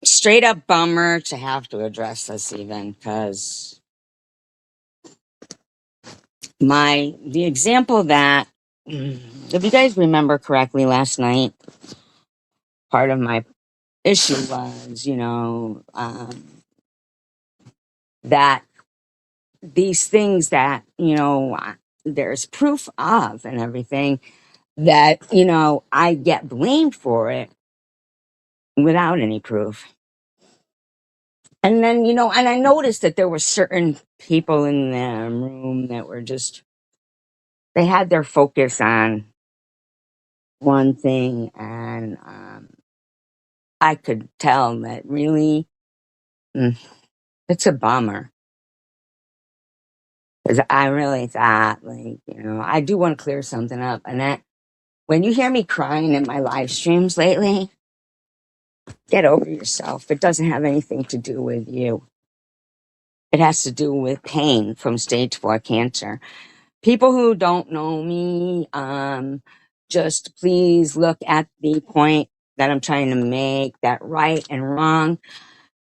Straight up bummer to have to address this even because the example that if you guys remember correctly last night, part of my issue was, that these things that, there's proof of and everything that, I get blamed for it without any proof. And then, and I noticed that there were certain people in the room that were just, they had their focus on one thing. And I could tell that really, mm, it's a bummer. Because I really thought, like, I do want to clear something up. And that when you hear me crying in my live streams lately, get over yourself. It doesn't have anything to do with you. It has to do with pain from stage 4 cancer. People who don't know me, just please look at the point that I'm trying to make, that right and wrong,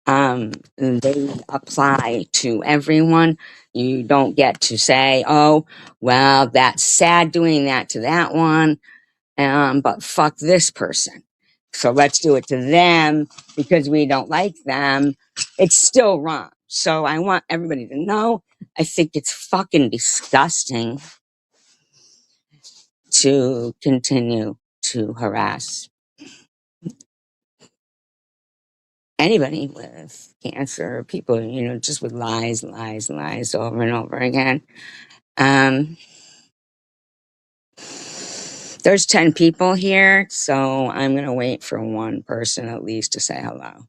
they apply to everyone. You don't get to say, oh, well, that's sad doing that to that one, but fuck this person. So let's do it to them because we don't like them. It's still wrong. So I want everybody to know I think it's fucking disgusting to continue to harass anybody with cancer, people, just with lies, lies, lies over and over again. Um, there's 10 people here, so I'm going to wait for one person at least to say hello.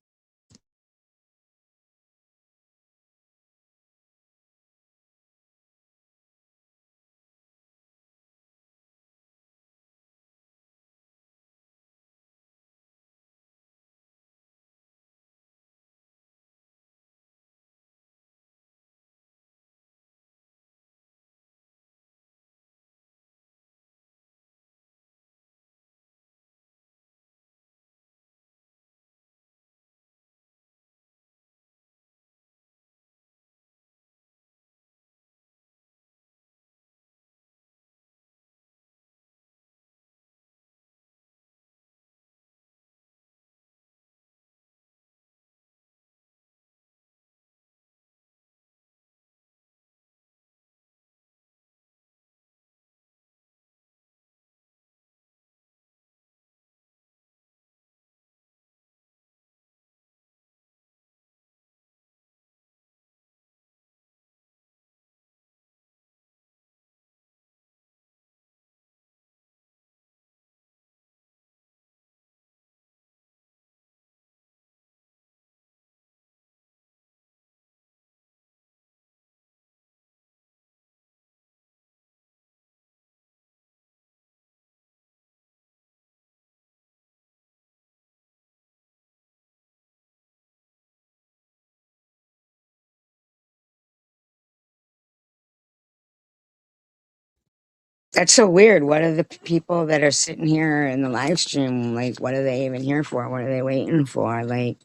That's so weird. What are the people that are sitting here in the live stream, like, what are they even here for? What are they waiting for? Like,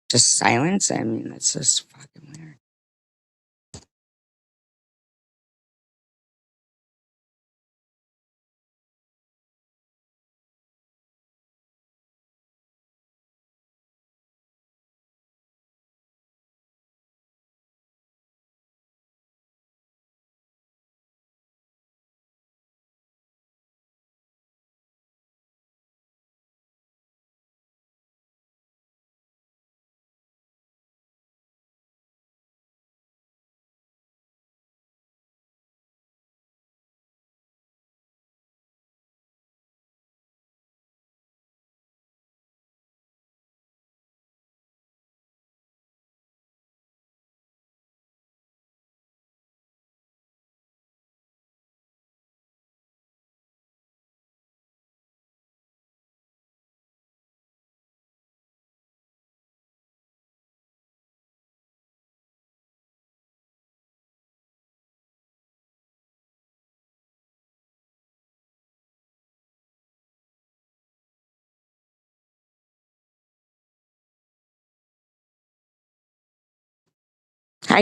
just silence? I mean, that's just fucking weird.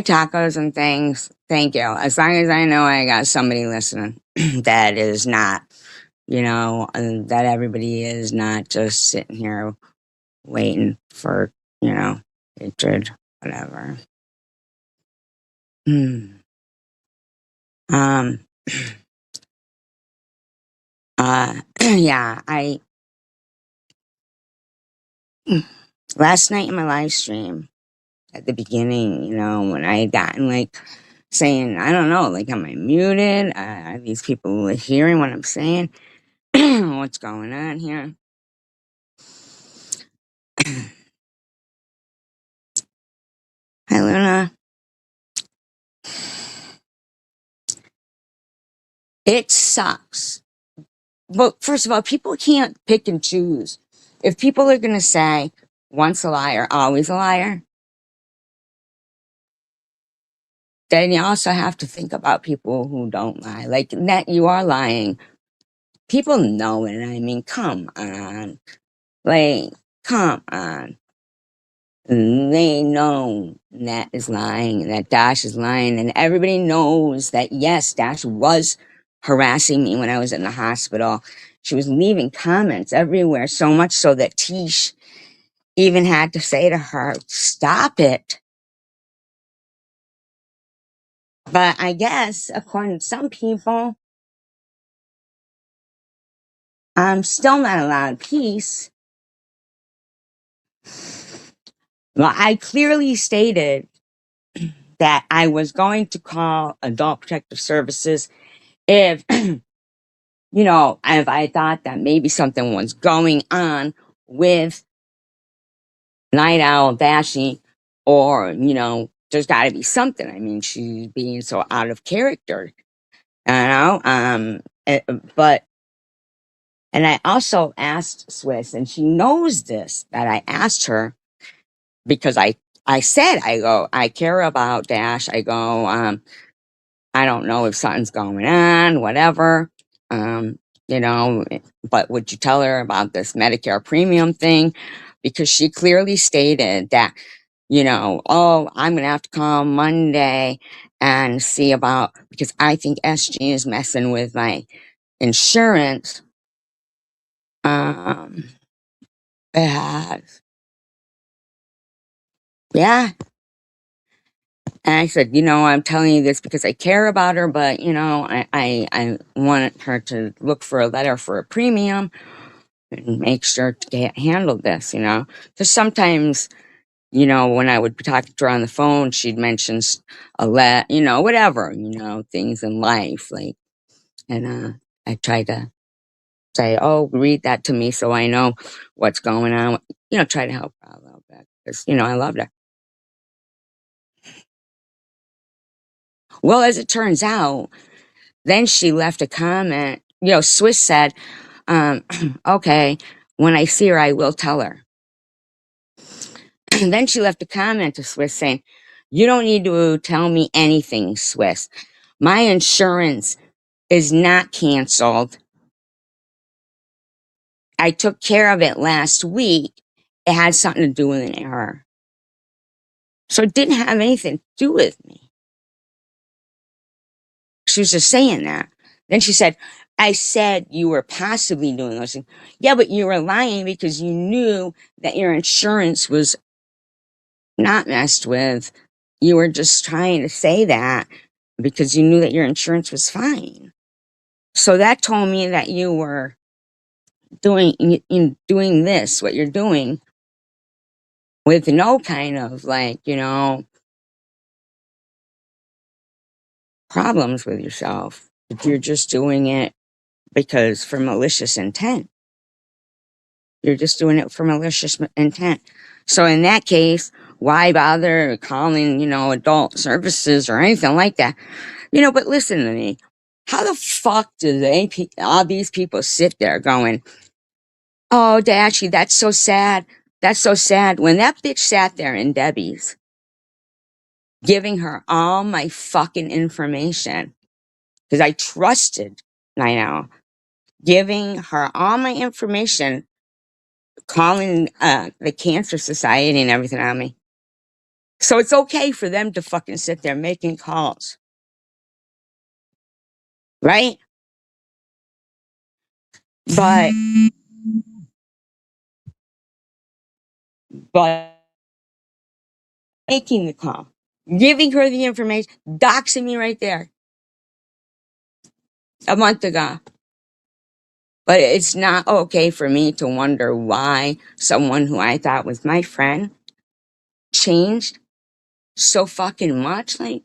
try tacos and things. Thank you. As long as I know I got somebody listening that is not, and that everybody is not just sitting here waiting for, hatred, whatever. Hmm. Um, yeah, last night in my live stream at the beginning, when I had gotten like saying, I don't know, like, am I muted? Are these people hearing what I'm saying? What's going on here? Hi, Luna. It sucks. But first of all, people can't pick and choose. If people are going to say once a liar, always a liar, then you also have to think about people who don't lie. Like that, you are lying. People know it. I mean, come on. Like, come on. They know Nat is lying, that Dash is lying, and everybody knows that yes, Dash was harassing me when I was in the hospital. She was leaving comments everywhere, so much so that Tish even had to say to her, "Stop it." But I guess, according to some people, I'm still not allowed peace. Well, I clearly stated that I was going to call Adult Protective Services if if I thought that maybe something was going on with Night Owl Bashy, or, there's got to be something. I mean, she's being so out of character, eh, but, and I also asked Swiss, and she knows this, that I asked her because I said, I go, I care about Dash. I go, I don't know if something's going on, whatever. Um, but would you tell her about this Medicare premium thing? Because she clearly stated that, oh, I'm going to have to call Monday and see about, because I think SG is messing with my insurance. It yeah. And I said, I'm telling you this because I care about her, but, I want her to look for a letter for a premium and make sure to get handle this, Because sometimes, when I would be talking to her on the phone, she'd mention whatever, things in life, like, and I tried to say, oh, read that to me so I know what's going on, try to help her out a little bit because, I loved her. Well, as it turns out, then she left a comment, Swiss said, okay, when I see her, I will tell her. And then she left a comment to Swiss saying, you don't need to tell me anything, Swiss. My insurance is not canceled. I took care of it last week. It had something to do with an error. So it didn't have anything to do with me. She was just saying that. Then she said, I said you were possibly doing those things. Yeah, but you were lying because you knew that your insurance was not messed with. You were just trying to say that because you knew that your insurance was fine. So that told me that you were doing this, what you're doing, with no kind of like, problems with yourself. If you're just doing it because for malicious intent. You're just doing it for malicious intent. So in that case, why bother calling, adult services or anything like that? But listen to me. How the fuck do all these people sit there going, oh, Dashy, that's so sad. That's so sad. When that bitch sat there in Debbie's, giving her all my fucking information, because I trusted Night, giving her all my information, calling the Cancer Society and everything on me. So it's okay for them to fucking sit there making calls, right? But, but making the call, giving her the information, doxing me right there a month ago. But it's not okay for me to wonder why someone who I thought was my friend changed so fucking much, like,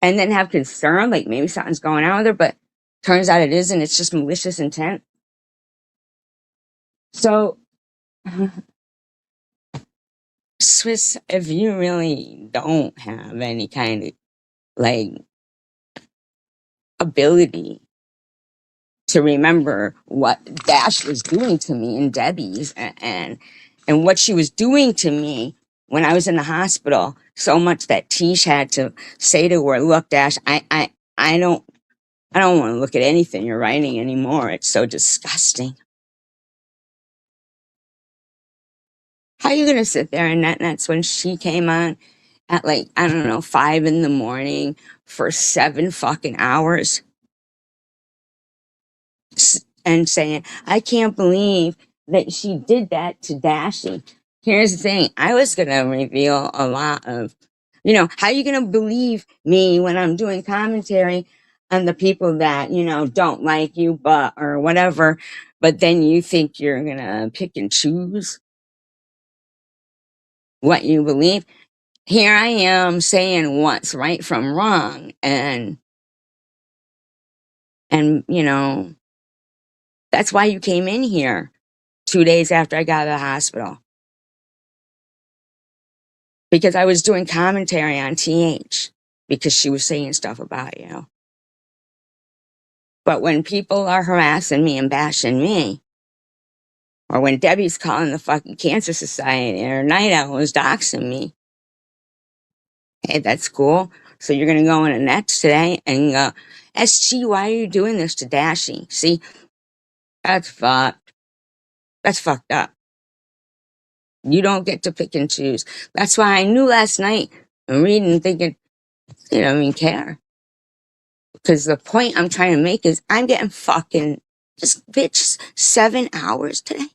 and then have concern, like maybe something's going on with her, but turns out it isn't. It's just malicious intent. So, Swiss, if you really don't have any kind of like ability to remember what Dash was doing to me and Debbie's and what she was doing to me when I was in the hospital, so much that Tish had to say to her, "Look, Dash, I don't I don't want to look at anything you're writing anymore. It's so disgusting." How are you gonna sit there and that's when she came on at like, I don't know, 5 in the morning for 7 fucking hours and saying, "I can't believe that she did that to Dashie." Here's the thing. I was gonna reveal a lot of, how are you gonna believe me when I'm doing commentary on the people that, don't like you, but, or whatever, but then you think you're gonna pick and choose what you believe? Here I am saying what's right from wrong, and that's why you came in here 2 days after I got out of the hospital, because I was doing commentary on TH because she was saying stuff about you. But when people are harassing me and bashing me, or when Debbie's calling the fucking Cancer Society or Night Owl is doxing me, hey, that's cool. So you're gonna go in the next today and go, "SG, why are you doing this to Dashie?" See, that's fucked. That's fucked up. You don't get to pick and choose. That's why I knew last night and reading and thinking, they don't even care. Because the point I'm trying to make is I'm getting fucking just bitch 7 hours today.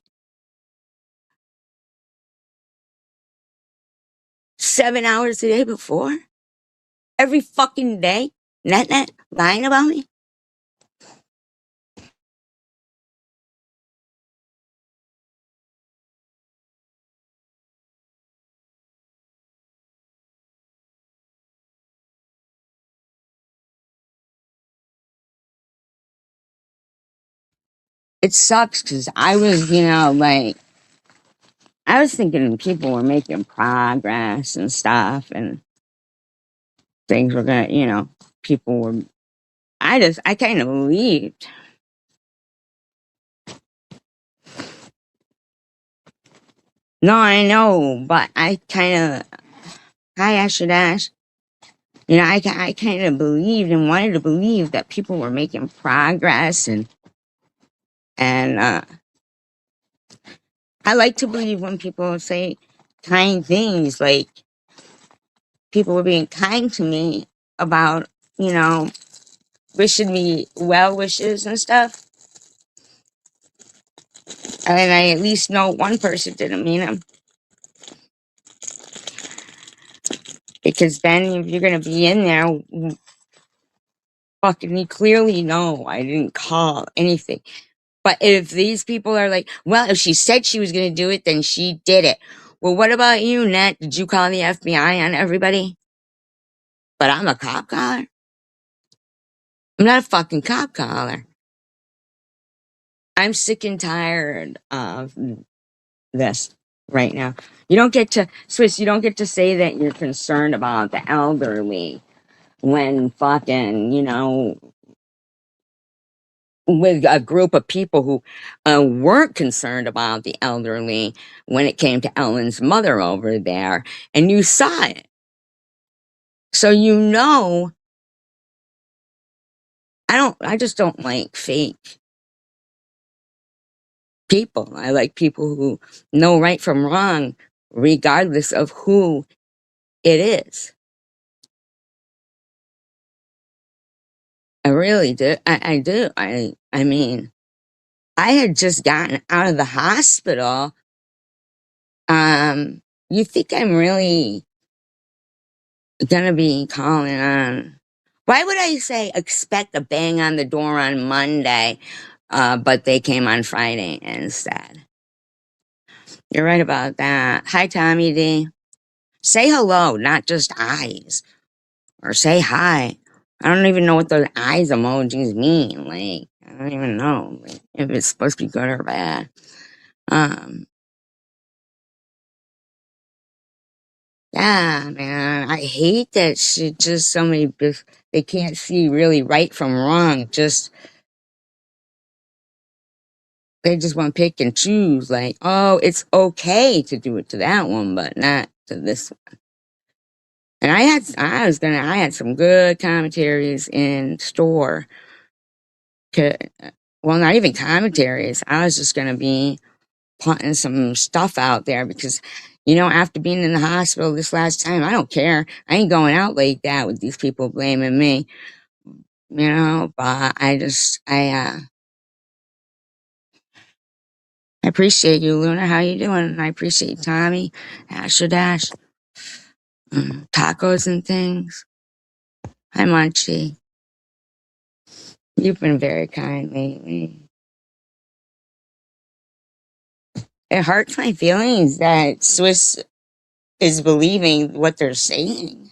7 hours the day before. Every fucking day. Net lying about me. It sucks because I was, like, I was thinking people were making progress and stuff and things were gonna, people were, I kind of believed. No, I know, but I kind of, hi, Asher Dash. I kind of believed and wanted to believe that people were making progress and I like to believe when people say kind things, like people were being kind to me about, you know, wishing me well wishes and stuff. And I at least know one person didn't mean them. Because then if you're going to be in there, fucking, you clearly know I didn't call anything. But if these people are like, well, if she said she was going to do it, then she did it. Well, what about you, Nat? Did you call the FBI on everybody? But I'm a cop caller. I'm not a fucking cop caller. I'm sick and tired of this right now. You don't get to, Swiss, you don't get to say that you're concerned about the elderly when fucking, with a group of people who weren't concerned about the elderly when it came to Ellen's mother over there, and you saw it. So I just don't like fake people. I like people who know right from wrong, regardless of who It is. I really do. I do. I mean, I had just gotten out of the hospital. Um, you think I'm really gonna be calling on? Why would I say expect a bang on the door on Monday, but they came on Friday instead? You're right about that. Hi, Tommy D. Say hello, not just eyes, or say hi. I don't even know what those eyes emojis mean. Like, I don't even know if it's supposed to be good or bad. Um, yeah, man, I hate that shit. Just so many, they can't see really right from wrong. Just, they just want to pick and choose. Like, oh, it's okay to do it to that one, but not to this one. And I had some good commentaries in store. Well, not even commentaries. I was just gonna be putting some stuff out there because, after being in the hospital this last time, I don't care. I ain't going out like that with these people blaming me, but I appreciate you, Luna. How you doing? I appreciate Tommy, Asher Dash, tacos and things. Hi, Munchie. You've been very kind lately. It hurts my feelings that Swiss is believing what they're saying.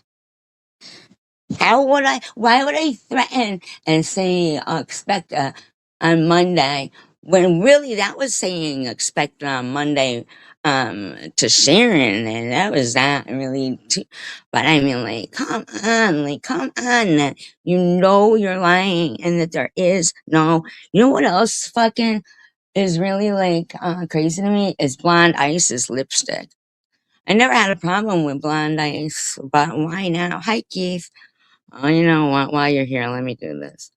Why would I threaten and say, expect on Monday, when really that was saying expect on Monday, to Sharon, and that was not really too, but I mean, like, come on, that you're lying and that there is no, what else fucking is really like, crazy to me is Blonde Ice's lipstick. I never had a problem with Blonde Ice, but why now? Hi, Keith. Oh, you know what? While you're here, let me do this.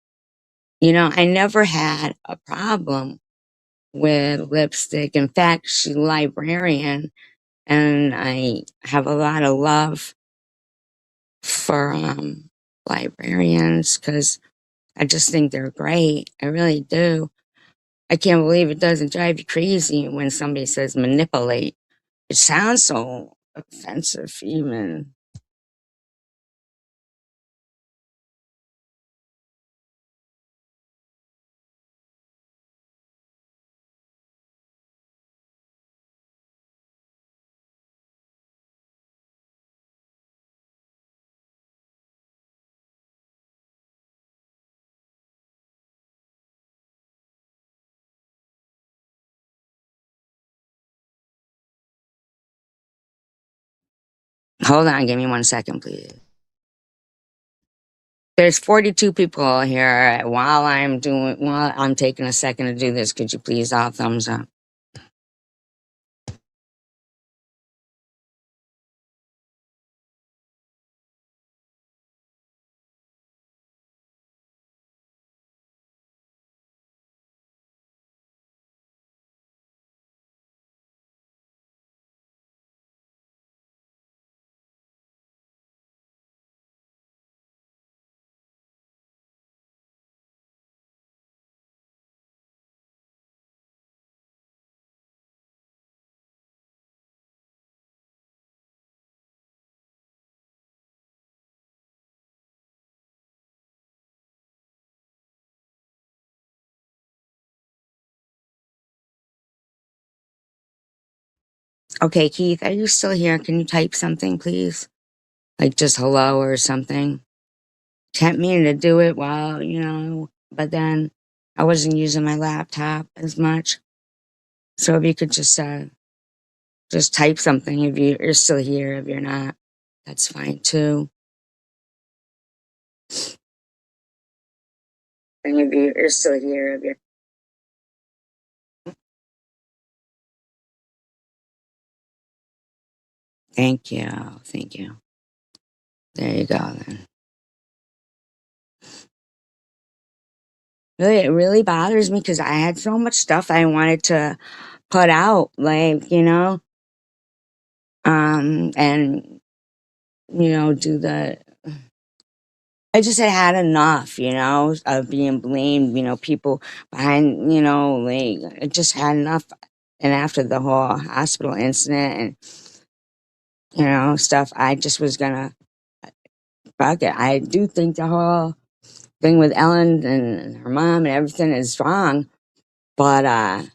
I never had a problem with lipstick. In fact, she's a librarian, and I have a lot of love for librarians because I just think they're great. I really do. I can't believe it doesn't drive you crazy when somebody says manipulate. It sounds so offensive, even. Hold on, give me 1 second, please. There's 42 people here. While I'm taking a second to do this, could you please all thumbs up? Okay, Keith, are you still here? Can you type something, please? Like just hello or something. Kept meaning to do it while, but then I wasn't using my laptop as much. So if you could just type something if you're still here. If you're not, that's fine too. And if you're still here, if you're Thank you. Thank you. There you go then. Really, it really bothers me because I had so much stuff I wanted to put out, like, and do the. I just had enough, of being blamed, people behind, like, I just had enough. And after the whole hospital incident and, stuff, I just was gonna, fuck it. I do think the whole thing with Ellen and her mom and everything is wrong, but, I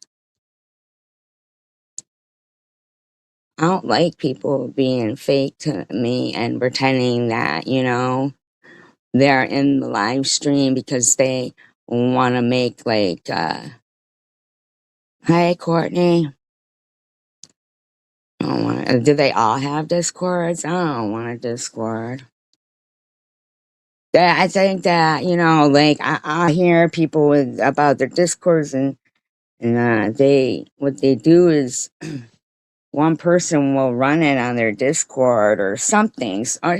don't like people being fake to me and pretending that, they're in the live stream because they want to make like, hi, Courtney. I don't want. Do they all have Discords? I don't want a Discord. I think that like I hear people about their Discords and they what they do is one person will run it on their Discord or something. Or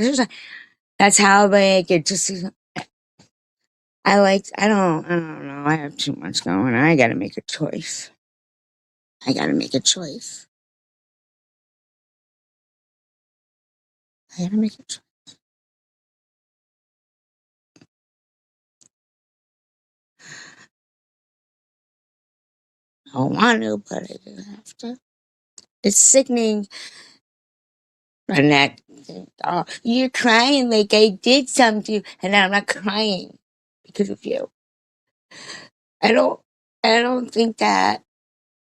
that's how like it just. I don't know. I have too much going on. I got to make a choice. I got to make a choice. I got to make a choice. I don't want to, but I do have to. It's sickening. And that, oh, you're crying like I did something to you, and I'm not crying because of you. I don't, I don't think that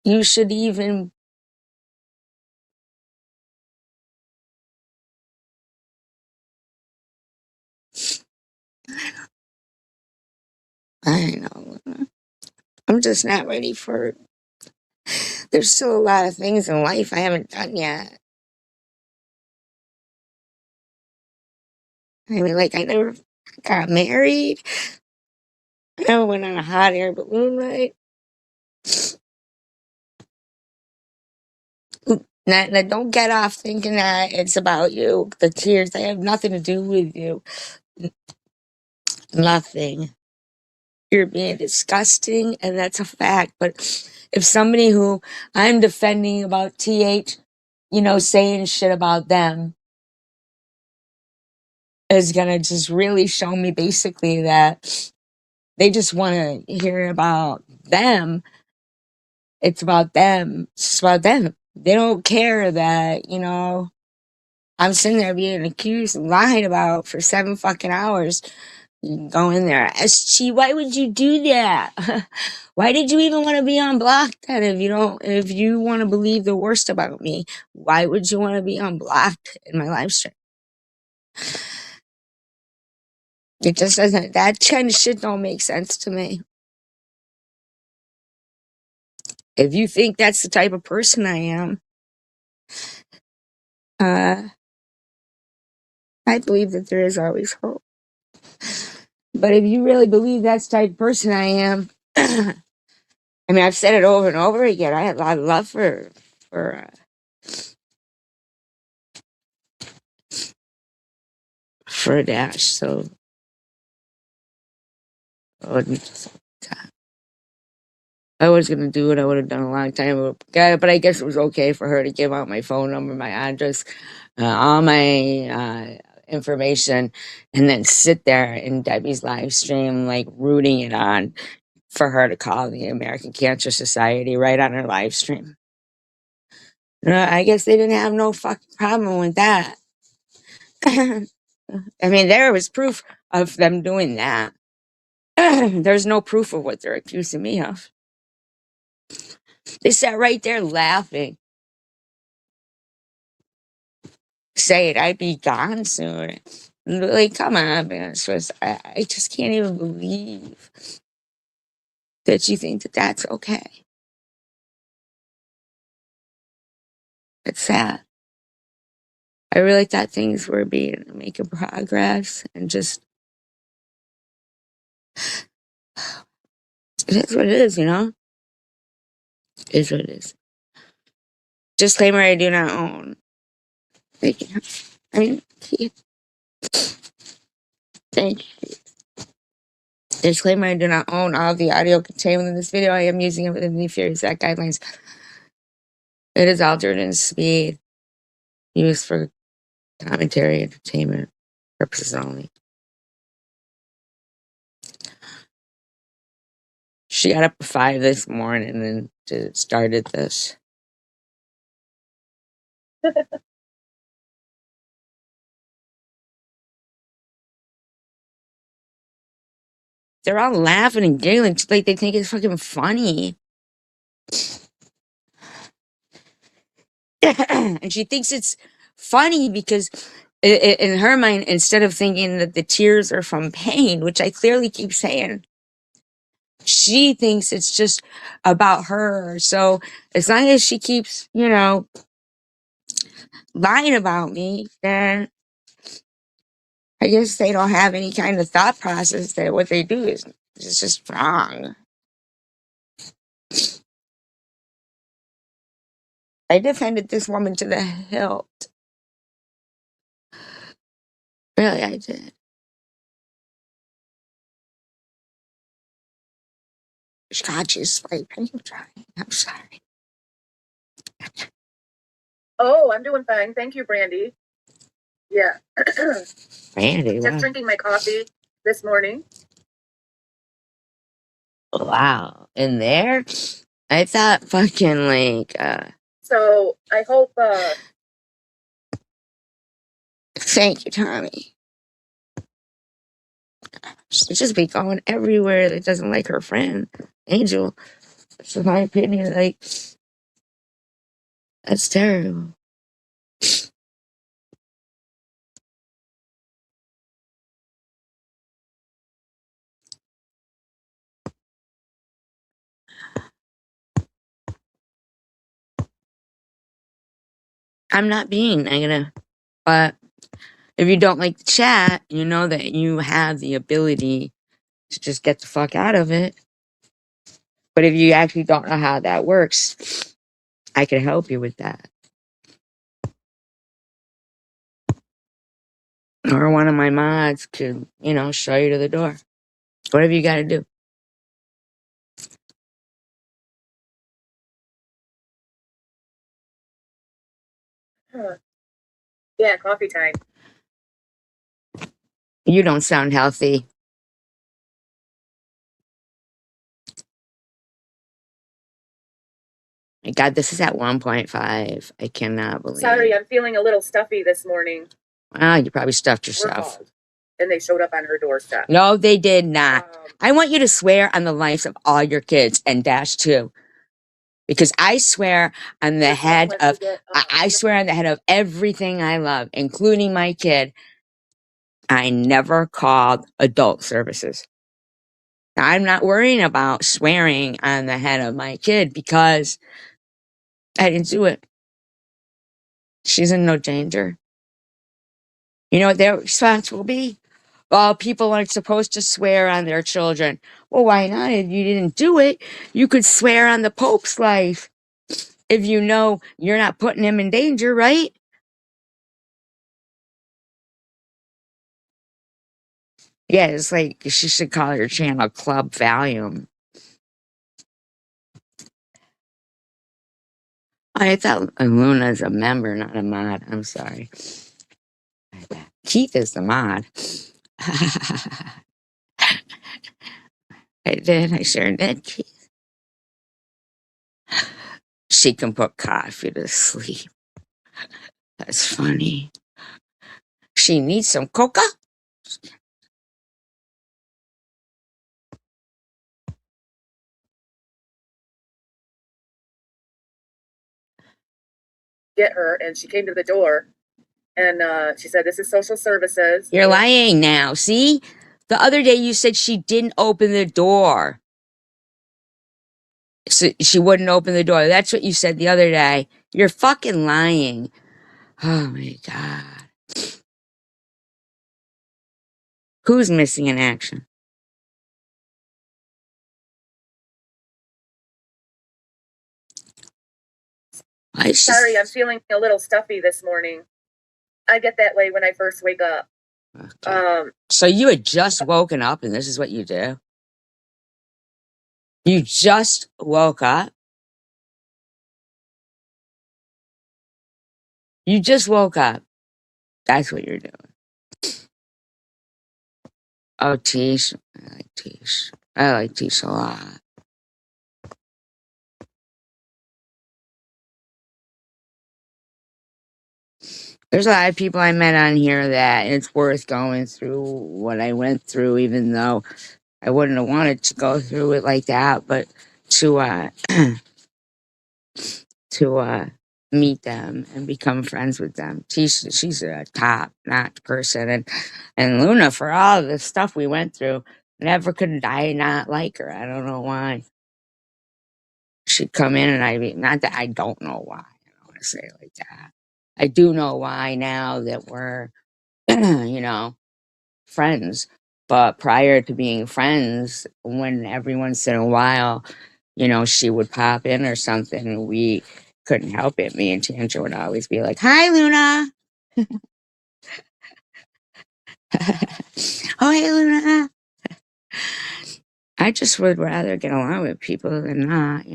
you should even. I know. I'm just not ready for. There's still a lot of things in life I haven't done yet. I mean, like I never got married. I never went on a hot air balloon ride. Now, don't get off thinking that it's about you. The tears, they have nothing to do with you. Nothing. You're being disgusting, and that's a fact. But if somebody who I'm defending about TH, saying shit about them is gonna just really show me basically that they just want to hear about them. It's about them. It's just about them. They don't care that, I'm sitting there being accused and lied about for 7 fucking hours. You can go in there. SG, why would you do that? Why did you even want to be unblocked then if you want to believe the worst about me? Why would you want to be unblocked in my live stream? It just doesn't, that kind of shit don't make sense to me. If you think that's the type of person I am, I believe that there is always hope. But if you really believe that's the type of person I am, I mean, I've said it over and over again. I have a lot of love for Dash. So I was gonna do it. I would have done a long time ago. But I guess it was okay for her to give out my phone number, my address, all my information, and then sit there in Debbie's live stream, like rooting it on for her to call the American Cancer Society right on her live stream. I guess they didn't have no fucking problem with that. I mean, there was proof of them doing that. There's no proof of what they're accusing me of. They sat right there laughing. Say it, I'd be gone soon. Like, come on, man. I just can't even believe that you think that that's okay. It's sad. I really thought things were making progress and just, it is what it is, It is what it is. Disclaimer, I do not own. Like, I mean, thank you. Disclaimer, I do not own all of the audio contained in this video. I am using it within the Fair Use Act guidelines. It is altered in speed used for Commentary, entertainment purposes only. She got up at 5 this morning and started this. They're all laughing and giggling like they think it's fucking funny. And she thinks it's funny because in her mind, instead of thinking that the tears are from pain, which I clearly keep saying, she thinks it's just about her. So as long as she keeps, lying about me, then I guess they don't have any kind of thought process that what they do is just wrong. I defended this woman to the hilt. Really, I did. God, she's sleeping. I'm trying. I'm sorry. Oh, I'm doing fine. Thank you, Brandy. Yeah. Brandy, Just wow. drinking my coffee this morning. Wow. In there? I thought fucking like, So I hope, thank you, Tommy. She'll just be going everywhere that doesn't like her friend, Angel. That's my opinion. Like, that's terrible. I'm not being negative, but if you don't like the chat, you know that you have the ability to just get the fuck out of it. But if you actually don't know how that works, I can help you with that. Or one of my mods could, show you to the door. Whatever you got to do. Yeah, coffee time. You don't sound healthy. My God, this is at 1.5. I cannot believe. Sorry, I'm feeling a little stuffy this morning. Well, you probably stuffed yourself. And they showed up on her doorstep. No, they did not. I want you to swear on the lives of all your kids and Dash too. Because I swear on the head of, I swear on the head of everything I love, including my kid, I never called adult services. Now, I'm not worrying about swearing on the head of my kid because I didn't do it. She's in no danger. You know what their response will be? Well, people aren't supposed to swear on their children. Well, why not? If you didn't do it, you could swear on the Pope's life. If you know you're not putting him in danger, right? Yeah, it's like she should call her channel Club Valium. I thought Luna's a member, not a mod. I'm sorry. Keith is the mod. I did. I sure did, Keith. She can put coffee to sleep. That's funny. She needs some coca? Get her, and she came to the door, and she said, "This is social services." You're lying now. See? The other day you said she didn't open the door. So she wouldn't open the door. That's what you said the other day. You're fucking lying. Oh my God. Who's missing in action? Sorry, I'm feeling a little stuffy this morning. I get that way when I first wake up. Okay. So you had just woken up and this is what you do? You just woke up? You just woke up. That's what you're doing. Oh, Tish. I like Tish. I like Tish a lot. There's a lot of people I met on here that it's worth going through what I went through, even though I wouldn't have wanted to go through it like that, but to to meet them and become friends with them. She's a top notch person, and Luna, for all the stuff we went through, never could I not like her. I don't know why. She'd come in and I'd be, not that I don't know why. I don't want to say it like that. I do know why now that we're you know, friends. But prior to being friends, when every once in a while, she would pop in or something, and we couldn't help it. Me and Tanja would always be like, "Hi, Luna." Oh, hey, Luna. I just would rather get along with people than not.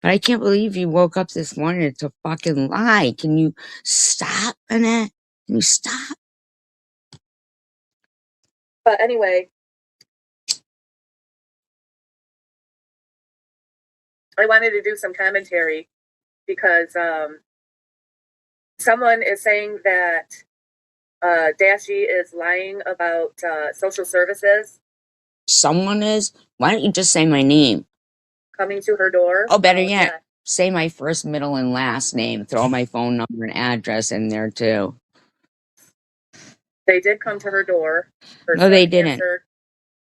But I can't believe you woke up this morning to fucking lie. Can you stop, Annette? Can you stop? But anyway, I wanted to do some commentary because someone is saying that Dashi is lying about social services Someone is? Why don't you just say my name? coming to her door. Oh, better yet, say my first, middle, and last name. Throw my phone number and address in there too. They did come to her door. No, they didn't. Answered,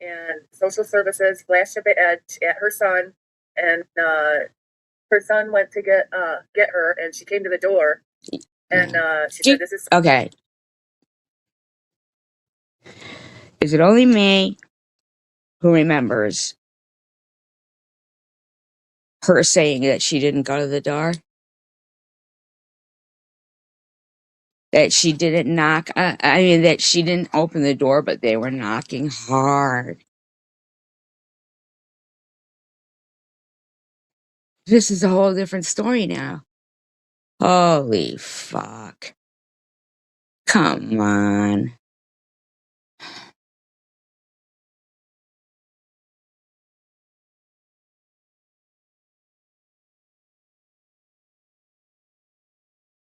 and social services flashed a badge at her son, and her son went to get her, and she came to the door, and she said, "This is okay." Is it only me who remembers her saying that she didn't go to the door? That she didn't knock? I mean, that she didn't open the door, but they were knocking hard. This is a whole different story now. Holy fuck. Come on.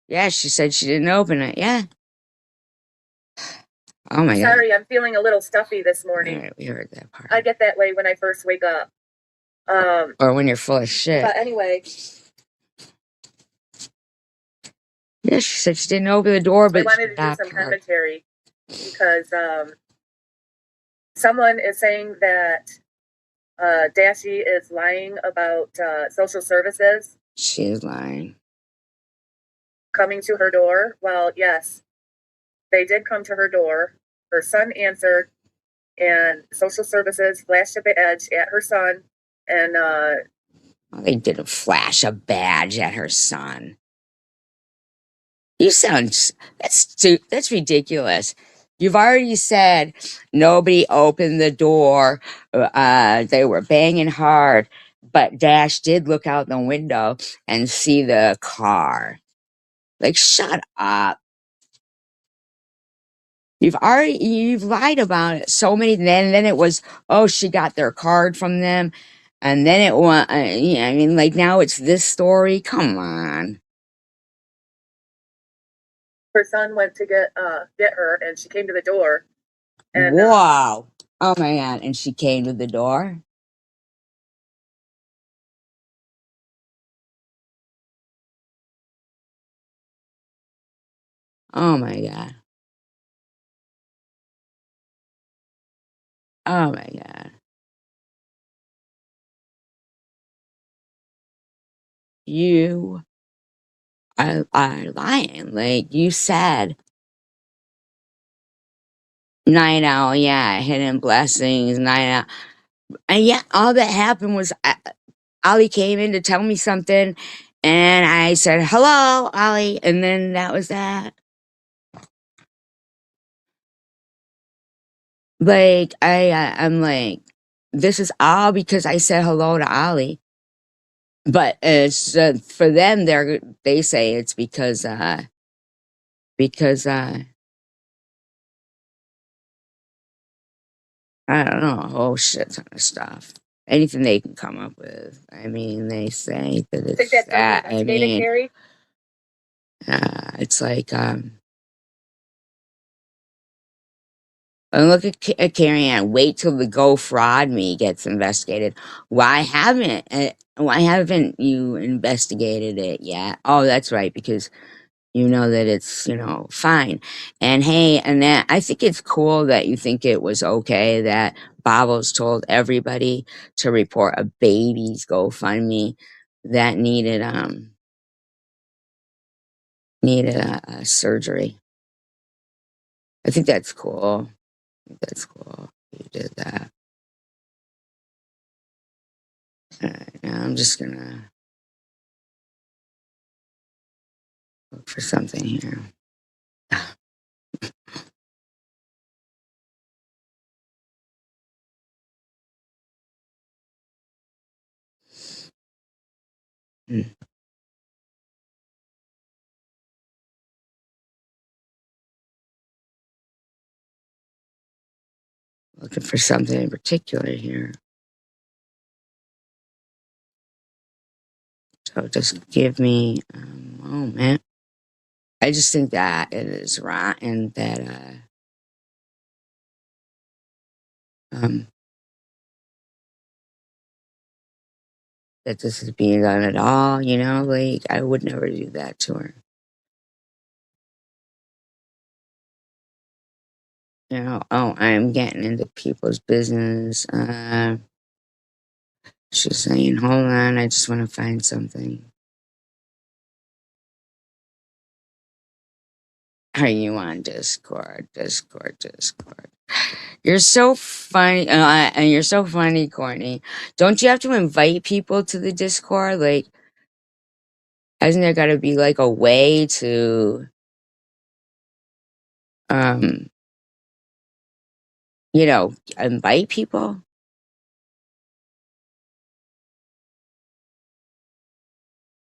Yeah, she said she didn't open it. Yeah. Oh my God. Sorry, I'm feeling a little stuffy this morning. All right, we heard that part. I get that way when I first wake up. Or when you're full of shit. But anyway. Yeah, she said she didn't open the door, but I wanted to do some commentary because someone is saying that Dashi is lying about social services. She is lying. Coming to her door. Well, yes, they did come to her door. Her son answered, and social services flashed a badge at her son, and they didn't flash a badge at her son. You sound that's ridiculous. You've already said nobody opened the door. They were banging hard, but Dash did look out the window and see the car. Like, shut up. You've lied about it so many. Then it was, oh, she got their card from them, and then it was. Yeah, I mean, like, now it's this story. Come on. Her son went to get her, and she came to the door. And, wow! Oh my God! And she came to the door. Oh my God! Oh my God! You are lying. Like you said. 9 out, yeah, hidden blessings, 9 out. And yeah, all that happened was Ollie came in to tell me something, and I said, "Hello, Ollie," and then that was that. Like, I'm like, this is all because I said hello to Ollie. But it's for them, they say it's because I don't know, a whole shit ton of stuff. Anything they can come up with. I mean, they say that You think it's that's going to be that. I investigated, mean, Carrie? it's like, and look at Carrie Ann. Wait till the Go Fraud Me gets investigated. Why haven't you investigated it yet? Oh, that's right, because you know that it's, fine. And hey, Annette, I think it's cool that you think it was okay that Bobbles told everybody to report a baby's GoFundMe that needed a surgery. I think that's cool. I think that's cool. You did that. Now I'm just gonna look for something here. Hmm, looking for something in particular here. So just give me a moment. I just think that it is rotten that um that this is being done at all, like I would never do that to her. Oh, I'm getting into people's business. She's saying, hold on, I just want to find something. Are you on Discord? Discord. You're so funny, and you're so funny, Courtney. Don't you have to invite people to the Discord? Like, hasn't there got to be like a way to, um, invite people?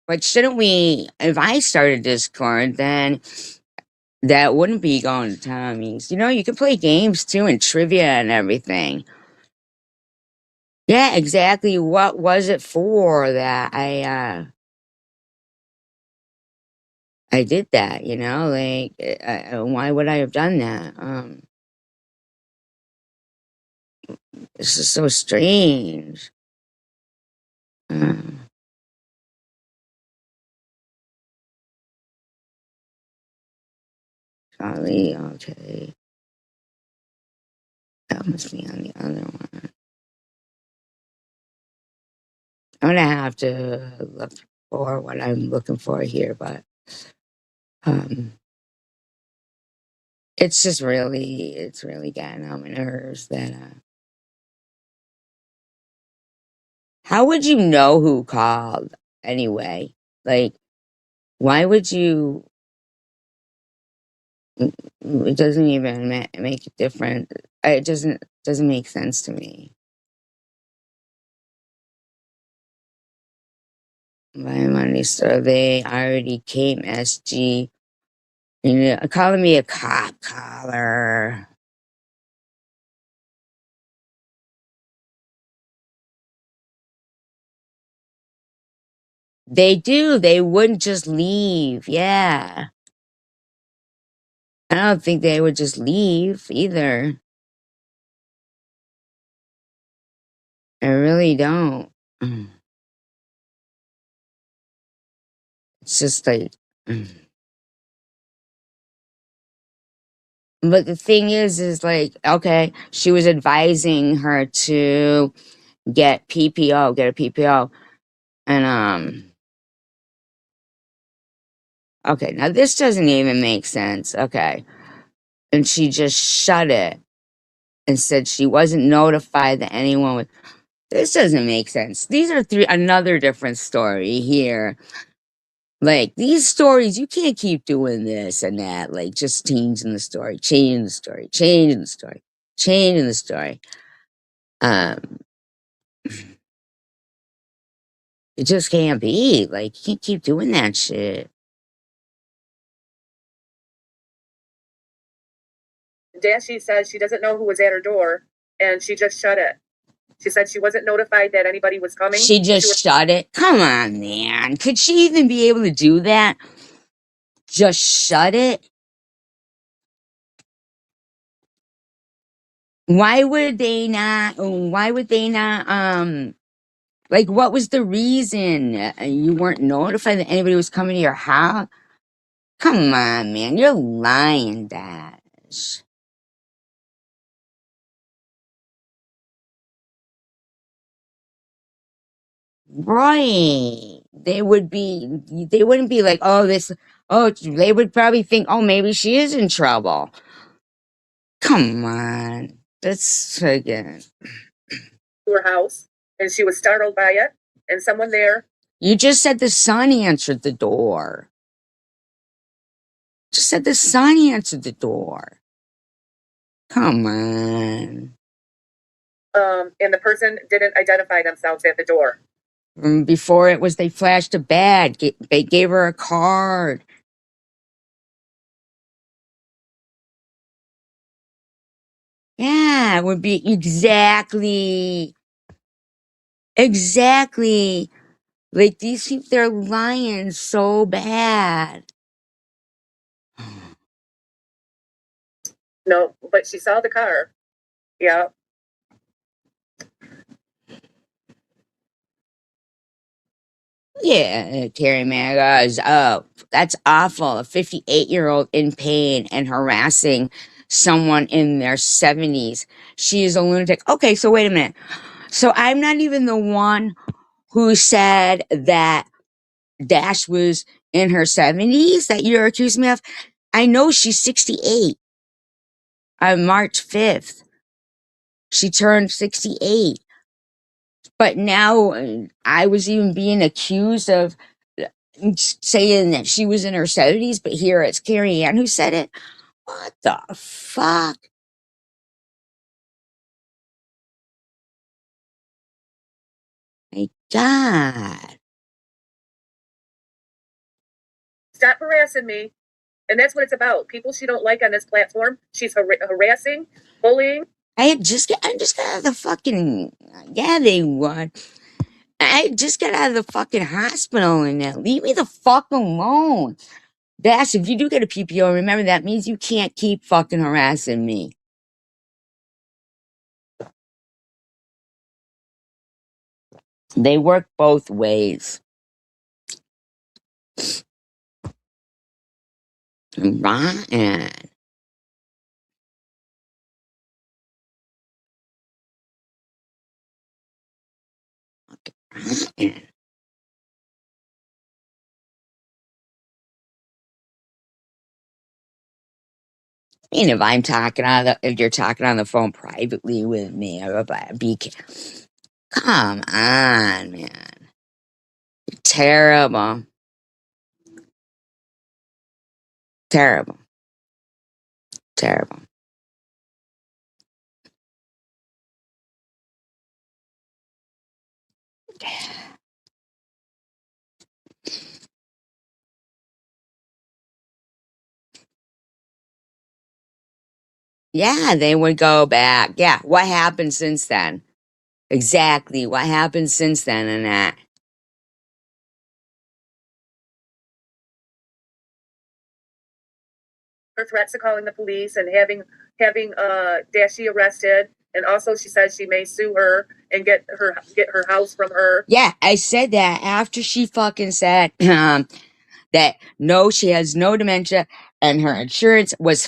But shouldn't we? If I started Discord, then that wouldn't be going to Tommy's. You can play games too and trivia and everything. Yeah, exactly. What was it for that I did that? Like why would I have done that? This is so strange. Um, Charlie, okay, that must be on the other one. I'm gonna have to look for what I'm looking for here, but um, it's really getting on my nerves that. How would you know who called anyway? Like, why would you? It doesn't even make a difference. It doesn't make sense to me. Environmental survey already came SG. Calling me a cop collar. They do. They wouldn't just leave. Yeah. I don't think they would just leave either. I really don't. It's just like. But the thing is like, okay, she was advising her to get a PPO. And, okay, now this doesn't even make sense. Okay. And she just shut it and said she wasn't notified that anyone was. This doesn't make sense. These are another different story here. Like these stories, you can't keep doing this and that, like just changing the story, changing the story, changing the story, changing the story. Um, it just can't be. Like, you can't keep doing that shit. Dashi says she doesn't know who was at her door. and she just shut it. She said she wasn't notified that anybody was coming. She just shut it. Come on, man. Could she even be able to do that? Just shut it? Why would they not? Why would they not? Like, what was the reason? You weren't notified that anybody was coming to your house? Come on, man. You're lying, Dash. Right. They wouldn't be like, they would probably think, oh, maybe she is in trouble. Come on. That's again. To her house, and she was startled by it, and someone there. You just said the son answered the door. Just said the son answered the door. Come on. And the person didn't identify themselves at the door. Before it was they flashed a badge. They gave her a card. Yeah, it would be exactly. Like these people, they're lying so bad. No, but she saw the car. Yeah. Yeah, Terry Magas. Oh, that's awful. A 58-year-old in pain and harassing someone in their 70s. She is a lunatic. Okay, so wait a minute. So I'm not even the one who said that Dash was in her 70s that you're accusing me of. I know she's 68. On March 5th, she turned 68. But now I was even being accused of saying that she was in her 70s, but here it's Carrie Ann who said it. What the fuck? My God. Stop harassing me. And that's what it's about. People she don't like on this platform, she's harassing, bullying. I just got out of the fucking, yeah, they won. I just got out of the fucking hospital and now leave me the fuck alone. Dash, if you do get a PPO, remember that means you can't keep fucking harassing me. They work both ways. Right. Right. And if you're talking on the phone privately with me, come on, man. Terrible. Terrible. Terrible. Yeah, they would go back. Yeah, what happened since then? Exactly. What happened since then and that? Her threats of calling the police and having Dashi arrested. And also she says she may sue her and get her house from her. Yeah, I said that after she fucking said that no, she has no dementia and her insurance is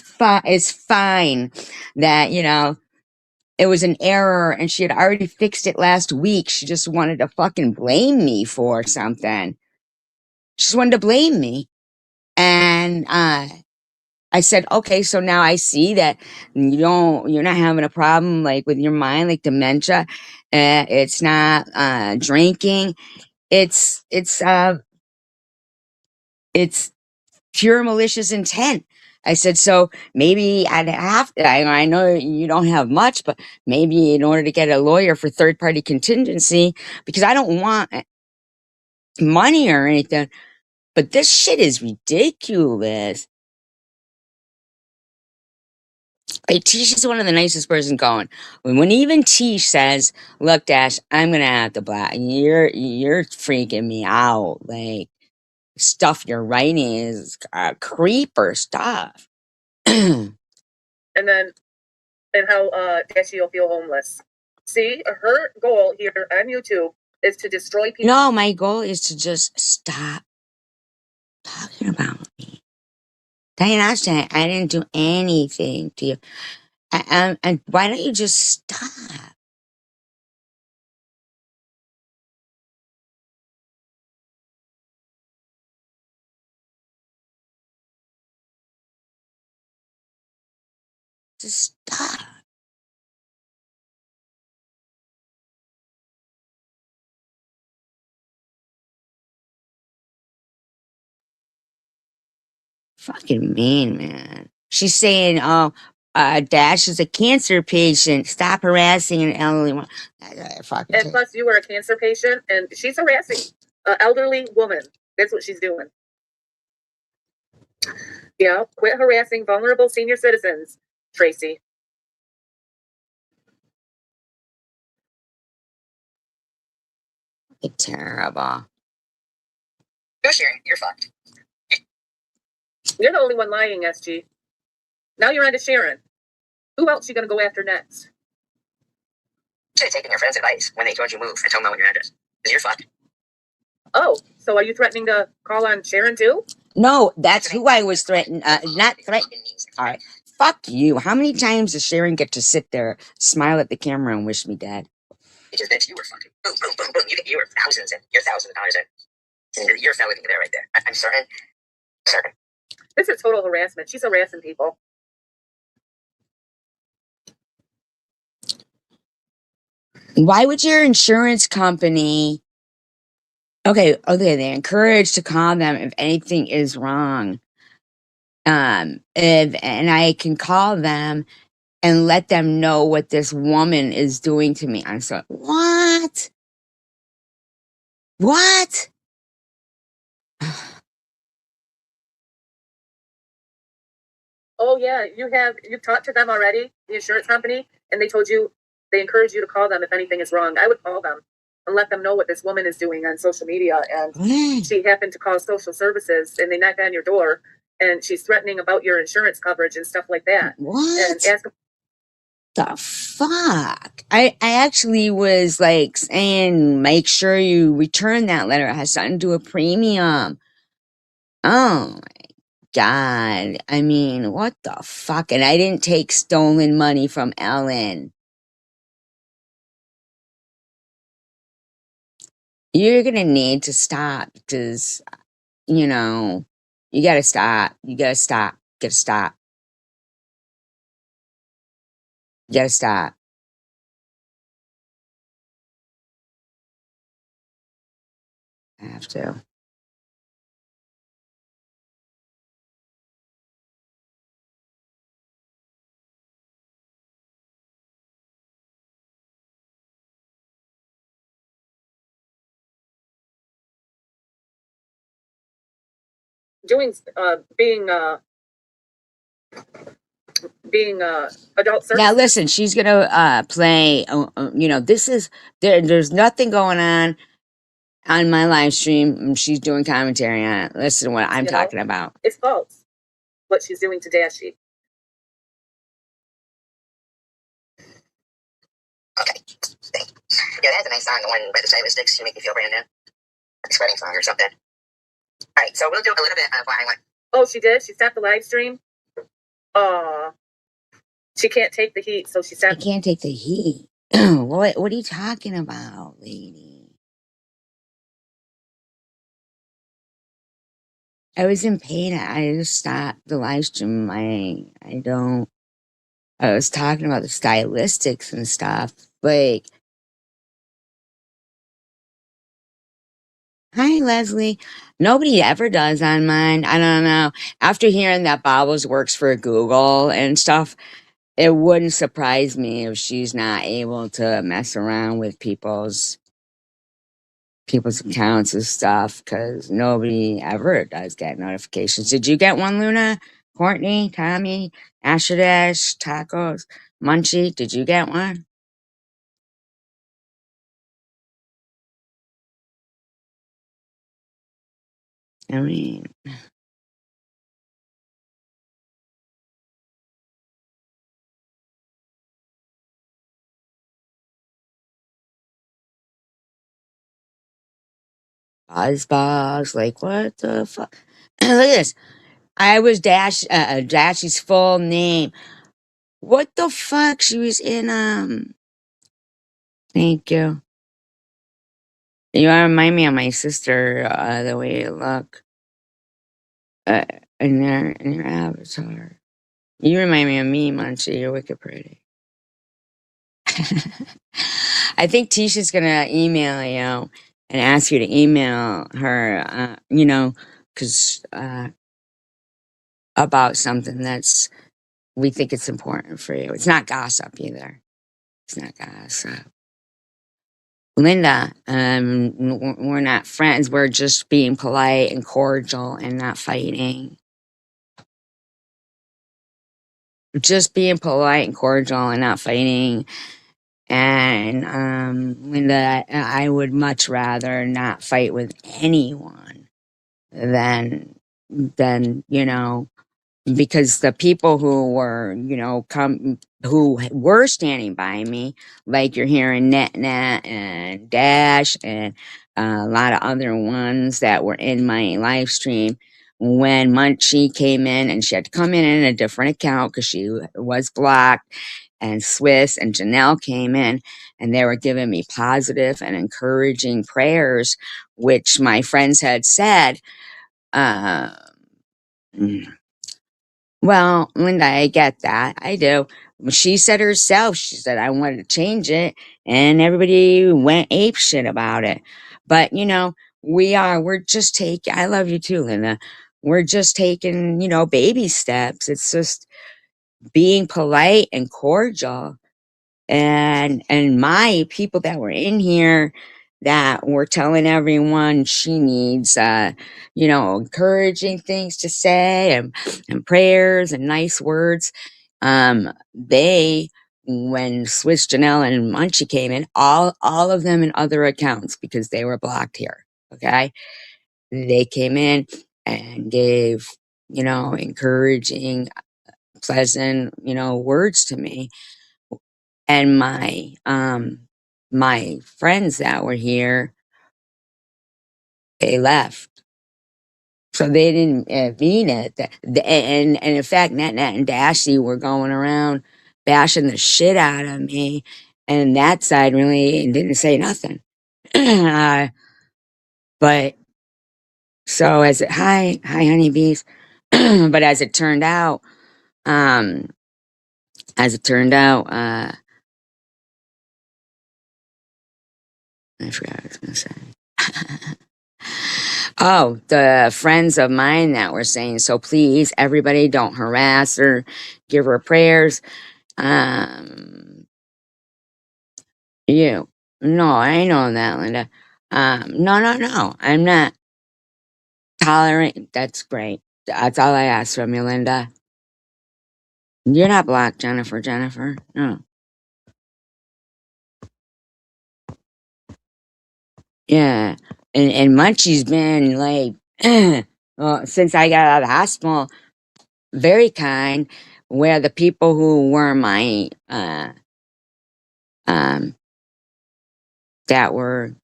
fine. That, it was an error and she had already fixed it last week. She just wanted to fucking blame me for something. She just wanted to blame me. And I said, okay, so now I see that you're not having a problem like with your mind, like dementia. It's not drinking. It's pure malicious intent. I said, so maybe I'd have to, I know you don't have much, but maybe in order to get a lawyer for third party contingency, because I don't want money or anything, but this shit is ridiculous. Hey, Tish is one of the nicest person going. When even Tish says, "Look, Dash, I'm gonna have to block. You're freaking me out. Like stuff you're writing is creeper stuff." And then, and how Dashie will feel homeless. See, her goal here on YouTube is to destroy people. No, my goal is to just stop talking about me. Diane Ashton, I didn't do anything to you. And why don't you just stop? Just stop. Fucking mean, man. She's saying, "Oh, Dash is a cancer patient. Stop harassing an elderly one." Fucking And plus, you were a cancer patient, and she's harassing an elderly woman. That's what she's doing. Yeah, quit harassing vulnerable senior citizens, Tracy. it's terrible. Go, Sharon. You're fucked. You're the only one lying, SG. Now you're on to Sharon. Who else you gonna go after next? Should have taken your friend's advice when they told you move and tell them your address. Because you're fucked. Oh, so are you threatening to call on Sharon too? No, that's who I was threatening. Not threatening. All right. Fuck you. How many times does Sharon get to sit there, smile at the camera, and wish me dead? Because bitch, you were fucking boom, boom, boom, boom. You were thousands and you're thousands of dollars in. You're felony there right there. I'm certain. Certain. This is total harassment. She's harassing people. Why would your insurance company? Okay, they're encouraged to call them if anything is wrong. If and I can call them and let them know what this woman is doing to me. I'm so what? What? Oh yeah, you've talked to them already, the insurance company, and they encourage you to call them if anything is wrong. I would call them and let them know what this woman is doing on social media. And What? she happened to call social services, and they knock on your door, and she's threatening about your insurance coverage and stuff like that. What? And ask The fuck? I actually was like saying, make sure you return that letter. It has something to do with premium. Oh my God. I mean, what the fuck? And I didn't take stolen money from Ellen. You're gonna need to stop because, you gotta stop. You gotta stop. You gotta stop. You gotta stop. I have to. doing being adult services. Now listen, she's gonna play. This is there's nothing going on my live stream. She's doing commentary on it. Listen to what I'm talking about. It's false what she's doing to Dashie. Okay. Yeah, that's a nice song. The one by the Stylistics. You make me feel brand new. Like a sweating song or something. All right, so we'll do a little bit of why I want. Oh, she did? She stopped the live stream? She can't take the heat, so she I stopped. can't take the heat. What are you talking about, lady? I was in pain. I just stopped the live stream. I don't. I was talking about the stylistics and stuff. Like, hi, Leslie. Nobody ever does on mine. I don't know. After hearing that Bobbles works for Google and stuff, it wouldn't surprise me if she's not able to mess around with people's accounts and stuff because nobody ever does get notifications. Did you get one, Luna? Courtney, Tommy, Asherdash, Tacos, Munchie, did you get one? I mean, Buzzballs, like what the fuck? Look at this. I was Dashie's full name. What the fuck? She was in thank you. You remind me of my sister, the way you look. Uh in your avatar. You remind me of me, Munchie. You're wicked pretty. I think Tisha's gonna email you and ask you to email her, because about something that's we think it's important for you. It's not gossip either. It's not gossip. Linda, we're not friends. We're just being polite and cordial and not fighting. Just being polite and cordial and not fighting. And Linda, I would much rather not fight with anyone than because the people who were who were standing by me, like you're hearing Net and Dash and a lot of other ones that were in my live stream. When Munchie came in and she had to come in a different account because she was blocked, and Swiss and Janelle came in and they were giving me positive and encouraging prayers, which my friends had said, uh, well, Linda, I get that. I do. She said herself, she said, I wanted to change it, and everybody went ape shit about it. But, we're just taking, I love you too, Linda. We're just taking, baby steps. It's just being polite and cordial, and my people that were in here that were telling everyone she needs encouraging things to say, and prayers and nice words. They When Swiss, Janelle, and Munchie came in, all of them in other accounts because they were blocked here. Okay, they came in and gave encouraging, pleasant words to me, and my friends that were here, they left, so they didn't mean it. And in fact, Nat and Dashy were going around bashing the shit out of me, and that side really didn't say nothing. But so hi honeybees. But um as it turned out, I forgot what I was gonna say. Oh, the friends of mine that were saying, so please, everybody, don't harass her, give her prayers. Um, you, no, I know that, Linda. No, I'm not tolerant. That's great. That's all I ask from you, Linda. You're not blocked, Jennifer. No. Yeah. And Munchie's been like, well, since I got out of the hospital, very kind, where the people who were my um that were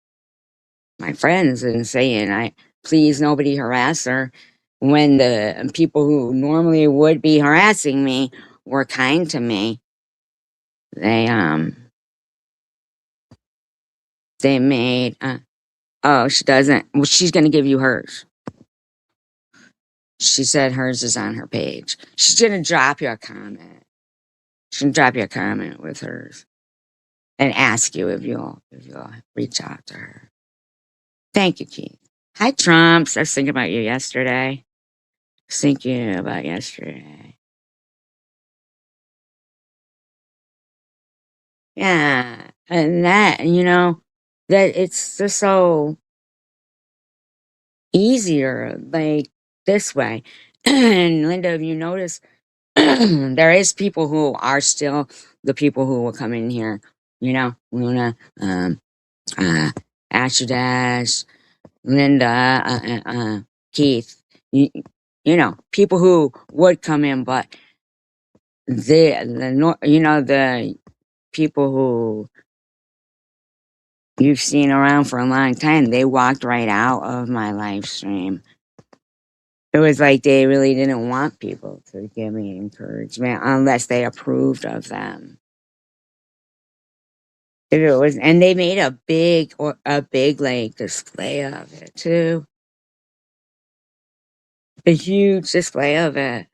my friends and saying, I please nobody harass her, when the people who normally would be harassing me were kind to me. They made oh, she doesn't, well, she's gonna give you hers. She said hers is on her page. She's gonna drop you a comment. She's gonna drop you a comment with hers and ask you if you'll reach out to her. Thank you, Keith. Hi, Trumps. I was thinking about you yesterday. I was thinking about yesterday. Yeah. And that it's just so easier like this way. And Linda, if you notice, there is people who are still the people who will come in here. You know, Luna, uh, Asher Dash, Linda, Keith. You, you know, people who would come in, but the people who you've seen around for a long time, they walked right out of my live stream. It was like they really didn't want people to give me encouragement unless they approved of them. If it was, and they made a big like display of it too, a huge display of it,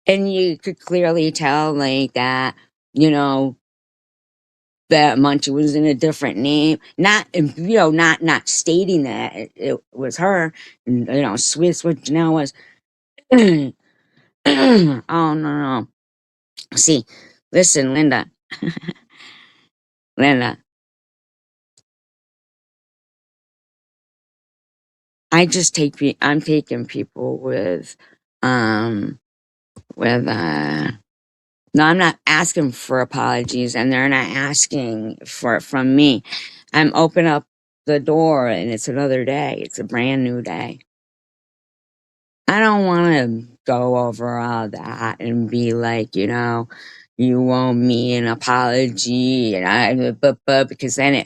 and you could clearly tell like that, you know, that Munchie was in a different name, not stating that it was her, and, Swiss what Janelle was. Oh no. See, listen, Linda. Linda, I'm taking people um, with. No, I'm not asking for apologies, and they're not asking for it from me. I'm open up the door, and it's another day. It's a brand new day. I don't want to go over all that and be like, you owe me an apology, and but because then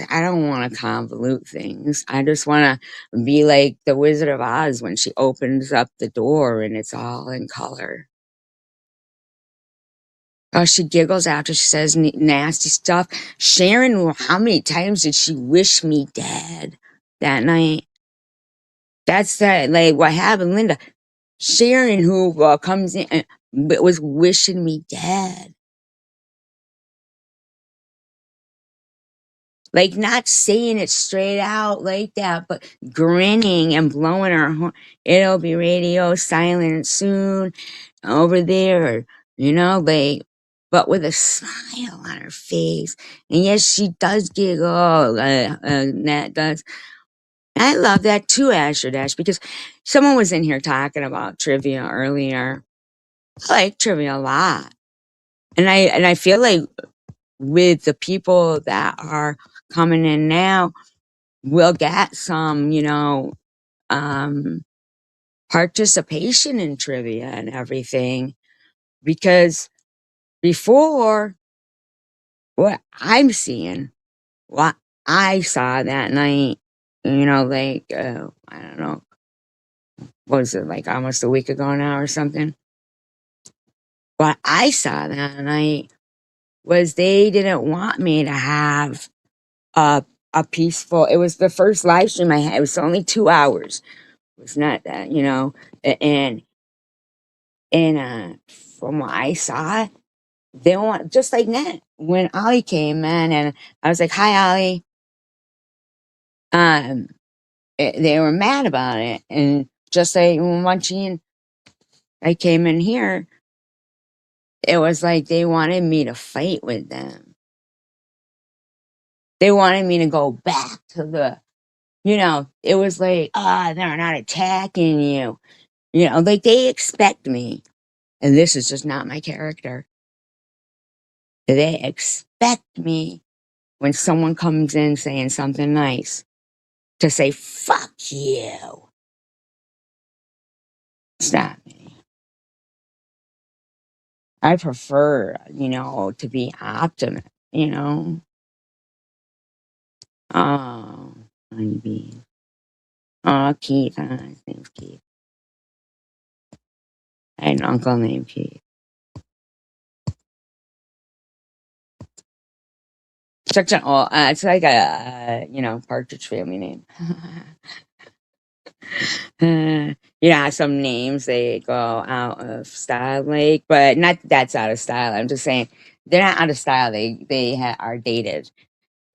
I don't want to convolute things. I just want to be like the Wizard of Oz when she opens up the door and it's all in color. Oh, she giggles after she says nasty stuff. Sharon, how many times did she wish me dead that night? That's like what happened, Linda. Sharon, who comes in, was wishing me dead. Like not saying it straight out like that, but grinning and blowing her horn. It'll be radio silent soon over there, like, but with a smile on her face. And yes, she does giggle. Nat does. I love that too, Asher Dash, because someone was in here talking about trivia earlier. I like trivia a lot. And I feel like with the people that are coming in now, we'll get some, um, participation in trivia and everything. Because before, what I'm seeing, what I saw that night, like, I don't know, what was it, like almost a week ago now or something? What I saw that night was they didn't want me to have a peaceful, it was the first live stream I had. It was only 2 hours. It was not that, and from what I saw, they want just like that. When Ollie came in, and I was like, "Hi, Ollie." Um, they were mad about it, and just like when Munchie and I came in here, it was like they wanted me to fight with them. They wanted me to go back to it was like, they're not attacking you. Like they expect me, and this is just not my character. They expect me when someone comes in saying something nice to say, fuck you. Stop me. I prefer, to be optimist, Oh, honeybee. Oh, Keith. His name's Keith. I had an uncle named Keith. Such an old, it's like a, Partridge Family name. Some names they go out of style, like, but not that's out of style. I'm just saying they're not out of style. They are dated,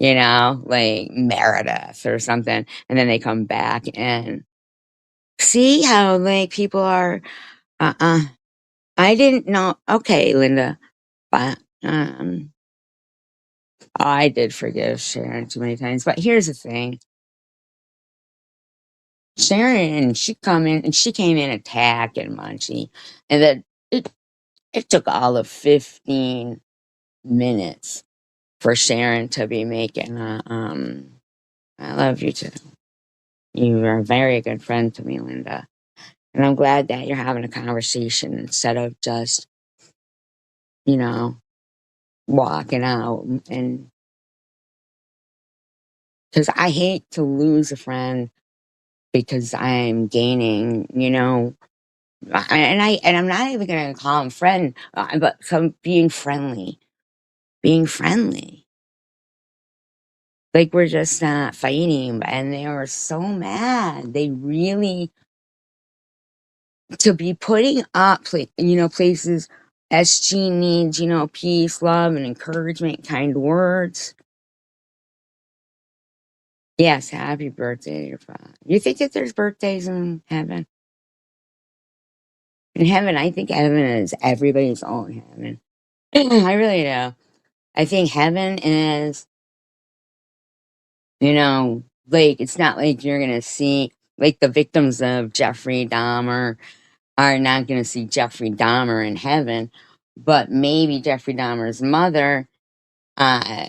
like Meredith or something, and then they come back and see how like people are. I didn't know. Okay, Linda, but I did forgive Sharon too many times. But here's the thing: Sharon, she came in attacking Munchie. And then it took all of 15 minutes for Sharon to be making I love you too. You are a very good friend to me, Linda. And I'm glad that you're having a conversation instead of just, you know, walking out. And because I hate to lose a friend because I'm gaining, and I'm not even gonna call him friend, but some being friendly. Like we're just not fighting, and they were so mad. They really to be putting up, places. SG needs, peace, love, and encouragement, kind words. Yes, happy birthday to your father. You think that there's birthdays in heaven? In heaven, I think heaven is everybody's own heaven. I really do. I think heaven is, like it's not like you're gonna see like the victims of Jeffrey Dahmer are not gonna see Jeffrey Dahmer in heaven, but maybe Jeffrey Dahmer's mother uh,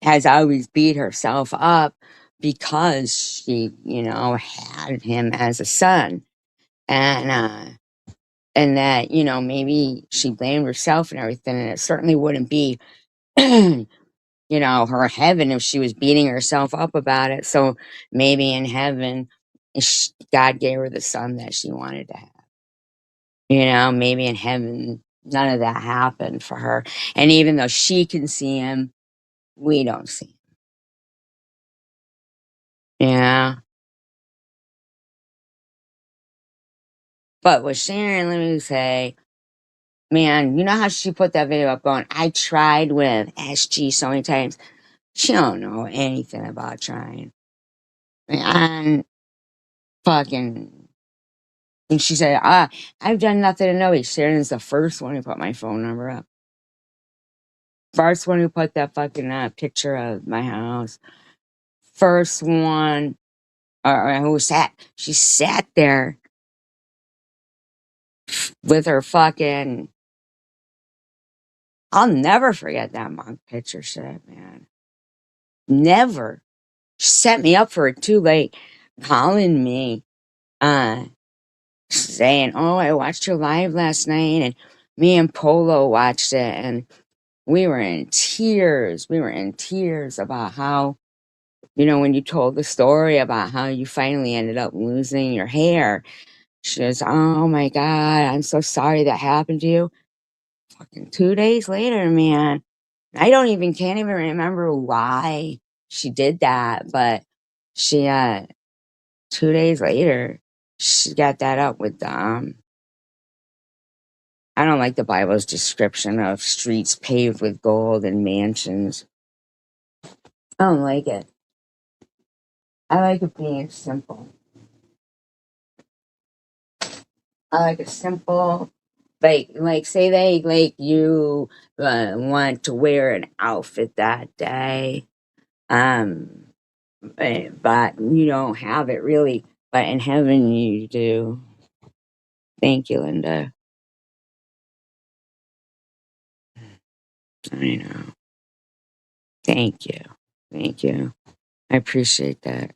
has always beat herself up because she, had him as a son, and that maybe she blamed herself and everything, and it certainly wouldn't be her heaven if she was beating herself up about it. So maybe in heaven, God gave her the son that she wanted to have. Maybe in heaven, none of that happened for her. And even though she can see him, we don't see him. Yeah. But with Sharon, let me say, man, you know how she put that video up going, I tried with SG so many times. She don't know anything about trying. And fucking, and she said, I've done nothing to nobody. Sharon's the first one who put my phone number up. First one who put that fucking picture of my house. First one, or she sat there with her fucking, I'll never forget that monk picture shit, man. Never. She set me up for it too late, calling me, uh, saying, oh, I watched your live last night, and me and Polo watched it, and we were in tears. We were in tears about how, when you told the story about how you finally ended up losing your hair. She goes, oh my God, I'm so sorry that happened to you. Fucking 2 days later, man. Can't even remember why she did that, but she, 2 days later, she got that up with I don't like the Bible's description of streets paved with gold and mansions. I don't like it. I like it being simple. I like a simple, like say you want to wear an outfit that day, um, but you don't have it really. But in heaven, you do. Thank you, Linda. I know. Thank you. Thank you. I appreciate that.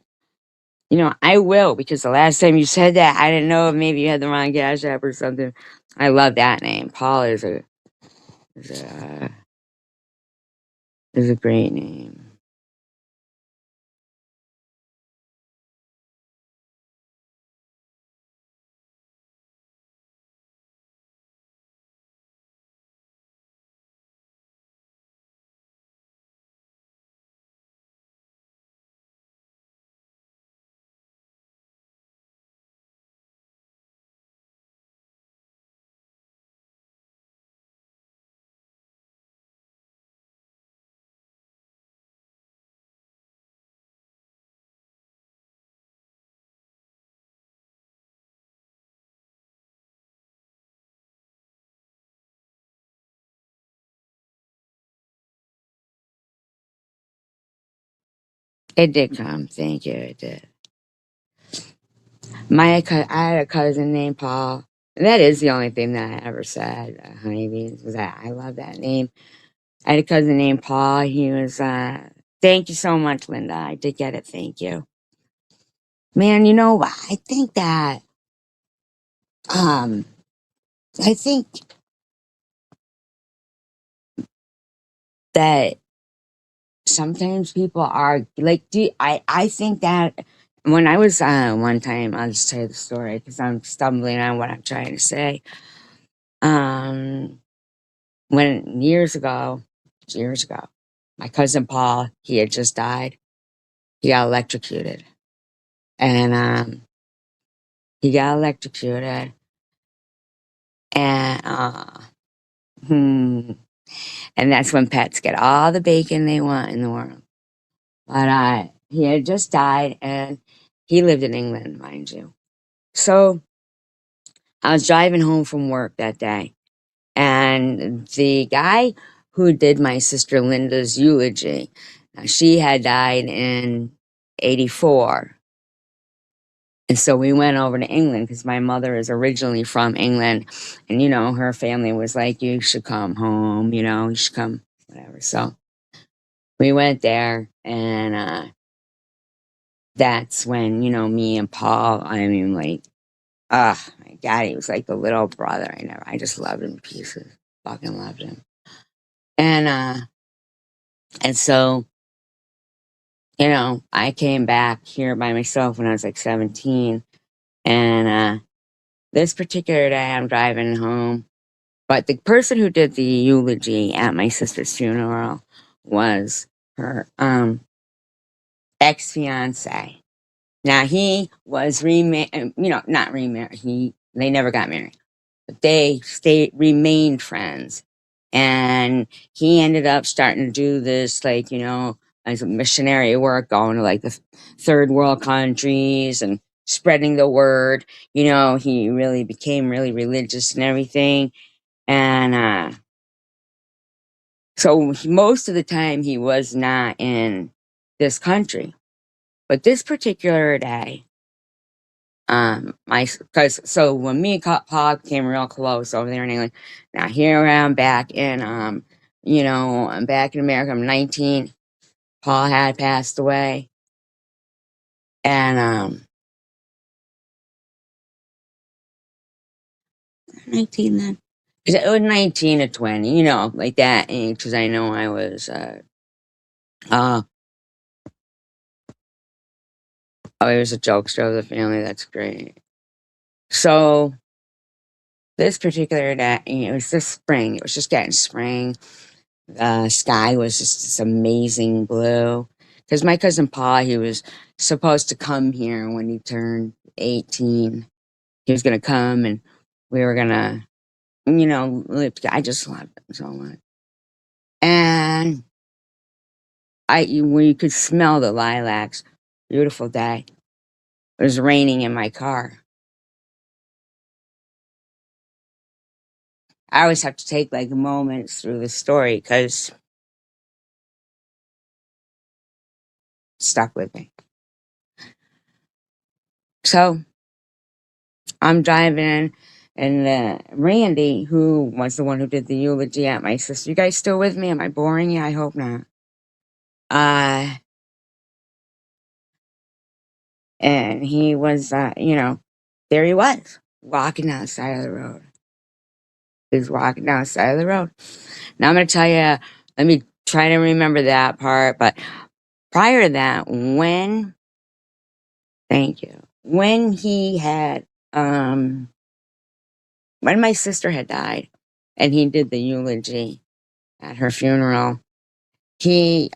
I will because the last time you said that, I didn't know if maybe you had the wrong Cash App or something. I love that name. Paul is a is a great name. It did come. Thank you. It did. I had a cousin named Paul. And that is the only thing that I ever said, honeybees, was that I love that name. I had a cousin named Paul. He was, thank you so much, Linda. I did get it. Thank you. Man, you know, I think that, um, I think that sometimes people are like, I think that when I was, one time, I'll just tell you the story because I'm stumbling on what I'm trying to say. Um, when years ago, my cousin Paul, he had just died. He got electrocuted. And, he got electrocuted. And, hmm, and that's when pets get all the bacon they want in the world. But, he had just died and he lived in England, mind you. So I was driving home from work that day and the guy who did my sister Linda's eulogy, she had died in 84. And so we went over to England because my mother is originally from England. And, you know, her family was like, you should come home, you know, you should come, whatever. So we went there and that's when, you know, me and Paul, I mean, like, my God, he was like the little brother. I just loved him to pieces. Fucking loved him. And so, you know, I came back here by myself when I was like 17. And this particular day, I'm driving home. But the person who did the eulogy at my sister's funeral was her ex fiance. Now he was remarried, you know, not remarried. They never got married, but they remained friends. And he ended up starting to do this, like, you know, as a missionary work, going to like the third world countries and spreading the word. You know, he really became really religious and everything. And so most of the time he was not in this country. But this particular day, because so when me and Paul came real close over there in England, now here I am back in, you know, I'm back in America. I'm 19. Paul had passed away, and 19 then. 'Cause it was 19 to 20, you know, like that age. Because I know I was, uh, oh, he was a jokester of the family. That's great. So this particular day, it was this spring. It was just getting spring. The sky was just this amazing blue. Because my cousin Paul, he was supposed to come here when he turned 18. He was going to come and we were going to, you know, live together. I just loved him so much. And we could smell the lilacs. Beautiful day. It was raining in my car. I always have to take like moments through the story because it stuck with me. So I'm driving, and Randy, who was the one who did the eulogy at my sister, you guys still with me? Am I boring you? I hope not. Uh, and he was, you know, there he was, walking down the side of the road. He was walking down the side of the road. Now I'm going to tell you, let me try to remember that part, but prior to that, thank you, when he had, when my sister had died and he did the eulogy at her funeral, he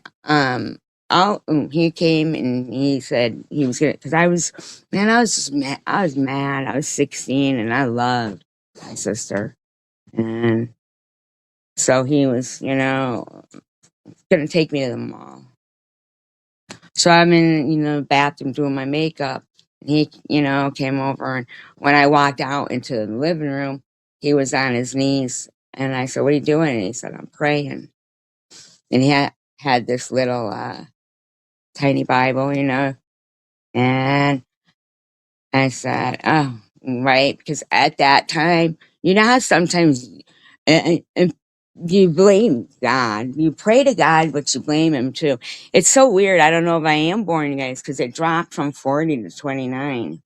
he came and he said he was gonna, because I was just mad. I was 16 and I loved my sister, and so he was, you know, gonna take me to the mall. So I'm in, you know, the bathroom doing my makeup, and he, you know, came over, and when I walked out into the living room, he was on his knees, and I said, "What are you doing?" And he said, "I'm praying." And he had this little tiny Bible, you know, and I said, oh, right. Because at that time, you know how sometimes you blame God. You pray to God, but you blame Him too. It's so weird. I don't know if I am born, guys, because it dropped from 40 to 29.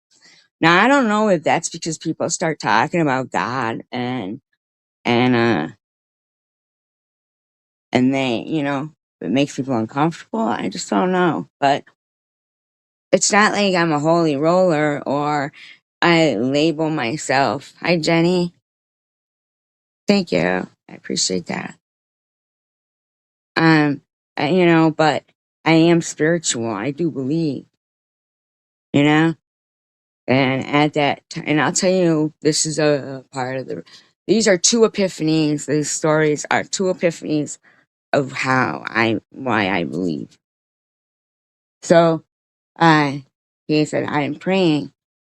Now, I don't know if that's because people start talking about God and, uh, and they, it makes people uncomfortable. I just don't know. But it's not like I'm a holy roller or I label myself. Hi, Jenny. Thank you. I appreciate that. Um, but I am spiritual. I do believe, you know, and at that time, and I'll tell you, this is a part of these are two epiphanies. These stories are two epiphanies of why I believe. So, he said, I am praying,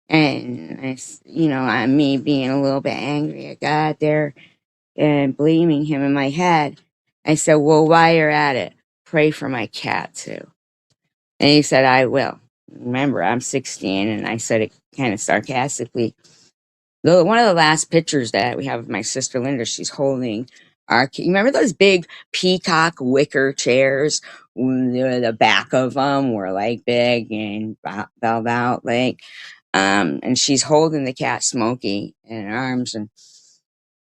and I'm me being a little bit angry at God there and blaming him in my head. I said, well, while you're at it, pray for my cat too. And he said, I will. Remember, I'm 16, and I said it kind of sarcastically. One of the last pictures that we have of my sister Linda, she's holding you remember those big peacock wicker chairs? The back of them were like big and belled out, like, and she's holding the cat Smokey in her arms, and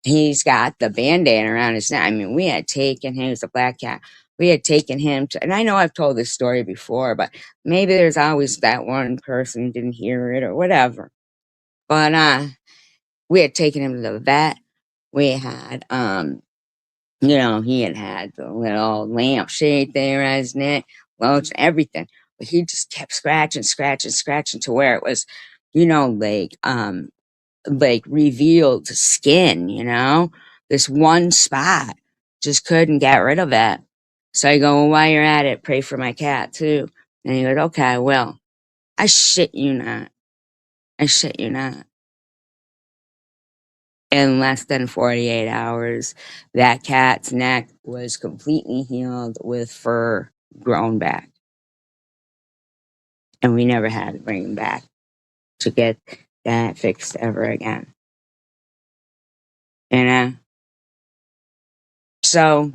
he's got the bandana around his neck. I mean, we had taken him, he was a black cat. We had taken him to, and I know I've told this story before, but maybe there's always that one person who didn't hear it or whatever. But we had taken him to the vet. We had he had the little lampshade there on his neck, lotion, everything. But he just kept scratching to where it was, like revealed skin, this one spot. Just couldn't get rid of it. So I go, well, while you're at it, pray for my cat too. And he goes, okay, I will. I shit you not. I shit you not. In less than 48 hours, that cat's neck was completely healed with fur grown back. And we never had to bring him back to get that fixed ever again. So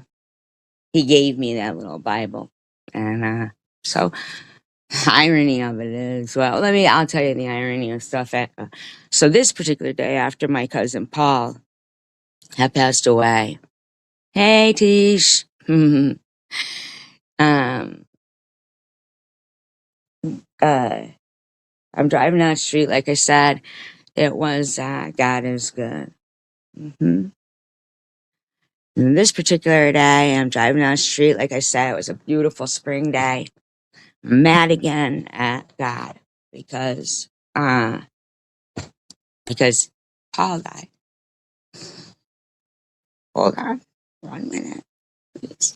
he gave me that little Bible. And so irony of it is, well, I'll tell you the irony of stuff. So this particular day after my cousin Paul had passed away, hey, Tish. um, uh, I'm driving down the street, like I said, it was, God is good. And this particular day, I'm driving down the street, like I said, it was a beautiful spring day. I'm mad again at God because Paul died. Hold on 1 minute, please.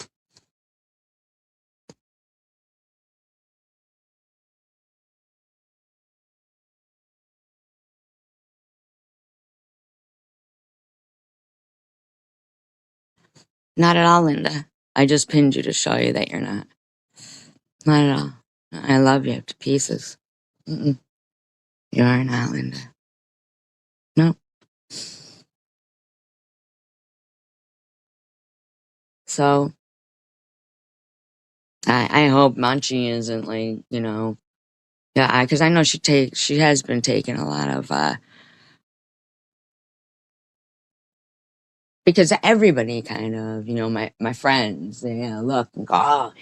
Not at all, Linda. I just pinned you to show you that you're not. Not at all. I love you to pieces. Mm-mm. You are not, Linda. No. So I hope Munchie isn't like, yeah, because I know she has been taking a lot of because everybody kind of, my friends, they look and go, oh,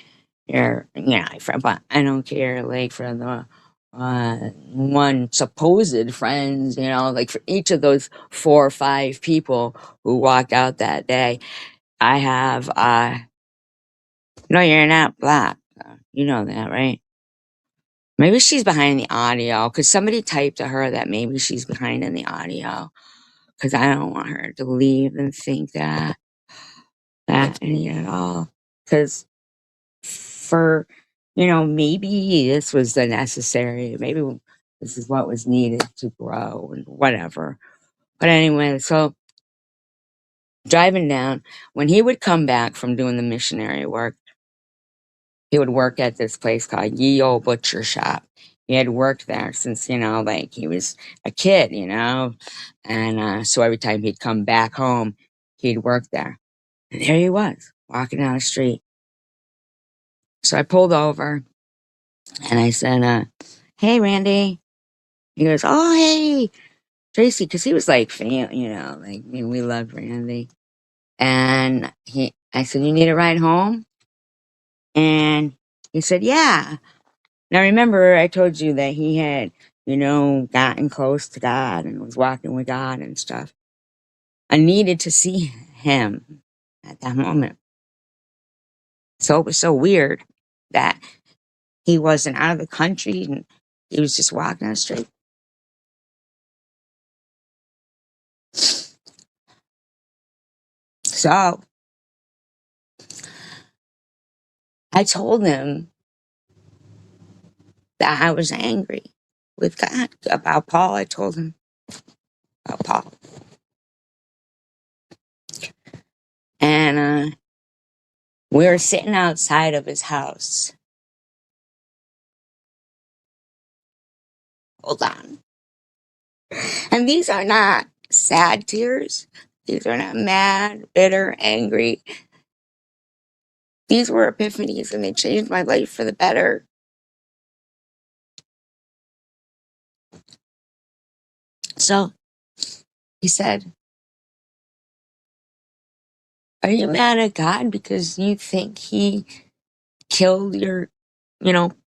you're, my friend, but I don't care, like, for the one supposed friends, like for each of those 4 or 5 people who walked out that day, I have, no, you're not black. You know that, right? Maybe she's behind the audio because somebody typed to her that maybe she's behind in the audio because I don't want her to leave and think that any at all. Because for, maybe this was the necessary, maybe this is what was needed to grow and whatever. But anyway, so driving down, when he would come back from doing the missionary work, he would work at this place called Ye Old Butcher Shop. he had worked there since, like he was a kid, and so every time he'd come back home, he'd work there. And there he was, walking down the street. So I pulled over and I said, hey, Randy. He goes, oh, hey, Tracy, because he was like, we loved Randy. And I said, you need a ride home? And he said, yeah. Now remember, I told you that he had, gotten close to God and was walking with God and stuff. I needed to see him at that moment. So it was so weird that he wasn't out of the country and he was just walking down the street. So I told him that I was angry with God about Paul. I told him about Paul. And we were sitting outside of his house. Hold on. And these are not sad tears. These are not mad, bitter, angry. These were epiphanies and they changed my life for the better. So he said, are you mad at God because you think he killed your,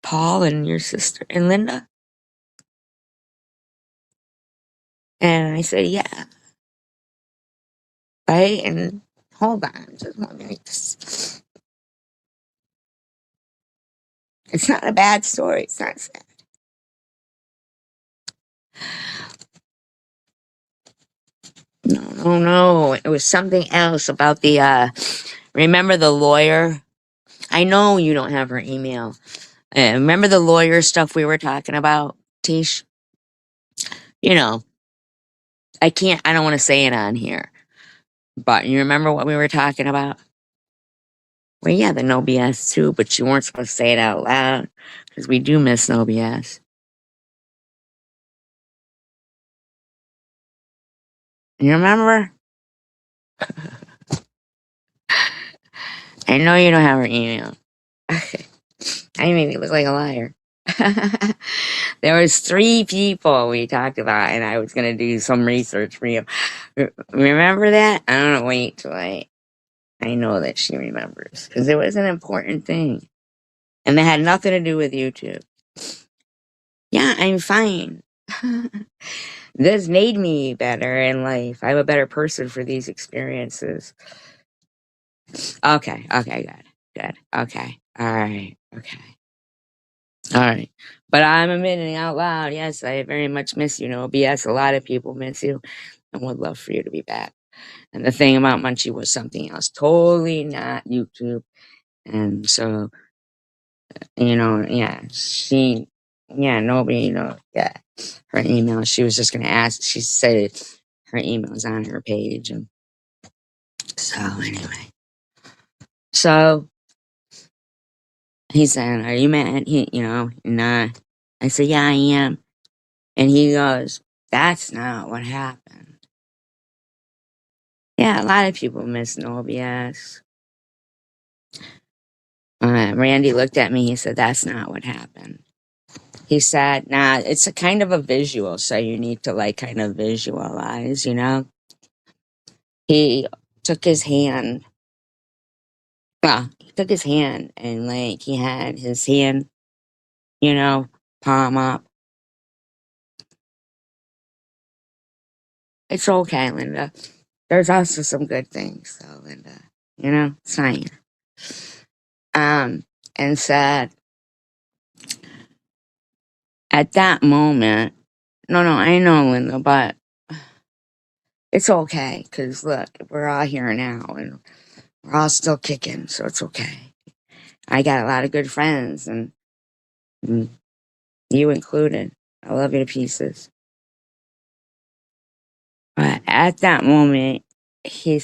Paul and your sister and Linda? And I said, yeah. Right? And hold on, just one minute. It's not a bad story. It's not sad. No. It was something else about remember the lawyer? I know you don't have her email. Remember the lawyer stuff we were talking about, Tish? I don't want to say it on here, but you remember what we were talking about? Well, yeah, the no BS too, but you weren't supposed to say it out loud because we do miss no BS. You remember? I know you don't have her email. I made me look like a liar. There was 3 people we talked about, and I was gonna do some research for you. Remember that? I don't know. Wait till I know that she remembers because it was an important thing, and it had nothing to do with YouTube. Yeah, I'm fine. This made me better in life. I'm a better person for these experiences. Okay, good. Okay, all right, okay. All right. But I'm admitting out loud, yes, I very much miss you. No BS. A lot of people miss you and would love for you to be back. And the thing about Munchie was something else, totally not YouTube. And so, nobody, her email. She was just going to ask. She said her email is on her page. And so, anyway. So, he said, are you mad? And I said, yeah, I am. And he goes, that's not what happened. Yeah, a lot of people miss no BS. Randy looked at me. He said, that's not what happened. He said, nah, it's a kind of a visual. So you need to kind of visualize, He took his hand. Well, he took his hand and he had his hand, palm up. It's okay, Linda. There's also some good things, though, Linda. It's fine. And said, at that moment, no, I know, Linda, but it's okay, because look, we're all here now, and we're all still kicking, so it's okay. I got a lot of good friends, and you included. I love you to pieces. But at that moment, he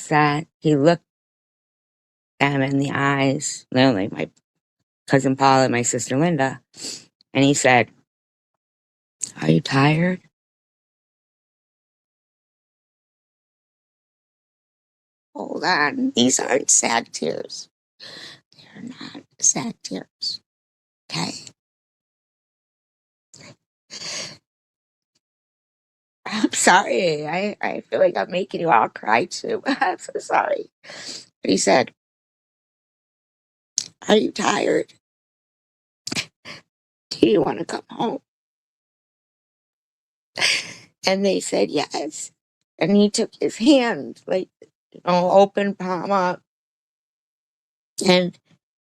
looked at him in the eyes, literally, my cousin Paul and my sister Linda, and he said, Are you tired? Hold on. These aren't sad tears. They're not sad tears. Okay. I'm sorry. I feel like I'm making you all cry too. I'm so sorry. But he said, are you tired? Do you want to come home? And they said yes. And he took his hand, like, open palm up, and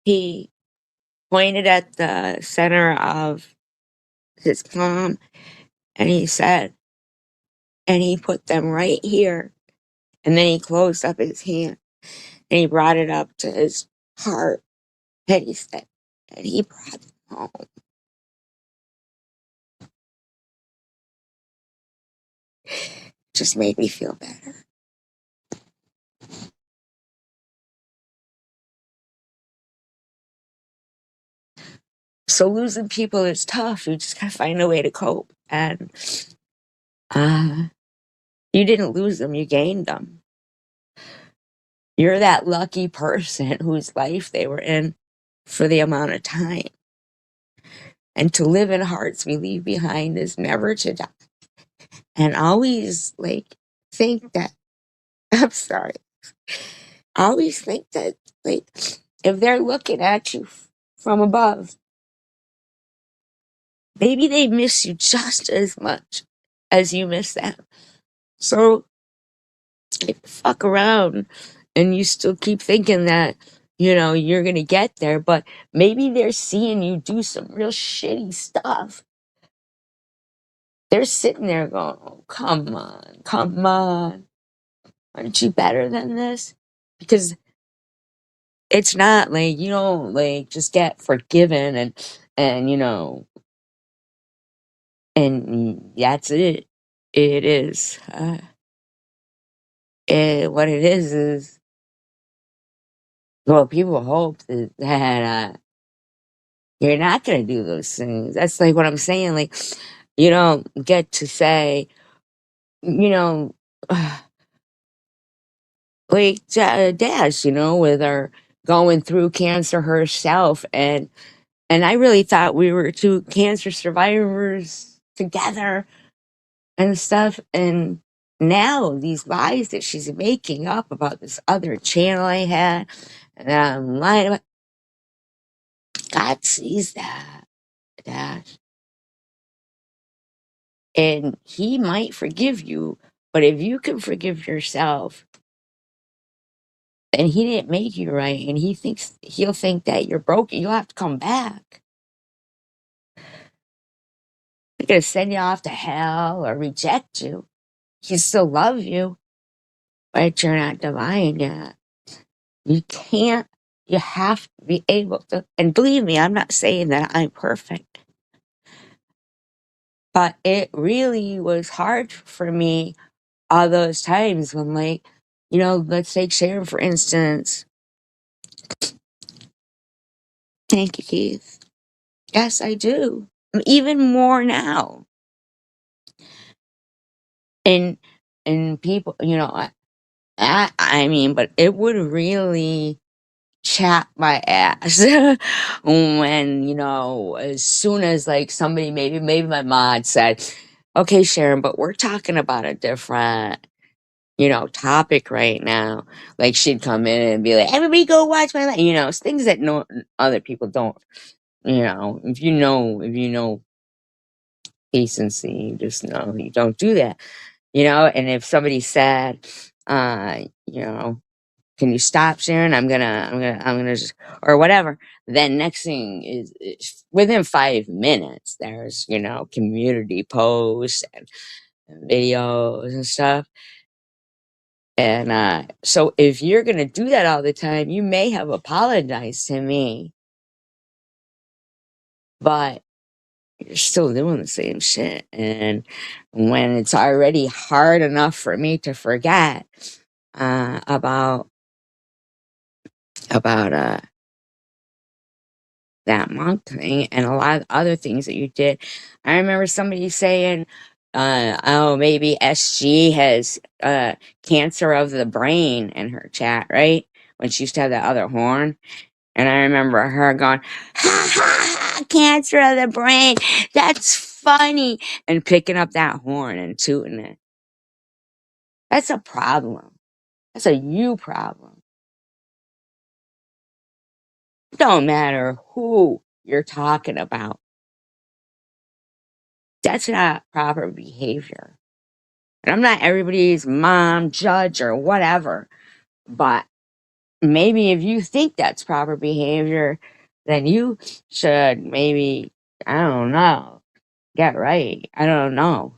he pointed at the center of his palm, and he said, and he put them right here. And then he closed up his hand and he brought it up to his heart. And he said, and he brought them home. Just made me feel better. So losing people is tough. You just gotta find a way to cope. And you didn't lose them, you gained them. You're that lucky person whose life they were in for the amount of time. And to live in hearts we leave behind is never to die. And always think that, I'm sorry, always think that, like, if they're looking at you from above, maybe they miss you just as much as you miss them. So if you fuck around and you still keep thinking that, you're gonna get there, but maybe they're seeing you do some real shitty stuff. They're sitting there going, oh, come on. Aren't you better than this? Because it's not like you don't just get forgiven and and that's it. It is what it is well, people hope that you're not gonna do those things. That's like what I'm saying. Like, you don't get to say, you know, like Dash, with her going through cancer herself, and I really thought we were two cancer survivors together and stuff. And now these lies that she's making up about this other channel I had, and I'm lying about. God sees that, Dash, and He might forgive you. But if you can forgive yourself, and He didn't make you right, and He'll think that you're broken, you'll have to come back. He's gonna send you off to hell or reject you. He still love you, but you're not divine yet. You can't, you have to be able to, and believe me, I'm not saying that I'm perfect, but it really was hard for me all those times when, let's take Sharon, for instance. Thank you, Keith. Yes, I do. Even more now. And, people, I mean, but it would really chat my ass when as soon as somebody, maybe my mod said, okay, Sharon, but we're talking about a different topic right now. Like, she'd come in and be like, everybody go watch my life, it's things that no other people don't. If you know decency, you just know you don't do that. And if somebody said, can you stop, Sharon? I'm gonna just, or whatever. Then next thing is within 5 minutes, there's, community posts and videos and stuff. And so if you're gonna do that all the time, you may have apologized to me, but you're still doing the same shit. And when it's already hard enough for me to forget about that monk thing and a lot of other things that you did. I remember somebody saying, oh, maybe SG has cancer of the brain in her chat, right? When she used to have that other horn. And I remember her going, ha ha ha, cancer of the brain. That's funny. And picking up that horn and tooting it. That's a problem. That's a you problem. Don't matter who you're talking about. That's not proper behavior. And I'm not everybody's mom, judge, or whatever. But maybe if you think that's proper behavior, then you should maybe, I don't know, get right. I don't know.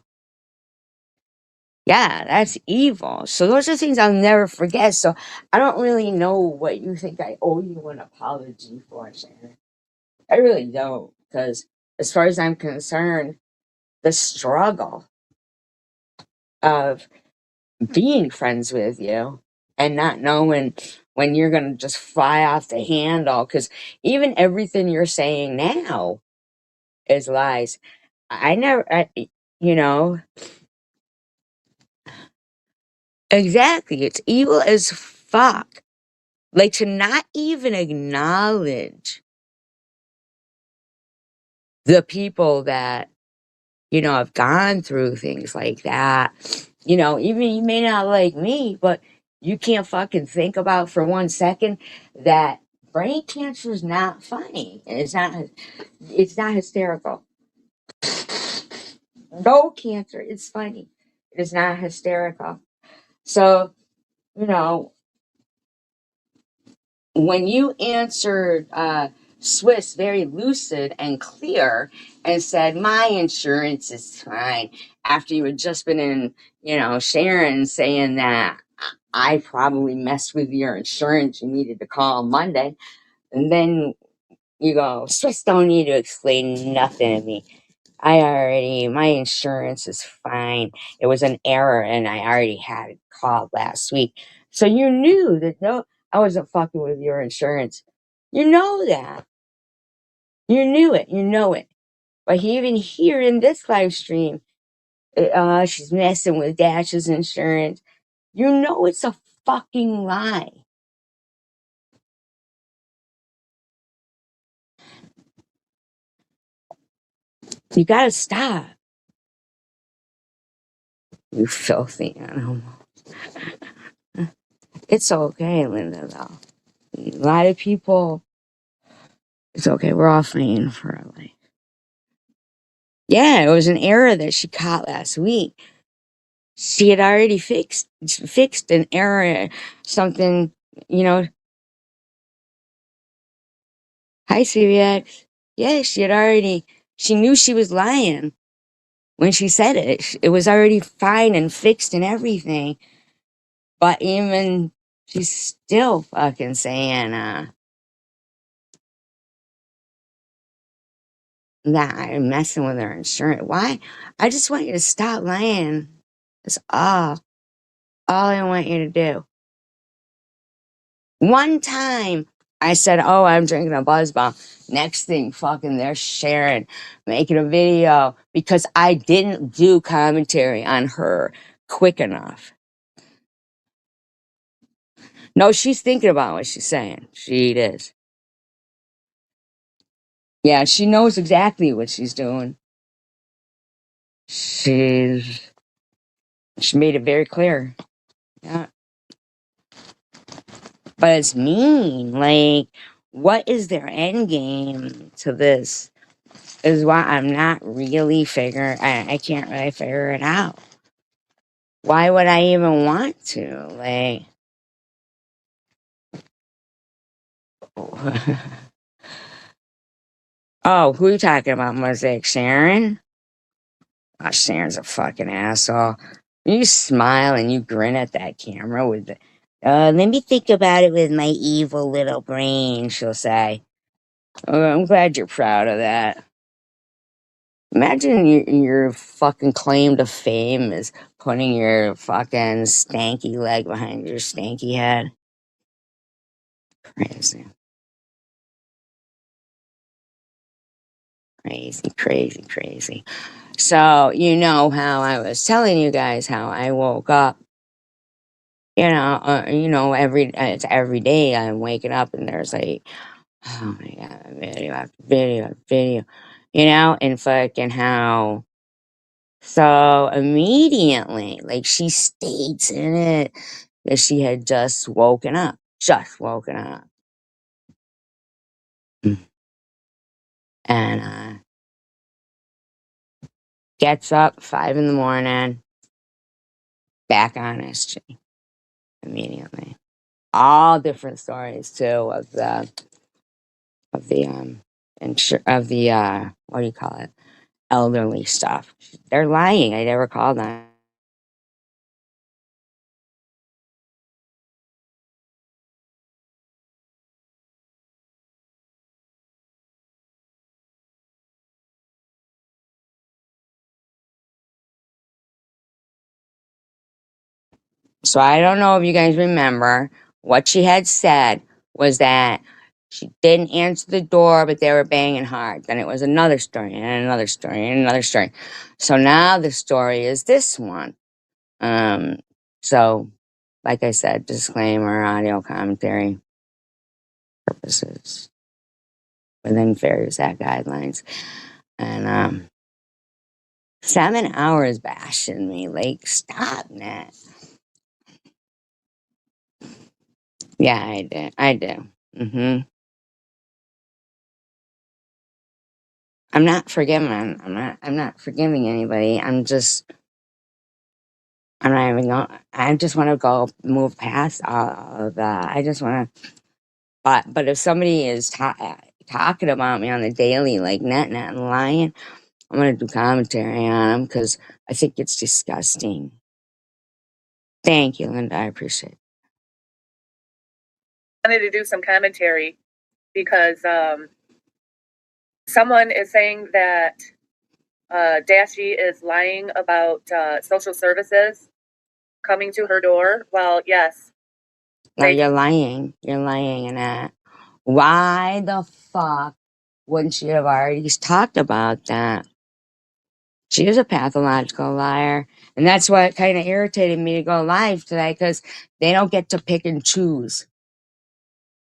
Yeah, that's evil. So those are things I'll never forget. So I don't really know what you think I owe you an apology for, Sharon. I really don't. Because as far as I'm concerned, the struggle of being friends with you and not knowing when you're going to just fly off the handle, because even everything you're saying now is lies. I never, you know, exactly. It's evil as fuck. Like to not even acknowledge the people that, have gone through things like that. Even you may not like me, but you can't fucking think about for 1 second that brain cancer is not funny. And it's not hysterical. No cancer is funny. It is not hysterical. So, you know, when you answered Swiss very lucid and clear and said, my insurance is fine, after you had just been in, Sharon saying that I probably messed with your insurance, you needed to call Monday. And then you go, Swiss don't need to explain nothing to me. My insurance is fine. It was an error and I already had it called last week. So you knew that no, I wasn't fucking with your insurance. You know that. You knew it. You know it. But even here in this live stream, she's messing with Dash's insurance. You know it's a fucking lie. You gotta stop. You filthy animal. It's okay, Linda, though. A lot of people, it's okay. We're all fighting for our life. Yeah, it was an error that she caught last week. She had already fixed an error, something, you know. Hi, CVX. Yeah, she knew she was lying when she said it. It was already fine and fixed and everything. But even she's still fucking saying, that I'm messing with her insurance. Why? I just want you to stop lying. That's all I want you to do. One time I said, oh, I'm drinking a buzz bomb. Next thing, fucking, they're sharing, making a video because I didn't do commentary on her quick enough. No, she's thinking about what she's saying. She is. Yeah, she knows exactly what she's doing. She made it very clear. Yeah. But it's mean. Like, what is their end game to this? Is why I'm not really I can't really figure it out. Why would I even want to? Like, oh, who are you talking about, Mosaic? Sharon? Oh, Sharon's a fucking asshole. You smile and you grin at that camera with the, let me think about it with my evil little brain, she'll say. Oh, I'm glad you're proud of that. Imagine your fucking claim to fame is putting your fucking stanky leg behind your stanky head. Crazy. Crazy, crazy, crazy. So, you know how I was telling you guys how I woke up, it's every day I'm waking up and there's like, oh my God, video after video after video, and fucking how. So immediately, like she states in it that she had just woken up. And gets up 5 in the morning, back on SG immediately. All different stories too of the what do you call it? Elderly stuff. They're lying. I never called them. So I don't know if you guys remember what she had said was that she didn't answer the door, but they were banging hard. Then it was another story and another story and another story. So now the story is this one. Um, so like I said, disclaimer, audio commentary purposes within Fair's Act guidelines. And 7 hours bashing me. Like, stop, Nat. Yeah, I did. I do. I'm not forgiving. I'm not forgiving anybody. I'm not even going. I just want to go move past all of that. I just want to. But if somebody is talking about me on the daily, like net and lying, I'm gonna do commentary on them because I think it's disgusting. Thank you, Linda. I appreciate it. I wanted to do some commentary because someone is saying that Dashi is lying about social services coming to her door. Well, yes. No, you're lying. You're lying, Annette. Why the fuck wouldn't she have already talked about that? She is a pathological liar. And that's what kind of irritated me to go live today because they don't get to pick and choose.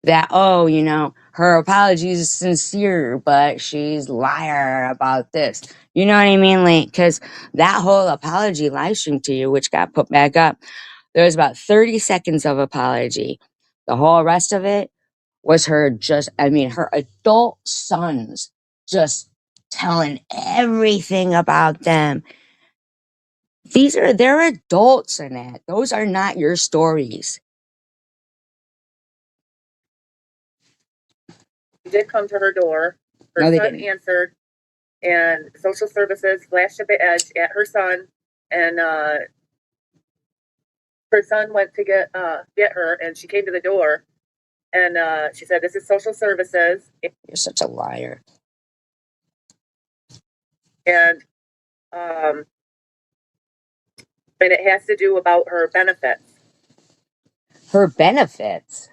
That, her apology is sincere, but she's liar about this. You know what I mean? Like, because that whole apology live stream to you, which got put back up, there was about 30 seconds of apology. The whole rest of it was her her adult sons just telling everything about them. They're adults in it. Those are not your stories. Did come to her door. Her No, they son didn't. answered, and social services flashed up the edge at her son, and her son went to get her, and she came to the door, and she said, "This is social services." You're such a liar. And it has to do about her benefits. Her benefits?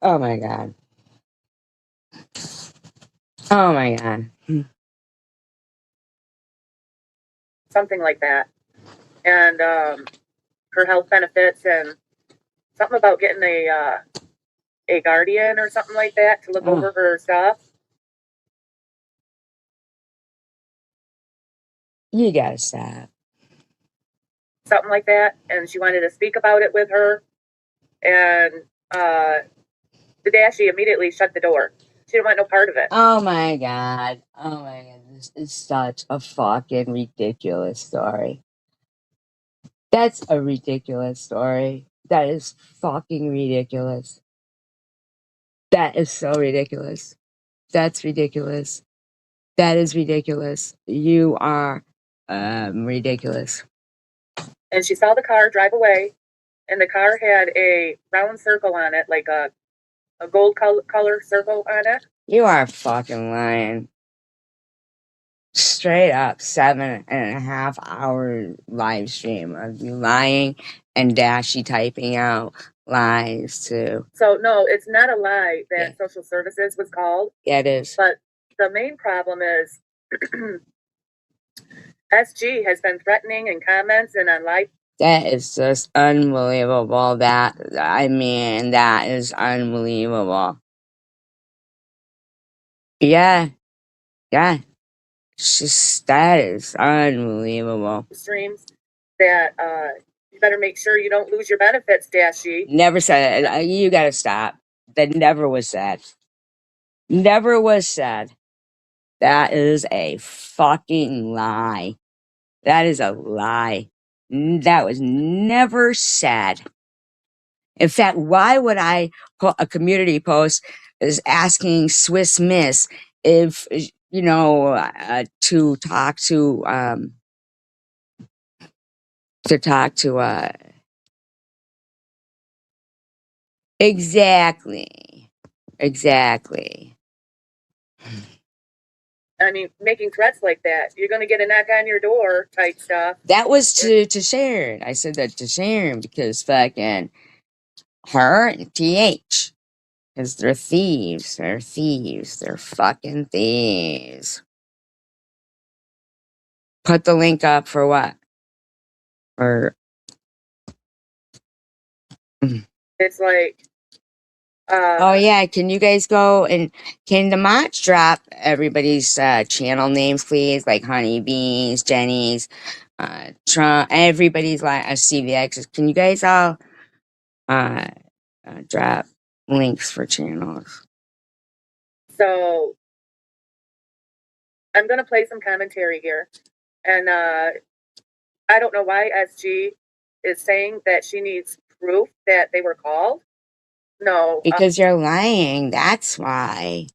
Oh my God. Oh my God. Something like that. And her health benefits and something about getting a guardian or something like that to look over her stuff. You gotta stop. Something like that. And she wanted to speak about it with her. And the Dashi immediately shut the door. She didn't want no part of it. Oh my God. Oh my God. This is such a fucking ridiculous story. That's a ridiculous story. That is fucking ridiculous. That is so ridiculous. That's ridiculous. That is ridiculous. You are ridiculous. And she saw the car drive away, and the car had a round circle on it, like a gold color circle on it. You are fucking lying. Straight up 7.5 hour live stream of you lying and Dashi typing out lies too. So no, it's not a lie that social services was called. Yeah, it is. But the main problem is SG has been threatening in comments and on live. That is just unbelievable. That is unbelievable. Yeah, yeah. That is unbelievable. Streams that you better make sure you don't lose your benefits, Dashy. Never said it. You gotta stop. That never was said. Never was said. That is a fucking lie. That is a lie. That was never said. In fact, why would I put a community post is asking Swiss Miss if, to talk to, exactly. I mean, making threats like that, you're going to get a knock on your door type stuff. That was to Sharon. I said that to Sharon because fucking her and TH. Because they're thieves. They're thieves. They're fucking thieves. Put the link up for what? Or It's like, oh yeah, can you guys go and can the mods drop everybody's channel names, please? Like Honeybees, Jenny's, Trump, everybody's like CVXs. Can you guys all drop links for channels? So I'm going to play some commentary here. And I don't know why SG is saying that she needs proof that they were called. No. Because you're lying. That's why.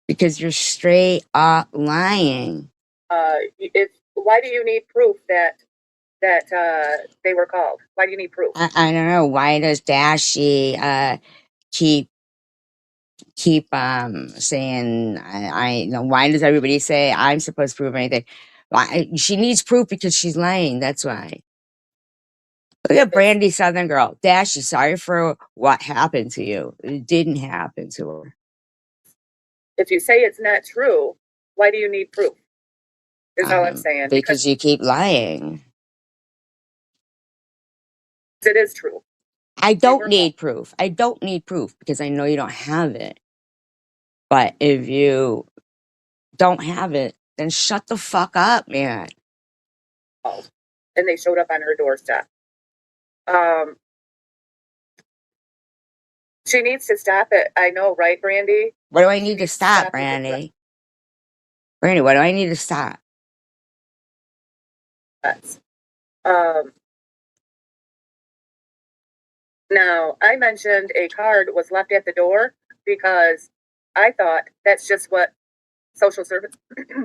Because you're straight up lying. Why do you need proof that they were called? Why do you need proof? I don't know. Why does Dashy keep saying why does everybody say I'm supposed to prove anything? Why she needs proof because she's lying. That's why. Look at Brandy Southern Girl. Dashy, sorry for what happened to you. It didn't happen to her. If you say it's not true, why do you need proof? Is all I'm saying. Because you keep lying. It is true. I don't need proof. I don't need proof because I know you don't have it. But if you don't have it, then shut the fuck up, man. And they showed up on her doorstep. She needs to stop it. I know, right, Brandy? What do I need to stop, Brandy? Brandy, what do I need to stop? Now, I mentioned a card was left at the door because I thought that's just what social service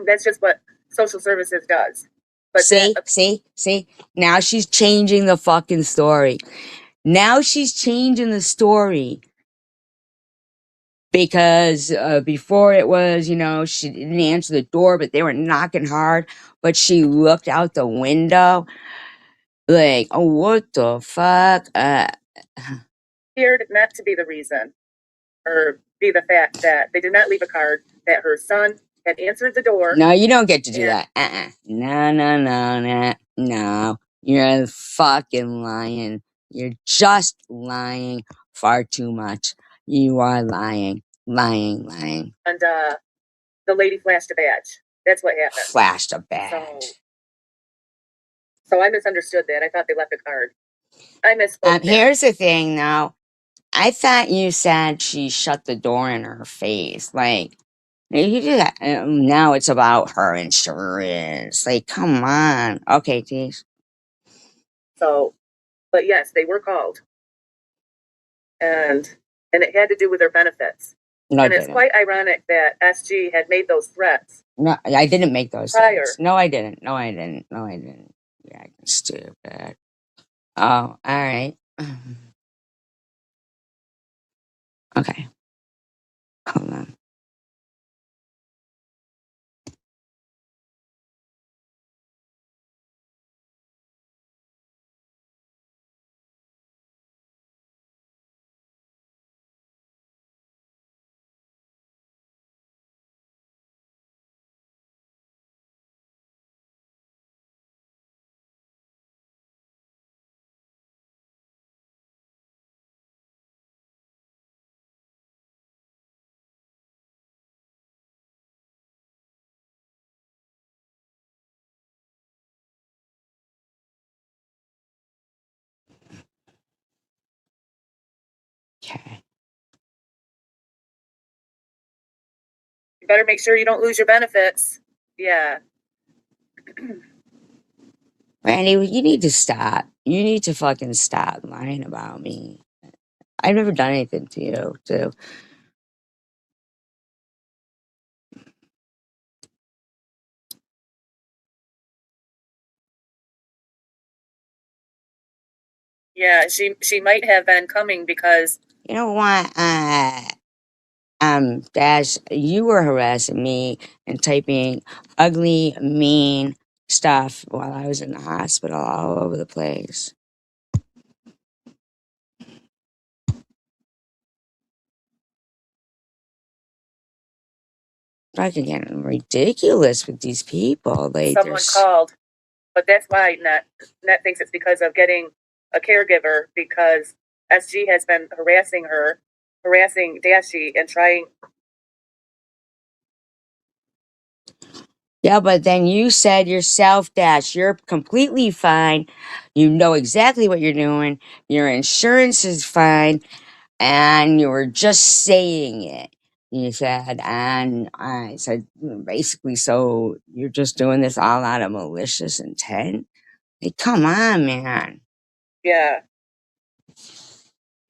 that's just what social services does. But see? Now she's changing the fucking story. Now she's changing the story. Because before it was, she didn't answer the door, but they were knocking hard. But she looked out the window like, oh, what the fuck? Appeared not to be the reason or be the fact that they did not leave a card that her son had answered the door. No, you don't get to do that. No. You're fucking lying. You're just lying far too much. You are lying. Lying. And the lady flashed a badge. That's what happened. Flashed a badge. So I misunderstood that. I thought they left a card. I misspoke. Here's the thing, though. I thought you said she shut the door in her face. Like, you do that. Now it's about her insurance. Like, come on. Okay, geez. So, but yes, they were called. And it had to do with their benefits. No, and it's quite ironic that SG had made those threats. No, I didn't make those prior. threats. No, I didn't. Yeah, I'm stupid. Oh, all right. Okay. Hold on. better make sure you don't lose your benefits. Yeah. Randy, you need to stop. You need to fucking stop lying about me. I've never done anything to you, too. Yeah, she might have been coming because You know what? Dash, you were harassing me and typing ugly, mean stuff while I was in the hospital all over the place. Fucking getting ridiculous with these people. Like, someone called, but that's why Net thinks it's because of getting a caregiver, because SG has been harassing Dashy and trying. Yeah, but then you said yourself, Dash, you're completely fine. You know exactly what you're doing. Your insurance is fine. And you were just saying it. You said, and I said, basically, so you're just doing this all out of malicious intent? Like, come on, man. Yeah.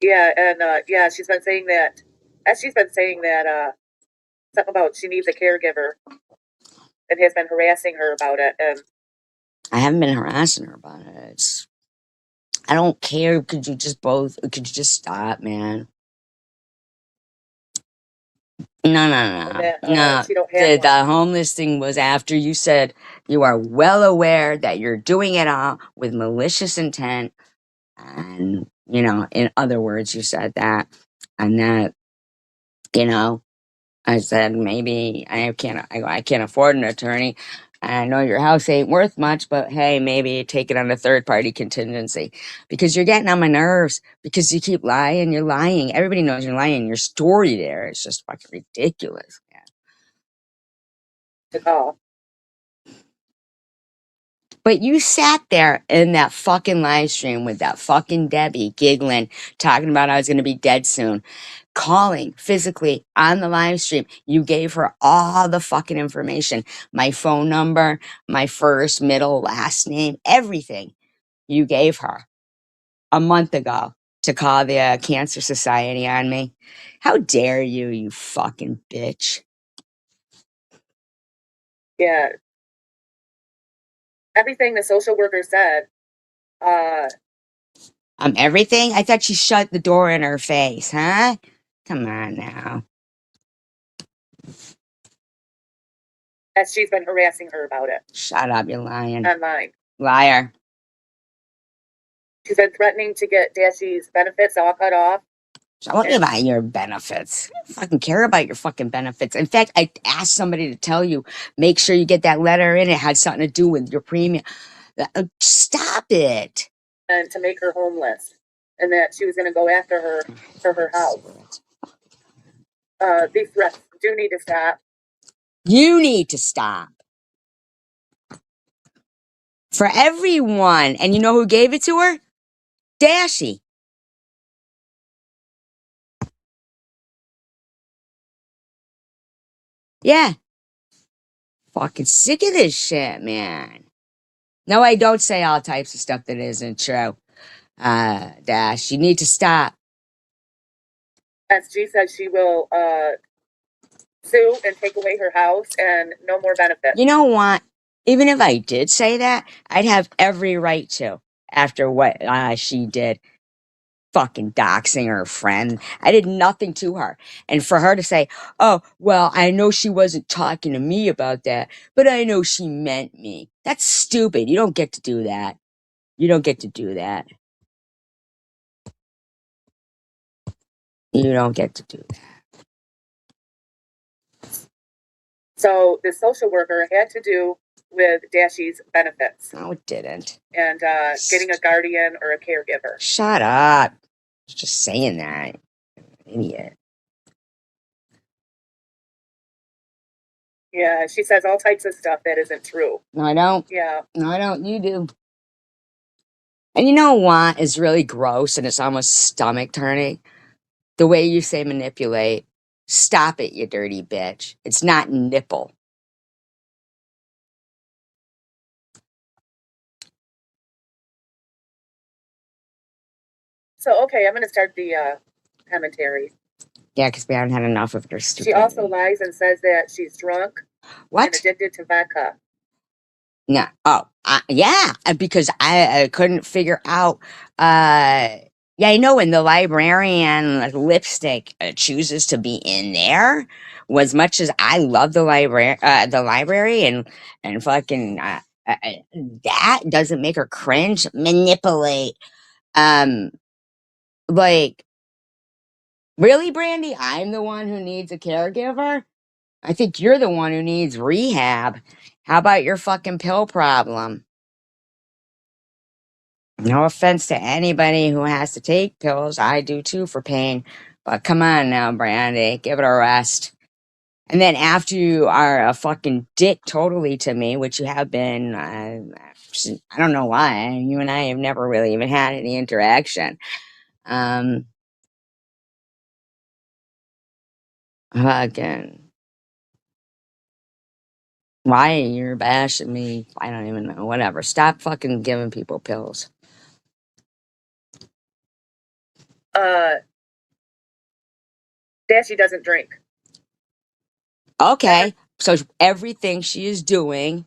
Yeah, and yeah, she's been saying that. She's been saying that something about she needs a caregiver, and has been harassing her about it. And I haven't been harassing her about it. I don't care. Could you just stop, man? No. that No. she don't have one. The homeless thing was after you said you are well aware that you're doing it all with malicious intent. And, in other words, you said that. And that, I said, maybe I can't afford an attorney. And I know your house ain't worth much, but hey, maybe take it on a third party contingency because you're getting on my nerves because you keep lying. You're lying. Everybody knows you're lying. Your story there is just fucking ridiculous. Man. To call. But you sat there in that fucking live stream with that fucking Debbie giggling, talking about I was going to be dead soon, calling physically on the live stream. You gave her all the fucking information, my phone number, my first, middle, last name, everything you gave her a month ago to call the Cancer Society on me. How dare you, you fucking bitch. Yeah. Everything the social worker said, Everything? I thought she shut the door in her face, huh? Come on now. that she's been harassing her about it Shut up, you're lying. online. Liar. She's been threatening to get Dashy's benefits all cut off. Tell me about your benefits. I don't fucking care about your fucking benefits. In fact, I asked somebody to tell you, make sure you get that letter in. It had something to do with your premium. Stop it. And to make her homeless, and that she was going to go after her for her house. These threats do need to stop. You need to stop. For everyone. And you know who gave it to her? Dashy. Yeah. Fucking sick of this shit, man. No, I don't say all types of stuff that isn't true. Dash, you need to stop. SG says she will sue and take away her house and no more benefits. You know what? Even if I did say that, I'd have every right to after what she did. Fucking doxing her friend. I did nothing to her. And for her to say, oh, well, I know she wasn't talking to me about that, but I know she meant me. That's stupid. You don't get to do that. You don't get to do that. You don't get to do that. So the social worker had to do with Dashy's benefits. No, it didn't. And getting a guardian or a caregiver. Shut up. Just saying that. Idiot. Yeah, she says all types of stuff that isn't true. No, I don't. Yeah. No, I don't. You do. And you know what is really gross and it's almost stomach turning? The way you say manipulate. Stop it, you dirty bitch. It's not nipple. So, okay, I'm going to start the commentary. Yeah, because we haven't had enough of your She also stupidity. lies and says that she's drunk and What? addicted to vodka. No. Oh, yeah, because I couldn't figure out. Yeah, I know when the librarian lipstick chooses to be in there. As much as I love the library, and fucking that doesn't make her cringe. Manipulate. Um, like really, Brandy, I'm the one who needs a caregiver. I think you're the one who needs rehab. How about your fucking pill problem? No offense to anybody who has to take pills. I do too for pain. But come on now, Brandy, give it a rest. And then after you are a fucking dick totally to me, which you have been, I don't know why. You and I have never really even had any interaction. Um, Again, why you're bashing me? I don't even know. Whatever. Stop fucking giving people pills. That she doesn't drink. Okay. So everything she is doing,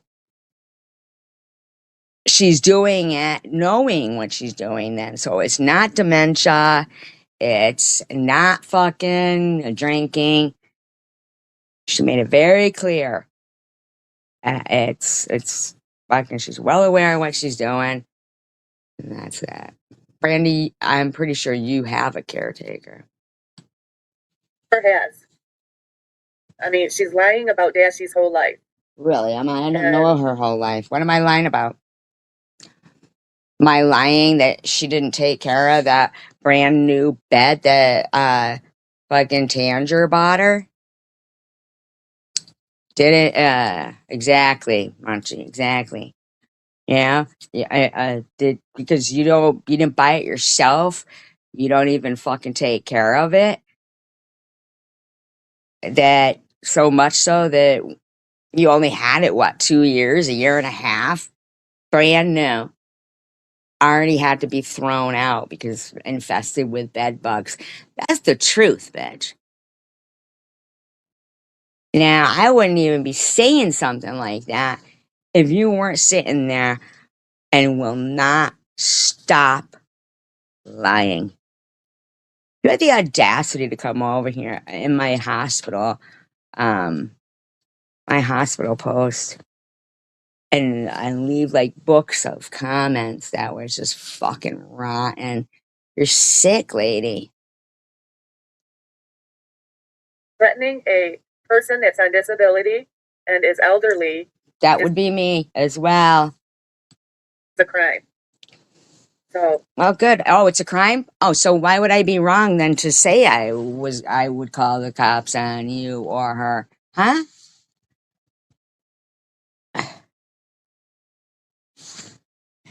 she's doing it knowing what she's doing then. So it's not dementia. It's not fucking drinking. She made it very clear. It's fucking, she's well aware of what she's doing. And that's that. Brandy, I'm pretty sure you have a caretaker. Her has. I mean, she's lying about Dashi's whole life. Really? I don't know And her whole life. What am I lying about? Am I lying that she didn't take care of that brand new bed that fucking Tanger bought her? Didn't exactly, Munchie, exactly. Yeah. Yeah, I did because you didn't buy it yourself. You don't even fucking take care of it. That so much so that you only had it what, 2 years, a year and a half, brand new. Already had to be thrown out because infested with bed bugs. That's the truth, bitch. Now, I wouldn't even be saying something like that if you weren't sitting there and will not stop lying. You had the audacity to come over here in um, my hospital post, and leave like books of comments that was just fucking rotten. You're sick, lady. threatening a person that's on disability and is elderly That is would be me as well. a crime. So, Well, good. Oh, it's a crime? Oh, so why would I be wrong then to say I would call the cops on you or her? Huh?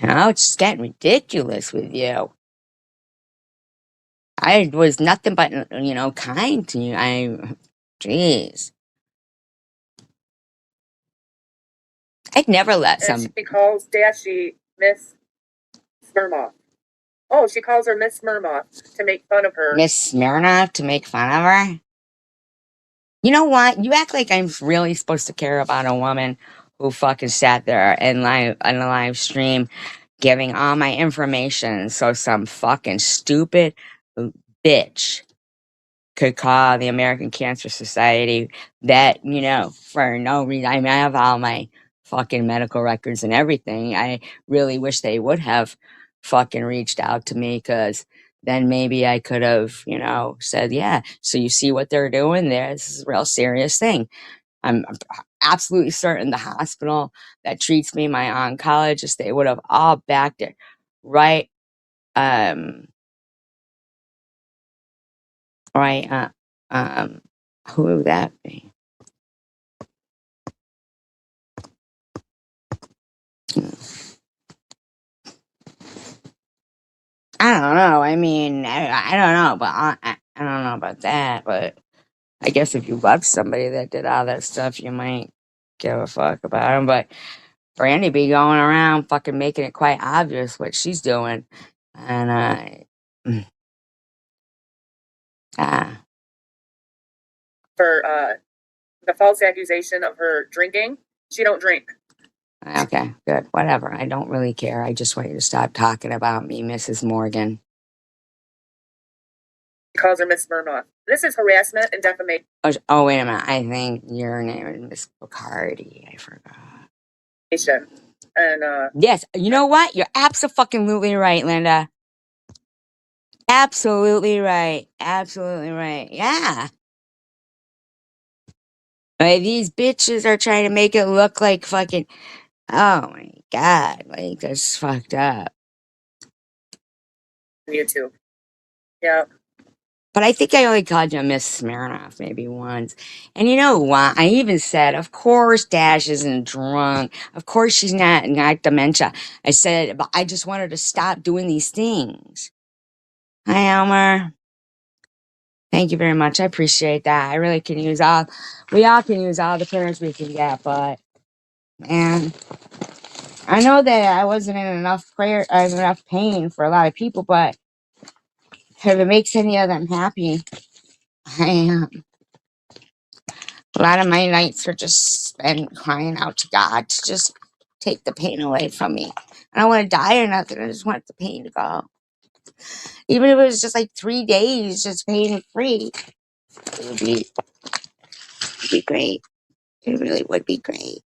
No, it's just getting ridiculous with you. I was nothing but, kind to you. Jeez. I'd never let and some she calls Dashi Miss Smirnoff. Oh, she calls her Miss Smirnoff to make fun of her. Miss Smirnoff to make fun of her. You know what? You act like I'm really supposed to care about a woman who fucking sat there and live on a live stream giving all my information so some fucking stupid bitch could call the American Cancer Society that, for no reason. I mean, I have all my fucking medical records and everything. I really wish they would have fucking reached out to me because then maybe I could have, said, yeah, so you see what they're doing there? This is a real serious thing. I'm absolutely certain the hospital that treats me, my oncologist, they would have all backed it right. Um, right. Um, who would that be? I don't know. I mean, I don't know, but I don't know about that. But I guess if you love somebody that did all that stuff, you might give a fuck about them. But Brandy be going around fucking making it quite obvious what she's doing. And, For the false accusation of her drinking. She don't drink. okay, good. Whatever. I don't really care. I just want you to stop talking about me, Mrs. Morgan. She calls her Miss Smirnoff. This is harassment and defamation. Oh, wait a minute. I think your name is Miss Bacardi. I forgot. And Yes, you know what? You're absolutely right, Linda. Absolutely right. Absolutely right. Yeah. Like, these bitches are trying to make it look like fucking. Oh my god. Like, that's fucked up. YouTube. Yeah. But I think I only called you Miss Smirnoff maybe once. And you know what? I even said, of course Dash isn't drunk. Of course she's not dementia. I said, but I just want her to stop doing these things. Hi, Elmer. Thank you very much. I appreciate that. I really can use we all can use all the parents we can get, but man, I know that I wasn't in enough pain for a lot of people, but if it makes any of them happy, I am. A lot of my nights are just spent crying out to God to just take the pain away from me. I don't want to die or nothing. I just want the pain to go. Even if it was just like 3 days, just pain free, it would be great. It really would be great.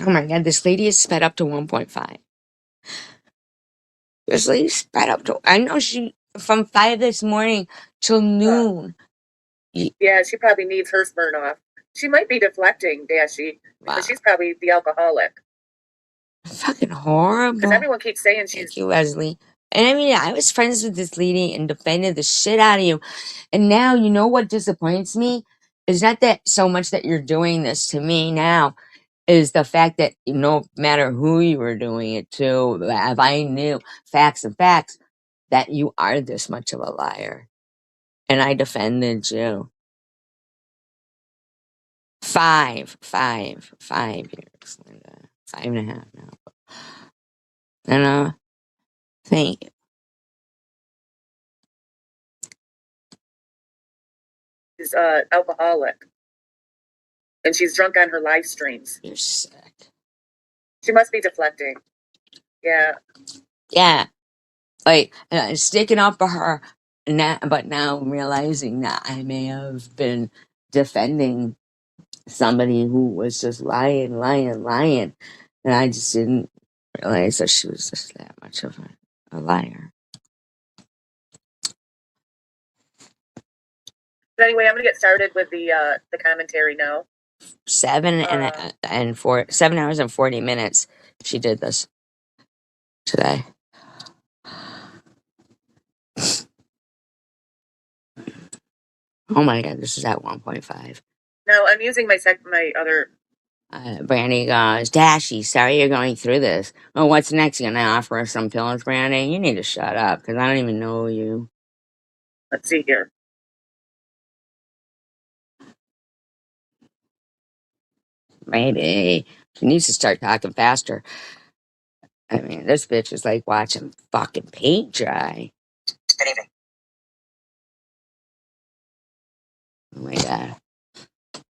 Oh my God, this lady is sped up to 1.5. This lady sped up to, I know she, from 5 this morning till noon. Yeah, she probably needs her Smirnoff. She might be deflecting, Dashy, Wow. but she's probably the alcoholic. Fucking horrible. Because everyone keeps saying she's. Thank you, Leslie. And I mean, I was friends with this lady and defended the shit out of you. And now, you know what disappoints me? It's not that so much that you're doing this to me now, is the fact that no matter who you were doing it to, if I knew facts and facts, that you are this much of a liar. And I defended you. 5 years, Linda. 5.5 now. And thank you. She's alcoholic. And she's drunk on her live streams. You're sick. She must be deflecting. Yeah. Yeah. Like, sticking up for her, but now I'm realizing that I may have been defending somebody who was just lying. And I just didn't realize that she was just that much of a liar. But anyway, I'm going to get started with the commentary now. 7 hours and 40 minutes she did this today. Oh my God, this is at 1.5. No, I'm using my other. Brandy goes, Dashy, sorry you're going through this. Well, what's next? You gonna offer us some pills, Brandy? You need to shut up, because I don't even know you. Let's see here. Maybe. She needs to start talking faster. I mean, this bitch is like watching fucking paint dry. Good evening. Oh my God.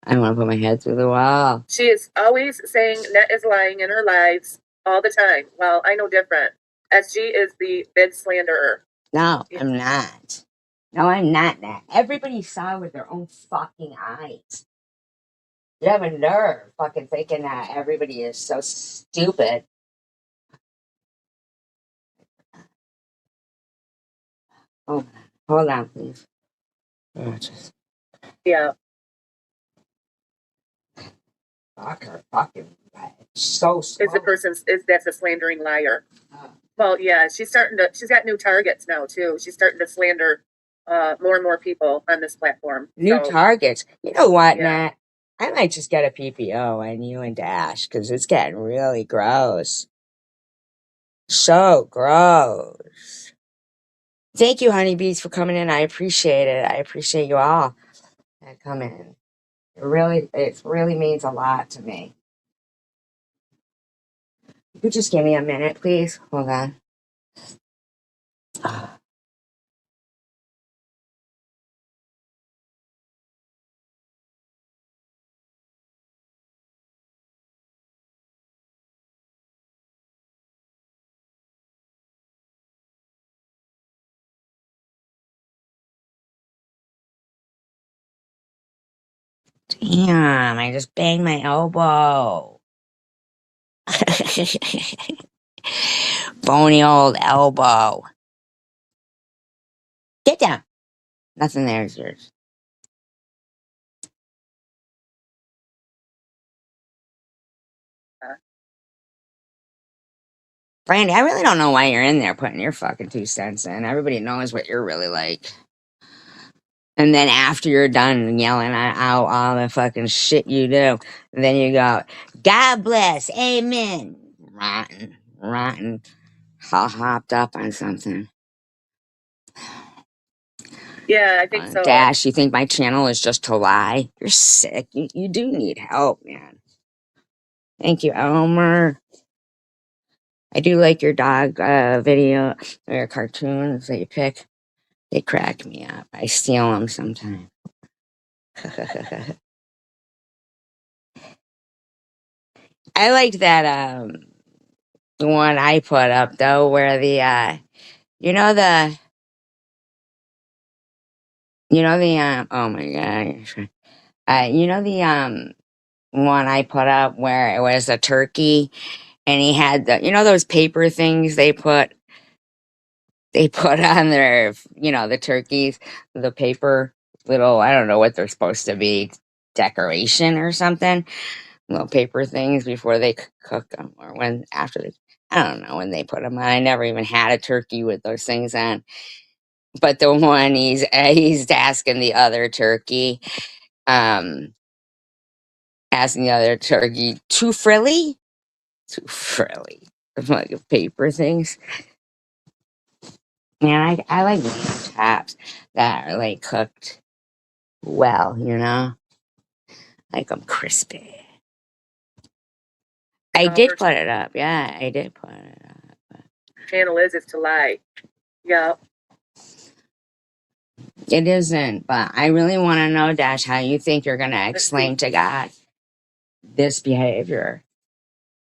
I want to put my head through the wall. She is always saying Net is lying in her lives all the time. Well, I know different. SG is the bid slanderer. No, I'm not. No, I'm not that. Everybody saw with their own fucking eyes. You have a nerve fucking thinking that everybody is so stupid. Oh, hold on, please. Oh, just Yeah. fuck her fucking so slow. Is the person that's a slandering liar. Oh. Well, yeah, she's got new targets now too. She's starting to slander more and more people on this platform. New targets. You know what, Yeah. Nat? I might just get a PPO on you and Dash, because it's getting really gross. So gross. Thank you, honeybees, for coming in. I appreciate it. I appreciate you all that come in. It really means a lot to me. You could just give me a minute, please. Hold on. Damn, I just banged my elbow. Bony old elbow. Get down. Nothing there is yours. Brandy, I really don't know why you're in there putting your fucking 2 cents in. Everybody knows what you're really like. And then after you're done yelling out all the fucking shit you do, then you go, God bless, amen. Rotten, all hopped up on something. Yeah, I think so. Dash, you think my channel is just to lie? You're sick. You do need help, man. Thank you, Elmer. I do like your dog video or your cartoons that you pick. They crack me up. I steal them sometimes. I liked that the one I put up though, where the you know the oh my god, you know the one I put up where it was a turkey and he had the those paper things they put on their the turkeys, the paper little, I don't know what they're supposed to be, decoration or something, little paper things before they cook them or when after they, I don't know when they put them on. I never even had a turkey with those things on. But the one he's asking the other turkey, um, too frilly, too frilly, like paper things. Man, I like lamb chops that are like cooked well, like them crispy. I did Her put it up. Yeah, I did put it up. channel is to lie. Yeah. It isn't, but I really want to know, Dash, how you think you're going to explain to God this behavior.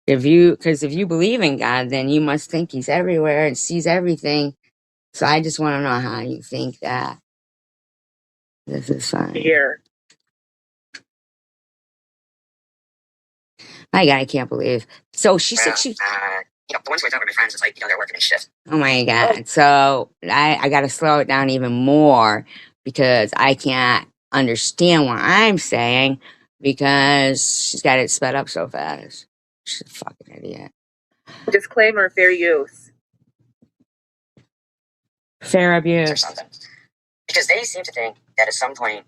Because if you believe in God, then you must think He's everywhere and sees everything. So I just want to know how you think that this is fine. Here. My God, I can't believe. So she said she. The ones who I thought were my friends, it's like, they're working a shift. Oh my God. So I got to slow it down even more because I can't understand what I'm saying because she's got it sped up so fast. She's a fucking idiot. Disclaimer, fair use. Fair Or abuse. something. Because they seem to think that at some point,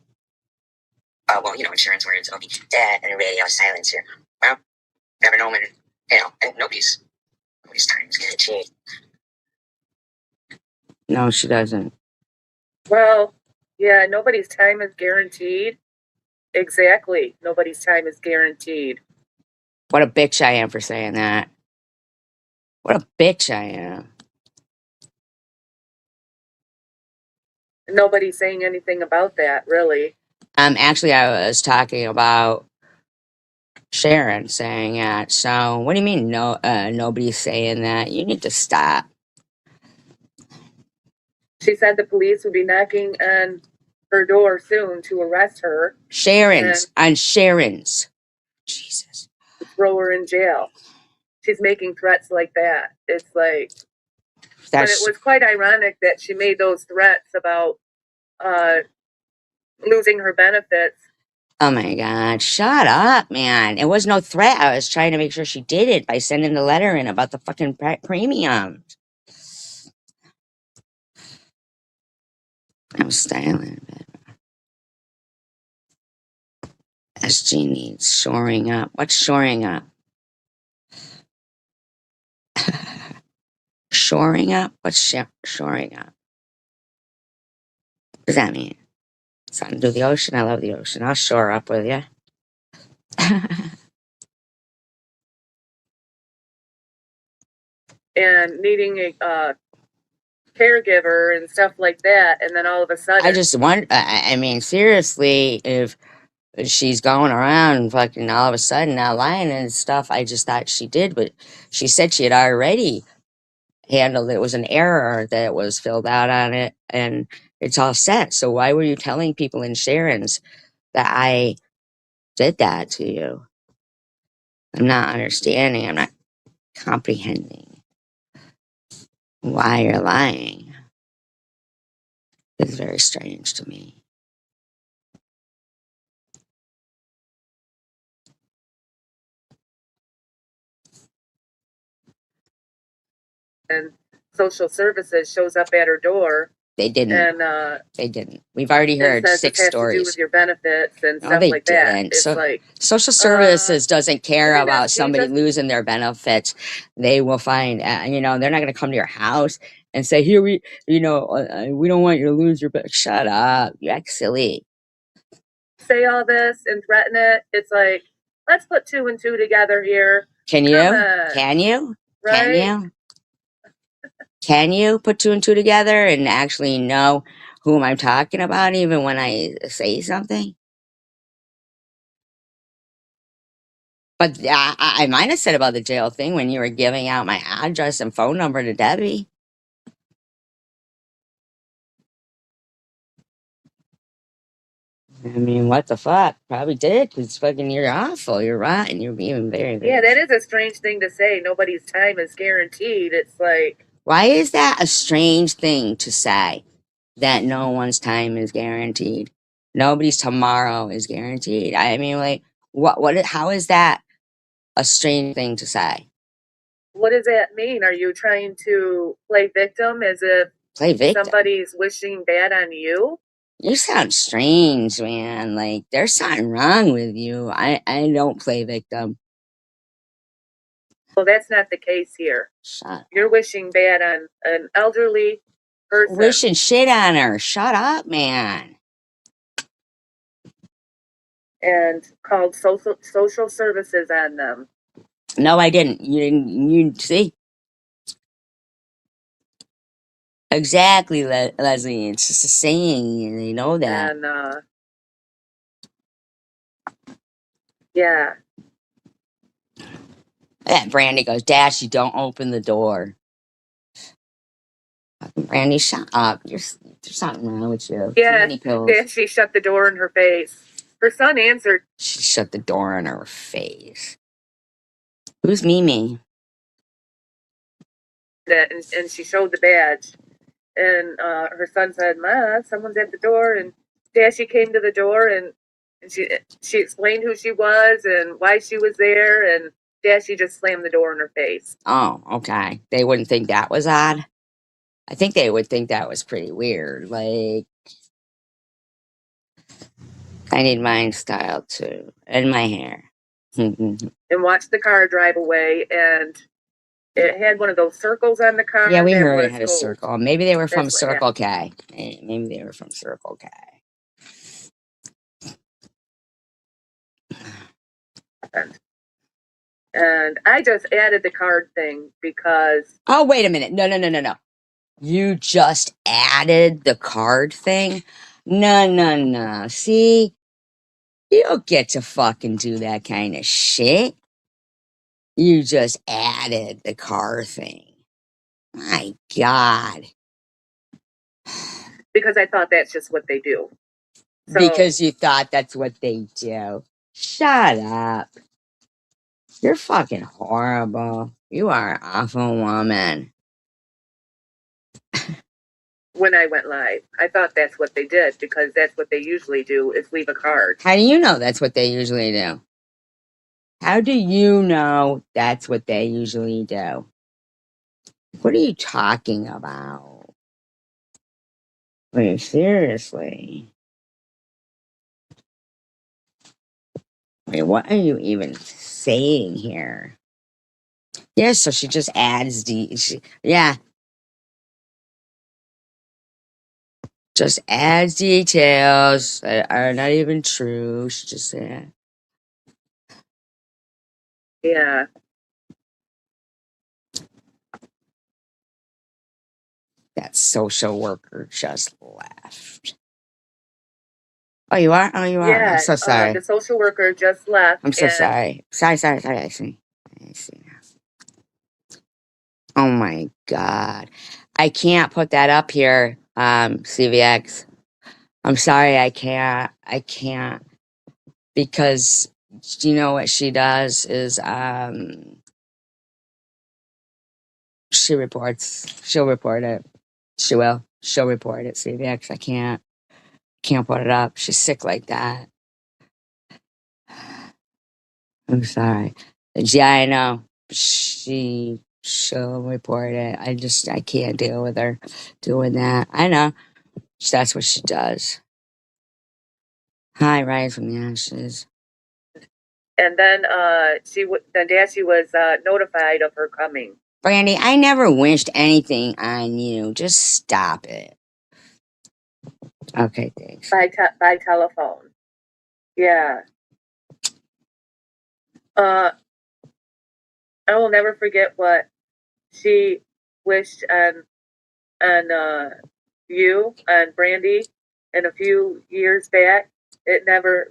insurance words, it'll be dead and radio silence here. Well, never know when, and nobody's time is guaranteed. No, she doesn't. Well, yeah, nobody's time is guaranteed. Exactly. Nobody's time is guaranteed. What a bitch I am for saying that. What a bitch I am. Nobody's saying anything about that, really. Actually, I was talking about Sharon saying that. So, what do you mean? No, nobody's saying that. You need to stop. She said the police would be knocking on her door soon to arrest her. Sharon's on Sharon's. Jesus. Throw her in jail. She's making threats like that. It's like, but it was quite ironic that she made those threats about losing her benefits. Oh my God. Shut up, man. It was no threat. I was trying to make sure she did it by sending the letter in about the fucking premium. I'm styling a bit. SG needs shoring up. What's shoring up? Shoring up? What's shoring up? What does that mean? Something to do with the ocean? I love the ocean. I'll shore up with you. and needing a caregiver and stuff like that, and then all of a sudden, I just want, I mean, seriously, if she's going around and fucking all of a sudden not lying and stuff, I just thought she did, but she said she had already handled it. It was an error that was filled out on it and it's all set. So why were you telling people in Sharon's that I did that to you? I'm not understanding. I'm not comprehending why you're lying. It's very strange to me. and social services shows up at her door They didn't. and They didn't. We've already heard says it 6 has to do stories. with your benefits and No, stuff they like that. didn't. It's like Social services doesn't care maybe not- about she somebody just- losing their benefits. They will find, they're not going to come to your house and say, "Here we don't want you to lose your benefits." Shut up! You act silly. say all this and threaten it. It's like, let's put 2 and 2 together here, Can you? Come on. Can you? right? Can you? Can you put 2 and 2 together and actually know whom I'm talking about, even when I say something? But I might have said about the jail thing when you were giving out my address and phone number to Debbie. I mean, what the fuck? Probably did, because fucking you're awful. You're rotten. You're being very, very. Yeah, that is a strange thing to say. Nobody's time is guaranteed. It's like, Why is that a strange thing to say? That no one's time is guaranteed. Nobody's tomorrow is guaranteed. I mean, like, how is that a strange thing to say? what does that mean? Are you trying to play victim as if Play victim. somebody's wishing bad on you? You sound strange, man. Like, there's something wrong with you. I don't play victim. Well, that's not the case here. Shut up. You're wishing bad on an elderly person. Wishing shit on her. Shut up, man. And called social services on them. No, I didn't. You didn't. You see? Exactly, Leslie. It's just a saying, and you know that. And yeah, Yeah, Brandy goes, "Dash, you don't open the door." Fucking Brandy, shut up. There's something wrong with you. Too yeah. many pills. Then she shut the door in her face. Her son answered She shut the door in her face. Who's Mimi? that, and she showed the badge. And her son said, "Ma, someone's at the door." And Dashy came to the door, and she explained who she was and why she was there. And Dashy just slammed the door in her face. Oh, okay. They wouldn't think that was odd. I think they would think that was pretty weird. Like, I need mine styled too, and my hair. And watched the car drive away, and it had one of those circles on the car. Yeah, we that heard it was had a gold. circle. Maybe they were from That's what Circle K. Maybe they were from Circle K. And I just added the card thing because Oh, wait a minute. No. You just added the card thing? No. See? You don't get to fucking do that kind of shit. You just added the car thing. My God. because I thought that's just what they do. So, Because you thought that's what they do. Shut up. You're fucking horrible. You are an awful woman. when I went live, I thought that's what they did because that's what they usually do is leave a card. How do you know that's what they usually do? How do you know that's what they usually do? What are you talking about? Wait, seriously? Wait, what are you even saying here? Yeah, so she just adds yeah, Just adds details that are not even true. She just said Yeah. that social worker just left. Oh, you are? Oh, you are. I'm Yeah. so sorry. The social worker just left, I'm so and sorry. Sorry. I see. I see now. Oh my God. I can't put that up here, CVX. I'm sorry, I can't because you know what she does is she'll report it. She'll report it, CVX. I can't put it up. She's sick like that. I'm sorry. Yeah, I know. She'll report it. I can't deal with her doing that. I know. That's what she does. Hi, rise from the ashes. then then Dashi was notified of her coming Brandy, I never wished anything on you. Just stop it. Okay, thanks. by telephone. Yeah. I will never forget what she wished on you and Brandy and a few years back. You'll never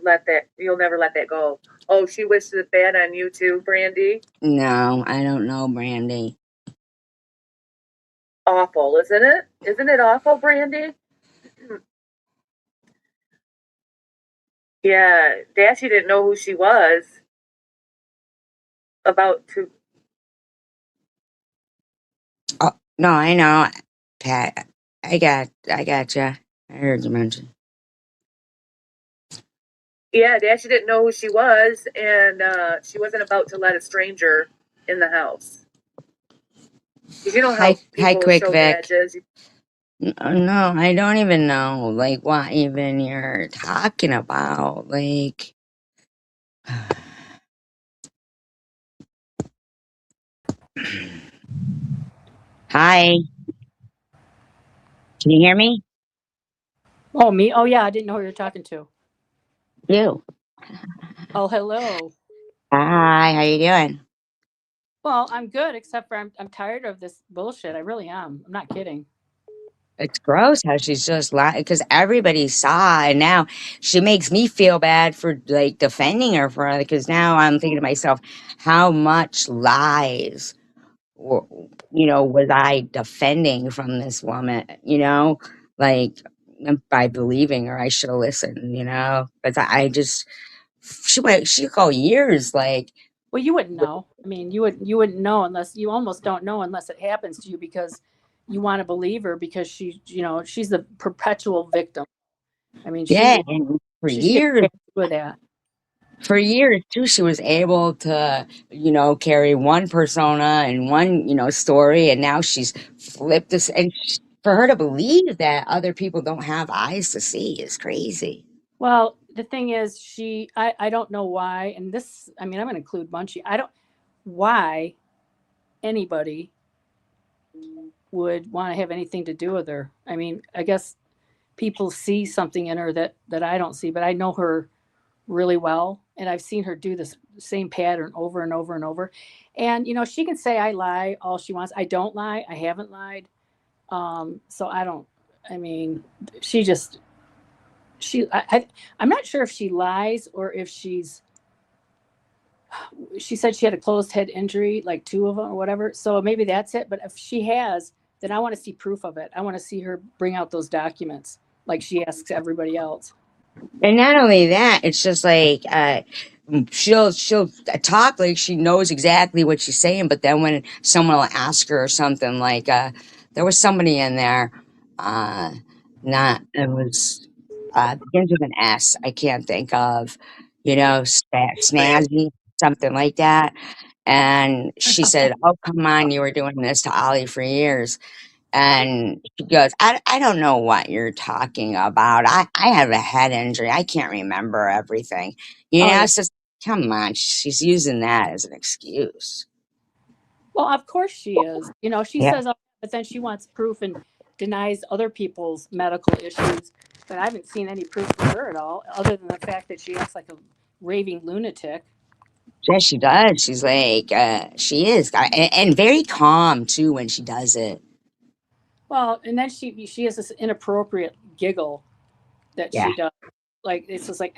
let that go. Oh, she wished it bad on you too, Brandy. No, I don't know, Brandy. Awful, isn't it? Isn't it awful, Brandy? Yeah, Dashi didn't know who she was about to. Oh, no, I know. Pat, I got you. I heard you mention. Yeah, Dashi didn't know who she was, and she wasn't about to let a stranger in the house. 'Cause you know how Hi, people Quick show Vic. badges. No, I don't even know, like, what even you're talking about. Like, hi, can you hear me? Oh, me? Oh, yeah. I didn't know who you were talking to. You. Oh, hello. Hi, how you doing? Well, I'm good, except for I'm tired of this bullshit. I really am. I'm not kidding. It's gross how she's just lying because everybody saw, and now she makes me feel bad for like defending her for because now I'm thinking to myself, how much lies, or was I defending from this woman? Like by believing her, I should have listened. But I just she go years like. Well, you wouldn't know. I mean, you wouldn't know unless you almost don't know unless it happens to you because you want to believe her because she's the perpetual victim. I mean, Yeah, and for she shouldn't years have to do with that. for years too, she was able to carry one persona and one story, and now she's flipped this, and for her to believe that other people don't have eyes to see is crazy. Well, the thing is, I don't know why, and this, I mean, I'm going to include Munchie. I don't why anybody would want to have anything to do with her. I mean, I guess people see something in her that I don't see, but I know her really well, and I've seen her do this same pattern over and over and over. And she can say I lie all she wants. I don't lie. I haven't lied. So I don't. I mean, she just I'm not sure if she lies or if she said she had a closed head injury, like two of them or whatever. So maybe that's it. But if she has, then I want to see proof of it. I want to see her bring out those documents like she asks everybody else. And not only that, it's just like she'll talk like she knows exactly what she's saying, but then when someone will ask her or something like there was somebody in there, uh not it was begins with an S. I can't think of, snazzy, something like that. And she said, "Oh, come on, you were doing this to Ollie for years." And she goes, I don't know what you're talking about. I have a head injury. I can't remember everything. Oh yeah. It's just, come on. She's using that as an excuse. Well, of course she is. She Yeah. says, oh, but then she wants proof, and denies other people's medical issues, but I haven't seen any proof of her at all, other than the fact that she acts like a raving lunatic. Yeah, she does. She's like, she is, and very calm too when she does it. Well, and then she has this inappropriate giggle that Yeah, she does, like it's just like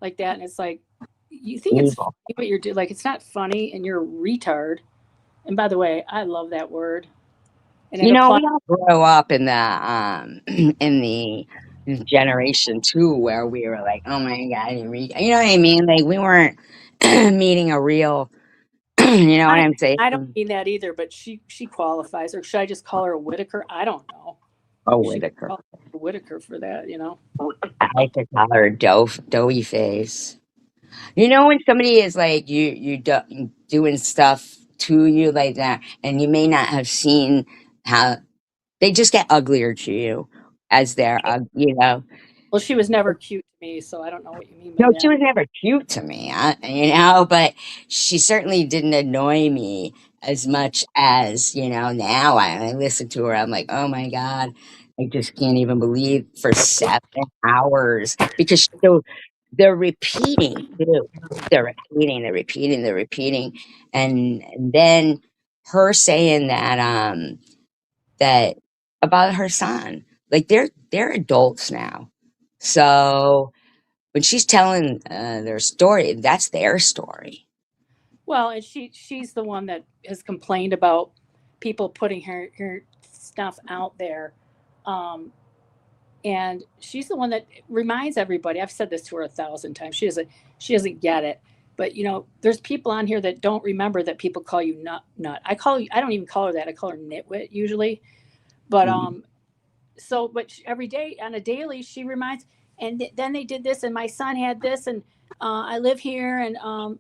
like that, and it's like you think it's funny, evil. but you're like it's not funny, and you're a retard. And by the way, I love that word, and it You know, applies. we all grow up in the in the generation too, where we were like, "Oh my God, you read," you know what I mean? Like we weren't meeting a real, you know what I I'm saying? I don't mean that either, but she qualifies, or should I just call her a Whitaker? I don't know. Oh, She could Whitaker. call her Whitaker for that, you know. I like to call her doughy face. You know when somebody is like doing stuff to you like that, and you may not have seen how they just get uglier to you as they're, you know. Well, she was never cute to me, so I don't know what you mean by No, she that. was never cute to me, you know, but she certainly didn't annoy me as much as, you know, now I listen to her. I'm like, oh my God, I just can't even believe for 7 hours because they're repeating too. They're repeating. And then her saying that, that about her son, like they're adults now. So, when she's telling their story, that's their story. Well, and she's the one that has complained about people putting her stuff out there. Um, and she's the one that reminds everybody. I've said this to her 1,000 times. She doesn't get it. But you know, there's people on here that don't remember that people call you nut. I don't even call her that. I call her nitwit usually. But Mhm. so but every day on a daily she reminds, and then they did this and my son had this, and I live here, and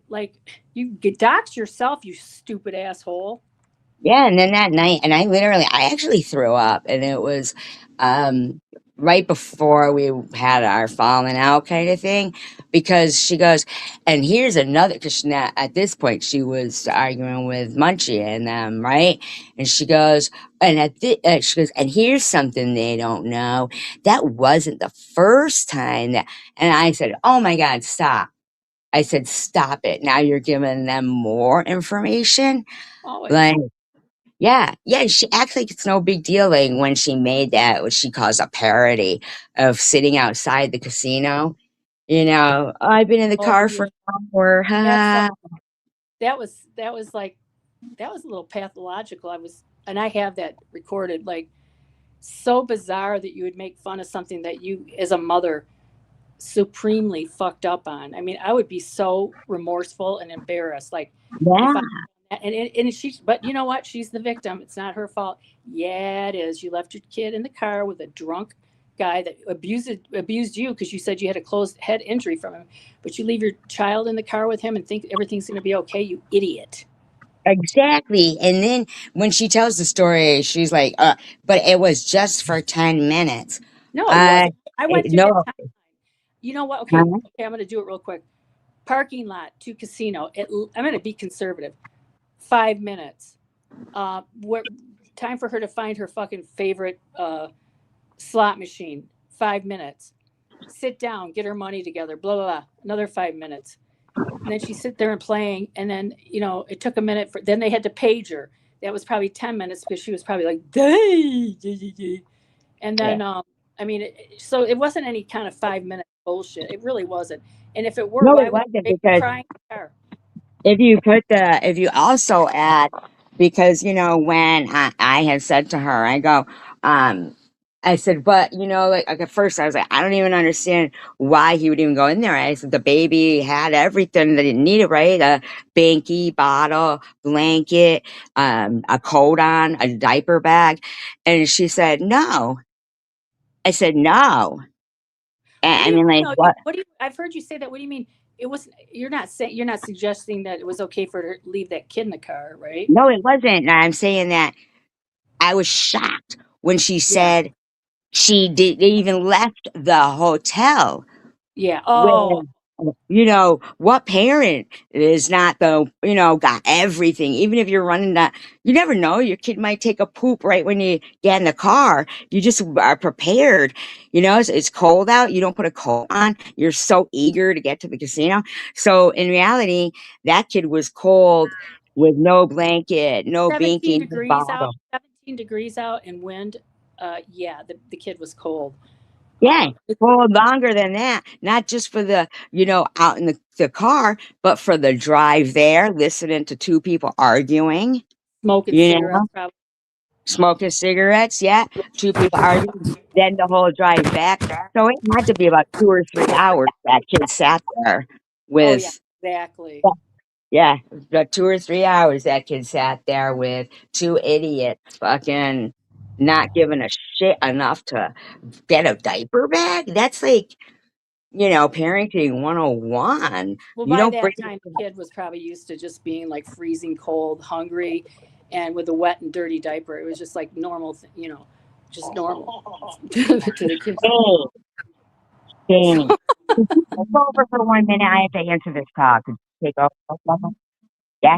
like you get dox yourself, you stupid asshole. Yeah, and then that night, and I actually threw up, and it was um, right before we had our falling out kind of thing, because she goes, and here's another, because at this point she was arguing with Munchie and them, right? And she goes, she goes, and here's something they don't know. That wasn't the first time that, and I said, oh my God, stop. I said, stop it. Now you're giving them more information. Oh, Like, yeah, yeah, she acts like it's no big deal. Like when she made that, what she calls a parody of sitting outside the casino. You know, "Oh, I've been in the oh car for yeah, an hour. that's Ha." that was like that was a little pathological. And I have that recorded, like so bizarre that you would make fun of something that you as a mother supremely fucked up on. I mean, I would be so remorseful and embarrassed. Like if I Yeah, and she, but you know what? She's the victim. It's not her fault. Yeah, it is. You left your kid in the car with a drunk guy that abused you because you said you had a closed head injury from him, but you leave your child in the car with him and think everything's going to be okay. You idiot. exactly. And then when she tells the story, she's like, but it was just for 10 minutes. No, it Uh, wasn't. I went through that no. time. You know what? Okay, Huh? okay. I'm going to do it real quick. Parking lot to casino. I'm going to be conservative. 5 minutes. What time for her to find her fucking favorite slot machine? 5 minutes. Sit down, get her money together. Blah blah blah. Another 5 minutes. And then she sit there and playing. And then it took a minute for. Then they had to page her. That was probably 10 minutes because she was probably like, "Day." And Yeah. then I mean, so it wasn't any kind of 5 minute bullshit. It really wasn't. And if it were, No, why it would wasn't they because cry in the car? if you also add, because when I had said to her, I go, um I said, but like at first I was like, I don't even understand why he would even go in there. I said the baby had everything that it needed, right? A banky, bottle, blanket, a coat on, a diaper bag. And she said no. I said no. And What I do you mean, like, know? what? What do you? I've heard you say that. What do you mean? It was. You're not saying. You're not suggesting that it was okay for her to leave that kid in the car, right? No, it wasn't. And I'm saying that I was shocked when she Yeah. said they even left the hotel Yeah. where Oh. what parent is not got everything? Even if you're running that, you never know. Your kid might take a poop right when you get in the car. You just are prepared. It's cold out. You don't put a coat on. You're so eager to get to the casino. So in reality, that kid was cold with no blanket, no 17 binky, no degrees out, bottle. 17 degrees out and wind. Yeah, the kid was cold. Yeah, It- well, longer than that, not just for out in the car, but for the drive there, listening to two people arguing, Smoking you know, cigarettes, probably. smoking cigarettes. Yeah, two people arguing. Then the whole drive back. So it had to be about 2 or 3 hours that kid sat there Oh, yeah, with, exactly. yeah, the 2 or 3 hours that kid sat there with two idiots fucking not giving a shit enough to get a diaper bag. That's like, parenting 101. Well, You by don't bring that time, the kid was probably used to just being like freezing cold, hungry, and with a wet and dirty diaper. It was just like normal, just normal to the kids. Hey, Jamie, So, could you take over for 1 minute? I have to answer this call. Could you take over for a second? Yeah.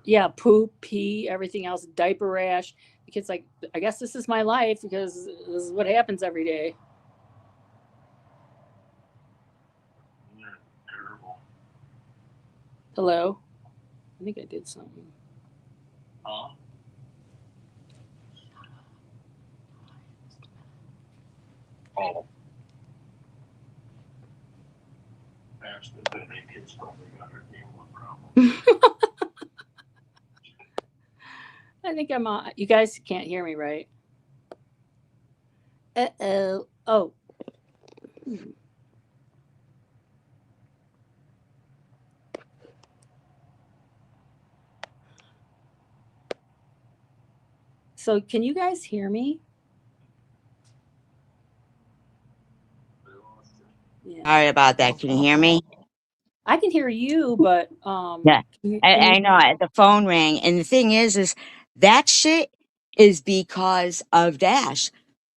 yeah, poop, pee, everything else, diaper rash. The kid's like, I guess this is my life because this is what happens every day. Hello? I think I did something. Oh. Asked if any kids probably got her name one problem. I think I'm on. You guys can't hear me, right? Uh-oh. Oh. So can you guys hear me? Yeah. Sorry about that. Can you hear me? I can hear you, but Yeah. can I, you I know the phone rang. And the thing is that shit is because of Dash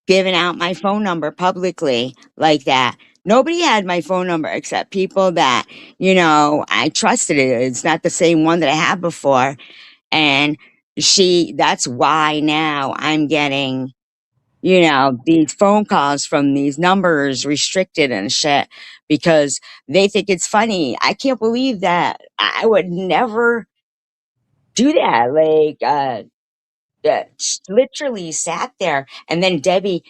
giving out my phone number publicly like that. Nobody had my phone number except people that, I trusted it. It's not the same one that I had before. And that's why now I'm getting, these phone calls from these numbers restricted and shit because they think it's funny. I can't believe that. I would never do that. Like, literally sat there. And then Debbie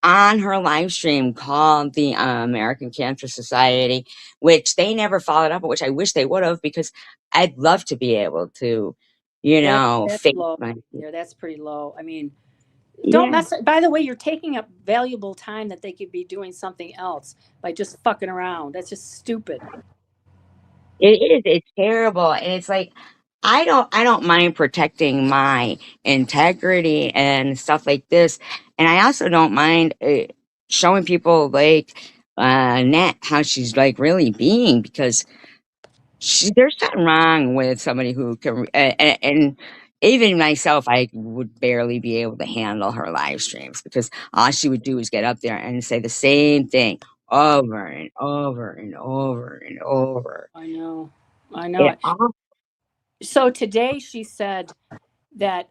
on her live stream called the American Cancer Society, which they never followed up, which I wish they would have because I'd love to be able to, that's fix low. my. Yeah, that's pretty low. I mean, don't Yeah, mess. By the way, you're taking up valuable time that they could be doing something else by just fucking around. That's just stupid. it is. It's terrible. And it's like, I don't mind protecting my integrity and stuff like this. And I also don't mind showing people like Nat how she's like really being because there's something wrong with somebody who can, and even myself, I would barely be able to handle her live streams because all she would do is get up there and say the same thing over and over and over and over. I know. I know It it. all, So today she said that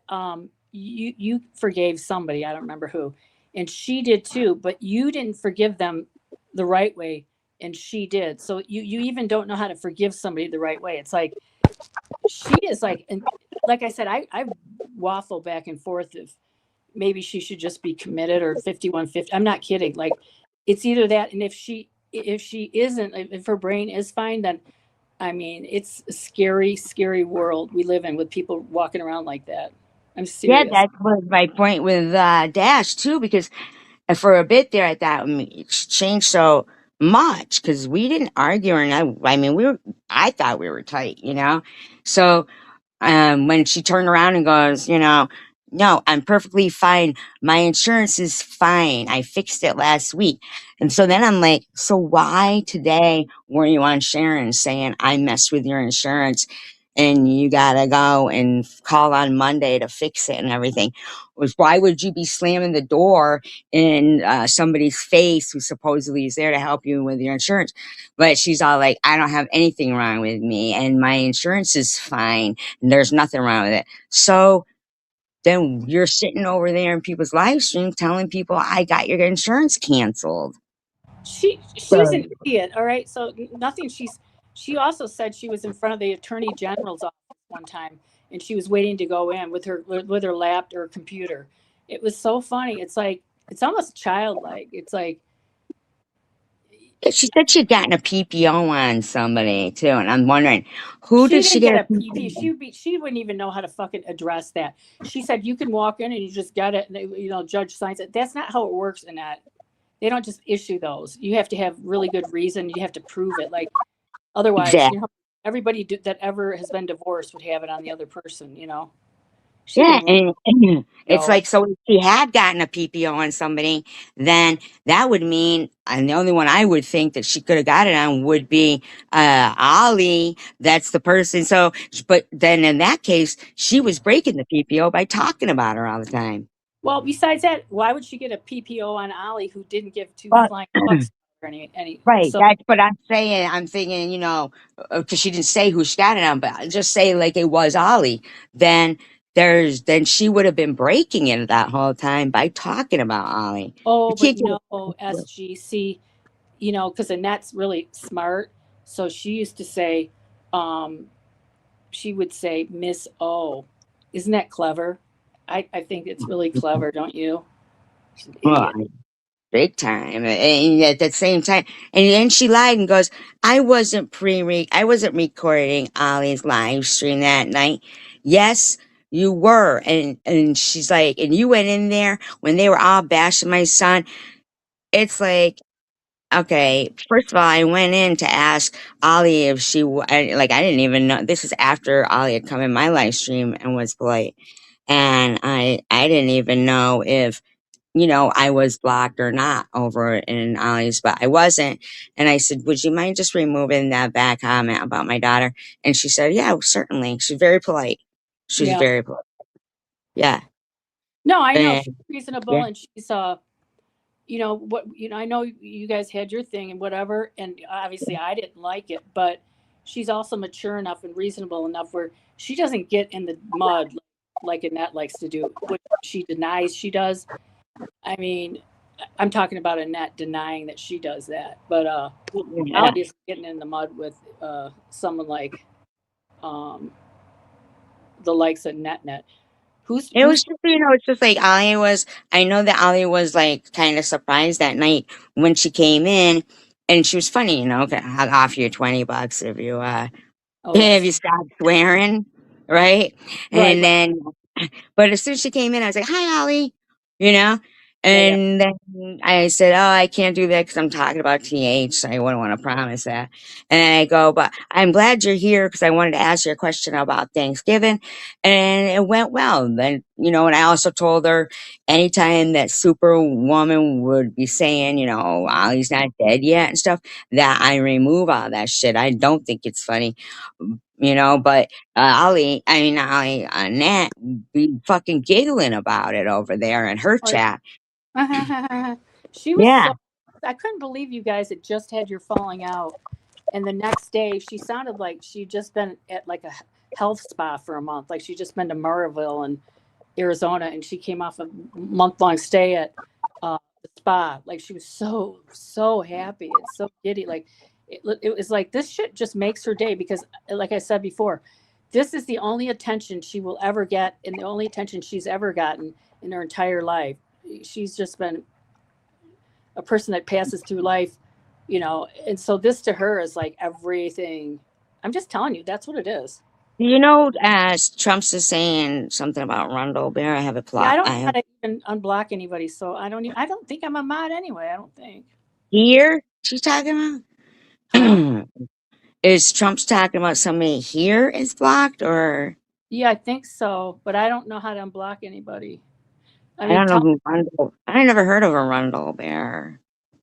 you forgave somebody, I don't remember who, and she did too, but you didn't forgive them the right way and she did. So you even don't know how to forgive somebody the right way. It's like she is like, and like I said, I waffle back and forth if maybe she should just be committed or 5150. I'm not kidding. Like it's either that, and if she isn't, if her brain is fine, then I mean, it's a scary, scary world we live in with people walking around like that. I'm yeah, serious. that was my point with Dash too, because for a bit there, I thought it's changed so much because we didn't argue, and I mean, I thought we were tight, So when she turned around and goes, no, I'm perfectly fine. My insurance is fine. I fixed it last week. And so then I'm like, so why today were you on Sharon saying I messed with your insurance? and you gotta go and call on Monday to fix it and everything. Was why would you be slamming the door in somebody's face who supposedly is there to help you with your insurance? But she's all like, I don't have anything wrong with me, and my insurance is fine, and there's nothing wrong with it. So then you're sitting over there in people's live streams telling people I got your insurance canceled. She's an idiot. All right. So nothing. She also said she was in front of the attorney general's office one time, and she was waiting to go in with her laptop or computer. It was so funny. It's like it's almost childlike. It's like She said she'd gotten a PPO on somebody too, and I'm wondering who she did she didn't get get a a PP. PPO? She wouldn't even know how to fucking address that. She said you can walk in and you just get it, and judge signs it. That's not how it works in that. They don't just issue those. You have to have really good reason. You have to prove it. Like otherwise, Exactly. everybody that ever has been divorced would have it on the other person. She Yeah, didn't and it's go. like so if she had gotten a PPO on somebody, then that would mean, and the only one I would think that she could have got it on would be Ollie. That's the person. So, but then in that case, she was breaking the PPO by talking about her all the time. Well, besides that, why would she get a PPO on Ollie who didn't give two But flying fucks or any? right, So, that's what I'm saying. I'm thinking, because she didn't say who she got it on, but just say like it was Ollie. Then then she would have been breaking it that whole time by talking about Ollie. You oh, but can't get no, it. SGC, because Annette's really smart. So she used to say, um, she would say Miss O. Isn't that clever? I think it's really clever, don't you? She's an Well, idiot. big time. And at the same time, and then she lied and goes, I wasn't recording Ollie's live stream that night. Yes, you were. And she's like, and you went in there when they were all bashing my son. It's like, okay, first of all, I went in to ask Ollie if I didn't even know. This is after Ollie had come in my live stream and was polite. And I didn't even know if I was blocked or not over in Ollie's, but I wasn't. And I said, would you mind just removing that bad comment about my daughter? And she said, yeah, certainly. She's very polite. She's Yeah. very polite. Yeah. No, I know And she's reasonable yeah. and she's I know you guys had your thing and whatever, and obviously I didn't like it, but she's also mature enough and reasonable enough where she doesn't get in the mud like Annette likes to do, which she denies she does. I mean, I'm talking about Annette denying that she does that, but Yeah. Allie is getting in the mud with someone like um, the likes of Net. Who's It was who's just, it's just like I know that Ali was like kind of surprised that night when she came in and she was funny, I'll offer you $20 if you, oh if you that's stop swearing, right? right, And right. then, but as soon as she came in, I was like, "Hi, Ollie," you know. Yeah. And then I said, "Oh, I can't do that because I'm talking about TH. So I wouldn't want to promise that." And then I go, "But I'm glad you're here because I wanted to ask you a question about Thanksgiving, and it went well." Then and I also told her anytime that Superwoman would be saying, Ollie's not dead yet and stuff, that I remove all that shit. I don't think it's funny, but not Ollie, Nat be fucking giggling about it over there in her Or- chat. she was Yeah. so. I couldn't believe you guys had just had your falling out, and the next day she sounded like she'd just been at like a health spa for a month, like she'd just been to Murrayville in Arizona, and she came off a month-long stay at the spa. Like she was so happy and so giddy. Like it was like this shit just makes her day because, like I said before, this is the only attention she will ever get, and the only attention she's ever gotten in her entire life. She's just been a person that passes through life, and so this to her is like everything. I'm just telling you, that's what it is. As Trump's is saying something about Rundle Bear, I have a Yeah, I plot. don't I know how have to even unblock anybody, so I don't think I'm a mod anyway. I don't think. here. She's talking Huh? about. Is Trump's talking about somebody here is blocked, or Yeah, I think so, but I don't know how to unblock anybody. I I mean, don't know who Rundle. I never heard of a Rundle Bear.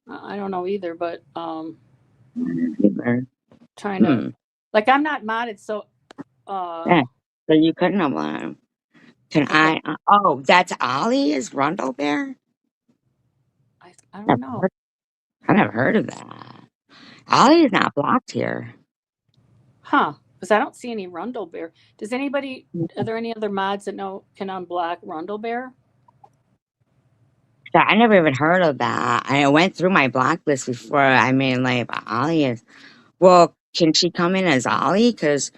I don't know either, but Either. trying to Hmm. like I'm not modded, so Yeah. So you couldn't have blocked him. Can okay. oh, that's Ollie is Rundle Bear? I don't Never know. heard- I never heard of that. Ollie is not blocked here. Huh. Because I don't see any Rundle Bear. Does anybody, are there any other mods that know can unblock Rundle Bear? So I never even heard of that. I went through my block list before. I mean, like, Ollie is. Well, can she come in as Ollie? Because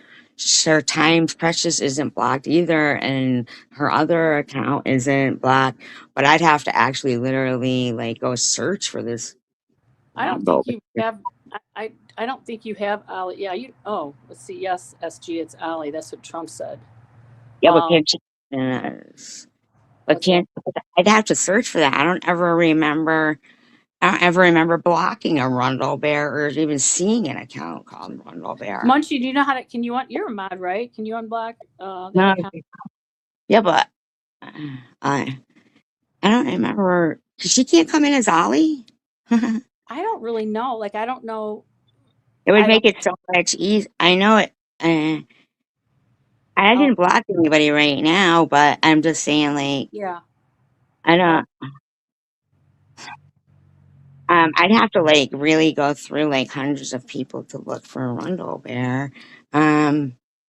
her Times Precious isn't blocked either, and her other account isn't blocked. But I'd have to actually literally, like, go search for this. I don't Rundle think you Bear. have, I don't think you have Ollie. Yeah, you, oh, let's see. Yes, SG, it's Ollie. That's what Trump said. Yeah, but Um, can't she? But what's that? can't. I'd have to search for that. I don't ever remember. I don't ever remember blocking a Rundle Bear or even seeing an account called Rundle Bear. Munchie, do you know how to, can you, you're a mod, right? Can you unblock that No, account? yeah, but I I don't remember. She can't come in as Ollie. It I don't really know. Like, I don't know. would I don't, make it so much easier. I know it. I oh, didn't block anybody right now, but I'm just saying, like, yeah. I Uh, don't. I'd have to like really go through like hundreds of people to look for a Rundle Bear.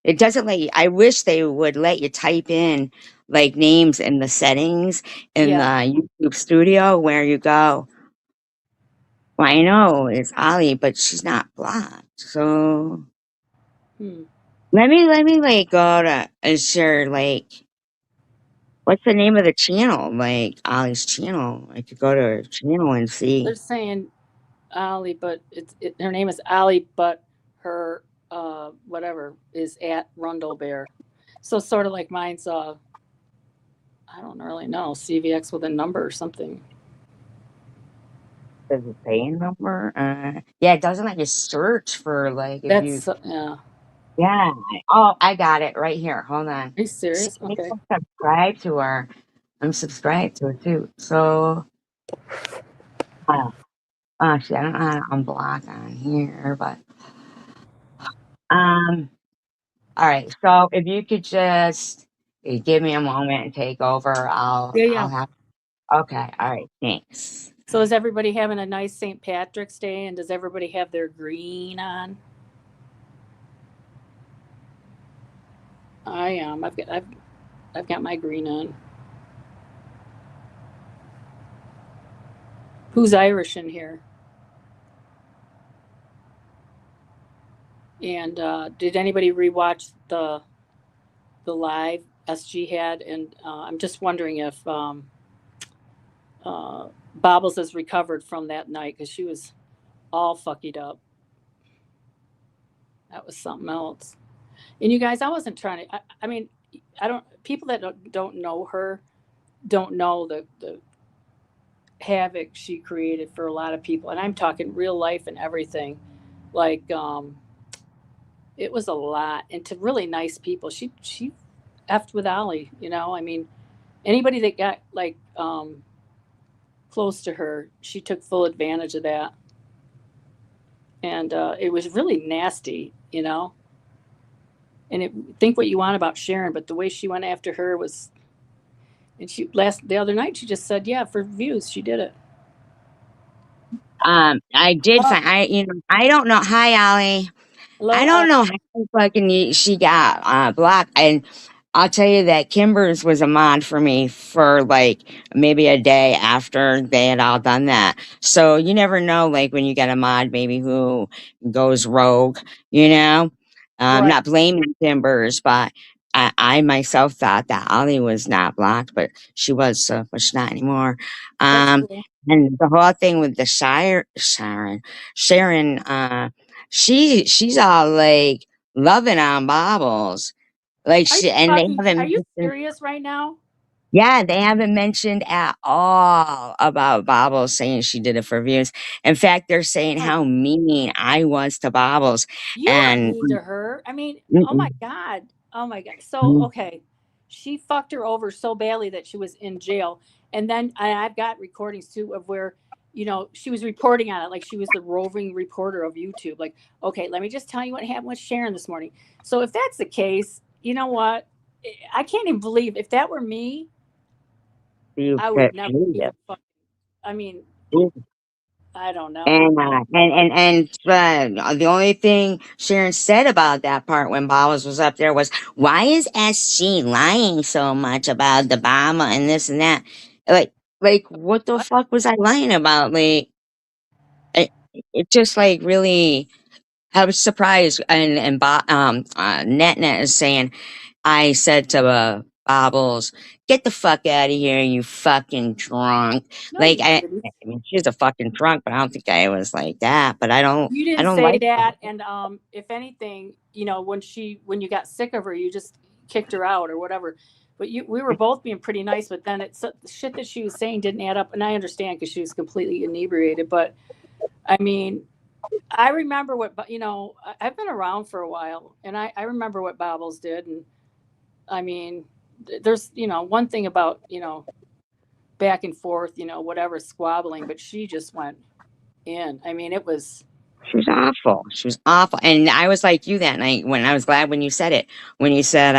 It doesn't let you. I wish they would let you type in like names in the settings in the yeah. YouTube Studio where you go. Well, I know it's Ollie, but she's not blocked. So Hmm. let me like go to share like what's the name of the channel? Like Ollie's channel. I could go to her channel and They're see. saying Ollie, but her name is Ollie, but her whatever is at Rundle Bear. So sort of like mine's I don't really know, CVX with a number or something. Does it say a number? Yeah, it doesn't let you search for like if you. That's yeah. Are Yeah. Oh, I got it right here. Hold on. you See, serious? I Okay. subscribe to her. I'm subscribed to it too. So, uh, see, I don't know how to unblock on here, but um, all right. So if you could just give me a moment and take over, Yeah, I'll yeah. have. Okay. All right. Thanks. So is everybody having a nice St. Patrick's Day, and does everybody have their green on? I am. I've got my green on. Who's Irish in here? And did anybody rewatch the live SG had? And I'm just wondering if Bobbles has recovered from that night because she was all fucked up. That was something else. And you guys, I wasn't trying to. I mean, I don't. People that don't know her don't know the havoc she created for a lot of people, and I'm talking real life and everything. Like, it was a lot, and to really nice people. She effed with Ollie. You know, I mean, anybody that got like close to her, she took full advantage of that, and it was really nasty. You know, and think what you want about Sharon, but the way she went after her was. And she the other night she just said, "Yeah, for views, she did it." I did Oh, find. I don't know. Hi, Ollie. I hello, don't know how fucking she got blocked. And I'll tell you that Kimber's was a mod for me for like maybe a day after they had all done that. So you never know, like when you get a mod, maybe who goes rogue, you know? right. Not blaming Kimber's, but I myself thought that Ollie was not blocked, but she was, but she's not anymore. That's Um, cool. and the whole thing with the Sharon, she's all like loving on baubles. Like Are you and they fucking? Are haven't you mentioned, serious right now? yeah, they haven't mentioned at all about Baubles saying she did it for views. In fact, they're saying Huh. how mean I was to Baubles. You weren't And mean to her. I mean, oh my mm-mm, god, oh my god. So mm, okay, she fucked her over so badly that she was in jail, and then I've got recordings too of where she was reporting on it like she was the roving reporter of YouTube. Like, okay, let me just tell you what happened with Sharon this morning. So if that's the case, you know what? I can't even believe if that were me, You I would could never believe even it. I mean, I don't know. And the only thing Sharon said about that part when Bowers was up there was, "Why is SG lying so much about the Obama and this and that?" Like, what the What? fuck was I lying about? Like, it, it just like really. I was surprised, Net is saying, I said to Bobbles, "Get the fuck out of here, you fucking drunk." No, Like, you didn't. I mean, she's a fucking drunk, but I don't think I was like that. But You I didn't don't say like that. that. And if anything, when you got sick of her, you just kicked her out or whatever. But we were both being pretty nice. But then the shit that she was saying didn't add up. And I understand because she was completely inebriated. But I mean, I remember I've been around for a while, and I remember what Bobbles did. And I mean, there's one thing about back and forth, whatever squabbling, but she just went in. I mean, it was. She was awful. She was awful. And I was like you that night when I was glad when you said it. When you said,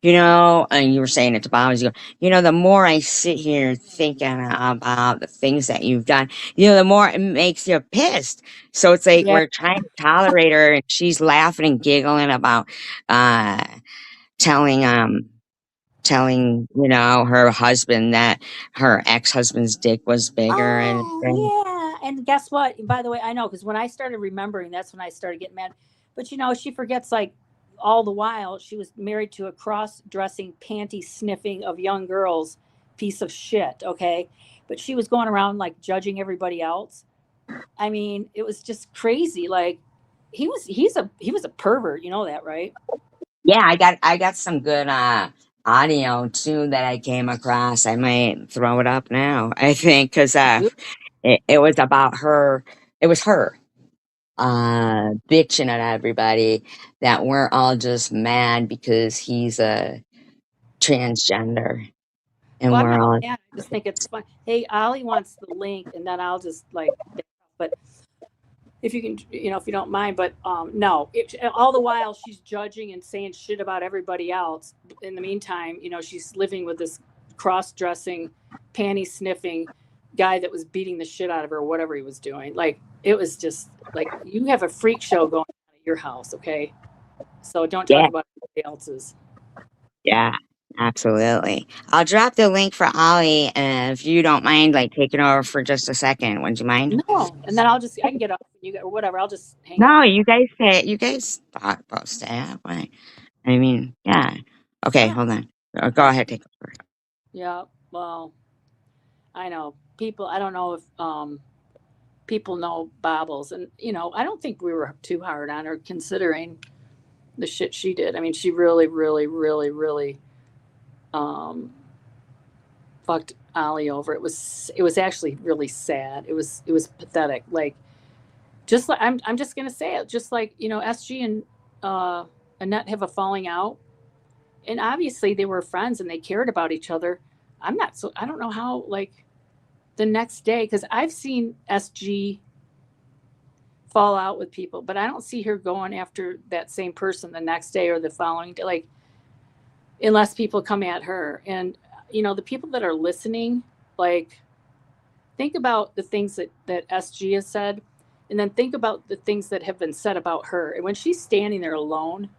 and you were saying it to Bob, you go, the more I sit here thinking about the things that you've done, the more it makes you pissed. So it's like Yeah. we're trying to tolerate her and she's laughing and giggling about uh telling her husband that her ex-husband's dick was bigger and Oh, yeah. And guess what? By the way, I know because when I started remembering, that's when I started getting mad. But she forgets like all the while she was married to a cross dressing, panty sniffing of young girls piece of shit. Okay. But she was going around like judging everybody else. I mean, it was just crazy. Like he was a pervert. You know that, right? Yeah, I got some good audio too that I came across. I might throw it up now. I think because it was about her. It was her bitching at everybody that we're all just mad because he's a transgender and Well, I'm we're not all mad. I just think it's fun. Hey, Ollie wants the link, and then I'll just like. But if you can, if you don't mind. But no, all the while she's judging and saying shit about everybody else. In the meantime, she's living with this cross-dressing, panty sniffing guy that was beating the shit out of her, or whatever he was doing. Like it was just like you have a freak show going on at your house, okay? So don't talk yeah. about anybody else's. Yeah, absolutely. I'll drop the link for Ollie, if you don't mind, like taking over for just a second. Would you mind? No, and then I can get off and you get or whatever. I'll just hang up. No, you guys say you guys thought post that. Why? I mean, yeah. Okay, Yeah, hold on. Go ahead, take over. yeah. Well, I know people. I don't know if people know Bobbles, and I don't think we were too hard on her considering the shit she did. I mean, she really, really, really, really um, fucked Ollie over. It was actually really sad. It was pathetic. Like just like I'm just gonna say it. Just like SG and Annette have a falling out, and obviously they were friends and they cared about each other. I don't know how like the next day because I've seen SG fall out with people, but I don't see her going after that same person the next day or the following day, like unless people come at her. And the people that are listening, like think about the things that SG has said, and then think about the things that have been said about her. And when she's standing there alone,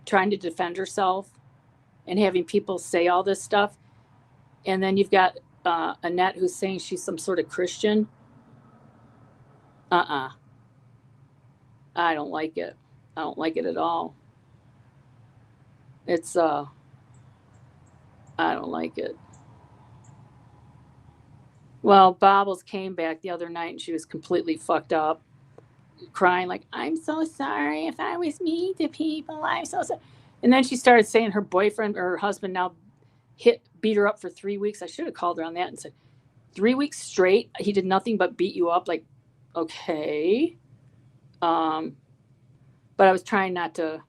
trying to defend herself and having people say all this stuff, and then you've got Annette who's saying she's some sort of Christian. Uh-uh. I don't like it. I don't like it at all. It's I don't like it. Well, Bobbles came back the other night and she was completely fucked up, crying like, "I'm so sorry if I was mean to people. I'm so sorry." And then she started saying her boyfriend or her husband now beat her up for 3 weeks. I should have called her on that and said, 3 weeks straight, he did nothing but beat you up. Like, okay. Um, but I was trying not to,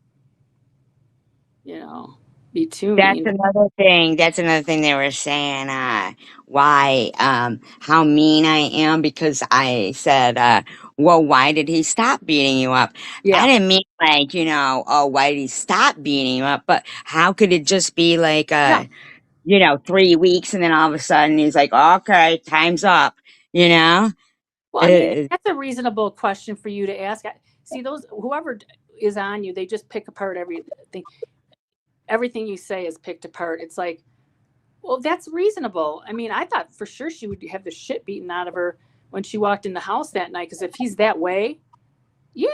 you know, be too That's mean. another thing. That's another thing they were saying. Why? How mean I am because I said, well, why did he stop beating you up? I Yeah. didn't mean like, oh, why did he stop beating you up? But how could it just be like, Yeah. 3 weeks and then all of a sudden he's like, okay, time's up, you know? Well, I mean, Uh, that's a reasonable question for you to ask. See, those whoever is on you, they just pick apart everything. Everything you say is picked apart. It's like, well, that's reasonable. I mean, I thought for sure she would have the shit beaten out of her when she walked in the house that night. Because if he's that way, yeah,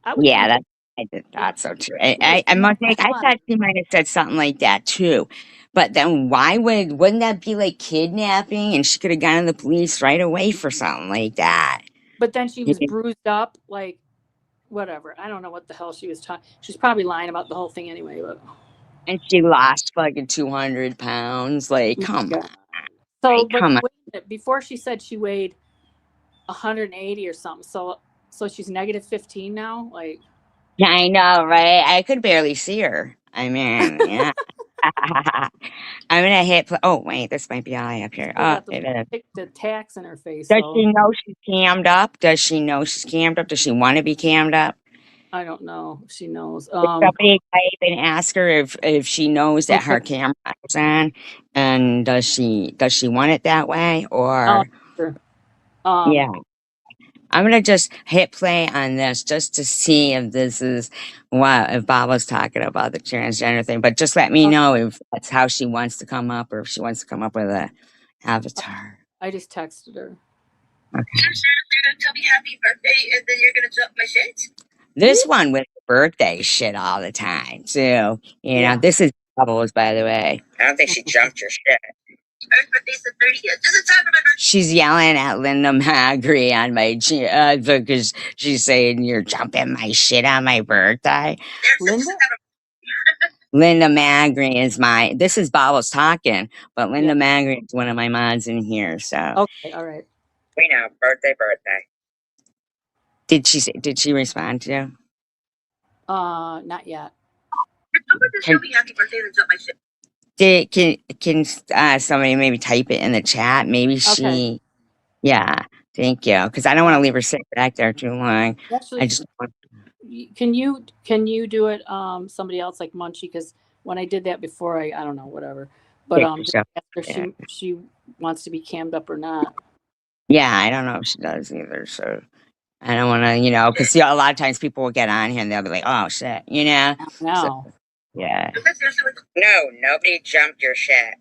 I would yeah, think that I did you thought so too. would have I beat must the think I hell out of thought she might have said something like that too. But then wouldn't that be like kidnapping and she could have gone to the police right away for something like that? But then she Yeah. was bruised up, like whatever. I don't know what the hell she was talking. She's probably lying about the whole thing anyway. But And she lost fucking 200 pounds. Like, oh my come God. on. So, Like, but come on. wait a minute, before she said she weighed 180 or something. So she's negative 15 now. Like, Yeah, I know, right? I could barely see her. I mean, yeah. I'm gonna hit oh wait, this might be all I have here. still Oh, got it is. the tax in her face. Does So she know she's cammed up? Does she know she's cammed up? Does she want to be cammed up? I don't know if she knows. Did somebody type and ask her if she knows that Okay. her camera is on, and does she want it that way Oh, or sure. yeah? I'm gonna just hit play on this just to see if this is what if Bob was talking about the transgender thing. But just let me Okay. know if that's how she wants to come up or if she wants to come up with a avatar. I just texted her. Okay. You're sure you're gonna tell me happy birthday and then you're gonna jump my shit? This one with birthday shit all the time too. Yeah. This is Bubbles, by the way. I don't think she jumped your shit. Her birthday's the 30th. Does it time remember? She's yelling at Linda Magri on my because she's saying you're jumping my shit on my birthday. Linda? Linda Magri is this is Bobbles talking, but Yeah. Linda Magri is one of my mods in here. So Okay. All right. we know birthday. Did she respond to you? Not yet. Someone just tell me happy birthday and then jump my shit. Can somebody maybe type it in the chat? Maybe she. Okay. Yeah, thank you. Because I don't want to leave her sitting back there too long. I Actually, just want can you do it? Somebody else like Munchie, because when I did that before, I don't know, whatever. But to just yourself. ask her if Yeah. she wants to be cammed up or not. Yeah, I don't know if she does either. So I don't want to, because a lot of times people will get on here and they'll be like, "Oh shit," So Now. yeah. No, nobody jumped your shit.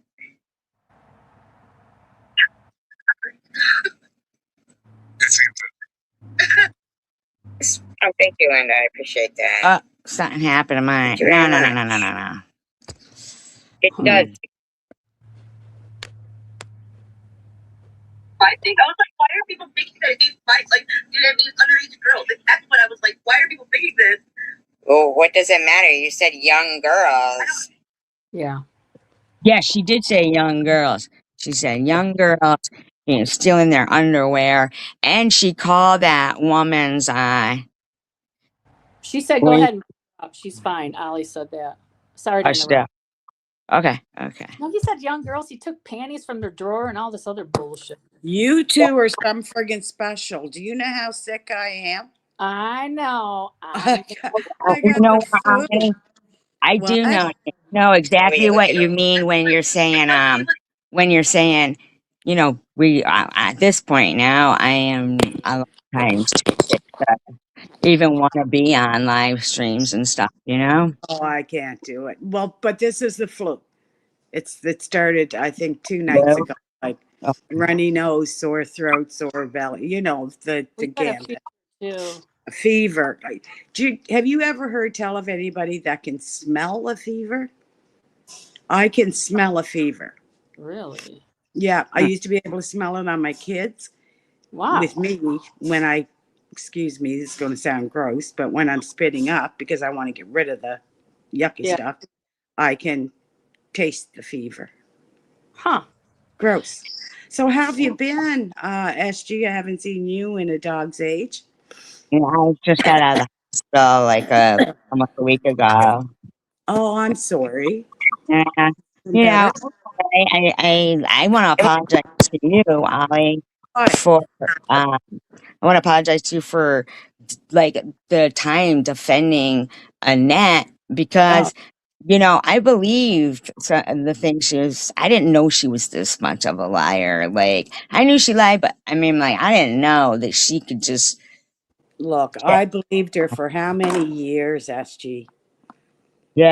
Oh, thank you, Linda. I appreciate that. Something happened to mine. No. It does. I think I was like, why are people thinking that these fights like these underage girls? Like, that's what I was like. Why are people thinking this? Well, what does it matter? You said young girls. Yeah. Yeah, she did say young girls. She said young girls, still in their underwear, and she called that woman's She said, "Go link. ahead and up. She's fine." Ollie said that. Sorry to Oh, she interrupt. did. Okay. No, he said young girls. He took panties from their drawer and all this other bullshit. You two are some friggin' special. Do you know how sick I am? I know. I got You know, the flu. I What? do know exactly what you mean when you're saying we at this point now I am a lot of times too sick to even want to be on live streams and stuff. Oh, I can't do it. Well, but this is the flu. It started, I think, 2 nights Well, ago. Like runny nose, sore throat, sore belly. The We got a gambit. few too. Fever. Have you ever heard tell of anybody that can smell a fever? I can smell a fever. Really? Yeah, I used to be able to smell it on my kids. Wow. With me when excuse me, this is going to sound gross, but when I'm spitting up because I want to get rid of the yucky stuff, I can taste the fever. Huh. Gross. So how have you been, SG? I haven't seen you in a dog's age. I just got out of the hospital like almost a week ago. Oh, I'm sorry. Yeah. You know, Better. I want to apologize to you, Ollie, What? for I want to apologize to you for like the time defending Annette Oh, because I believed the thing she was. I didn't know she was this much of a liar. Like I knew she lied, but I mean, like I didn't know that she could just. look, I believed her for how many years, SG?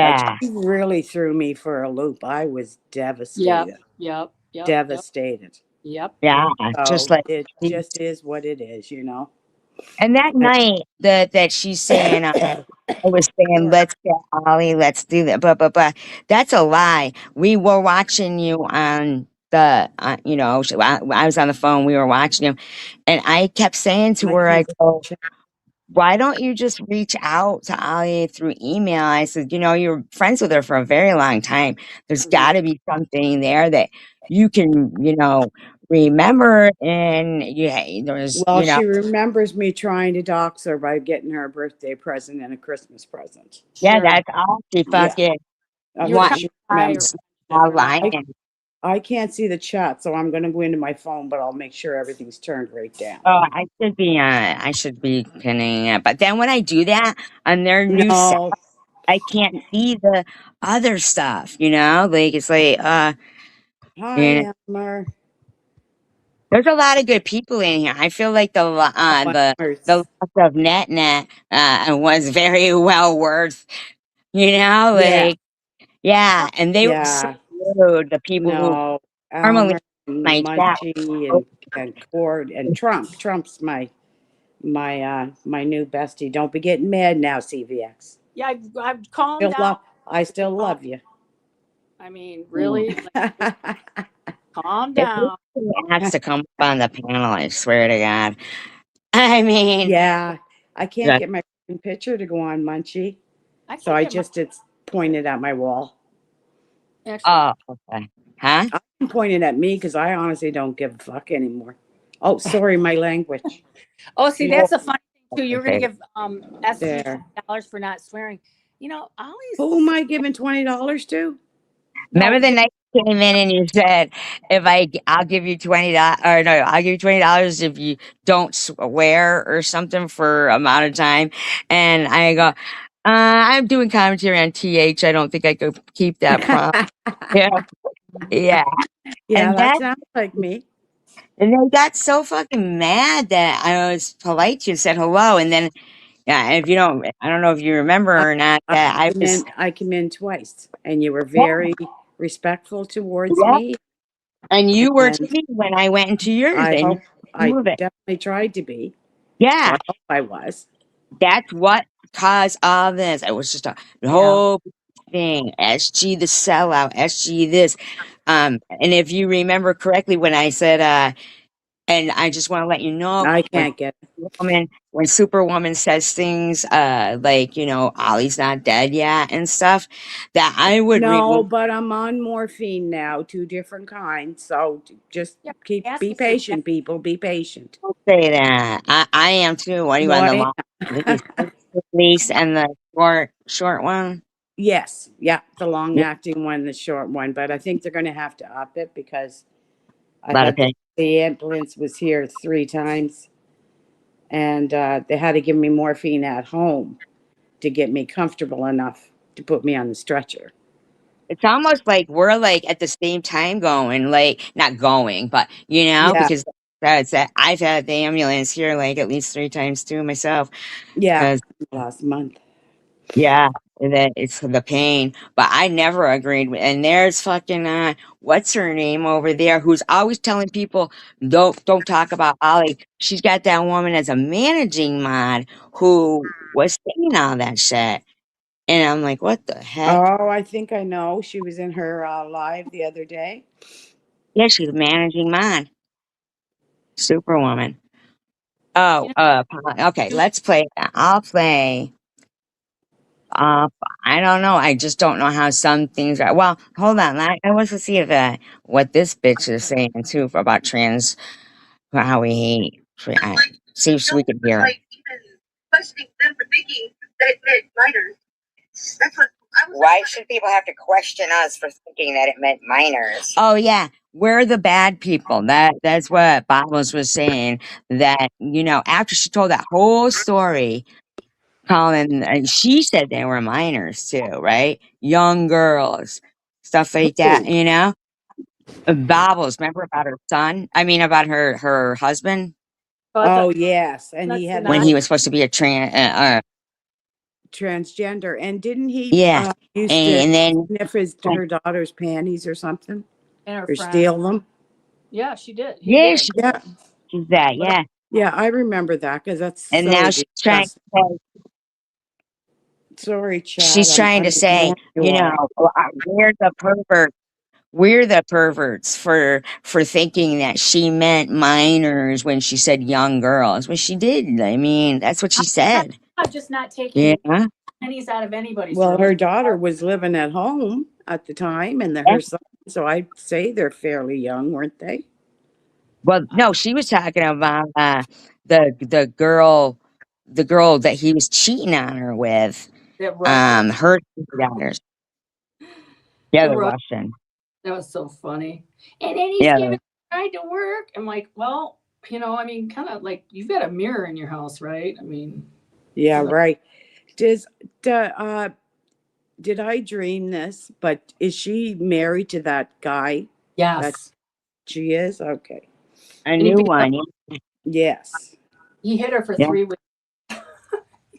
Like Yeah, she really threw me for a loop. I was Yep, devastated. yep, yep, yep, Devastated. yeah, just So like. it just is what it is, you know. And that And night that she's saying, I was saying, sorry. let's get Ollie, let's do that, but that's a lie. We were watching you on I was on the phone, we were watching you, and I kept saying to I her, I can't go, check. why don't you just reach out to Ollie through email? I said, you're friends with her for a very long time. There's Mhm. got to be something there that you can, remember, and there's, Well, she remembers me trying to dox her by getting her a birthday present and a Christmas present. yeah, sure. that's all she Yeah. fucking You were Okay, trying want. she to buy her remembers. She's friendship. not You're not. lying. I can't see the chat, so I'm going to go into my phone, but I'll make sure everything's turned right down. Oh, I should be pinning it. But then when I do that on their new set, No. I can't see the other stuff, Like it's like you know, Hi, Elmer. there's a lot of good people in here. I feel like Oh, the Elmer's. loss of NetNet was very well worth, Yeah. like yeah, and they were so Yeah. rude, the people who No. normally Elmer and my chat. Munchie and Cord and Trump. Trump's my new bestie. Don't be getting mad now, CVX. Yeah, I've calmed down. I still love you. I mean, Mm. really, calm If this down. thing has to come up on the panel, I swear to God. I mean, Yeah. I can't just, get my fucking picture to go on Munchie. I So can I get my just it's pointed at my wall. actually. oh, okay. Huh? I'm pointing at me because I honestly don't give a fuck anymore. Oh, sorry, my language. Oh, see, Well, that's a funny thing too. You're going to okay. give SG There. $20 for not swearing. Ollie's Who am I giving $20 to? Remember no. the night you came in and you said, I'll give you $20, or no, I'll give you $20 if you don't swear or something for amount of time. And I go, I'm doing commentary on TH. I don't think I could keep that promise. Yeah. Yeah. Yeah, And that that, sounds like me. and they got so fucking mad that I was polite to you and said hello. And then, yeah, if you don't, I don't know if you remember I, or not, I that I came was, in. I came in twice, and you were yeah, very respectful towards yeah. me. And you were And too when I went into yours I and hope I move it. definitely tried to be. So Yeah. I hope I was. That's what caused all this. It was just a Yeah, whole thing. SG the sellout, SG this. And if you remember correctly when I said, and I just want to let you know I can't get it. when Superwoman says things like, Ollie's not dead yet and stuff, that I would No, remove but I'm on morphine now, two different kinds. So just Yeah, be asking for patient, people. Be patient. say that. I am too. What do you No, want the I long am. release and the short one? Yes, yeah, the long Yeah, acting one, the short one, but I think they're going to have to up it because I lot of had pain. the ambulance was here 3 times, and they had to give me morphine at home to get me comfortable enough to put me on the stretcher. It's almost like we're like at the same time going, like not going, but Yeah, because that's that I've had the ambulance here like at least 3 times too myself. yeah, 'Cause, last month. yeah, and that it's the pain. But I never agreed with. And there's fucking what's her name over there who's always telling people don't talk about Ollie. She's got that woman as a managing mod who was saying all that shit, and I'm like, what the heck? Oh, I think I know. She was in her live the other day. Yeah, she's managing mod, Superwoman. you Oh, know, okay, you, let's play that. I'll play. Uh, I don't know. I just don't know how some things are. Well, hold on. I want to see if what this bitch is saying too about trans, how we hate. See if we can hear it. Like even questioning them for thinking that minors. That's what Why should people have to question us for thinking that it meant minors? Oh yeah, we're the bad people. That's what Bobbles was saying. That after she told that whole story, Colin, and she said they were minors too, right? Young girls, stuff like that. Ooh. Bobbles, remember about her son? I mean, about her husband But Oh, yes. And he that's had when not. he was supposed to be a transgender. And didn't he yeah, used to and then sniff her daughter's panties or something? And her Or friend. steal them? Yeah, she did. He yeah, did. Yeah. she's that, But yeah, Yeah, I remember that because that's and so now she's trying. disgusting. Sorry, Chad. She's trying to I'm say, ignoring you all. we're the pervert. We're the perverts for thinking that she meant minors when she said young girls. Well, she did. I mean, that's what she said. I'm just not Yeah. taking pennies out of anybody's Well, room. her daughter was living at home at the time, and her son. So I'd say they're fairly young, weren't they? Well, no, she was talking about the girl that he was cheating on her with. That Russian. Her two daughters. Yeah, The the Russian. Russian. That was so funny. And then he's Yeah. giving ride to work. I'm like, well, I mean, kind of like you've got a mirror in your house, right? I mean, Yeah, like, right. Did I dream this? But is she married to that guy? That yes. she is? Okay. A And he new beat up, one. Yes. he hit her for Yeah. 3 weeks.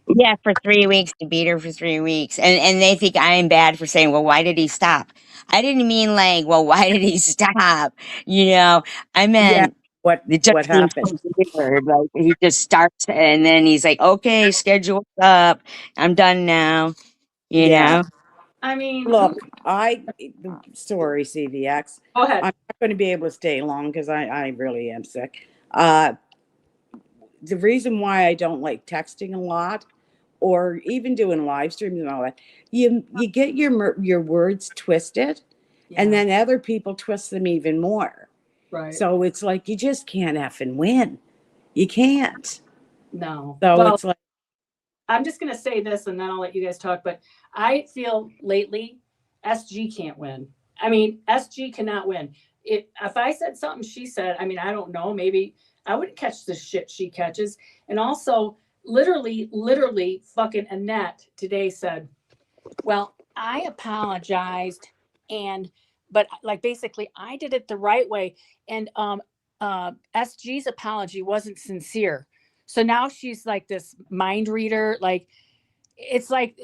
Yeah, for 3 weeks, to beat her for 3 weeks. And they think I'm bad for saying, well, why did he stop? I didn't mean like, well, why did he stop? I Yeah. meant it just What seems happened? so weird. Like he just starts and then he's like, okay, schedule's up. I'm done now. You Yeah. know? I mean, Look, sorry, CVX. go ahead. I'm not going to be able to stay long because I really am sick. The reason why I don't like texting a lot or even doing live streams and all that, you get your words twisted, and Yeah, then other people twist them even more. right. So it's like you just can't effing win. You can't. No. So Well, it's like, I'm just going to say this and then I'll let you guys talk. But I feel lately SG can't win. I mean, SG cannot win. If I said something she said, I mean, I don't know, maybe I wouldn't catch the shit she catches. And also, literally, fucking Annette today said, well, I apologized but like basically I did it the right way. And SG's apology wasn't sincere. So now she's like this mind reader. Like it's like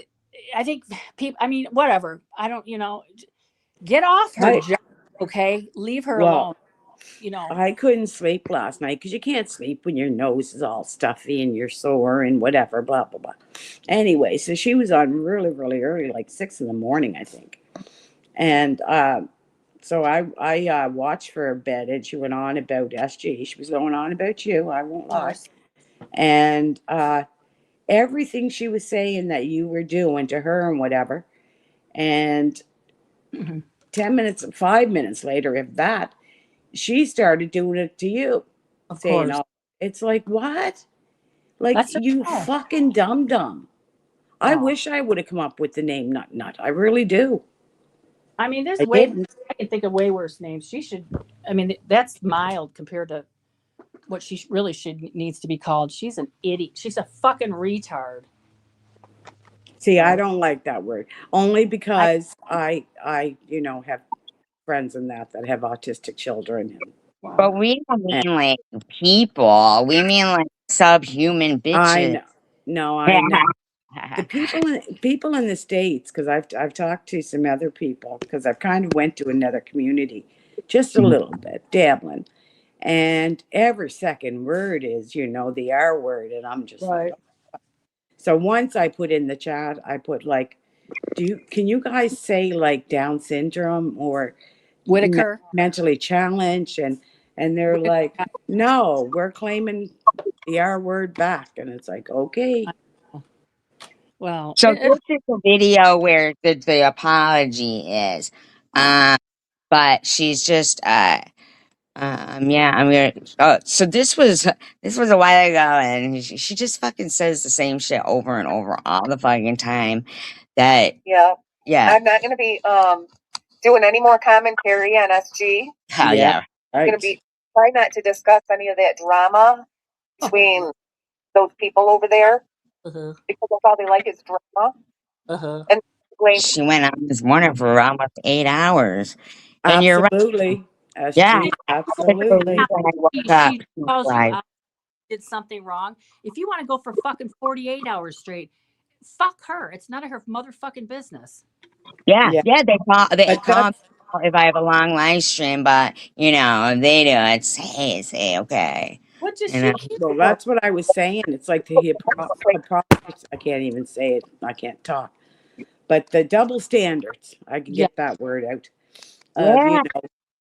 I think people I mean, whatever. I don't, get off her I job, okay? Leave her well, alone. You know. I couldn't sleep last night because you can't sleep when your nose is all stuffy and you're sore and whatever, blah, blah, blah. Anyway, so she was on really, really early, like 6 in the morning, I think. And so I watched for a bit and she went on about SG. She was going on about you, I won't Of lie. course. And everything she was saying that you were doing to her and whatever. And Mhm. 5 minutes later, if that, she started doing it to you. Of Saying, course. oh, it's like, what? Like, That's her you fault. fucking dum-dum. I Oh. wish I would have come up with the name Nut Nut. I really do. I mean, there's I way didn't. I can think of way worse names. She should I mean, that's mild compared to what she really should needs to be called. She's an idiot. She's a fucking retard. See, I So don't like that word. Only I because I have friends in that have autistic children. But wow. we don't And mean like people. We mean like subhuman I bitches. know. No, I know. The people in the States, because I've talked to some other people, because I've kind of went to another community just a little bit, dabbling. And every second word is, the R word. And I'm just like, Right. so once I put in the chat, I put like, can you guys say like Down syndrome or Whitaker. mentally challenged? And they're Whitaker. like, no, we're claiming the R word back. And it's like, okay. Well, So this is the video where the apology is. But she's just yeah, I'm gonna so this was a while ago and she just fucking says the same shit over and over all the fucking time that Yeah. Yeah. I'm not going to be doing any more commentary on SG. Hell Yeah. yeah. I'm going Right. to be try not to discuss any of that drama between those people over there Uh-huh. because that's all they like is drama. Uh-huh. And Wayne, She went on this morning for almost 8 hours. And you're right. Absolutely. Yeah. SG, That's the absolutely. reason I woke She, up. she calls you Right. out, did something wrong. If you want to go for fucking 48 hours straight, fuck her. It's none of her motherfucking business. Yeah. Yeah. Yeah. They But call me that's if I have a long live stream, but if they do it, say okay. What does You she know. care? well, that's what I was saying. It's like the I can't even say it. I can't talk. But the double standards, I can Yeah. get that word out of, Yeah.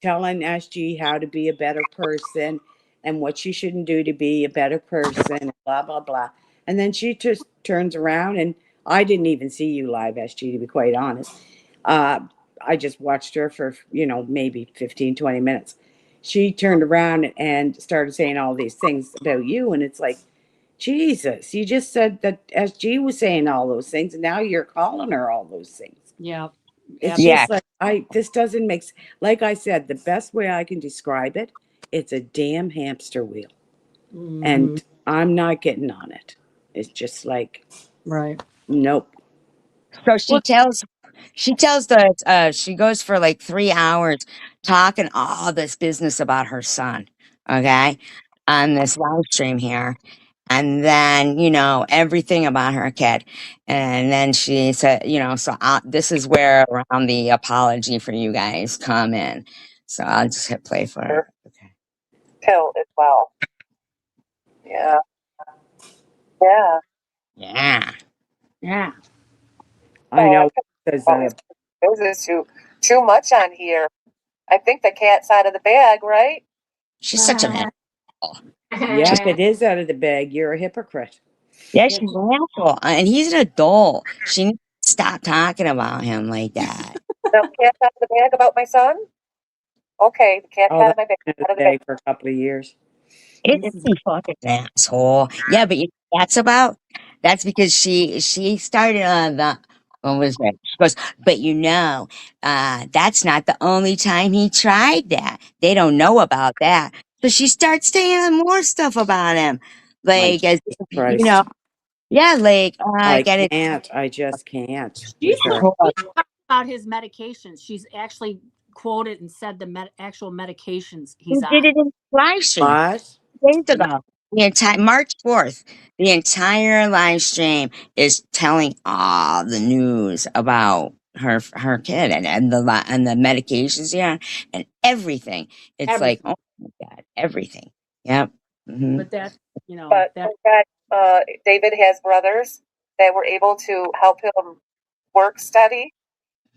telling SG how to be a better person and what she shouldn't do to be a better person, blah, blah, blah. And then she just turns around and I didn't even see you live, SG, to be quite honest. Uh, I just watched her for, maybe 15, 20 minutes. She turned around and started saying all these things about you. And it's like, Jesus, you just said that SG was saying all those things, and now you're calling her all those things. Yeah. It's Yeah. just like this doesn't make like I said, the best way I can describe it, it's a damn hamster wheel. Mhm. And I'm not getting on it. It's just like, Right. nope. So she goes for like 3 hours talking all this business about her son, okay, on this live stream here. And then, everything about her kid. And then she said, this is where around the apology for you guys come in. So I'll just hit play for her. Okay. Till as well. Yeah. Yeah. Yeah. Yeah. I Oh, know because this is too much on here. I think the cat's out of the bag, right? She's such an asshole. yeah, if it is out of the bag, you're a hypocrite. Yeah, she's an asshole. And he's an adult. She needs to stop talking about him like that. The cat's out of the bag about my son? Okay, the cat's Oh, out of that's my bag. been out Out of of the the bag. bag for a couple of years. Isn't he fucking an asshole? Yeah, but that's because she started on the what was that? She goes, but that's not the only time he tried that. They don't know about that. So she starts saying more stuff about him. My Like as Jesus if, Christ. yeah, like I get it. can't. I just can't with She's her. talking about his medications. She's actually quoted and said the actual medications He he's did on. it in live stream What? days ago. The entire March 4th, the entire live stream is telling all the news about her kid and the medications and everything. It's like, Everything. oh my god, everything. Yep. Hmm. But that, But that thank God, David has brothers that were able to help him work study.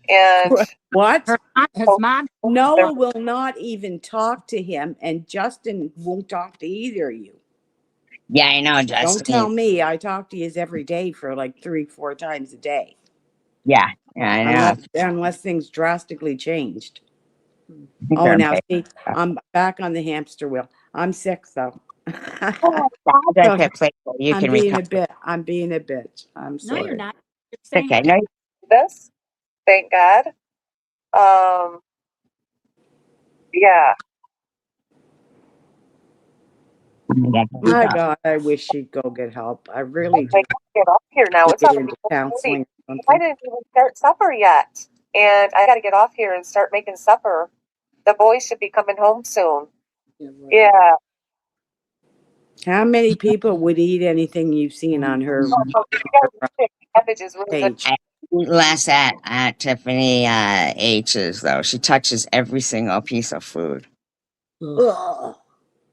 And What? his mom. Noah will not even talk to him, and Justin won't talk to either of you. Yeah, I know, Don't tell Justin. me I talk to you every day for like 3, 4 times a day, Yeah, I know. unless things drastically changed. I think Oh, they're now big. see, I'm back on the hamster wheel. I'm sick though. Oh, God, that's So a place where you I'm can being recover. a bit. I'm being a bitch. I'm No, you're sorry. not. You're It's saying okay. No, this, thank God. Yeah. My God, I wish she'd go get help. I really do. Like, get off here now. It's Get already into 4:30. counseling or I something. didn't even start supper yet. And I got to get off here and start making supper. The boys should be coming home soon. Yeah. How many people would eat anything you've seen on her Cabbage is really good. page? I eat less at Tiffany H's though. She touches every single piece of food. Ugh.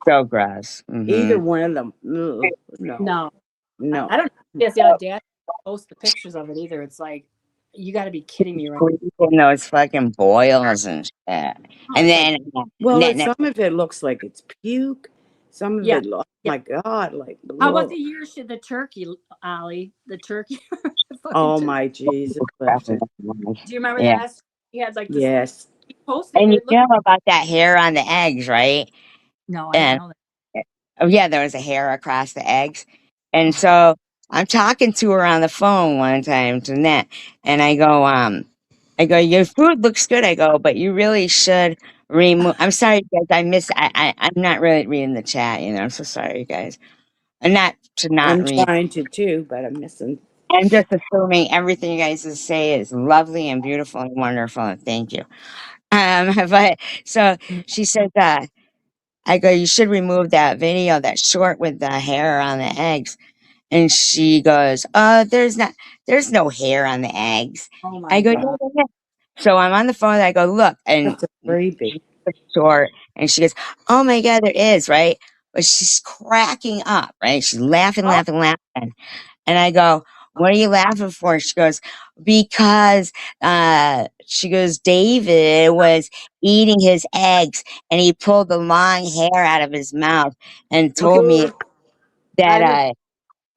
So gross. Either one of them. Ugh. No. no. No. I don't know. Yes, the audacity to post the pictures of it either. It's like you got to be kidding me right In those fucking boils and shit. now. And It's then Well, ne- ne- some of it looks like it's puke. Some of Yeah, it, oh yeah. my God, like. How about ugh. the year should the turkey, Ollie? The turkey. The fucking Oh turkey. my Jesus, Clifton. Do you remember yeah. that? He had like this. Yes. He posted And you it. Look, know about that hair on the eggs, right? no, I didn't And know that. oh yeah, there was a hair across the eggs. And so I'm talking to her on the phone one time, Jeanette, and I go, I go, your food looks good. I go, but you really should remove. I'm sorry, guys. I'm not really reading the chat. I'm so sorry, guys. I'm not to not I'm read. trying to too, but I'm missing. I'm just assuming everything you guys say is lovely and beautiful and wonderful. And thank you. But so she says, I go, you should remove that video, that short with the hair on the eggs. And she goes, there's no hair on the eggs. Oh I my go, God. "Yeah." So I'm on the phone. I go, look, and That's a creepy. short, and she goes, "Oh my God, there is right." But she's cracking up, right? She's laughing, Oh, laughing, laughing, and I go, "What are you laughing for?" She goes, "Because," she goes, "David was eating his eggs, and he pulled the long hair out of his mouth and told me that I would,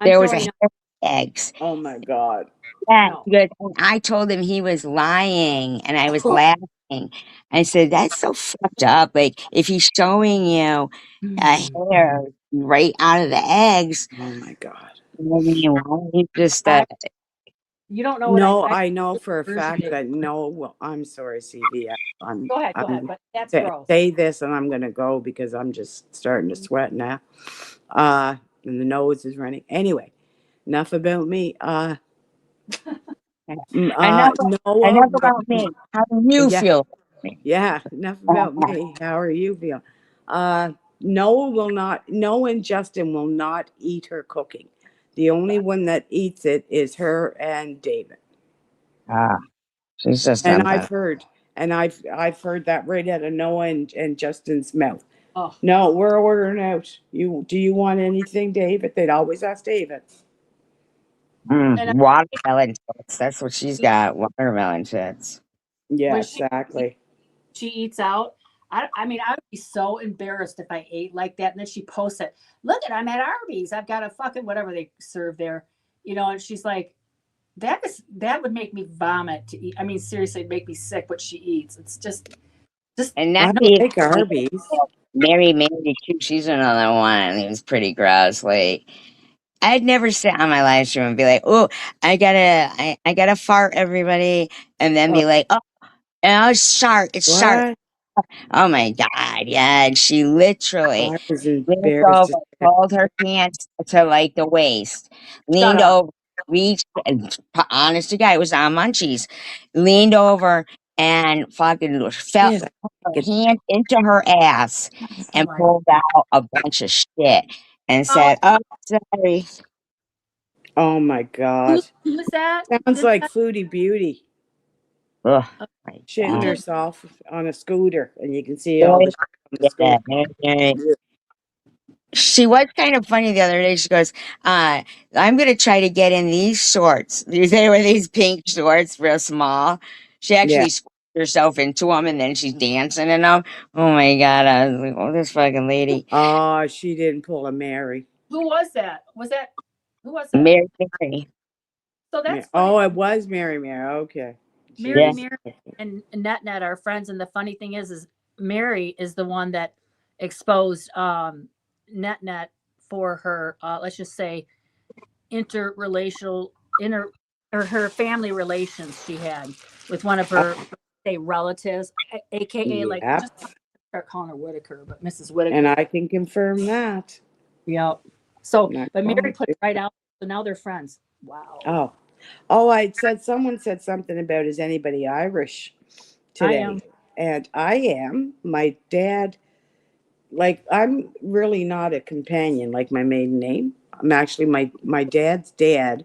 I'm there was a hair throwing up. in the eggs." Oh my God. Yeah, No. she goes, and I told him he was lying, and I was laughing. I said, "That's so fucked up. Like, if he's showing you a hair right out of the eggs, Oh my God. I mean, why don't you just, I, you don't know what No, I I know for a version fact is. that no. Well, I'm sorry, CV. I'm Go ahead, I'm but that's say, gross. say this, and I'm gonna go because I'm just starting to sweat now. And the nose is running. Anyway, enough about me. enough, Noah enough will. about me. How do you Yeah, feel?" yeah. Enough about me. How are you feel? Uh, Noah will not. Noah and Justin will not eat her cooking. The only one that eats it is her and David. Ah, she's just And something. I've heard that right out of Noah and Justin's mouth. Oh, No, we're ordering out. Do you want anything, David? They'd always ask David. and Watermelon tits. That's what she's got. Watermelon tits. Yeah, when exactly. she eats out, I mean, I would be so embarrassed if I ate like that. And then she posts it. Look at, I'm at Arby's. I've got a fucking whatever they serve there, And she's like, that would make me vomit to eat. I mean, seriously, it'd make me sick what she eats. It's just And I not no. even like Arby's. Mary too. She's another one. It was pretty gross. Like, I'd never sit on my live stream and be like, "Oh, I gotta fart, everybody," and then Oh, be like, "Oh, it's shark, it's shark." what? Oh my God, yeah. And she literally I was leaned embarrassed over, to say, pulled her pants to like the waist, Shut leaned up. over, reached, and honest to God, it was on munchies, leaned over and fucking felt shit. I her get. hand into her ass Oh and my. pulled out a bunch of shit and Oh, said, "Oh, sorry." Oh my God. who's that? Sounds like Foodie Beauty Oh my shitting Who God. did? herself on a scooter, and you can see all the Very, shit on the yeah, scooter. very, she was kind of funny the other day. She goes, I'm going to try to get in these shorts. They were these pink shorts, real small. She Yeah. actually squeezed herself into them and then she's dancing in them. Oh my God. I was like, oh, this fucking lady. Oh, she didn't pull a Mary. Who was that? Who was that? Mary, Mary. So that's funny. Oh, it was Mary Mary. Okay. Yeah. Jeez. Mary and Net are friends, and the funny thing is Mary is the one that exposed Net for her, let's just say, interrelational inter or her family relations she had with one of her say relatives, aka like Yep. just start calling her Whitaker, but Mrs. Whitaker. And I can confirm that. Yeah. So, Not but Mary calling. put it right out, so now they're friends. Wow. Oh. Oh, I said someone said something about is anybody Irish I today? am. And I am. My dad, like, I'm really not a companion like my maiden name. I'm actually my dad's dad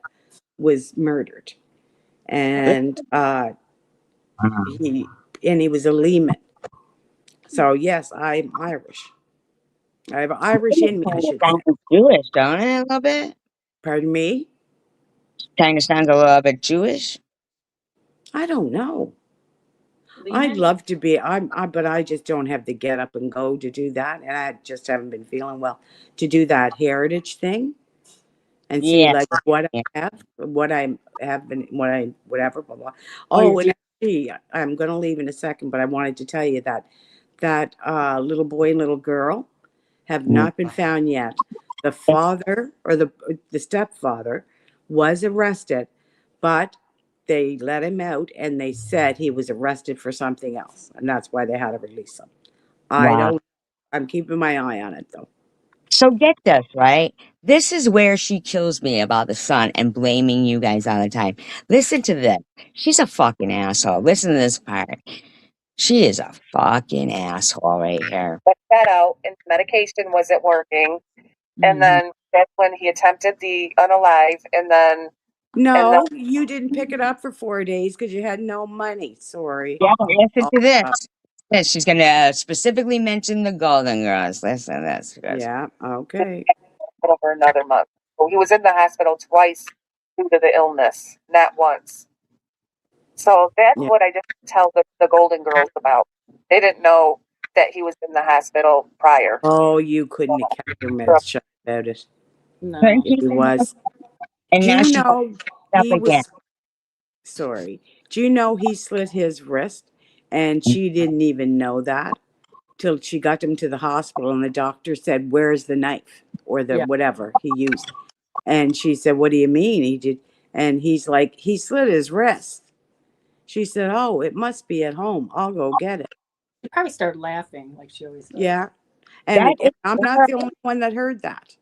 was murdered. And he he was a Lehman. So yes, I'm Irish. I have Irish in me, I Kind of should say. sounds Jewish, don't it? A little bit. Pardon me? Kind of sounds a little bit Jewish. I don't know. I'd Lehman? love to be. But I just don't have the get up and go to do that, and I just haven't been feeling well to do that heritage thing and see Yeah. like what Yeah. I have, what I have been, what I whatever, blah blah. Oh, you're Oh, and actually, I'm going to leave in a second, but I wanted to tell you that little boy and little girl have Mm. not been found yet. The father or the stepfather was arrested, but they let him out and they said he was arrested for something else, and that's why they had to release him. I Wow. don't. I'm keeping my eye on it though. So get this, right? This is where she kills me about the son and blaming you guys all the time. Listen to this. She's a fucking asshole. Listen to this part. She is a fucking asshole right here. But that out and medication wasn't working. And Mhm. then that's when he attempted the unalive, and then No, you didn't pick it up for 4 days because you had no money. Sorry. Yeah, listen Oh, to this. Yes, she's going to specifically mention the Golden Girls. Listen to this. yeah. Okay. over another month. So he was in the hospital twice due to the illness, not once. So that's Yeah. what I didn't tell the Golden Girls about. They didn't know that he was in the hospital prior. Oh, you couldn't have kept your mouth shut about it. No. He was. And Do now you she's know up he again. was? Sorry. Do you know he slit his wrist, and she didn't even know that till she got him to the hospital, and the doctor said, "Where's the knife or the Yeah. whatever he used?" And she said, "What do you mean he did?" And he's like, "He slit his wrist." She said, "Oh, it must be at home. I'll go get it." She probably started laughing like she always does. Yeah. That And is I'm not the only one that heard that.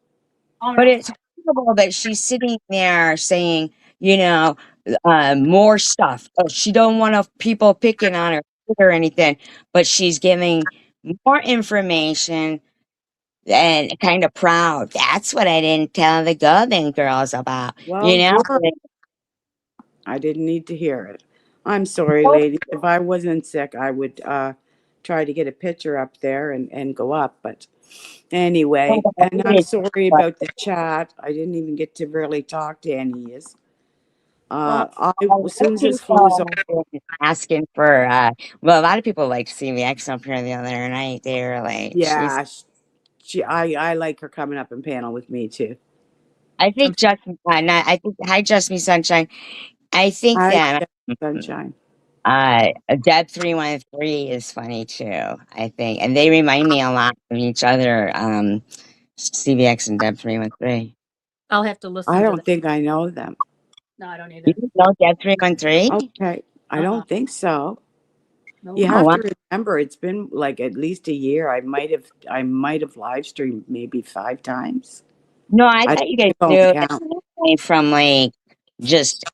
Oh, But no. it's horrible that she's sitting there saying, you know, more stuff. Oh, she don't want people picking on her or anything, but she's giving more information and kind of proud. That's what I didn't tell the Golden Girls about. Well, You know, you're. I didn't need to hear it. I'm sorry, ladies. If I wasn't sick, I would try to get a picture up there and go up. But anyway, and I'm sorry about the chat. I didn't even get to really talk to any of Well, as soon as this flu's over. asking for well, a lot of people like CVX up here the other night. They were like, she's. Yeah, I like her coming up and panel with me too. I think Justin. Not, I think hi, Just Me Sunshine. I think Hi, that. sunshine. Deb 313 is funny too, I think. And they remind me a lot of each other, CVX and Deb 313. I'll have to listen I to don't that. think I know them. No, I don't You either. didn't know Deb 313? Okay, I don't think so. No. You Oh, have wow. to remember, it's been like at least a year. I might have live streamed maybe 5 times. No, I I thought you guys don't knew count. from like just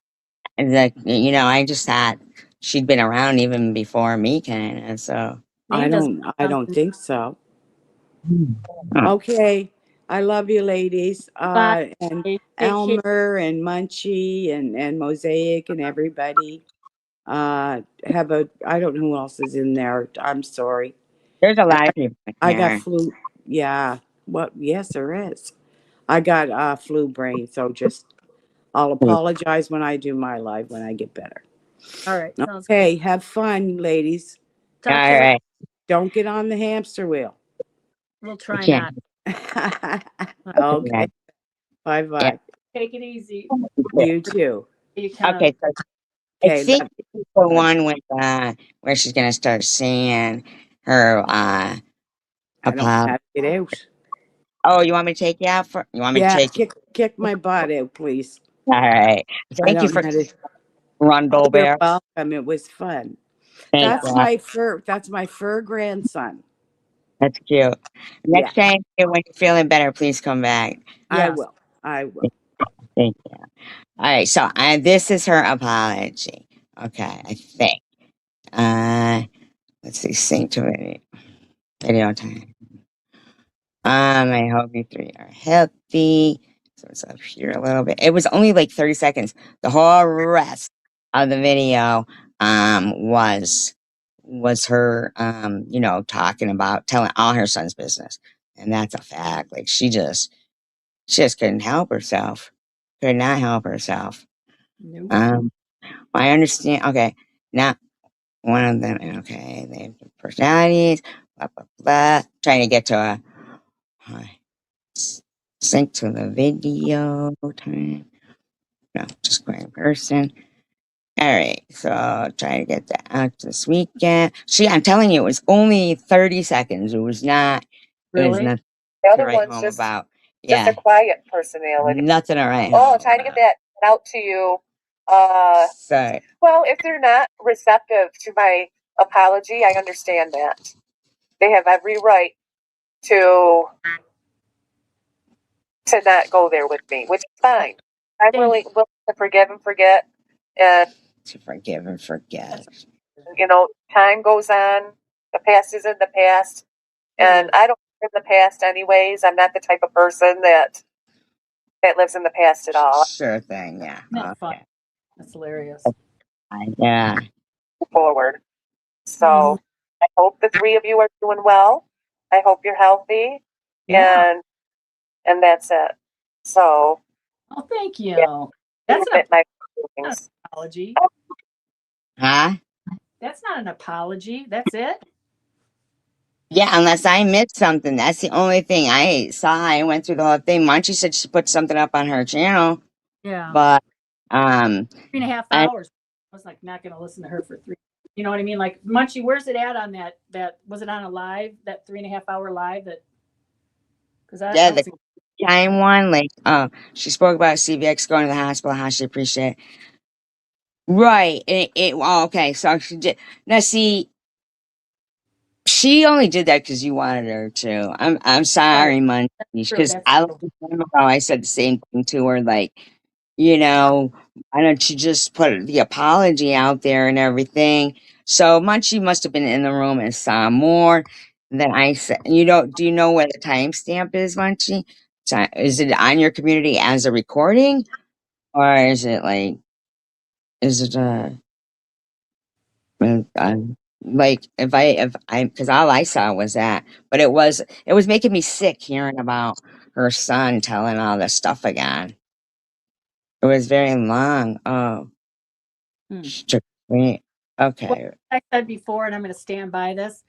I just thought she'd been around even before me, kind of. So, I Name doesn't don't. I don't think so. Huh. Okay, I love you, ladies. Bye. And Take care. Elmer and Munchie and Mosaic and everybody. Have a. I don't know who else is in there. I'm sorry. There's a lot of people I got here. flu. Yeah. What? Yes, there is. I got flu brain. So I'll apologize when I do my live when I get better. All right. Sounds good. Okay. Have fun, ladies. All Talk to you later. right. Don't get on the hamster wheel. We'll I try can't. not. Okay. Bye Yeah. bye. Take it easy. You too. You can. Okay, so I Okay. think Love this is the one with where she's gonna start singing her I don't know apology. how to get out. Oh, you want me to take you out for? You want me to Yeah, take you? kick my butt out, please. All right. I Thank you don't for know how to. Rundle Oh, you're Bear. welcome. It was fun. Thank That's you. my fur. That's my fur grandson. That's cute. Yeah, Next time when you're feeling better, please come back. I Yes. will. I will. Thank you. All right. So this is her apology. Okay, I think. Let's see. Sync to it. Video time. I hope you three are healthy. So it's up here a little bit. It was only like 30 seconds. The whole rest of the video was her talking about telling all her son's business. And that's a fact. Like she just couldn't help herself. Could not help herself. Nope. I understand. Okay. Now one of them, okay, they have personalities, blah blah blah. Trying to get to a sync to the video time. No, just going in person. All right, so try to get that out this weekend. See, I'm telling you, it was only 30 seconds. It was not. It was Really? nothing The to other write one's home just about. just Yeah, a quiet personality. nothing to write Oh, home I'm trying to get about. that out to you So Well, if they're not receptive to my apology, I understand that. They have every right to not go there with me, which is fine. I'm really willing to forgive and forget. And, to forgive and forget. time goes on. The past is in the past. And I don't live in the past anyways. I'm not the type of person that lives in the past at all. Sure thing, yeah. Not fun. Okay. That's hilarious. Yeah. Forward. So I hope the three of you are doing well. I hope you're healthy. Yeah. And that's it. So Oh, thank you. Yeah. That's admit an my feelings. apology. Huh? That's not an apology. That's it. Yeah, unless I missed something. That's the only thing I saw. I went through the whole thing. Munchie said she put something up on her channel, Yeah. but 3.5 I, hours. I was like not gonna listen to her for 3. You know what I mean? Like Munchie, where's it at on that was it on a live, that 3.5 hour live that because I yeah, was the time one, like, she spoke about CVX going to the hospital, how she appreciate it. Right. Well, okay. So she did. Now, see, she only did that because you wanted her to. I'm sorry, Munchie, true, because that's I true. I said the same thing to her, like, why don't you just put the apology out there and everything? So Munchie must have been in the room and saw more than I said. Do you know where the timestamp is, Munchie? Is it on your community as a recording, or is it is it uh, like if I because all I saw was that, but it was making me sick hearing about her son telling all this stuff again. It was very long. Oh. Hmm. Strictly. Well, Okay. I said before, and I'm going to stand by this.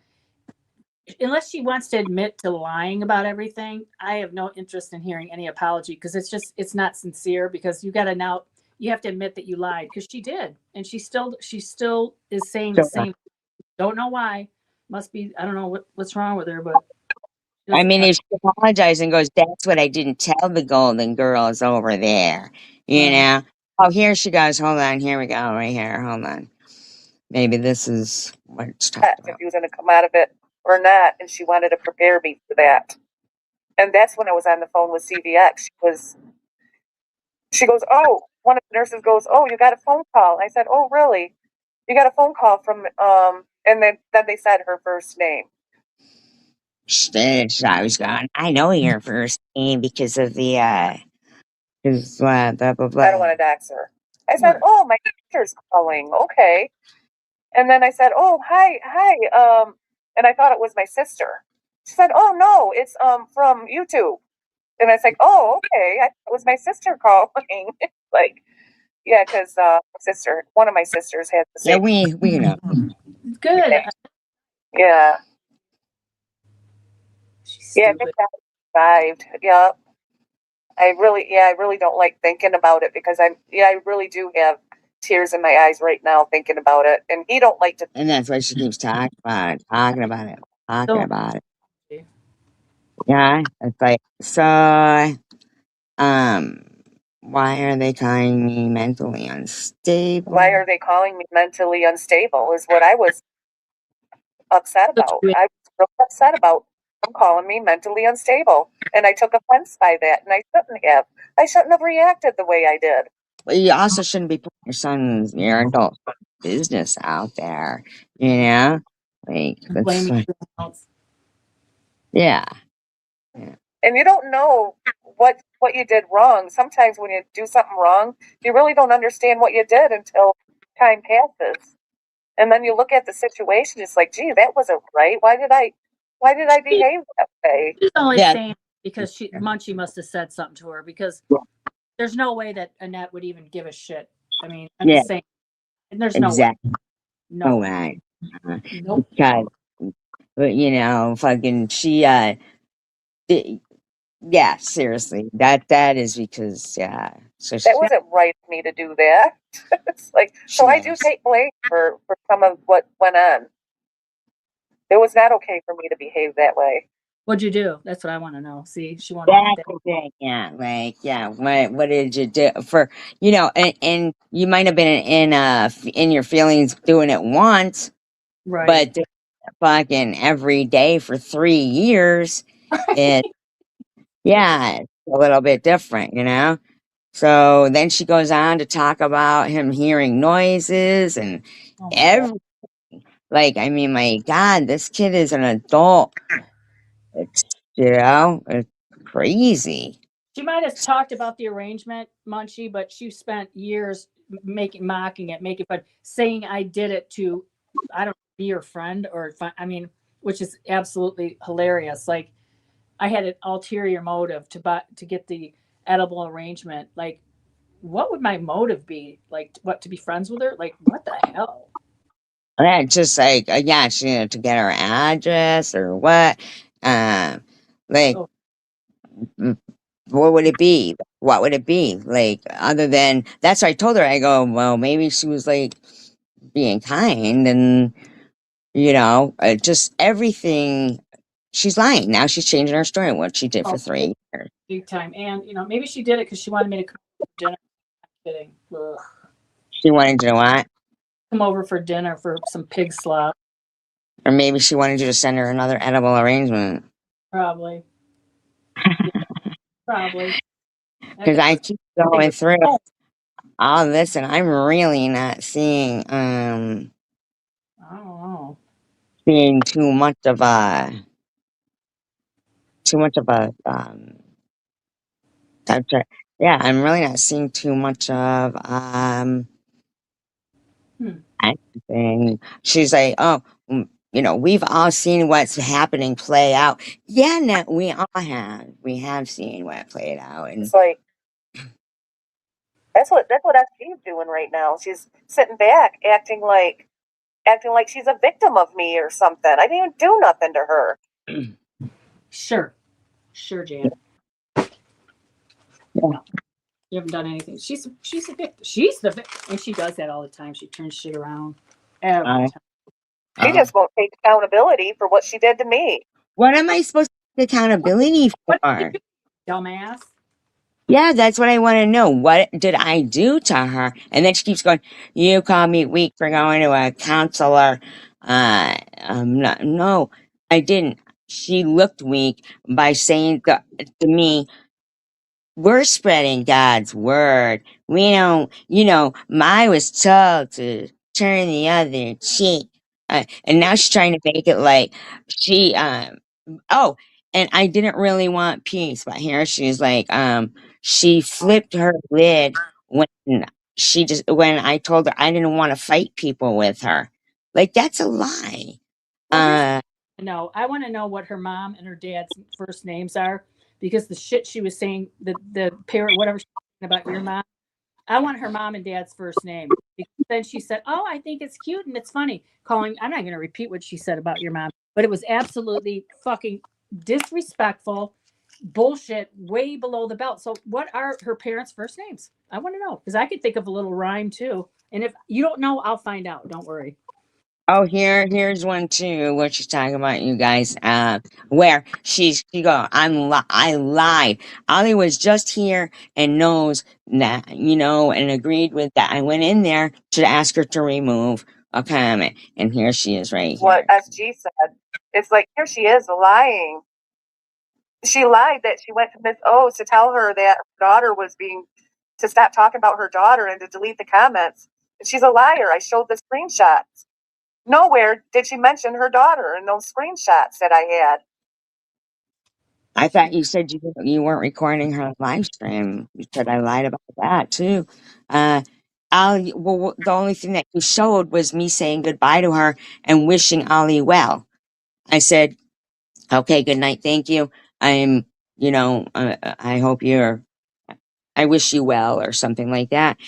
Unless she wants to admit to lying about everything, I have no interest in hearing any apology because it's not sincere. Because you have to admit that you lied because she did, and she still is saying the So, same. Don't know why. Must be, I don't know what's wrong with her, but she I doesn't mean, have. if she apologizes and goes, "That's what I didn't tell the Golden Girls over there," you Well, know. Oh, here she goes. Hold on. Here we go. Right here. Hold on. Maybe this is what it's talking If about. he was going to come out of it or not, and she wanted to prepare me for that. And that's when I was on the phone with CVX. She goes, oh, one of the nurses goes, oh, you got a phone call. I said, oh, really? You got a phone call from, and then they said her first name. So I was going. I know your first name because of the because blah blah blah I blah. don't want to dox her. I said, Right. oh, my sister's calling. Okay. And then I said, oh, hi. And I thought it was my sister. She said, oh, no, it's from YouTube. And I was like, oh, okay. I thought it was my sister calling. Like, yeah, because one of my sisters had the Yeah, same. we know. Good. Yeah. She's Yeah, stupid. thank God I survived. Yeah. I really don't like thinking about it because I really do have tears in my eyes right now thinking about it. And he don't like to. And that's why she keeps talking about it, talking about it, talking So, about it. Yeah, it's like so. Um, why are they calling me mentally unstable? Why are they calling me mentally unstable? Is what I was upset about. I was real upset about them calling me mentally unstable, and I took offense by that, and I shouldn't have. I shouldn't have reacted the way I did. Well, you also shouldn't be putting your adult business out there. You know, like that's blaming everyone else. yeah. And you don't know what you did wrong. Sometimes when you do something wrong, you really don't understand what you did until time passes. And then you look at the situation, it's like, gee, that wasn't right. Why did I behave that way? She's only Yeah. saying because Munchie must have said something to her because there's no way that Annette would even give a shit. I mean, I'm Yeah, just saying, and there's no way. exactly. No No way. way. Nope. Because, but fucking yeah, seriously, that is because so That wasn't right of me to do that. It's like, so I do knows. take blame for some of what went on. It was not okay for me to behave that way. What'd you do? That's what I want to know. See, she wanted that. That's the thing, yeah. Like, yeah, what did you do for, and you might have been in your feelings doing it once, Right. but doing it fucking every day for 3 years, it yeah, it's a little bit different, you know? So then she goes on to talk about him hearing noises and Oh my God. every like, I mean, my God, this kid is an adult. It's it's crazy. She might have talked about the arrangement, Munchie, but she spent years mocking it, making fun, saying I did it to, I don't know, be your friend or I mean, which is absolutely hilarious. Like I had an ulterior motive to get the edible arrangement. Like, what would my motive be? Like, what, to be friends with her? Like, what the hell? Yeah, just like yeah, to get her address or what? Um, like Oh, mm, what would it be? What would it be? Like other than that's what I told her. I go, well, maybe she was like being kind and just everything. She's lying now. She's changing her story. What she did for oh, 3 years. big time. And maybe she did it because she wanted me to come over for dinner. I'm kidding. Ugh. She wanted you to what? Come over for dinner for some pig slop, Or maybe she wanted you to send her another edible arrangement. probably. Yeah, probably. That Because could I hurt. keep Think going of- through oh, all this and I'm really not I don't know. seeing too much of a I'm try- yeah, I'm really not seeing too much of Hmm. anything. She's like, oh, we've all seen what's happening play out. Yeah, no, we all have. We have seen what played out, and It's like that's what SG's doing right now. She's sitting back, acting like she's a victim of me or something. I didn't even do nothing to her. Sure. Sure, Jan. yeah, No, you haven't done anything. She's a victim. She's the victim. And she does that all the time. She turns shit around every uh, time. She uh, just won't take accountability for what she did to me. what am I supposed to take accountability What did for? you do, dumbass? Yeah, that's what I want to know. What did I do to her? And then she keeps going, you call me weak for going to a counselor. No, I didn't. She looked weak by saying to me, we're spreading God's word. We don't, I was told to turn the other cheek. And now she's trying to make it like oh, and I didn't really want peace, but here she's like, she flipped her lid when when I told her I didn't want to fight people with her. Like, that's a lie. Well, here's Uh, no. I want to know what her mom and her dad's first names are because the shit she was saying, the parent, whatever she's saying about your mom, I want her mom and dad's first name. Because then she said, "Oh, I think it's cute and it's funny." Calling, I'm not going to repeat what she said about your mom, but it was absolutely fucking disrespectful, bullshit, way below the belt. So, what are her parents' first names? I want to know because I could think of a little rhyme too. And if you don't know, I'll find out. Don't worry. Oh, here's one too. What she's talking about, you guys. Where she go? I lied. Ollie was just here and knows that, and agreed with that. I went in there to ask her to remove a comment, and here she is right What here. SG said. It's like here she is lying. She lied that she went to Miss O's to tell her that her daughter was being to stop talking about her daughter and to delete the comments. And she's a liar. I showed the screenshots. Nowhere did she mention her daughter in those screenshots that I had. I thought you said you weren't recording her live stream. You said I lied about that too. Uh, the only thing that you showed was me saying goodbye to her and wishing Ollie well. I said, okay, good night. Thank you. I'm, I hope I wish you well or something like that.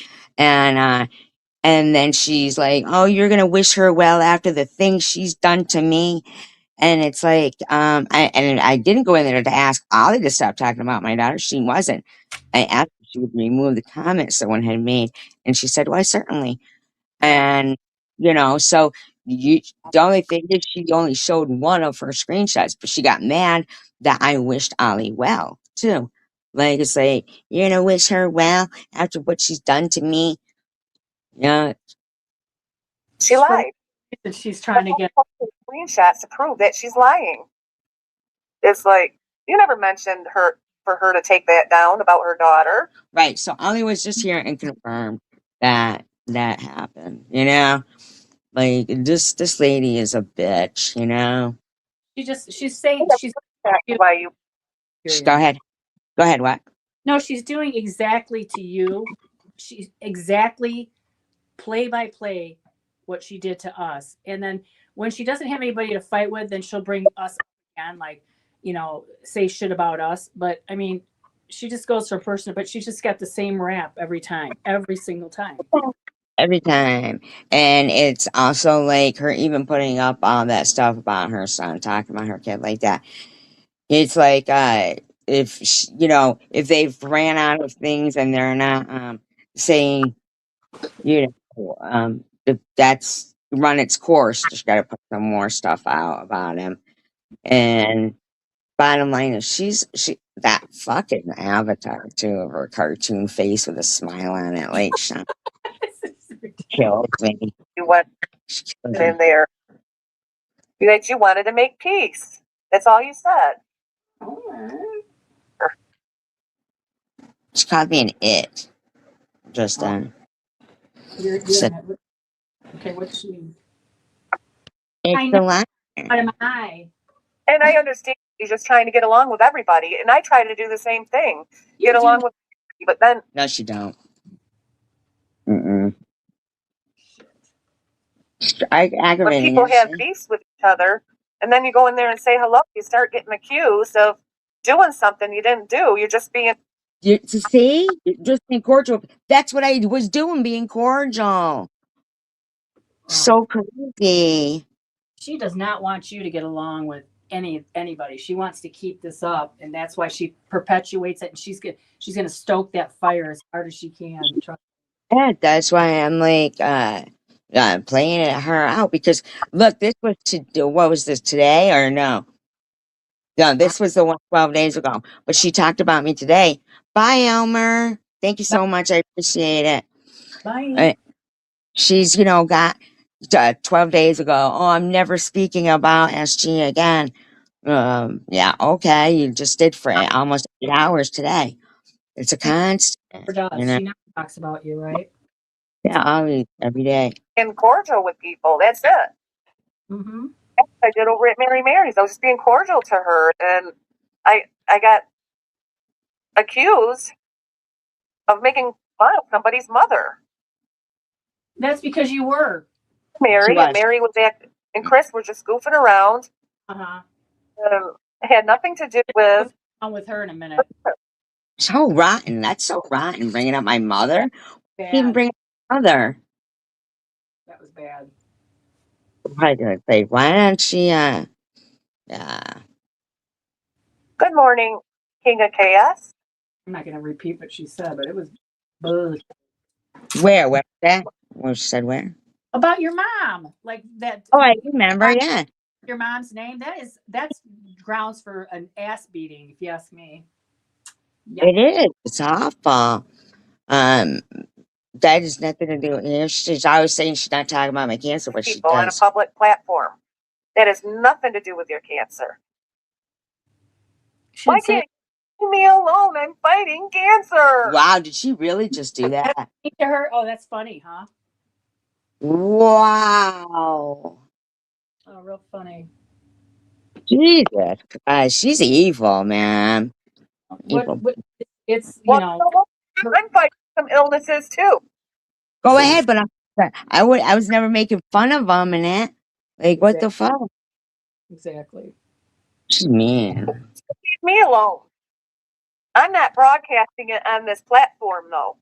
And then she's like, oh, you're going to wish her well after the things she's done to me. And it's like, I didn't go in there to ask Ollie to stop talking about my daughter. She wasn't. I asked if she would remove the comments someone had made. And she said, why, certainly. And, so the only thing is she only showed one of her screenshots, but she got mad that I wished Ollie well too. Like it's like you're gonna wish her well after what she's done to me. Yeah, She For lied. that she's trying to get. Screenshots to prove that she's lying. It's like you never mentioned her for her to take that down about her daughter. right. So Ollie was just here and confirmed that that happened. You know, like this lady is a bitch. You know. She's saying she's. Why you Go ahead. Go ahead. What? No, she's doing exactly to you. She's exactly play by play what she did to us. And then when she doesn't have anybody to fight with, then she'll bring us up again, like, say shit about us. But I mean, she just goes for personal, but she's just got the same rap every time, every single time. Every time. And it's also like her even putting up all that stuff about her son, talking about her kid like that. It's like, if, if they've ran out of things and they're not, saying, that's run its course, just got to put some more stuff out about him. And bottom line is that fucking avatar too of her cartoon face with a smile on it, like, kills me. went in there? That you wanted to make peace. That's all you said. She called me an it just then. Said, Okay, what's she? it's I the know. line. What am I? And I understand you're just trying to get along with everybody, and I try to do the same thing. Get along with everybody, but then No, she don't. Mm-mm. when Aggravating. people have Isn't she? beefs with each other, and then you go in there and say hello, you start getting accused of doing something you didn't do. You're just being To see, just being cordial. That's what I was doing, being cordial. So crazy. She does not want you to get along with anybody. She wants to keep this up, and that's why she perpetuates it. And she's gonna stoke that fire as hard as she can. Yeah, that's why I'm like, playing her out because look, this was what was this today or no? No, this was the one 12 days ago. But she talked about me today. Bye, Elmer. Thank you so much. I appreciate it. Bye. She's, got 12 days ago. Oh, I'm never speaking about SG again. Yeah, okay. You just did for almost 8 hours today. It's a constant, Or does she never talks about you, right? Yeah, always, every day. cordial with people. That's it. Mm-hmm. I did over at Mary Mary's. I was just being cordial to her, and I got accused of making fun of somebody's mother. That's because you were. Mary She was. and Mary was and Chris were just goofing around. It had nothing to do with. I'm with her in a minute. So rotten. That's so rotten. Bringing up my mother. Even Bad. bring up my mother. That was bad. I did say, why don't she, Good morning, King of Chaos. I'm not gonna repeat what she said, but it was bullshit. where was that? Well, she said where? About your mom, like that. Oh, I remember, yeah. Your mom's name. That's grounds for an ass beating, if you ask me. Yeah. It is. It's awful. Um, that has nothing to do with it. She's always saying she's not talking about my cancer, but she People on a does. public platform. That has nothing to do with your cancer. Why can't you leave me alone? I'm fighting cancer. Wow, did she really just do that? To her? Oh, that's funny, huh? Wow. Oh, real funny. Jesus. She's evil, man. Evil. What it's I'm fighting some illnesses too. Go ahead, but I was never making fun of them and it. Like, what the fuck? Exactly. She's mean. Leave me alone. I'm not broadcasting it on this platform though.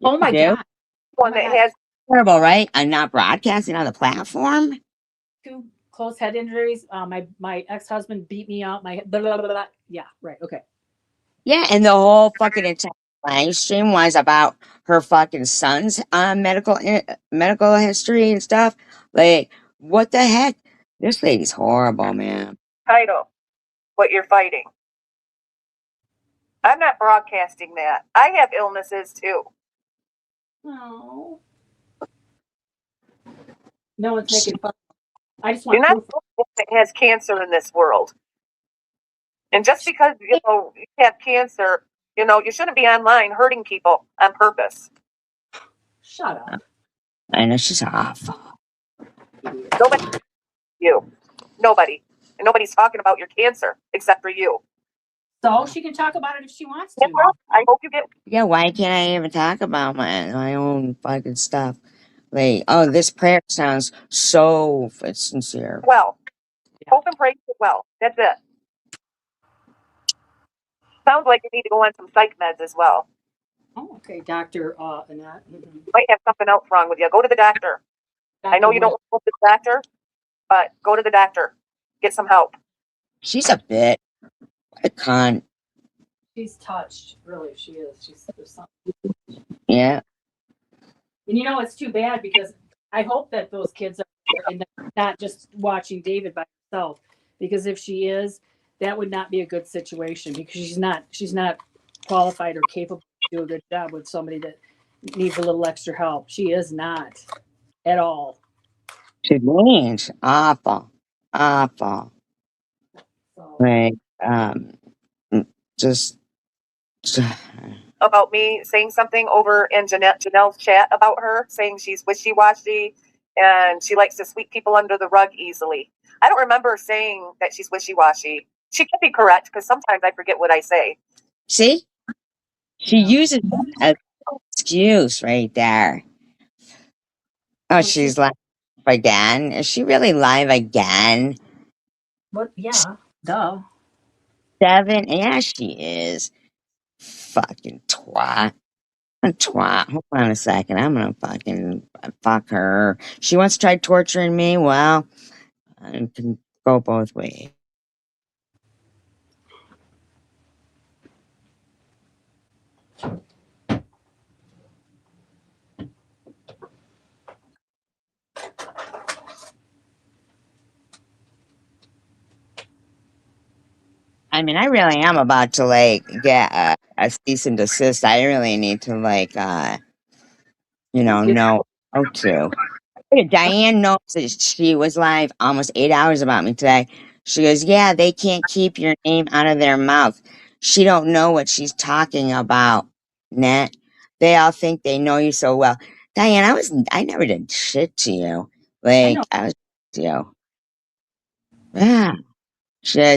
Oh my You do? god. One that has Terrible, right? I'm not broadcasting on the platform. 2 close head injuries. My ex-husband beat me up. My blah, blah, blah, blah. Yeah, right. Okay. Yeah, and the whole fucking entire live stream was about her fucking son's medical history and stuff. Like, What the heck? This lady's horrible, man. Title, what you're fighting. I'm not broadcasting that. I have illnesses too. No. No one's making fun. I just You're want not proof. the only one that has cancer in this world. And just because you have cancer, you shouldn't be online hurting people on purpose. Shut up. I know she's awful. Nobody, you, nobody, and nobody's talking about your cancer except for you. So she can talk about it if she wants to. I hope you get. Yeah, why can't I even talk about my own fucking stuff? Like, oh, this prayer sounds so sincere. Well, hope and pray get well. That's it. Sounds like you need to go on some psych meds as well. Oh, okay, Dr. Annette. Mm-hmm. You might have something else wrong with you. Go to the doctor. I know you don't want to go to the doctor, but go to the doctor. Get some help. She's a bit. What a cunt. She's touched. Really, she is. There's something. Yeah. And it's too bad because I hope that those kids are there and not just watching David by herself. Because if she is, that would not be a good situation because she's not qualified or capable to do a good job with somebody that needs a little extra help. She is not at all. She means awful. Awful. So, Like, just About me saying something over in Janelle's chat about her, saying she's wishy-washy and she likes to sweep people under the rug easily. I don't remember saying that she's wishy-washy. She could be correct because sometimes I forget what I say. see? She uses that as an excuse right there. Oh, she's live again. Is she really live again? but yeah, duh. 7? Yeah, she is. Fucking twat. A twat. Hold on a second. I'm gonna fucking fuck her. She wants to try torturing me. Well, I can go both ways. I mean, I really am about to get a cease and desist. I really need to know how to. Hey, Diane knows that she was live almost 8 hours about me today. She goes, "Yeah, they can't keep your name out of their mouth. She don't know what she's talking about, Net. They all think they know you so well." Diane, I never did shit to you. I know. I was to you. Yeah.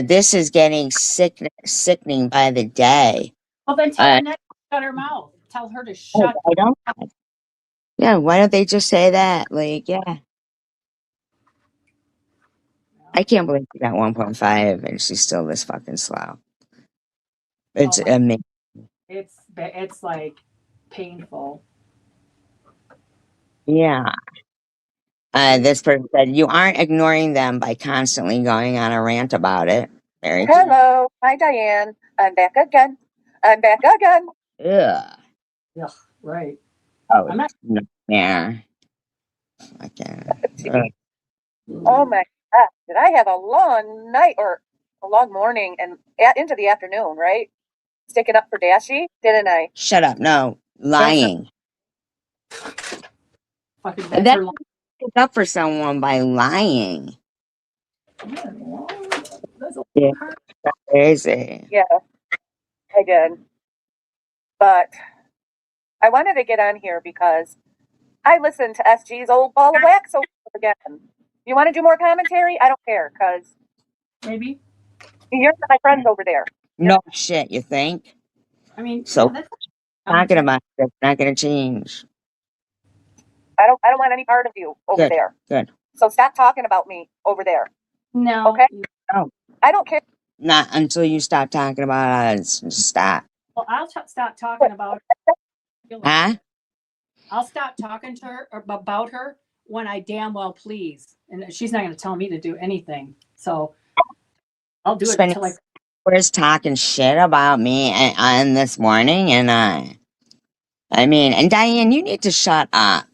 This is getting sickening by the day. Well, then tell Annette to shut her mouth. Tell her to shut. I don't. Yeah, why don't they just say that? Yeah. I can't believe she got 1.5 and she's still this fucking slow. It's amazing. It's like painful. Yeah. This person said, "You aren't ignoring them by constantly going on a rant about it." Very true. Hello. Hi, Diane. I'm back again. Ugh. Yeah, right. Oh, I'm not. no, yeah. Okay. Oh my God. Did I have a long night or a long morning and into the afternoon, right? Sticking up for Dashi, didn't I? Shut up. No. Lying. Fucking That's her line. stick up for someone by lying. That's a Yeah. hard. Crazy. Yeah, I did. But I wanted to get on here because I listened to SG's old ball of wax over again. You want to do more commentary? I don't care because Maybe. you're my friends over there. No shit, you think? I mean, So yeah, that's talking about it's not gonna change. I don't want any part of you over Good. there. Good. So stop talking about me over there. no. Okay? No. I don't care. Not until you stop talking about us. Just stop. Well, I'll stop talking about her. Huh? I'll stop talking to her about her when I damn well please, and she's not going to tell me to do anything. So I'll do it Spending until hours talking shit about me on this morning, and I mean, and Diane, you need to shut up.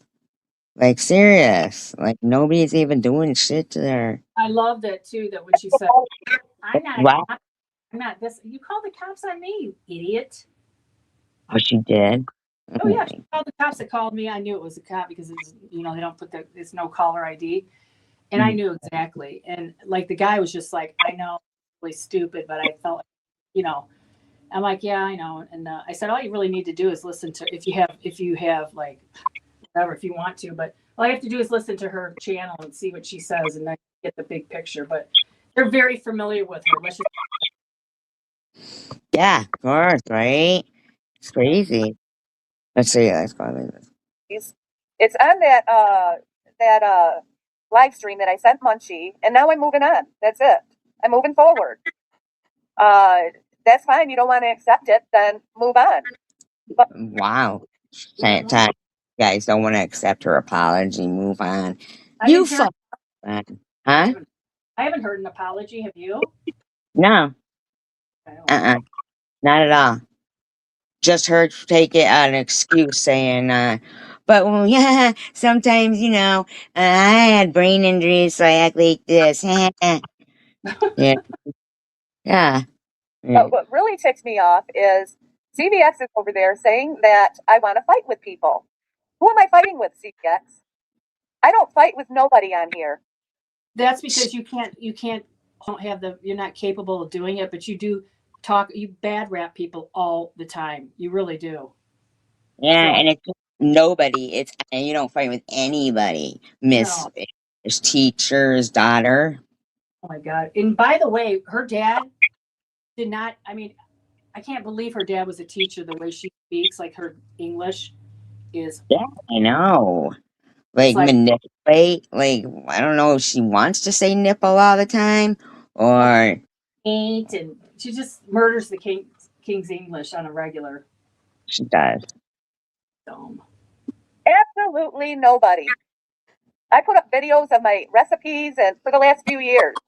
Like serious. Like nobody's even doing shit to her. I love that too. That when she said, "I'm not a Wow. cop. I'm not this." You called the cops on me, you idiot. Oh, she did. Oh Oh yeah, she my. called the cops that called me. I knew it was a cop because it's they don't put it's no caller ID, and I Mm. knew exactly. And like the guy was just like, I know, really stupid, but I felt, you know, I'm like, yeah, I know. And I said, all you really need to do is listen to if you have like whatever if you want to, but all you have to do is listen to her channel and see what she says, and then get the big picture. But they're very familiar with her. Let's just Yeah, of course, right? It's crazy. Let's see. Let's go. It's on that live stream that I sent Munchie, and now I'm moving on. That's it. I'm moving forward. Uh, that's fine. You don't want to accept it, then move on. But Wow. Mhm. Time. Guys don't want to accept her apology. Move on. I You didn't hear. fuck. I Huh? haven't, I haven't heard an apology. Have you? No. I don't. Not at all. Just heard take it an excuse saying, but well, yeah, sometimes, I had brain injuries, so I act like this. Yeah, yeah. But what really ticks me off is CVX is over there saying that I want to fight with people. Who am I fighting with, CVX? I don't fight with nobody on here. That's because you can't don't have you're not capable of doing it, but you do you bad rap people all the time. You really do. Yeah, So and it's nobody. And you don't fight with anybody. Miss, no. his teacher's daughter. Oh my God. And by the way, her dad did not I mean, I can't believe her dad was a teacher the way she speaks, like her English is Yeah, I know. it's Like like manipulate. Like I don't know if she wants to say nipple all the time or ain't and she just murders the king's English on a regular she does. dome. Absolutely nobody. I put up videos of my recipes and for the last few years.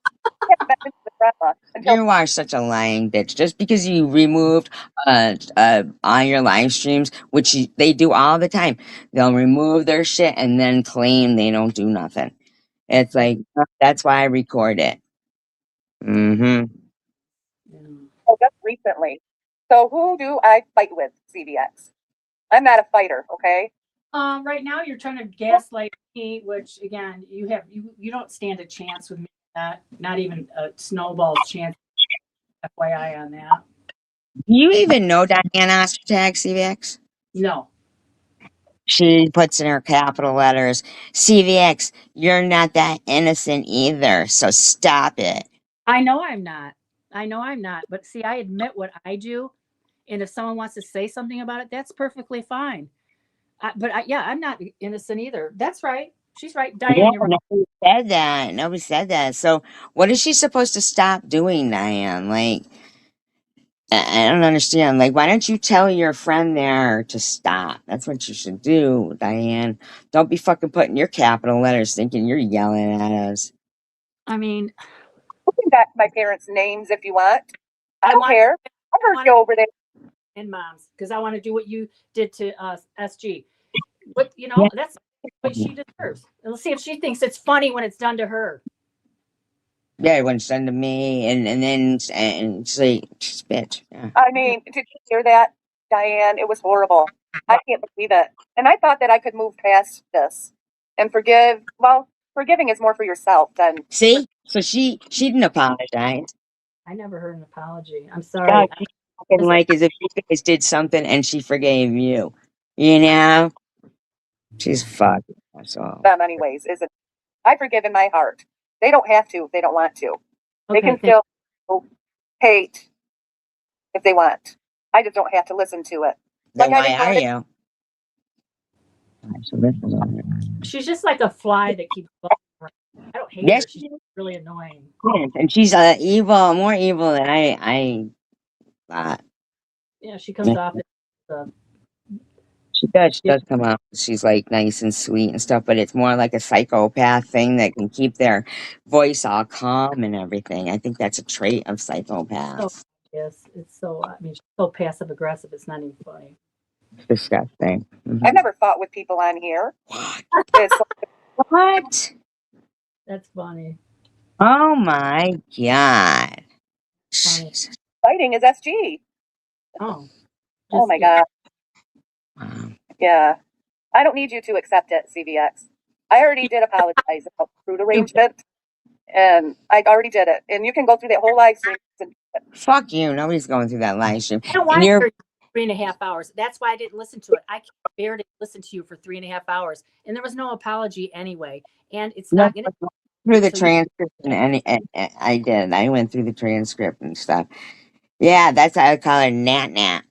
I haven't been into the drama until You are such a lying bitch. Just because you removed on your live streams, which they do all the time, they'll remove their shit and then claim they don't do nothing. It's like that's why I record it. Mm-hmm. Yeah. just recently. So who do I fight with, CVX? I'm not a fighter, okay? Right now you're trying to gaslight me, which again, you don't stand a chance with me. Not even a snowball's chance. FYI on that. Do you even know Diana Ostertag, CVX? No, She puts in her capital letters, CVX, you're not that innocent either, so stop it. I know I'm not. I know I'm not. But see, I admit what I do, and if someone wants to say something about it, that's perfectly fine. Yeah, I'm not innocent either. That's right. She's right. Yeah, Diane, you're right. nobody said that. Nobody said that. So, what is she supposed to stop doing, Diane? Like, I don't understand. Like, why don't you tell your friend there to stop? That's what you should do, Diane. Don't be fucking putting your capital letters thinking you're yelling at us. I mean, You can back my parents' names if you want. I I don't want care. I heard want you over there. and moms because I want to do what you did to SG. What Yeah. that's what she deserves. And let's see if she thinks it's funny when it's done to her. Yeah, it went send to me, and then and say, bitch. Yeah. I mean, did you hear that, Diane? It was horrible. I can't believe it. And I thought that I could move past this and forgive. Well, forgiving is more for yourself than. See? So she didn't apologize. I never heard an apology. I'm Yeah, sorry. she's fucking like as if you guys did something and she forgave you. You know? She's fucked. That's all. Them anyways, isn't. I forgive in my heart. They don't have to if they don't want to. They Okay, can still hate if they want. I just don't have to listen to it. Then I why didn't are go to you? So this is on there. she's just like a fly that keeps buzzing around. I don't hate Yes, her. She's she really annoying. is. And she's more evil than I thought. Yeah, she comes Yeah, off as uh, she does. She yeah. does come out. She's like nice and sweet and stuff, but it's more like a psychopath thing that can keep their voice all calm and everything. I think that's a trait of So psychopaths. yes, it's so. I mean, she's so passive aggressive. It's not even funny. Disgusting. I've never fought with people on here. It's What? That's funny. Oh my God. Funny. Jesus. fighting is SG. Oh. Oh my yeah. God. Wow. Yeah. I don't need you to accept it, CVX. I already did apologize about the fruit arrangement, and I already did it. And you can go through that whole live stream. Fuck you. Nobody's going through that live stream. I don't And want to you're hear 3.5 hours. That's why I didn't listen to it. I can't bear to listen to you for 3.5 hours. And there was no apology anyway. And it's no, not going to through the until you. transcript and I did. I went through the transcript and stuff. Yeah, that's how I call her Nat Nat.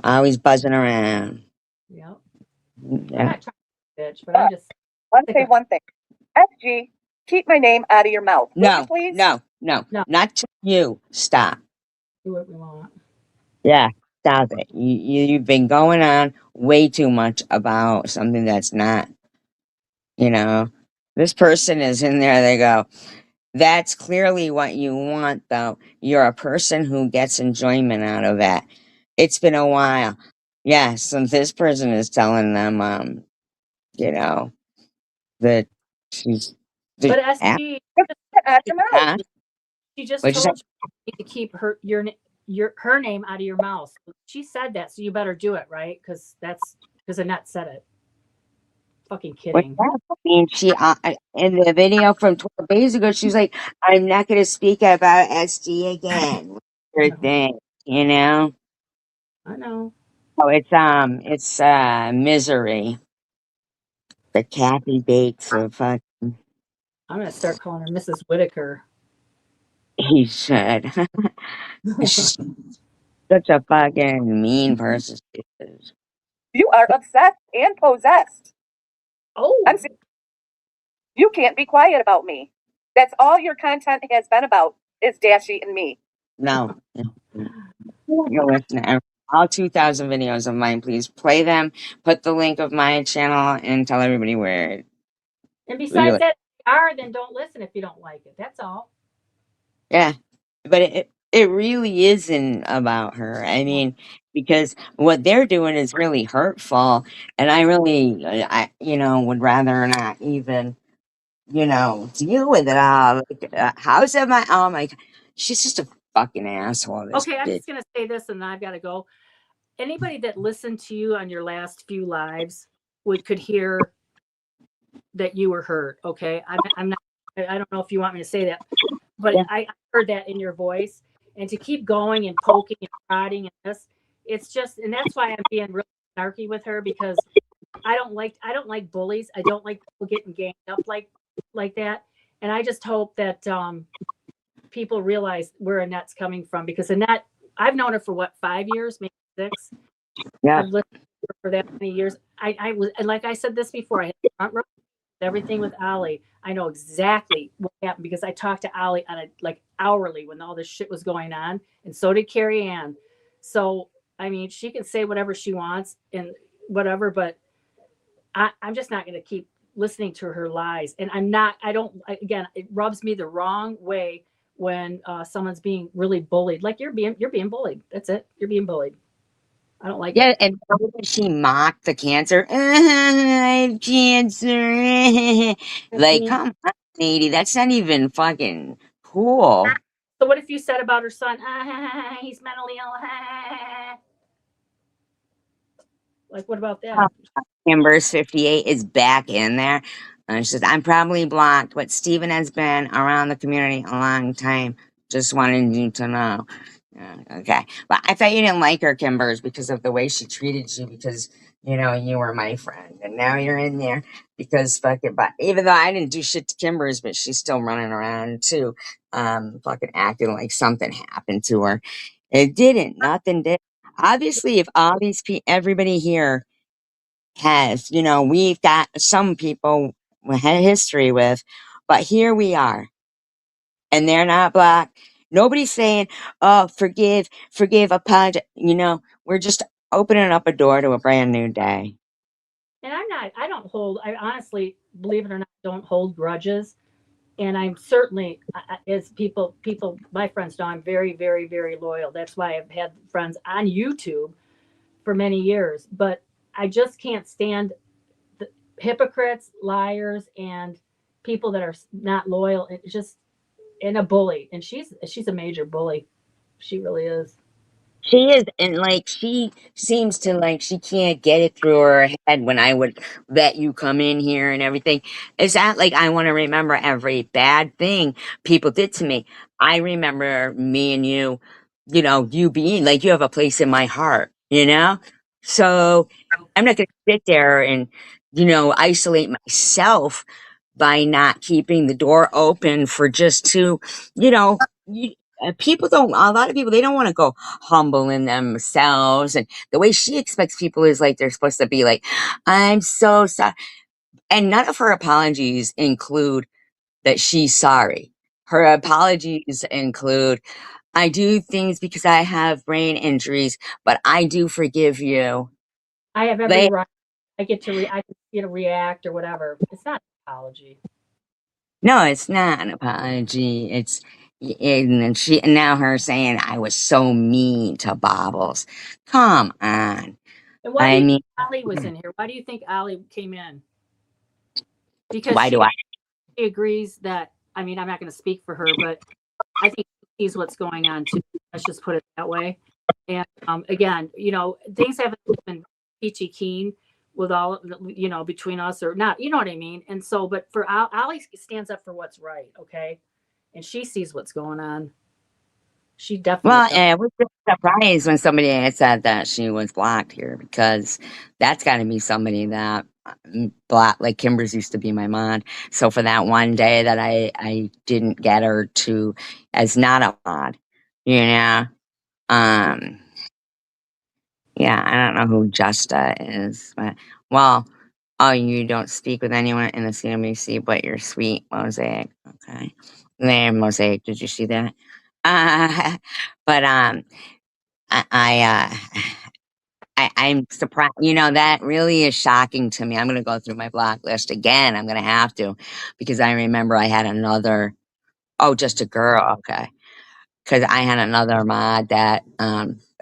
Always buzzing around. Yep. I'm Yeah. not trying to bitch, but I'm just Let's sick say of one thing. SG, keep my name out of your mouth. Will you No, please? no, No. not to you. Stop. do what we want. Yeah, stop it. You've been going on way too much about something that's not, you know. This person is in there, they go, that's clearly what you want, though. You're a person who gets enjoyment out of it. It's been a while. Yeah, so this person is telling them, you know, that she's the But SG, Out of your mouth. huh? she just What'd you say? told you need to keep her name out of your mouth. She said that, so you better do it, right? Because Annette said it. Fucking What's kidding. that? I mean, in the video from 12 days ago, she was like, I'm not going to speak about SG again. I Her know. thing, you know? I know. Oh, it's Misery. The Kathy Bates of fucking, I'm gonna start calling her Mrs. Whitaker. he said. She's such a fucking mean person. She is. You are obsessed and possessed. I'm Oh, serious. You can't be quiet about me. That's all your content has been about is Dashy and me. No. You're listening. All 2,000 videos of mine, please play them. Put the link of my channel and tell everybody where and you besides that, then don't listen if you don't like it. That's all. yeah, but it really isn't about her. I mean, because what they're doing is really hurtful, and I really, would rather not even, deal with it all. Like, how's that my? Oh my, God. She's just a fucking asshole. This Okay, I'm bitch. just gonna say this, and then I've got to go. Anybody that listened to you on your last few lives could hear that you were hurt. Okay, I'm not. I don't know if you want me to say that, but Yeah. I heard that in your voice. And to keep going and poking and prodding and this, it's just, and that's why I'm being really snarky with her because I don't like bullies. I don't like people getting ganged up like that. And I just hope that people realize where Annette's coming from because Annette, I've known her for what, 5 years, maybe 6. Yeah. I've listened to her for that many years. I was, and like I said this before, I had front row everything with Ali. I know exactly what happened because I talked to Ali on hourly when all this shit was going on, and so did Carrie Ann. So I mean, she can say whatever she wants and whatever, but I'm just not going to keep listening to her lies. And again, it rubs me the wrong way when someone's being really bullied. Like you're being bullied. That's it. You're being bullied. I don't like Yeah, it. and she mocked the cancer. I have cancer. Like, Mhm. come on, lady. That's not even fucking cool. So what if you said about her son, he's mentally ill? Like, what about that? Amber's 58 is back in there. And she says, I'm probably blocked, but Steven has been around the community a long time. Just wanted you to know. Yeah, okay. But I thought you didn't like her, Kimbers, because of the way she treated you, because, you were my friend. And now you're in there because fucking, but even though I didn't do shit to Kimbers, but she's still running around too, fucking acting like something happened to her. It didn't. Nothing did. Obviously, if all these everybody here has. We've got some people we had history with, but here we are, and they're not black. Nobody's saying, "Oh, forgive, apologize." We're just opening up a door to a brand new day. And I honestly, believe it or not, don't hold grudges. And I'm certainly, as my friends know, I'm very, very, very loyal. That's why I've had friends on YouTube for many years, but I just can't stand the hypocrites, liars, and people that are not loyal. It's just and a bully, and she's a major bully. She really is. She is, and like she seems to like she can't get it through her head when I would let you come in here and everything. Is that like I want to remember every bad thing people did to me. I remember me and you know, you being like you have a place in my heart, you know? So I'm not gonna sit there and, you know, isolate myself by not keeping the door open for just to, you know, people don't, a lot of people, they don't want to go humble in themselves. And the way she expects people is like they're supposed to be like, I'm so sorry. And none of her apologies include that she's sorry. Her apologies include, I do things because I have brain injuries, but I do forgive you. I have every They, right. I get to I get to react or whatever. It's not an apology. no, it's not an apology. It's, and she, and now her saying I was so mean to Bobbles. Come on. And why do I you mean, think Ali was in here? Why do you think Ali came in? Because why do I? she agrees that. I mean, I'm not going to speak for her, but I think she sees what's going on too. Let's just put it that way. And again, you know, things haven't been peachy keen with all, you know, between us or not. You know what I mean? And so, but for Ali stands up for what's right, okay? And she sees what's going on. She definitely Well, does. I was just surprised when somebody had said that she was blocked here because that's got to be somebody that blocked. Like Kimber's used to be my mod, so for that one day that I didn't get her to as not a mod, you know, um, yeah, I don't know who Justa is, but well, oh, you don't speak with anyone in the CMUC, but you're sweet, Mosaic. Okay, there, Mosaic. Did you see that? Uh, but I'm surprised. You know, that really is shocking to me. I'm going to go through my block list again. I'm going to have to because I remember I had another. Oh, just a girl. Okay. Because I had another mod that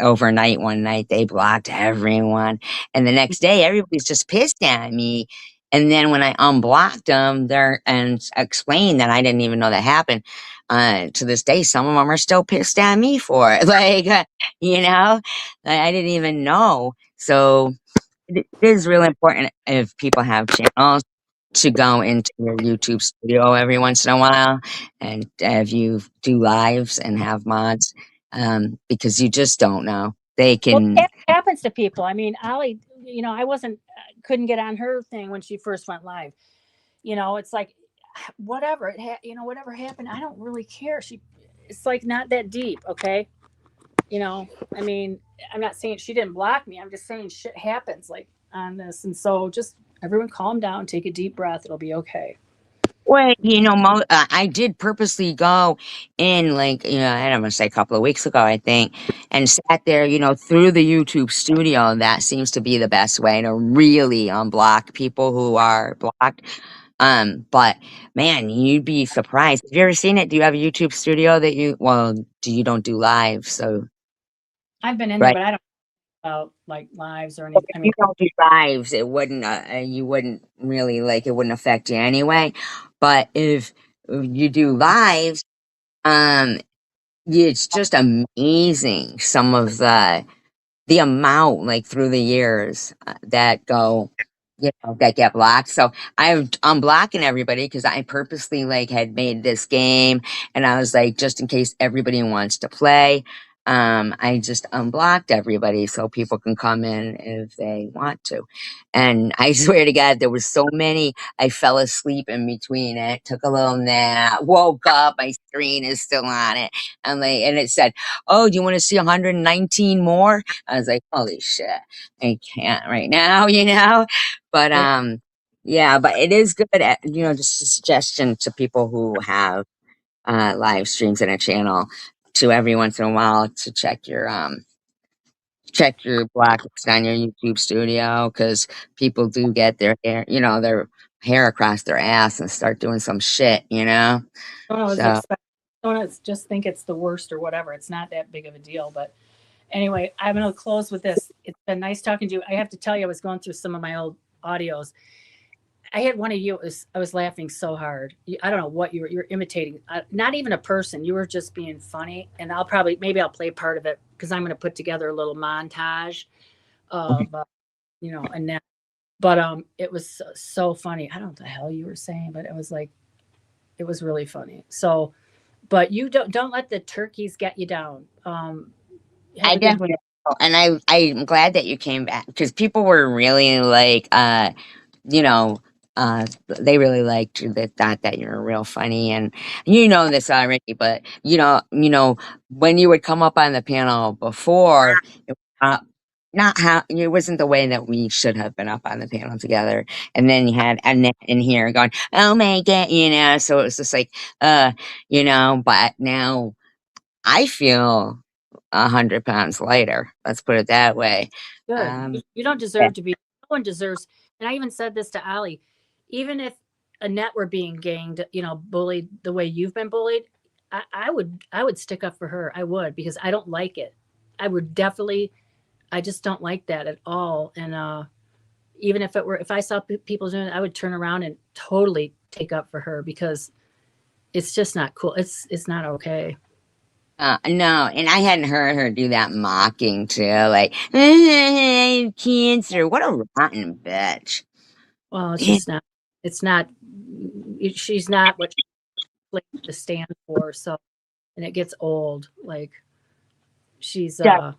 overnight one night they blocked everyone, and the next day everybody's just pissed at me. And then when I unblocked them, there and explained that I didn't even know that happened. To this day, some of them are still pissed at me for it. Like, you know, I didn't even know. So it is really important if people have channels to go into your YouTube studio every once in a while and have you do lives and have mods because you just don't know. They Well, can, it happens to people. I mean, Ali, you know, I wasn't, couldn't get on her thing when she first went live. You know, it's like, whatever you know, whatever happened, I don't really care. It's like not that deep, okay? You know, I mean, I'm not saying she didn't block me. I'm just saying shit happens like on this, and so just everyone calm down, take a deep breath. It'll be okay. well, you know, I did purposely go in like, you know, I don't know, say a couple of weeks ago, I think, and sat there, you know, through the YouTube studio. That seems to be the best way to really unblock people who are blocked. But man, you'd be surprised. Have you ever seen it? Do you have a YouTube studio that you, well, you don't do live, so, I've been in there, right? but I don't know about like lives or anything. If I you mean, don't do lives, it wouldn't, you wouldn't really like, it wouldn't affect you anyway. But if you do lives, um, it's just amazing some of the amount like through the years that go, you know, that get blocked. So I'm blocking everybody because I purposely like had made this game and I was like, just in case everybody wants to play, I just unblocked everybody so people can come in if they want to. And I swear to God, there was so many. I fell asleep in between it, took a little nap, woke up, my screen is still on it. And like, and it said, oh, do you want to see 119 more? I was like, holy shit, I can't right now, you know? But yeah, but it is good at, you know, just a suggestion to people who have live streams in a channel to every once in a while to check your blacklist on your YouTube studio because people do get their hair, you know, their hair across their ass and start doing some shit, you know? don't always So expect. Don't just think it's the worst or whatever. It's not that big of a deal, but Anyway, I'm going to close with this. It's been nice talking to you. I have to tell you, I was going through some of my old audios. I had one of you. I was laughing so hard. I don't know what you're imitating. Not even a person. You were just being funny. And maybe I'll play part of it because I'm going to put together a little montage of, and that. But it was so funny. I don't know what the hell you were saying, but it was like, it was really funny. So, but you don't let the turkeys get you down. Have I a good definitely will. And I'm glad that you came back because people were really like, you know, they really liked you. They thought that you were real funny, and you know this already. But when you would come up on the panel before, uh, not how it wasn't the way that we should have been up on the panel together. And then you had Annette in here going, "Oh my god," So it was just like, But now I feel 100 pounds lighter. Let's put it that way. good. Um, You don't yeah. deserve to be. No one deserves. And I even said this to Ali. Even if Annette were being ganged, bullied the way you've been bullied, I would stick up for her. I would because I don't like it. I would definitely. I just don't like that at all. And even if I saw people doing it, I would turn around and totally take up for her because it's just not cool. It's not okay. No, and I hadn't heard her do that mocking too, like cancer. What a rotten bitch. Well, it's just not. It's not. She's not what she claims to stand for. So, and it gets old. Like she's Yeah,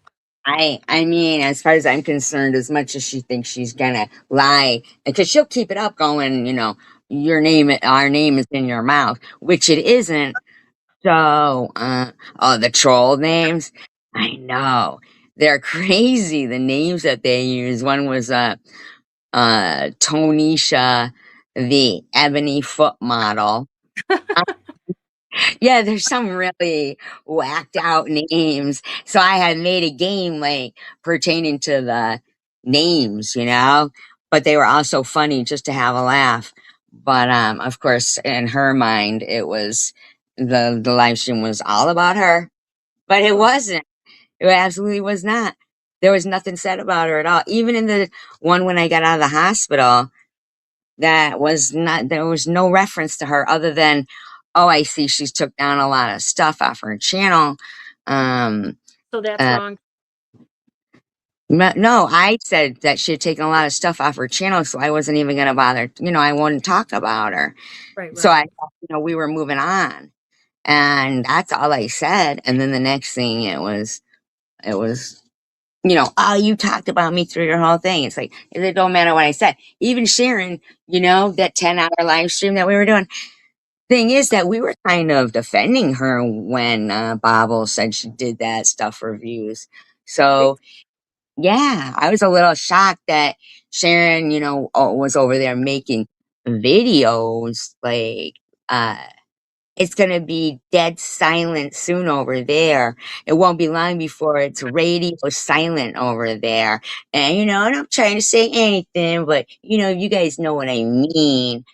I mean, as far as I'm concerned, as much as she thinks she's gonna lie, because she'll keep it up, going, our name is in your mouth, which it isn't. So, oh, the troll names, I know they're crazy. The names that they use. One was Tonisha, the ebony foot model. Yeah, there's some really whacked out names. So I had made a game like pertaining to the names, but they were also funny just to have a laugh. But of course, in her mind, it was the live stream was all about her, but it wasn't. It absolutely was not. There was nothing said about her at all. Even in the one when I got out of the hospital, there was no reference to her other than, oh, I see she's took down a lot of stuff off her channel. Um, so that's uh, wrong. no, I said that she had taken a lot of stuff off her channel, so I wasn't even going to bother. I wouldn't talk about her. Right, So right. I thought, we were moving on, and that's all I said. And then the next thing it was, oh, you talked about me through your whole thing. It's like, it don't matter what I said. Even Sharon, that 10-hour live stream that we were doing. Thing is that we were kind of defending her when Bobble said she did that stuff for views. So yeah, I was a little shocked that Sharon, was over there making videos like it's gonna be dead silent soon over there. It won't be long before it's radio silent over there. And I'm not trying to say anything, but you guys know what I mean.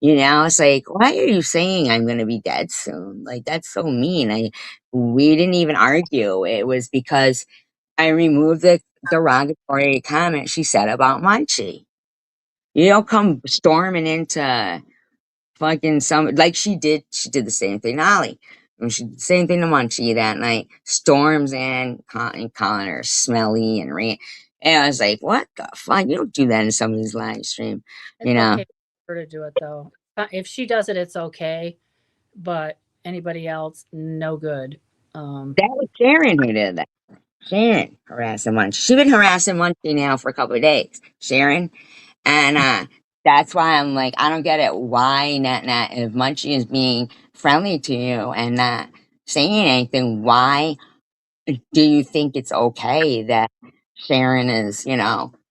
It's like, why are you saying I'm gonna be dead soon? Like, that's so mean. We didn't even argue. It was because I removed the derogatory comment she said about Munchie. You don't come storming into fucking like she did the same thing to Ollie. And she did the same thing to Munchie that night. Storms in, calling her smelly and and I was like, what the fuck? You don't do that in somebody's live stream, It's okay for her to do it though. If she does it, it's okay. But anybody else, no good. That was Sharon who did that. Sharon harassing Munchie. She's been harassing Munchie now for a couple of days. Sharon. And that's why I'm like, I don't get it. Why not if Munchie is being friendly to you and not saying anything, why do you think it's okay that Sharon is,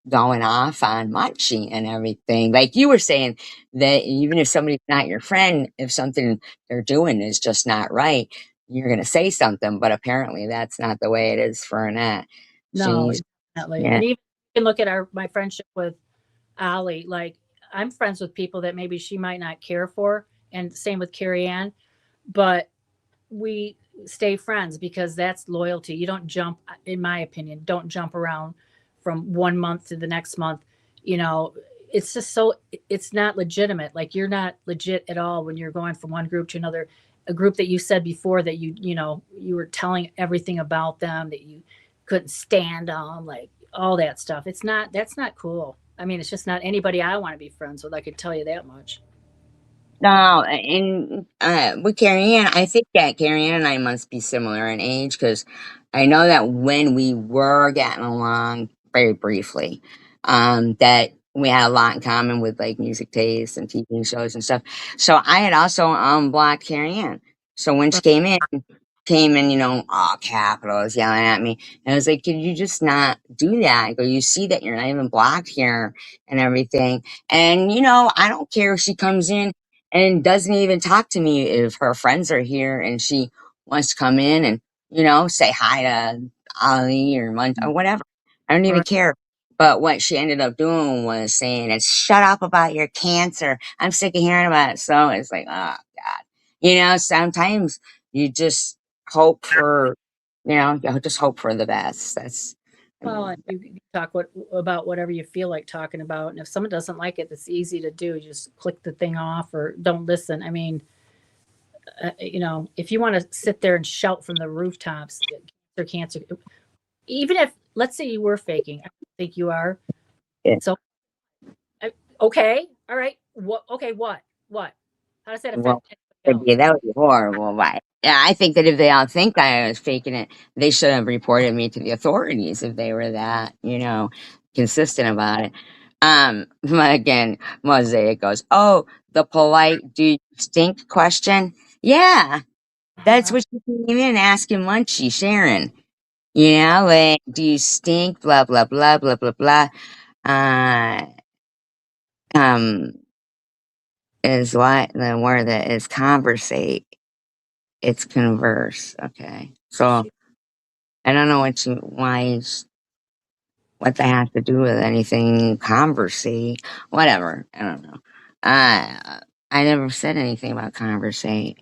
going off on Munchie and everything? Like you were saying that even if somebody's not your friend, if something they're doing is just not right, you're gonna say something. But apparently that's not the way it is for Annette. No, She's definitely. yeah. And even you can look at my friendship with Ali. Like I'm friends with people that maybe she might not care for, and same with Carrie Ann. But we stay friends because that's loyalty. You don't jump, in my opinion, don't jump around from 1 month to the next month. You know, it's just so, it's not legitimate. Like you're not legit at all when you're going from one group to another. A group that you said before that you know, you were telling everything about them that you couldn't stand them, like all that stuff. It's not, that's not cool. I mean, it's just not anybody I want to be friends with. I could tell you that much. No, and with Carrie Ann, I think that Carrie Ann and I must be similar in age because I know that when we were getting along very briefly, that we had a lot in common with like music tastes and TV shows and stuff. So I had also blocked Carrie Ann. So when she came in, you know, all capitals yelling at me, and I was like, "Could you just not do that?" I go, "You see that you're not even blocked here and everything." And you know, I don't care if she comes in and doesn't even talk to me if her friends are here and she wants to come in and, you know, say hi to Ali or Munt or whatever. I don't even Right. care. But what she ended up doing was saying, "And shut up about your cancer. I'm sick of hearing about it." So it's like, oh God. You know, sometimes you just hope for, you know, you just hope for the best. That's, I Well, mean, and you talk about whatever you feel like talking about, and if someone doesn't like it, it's easy to do. You just click the thing off or don't listen. I mean, you know, if you want to sit there and shout from the rooftops, cancer, even if let's say you were faking, I don't think you are. yeah. So, okay, all right, what? Okay, what? How does that Well, affect anybody else? that would be horrible, right? Yeah, I think that if they all think I was faking it, they should have reported me to the authorities if they were that, you know, consistent about it. But again, Mosaic goes, "Oh, the polite do you stink question?" Yeah, that's what she came in asking Munchie, Sharon. You know, like, do you stink? Blah blah blah blah blah blah. Uh, um, is what the word that is conversate. It's converse. Okay. So I don't know what that has to do with anything conversate. Whatever. I don't know. I never said anything about conversate.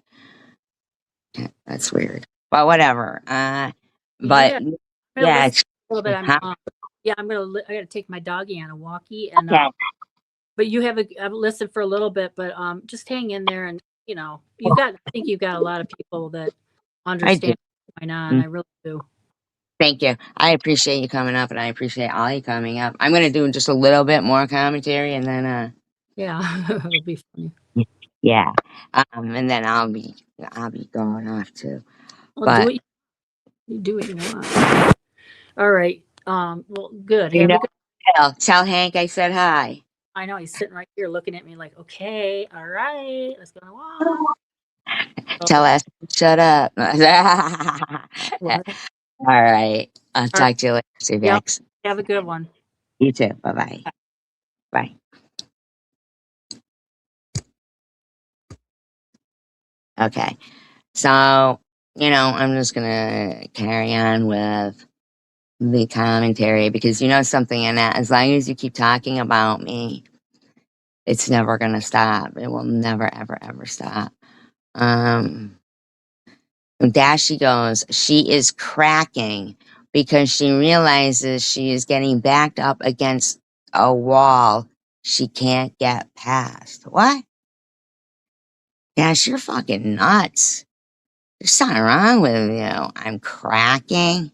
That's weird. But whatever. But Yeah, I'm gonna yeah, listen a little bit. huh? Yeah, I gotta take my doggy on a walkie, and Okay. but you have I've listened for a little bit, but just hang in there, and you know, you've got, I think you've got a lot of people that I do. understand what's going on. Mm, I really do. Thank you. I appreciate you coming up and I appreciate Ollie coming up. I'm gonna do just a little bit more commentary and then Yeah, it'll be funny. yeah. And then I'll be going off too. Well, But do what you want. All right. Well, good. you Have know, a good. tell Hank I said hi. I know he's sitting right here looking at me like, okay, all right, let's go on a walk. Tell So, us shut up. All what? right. I'll All right. talk to you later, Yep. CVX. Have a good one. You too. Bye bye. Bye. Okay. So, you know, I'm just gonna carry on with the commentary because you know something in that as long as you keep talking about me, it's never gonna stop. It will never, ever, ever stop. Um Dashi goes, she is cracking because she realizes she is getting backed up against a wall she can't get past. What? Dash, you're fucking nuts. There's something wrong with you. I'm cracking.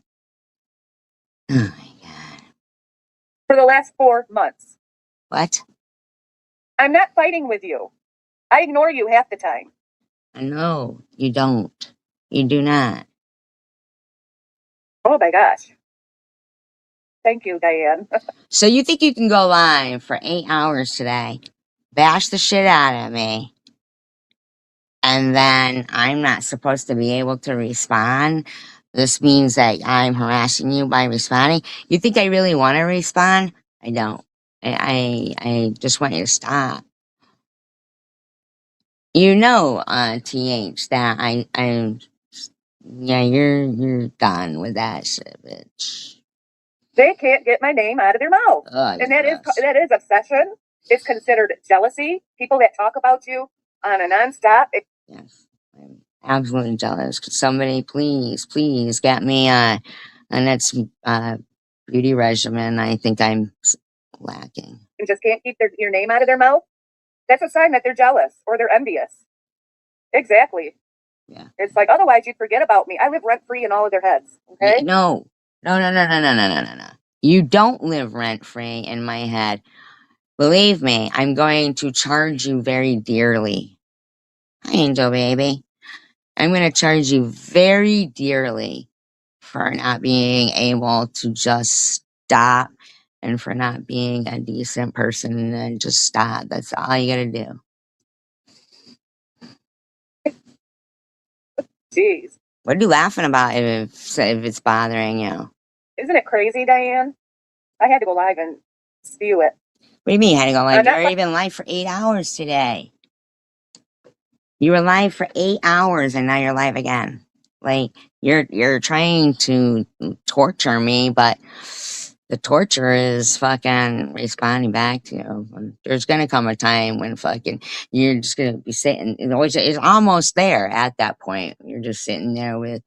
Oh my god. For the last 4 months. What? I'm not fighting with you. I ignore you half the time. No, you don't. You do not. Oh my gosh. Thank you, Diane. So you think you can go live for 8 hours today, bash the shit out of me, and then I'm not supposed to be able to respond? This means that I'm harassing you by responding. You think I really want to respond? I don't. I just want you to stop. You know, TH, that yeah, you're done with that shit, bitch. They can't get my name out of their mouth. Oh, And yes. that is obsession. It's considered jealousy. People that talk about you on a nonstop. Yes. Absolutely jealous. Could somebody please get me a Annette's beauty regimen? I think I'm lacking. And just can't keep your name out of their mouth, that's a sign that they're jealous or they're envious. Exactly. Yeah. It's like, otherwise you'd forget about me. I live rent free in all of their heads. Okay. No. You don't live rent free in my head. Believe me, I'm going to charge you very dearly. Hi, Angel Baby. I'm going to charge you very dearly for not being able to just stop and for not being a decent person and just stop. That's all you got to do. Jeez. What are you laughing about if it's bothering you? Isn't it crazy, Diane? I had to go live and spew it. What do you mean you had to go live? I'm You not already been live for 8 hours today. You were live for 8 hours and now you're live again. Like you're trying to torture me, but the torture is fucking responding back to you. And there's gonna come a time when fucking you're just gonna be sitting. It's almost there at that point. You're just sitting there with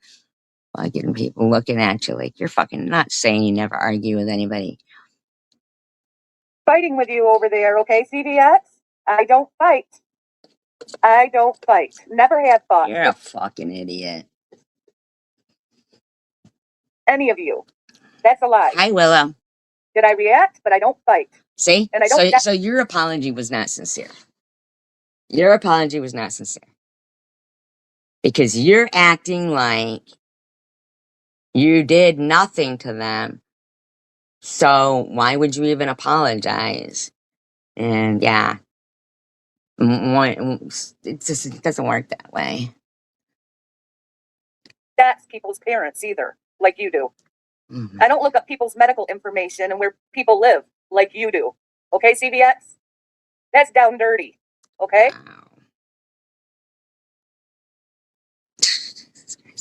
fucking people looking at you like you're fucking nuts, saying you never argue with anybody. fighting with you over there, okay, CVX? I don't fight. I don't fight. Never have fought. You're a fucking idiot. Any of you. That's a lie. Hi, Willow. Did I react? But I don't fight. See? And I don't. So your apology was not sincere. Your apology was not sincere. Because you're acting like you did nothing to them. So why would you even apologize? And yeah, it doesn't work that way. That's people's parents either, like you do. Mhm. I don't look up people's medical information and where people live like you do. Okay, CVX? That's down dirty. Okay? Wow.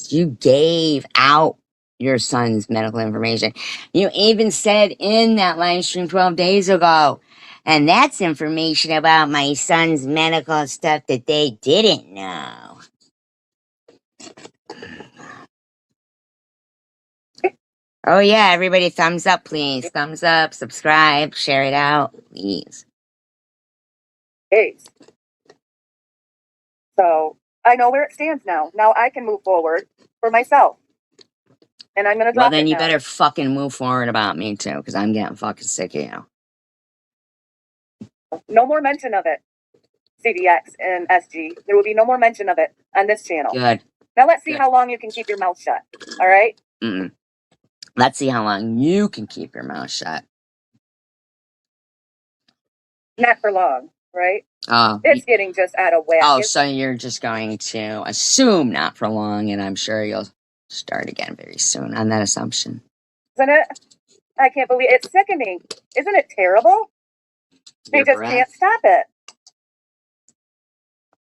You gave out your son's medical information. You even said in that live stream 12 days ago, and that's information about my son's medical stuff that they didn't know. Oh yeah, everybody thumbs up, please. Thumbs up, subscribe, share it out, please. Hey. So I know where it stands now. Now I can move forward for myself. And I'm gonna Well, drop then it you now. better fucking move forward about me too, because I'm getting fucking sick of you. No more mention of it. CVX and SG. There will be no more mention of it on this channel. Good. Now let's see Good. how long you can keep your mouth shut. All right? Mm-mm. Let's see how long you can keep your mouth shut. Not for long, right? Oh, It's getting just out of whack. oh, so you're just going to assume not for long, and I'm sure you'll start again very soon on that assumption. Isn't it? I can't believe it's sickening. Isn't it terrible? They Your just breath? can't stop it.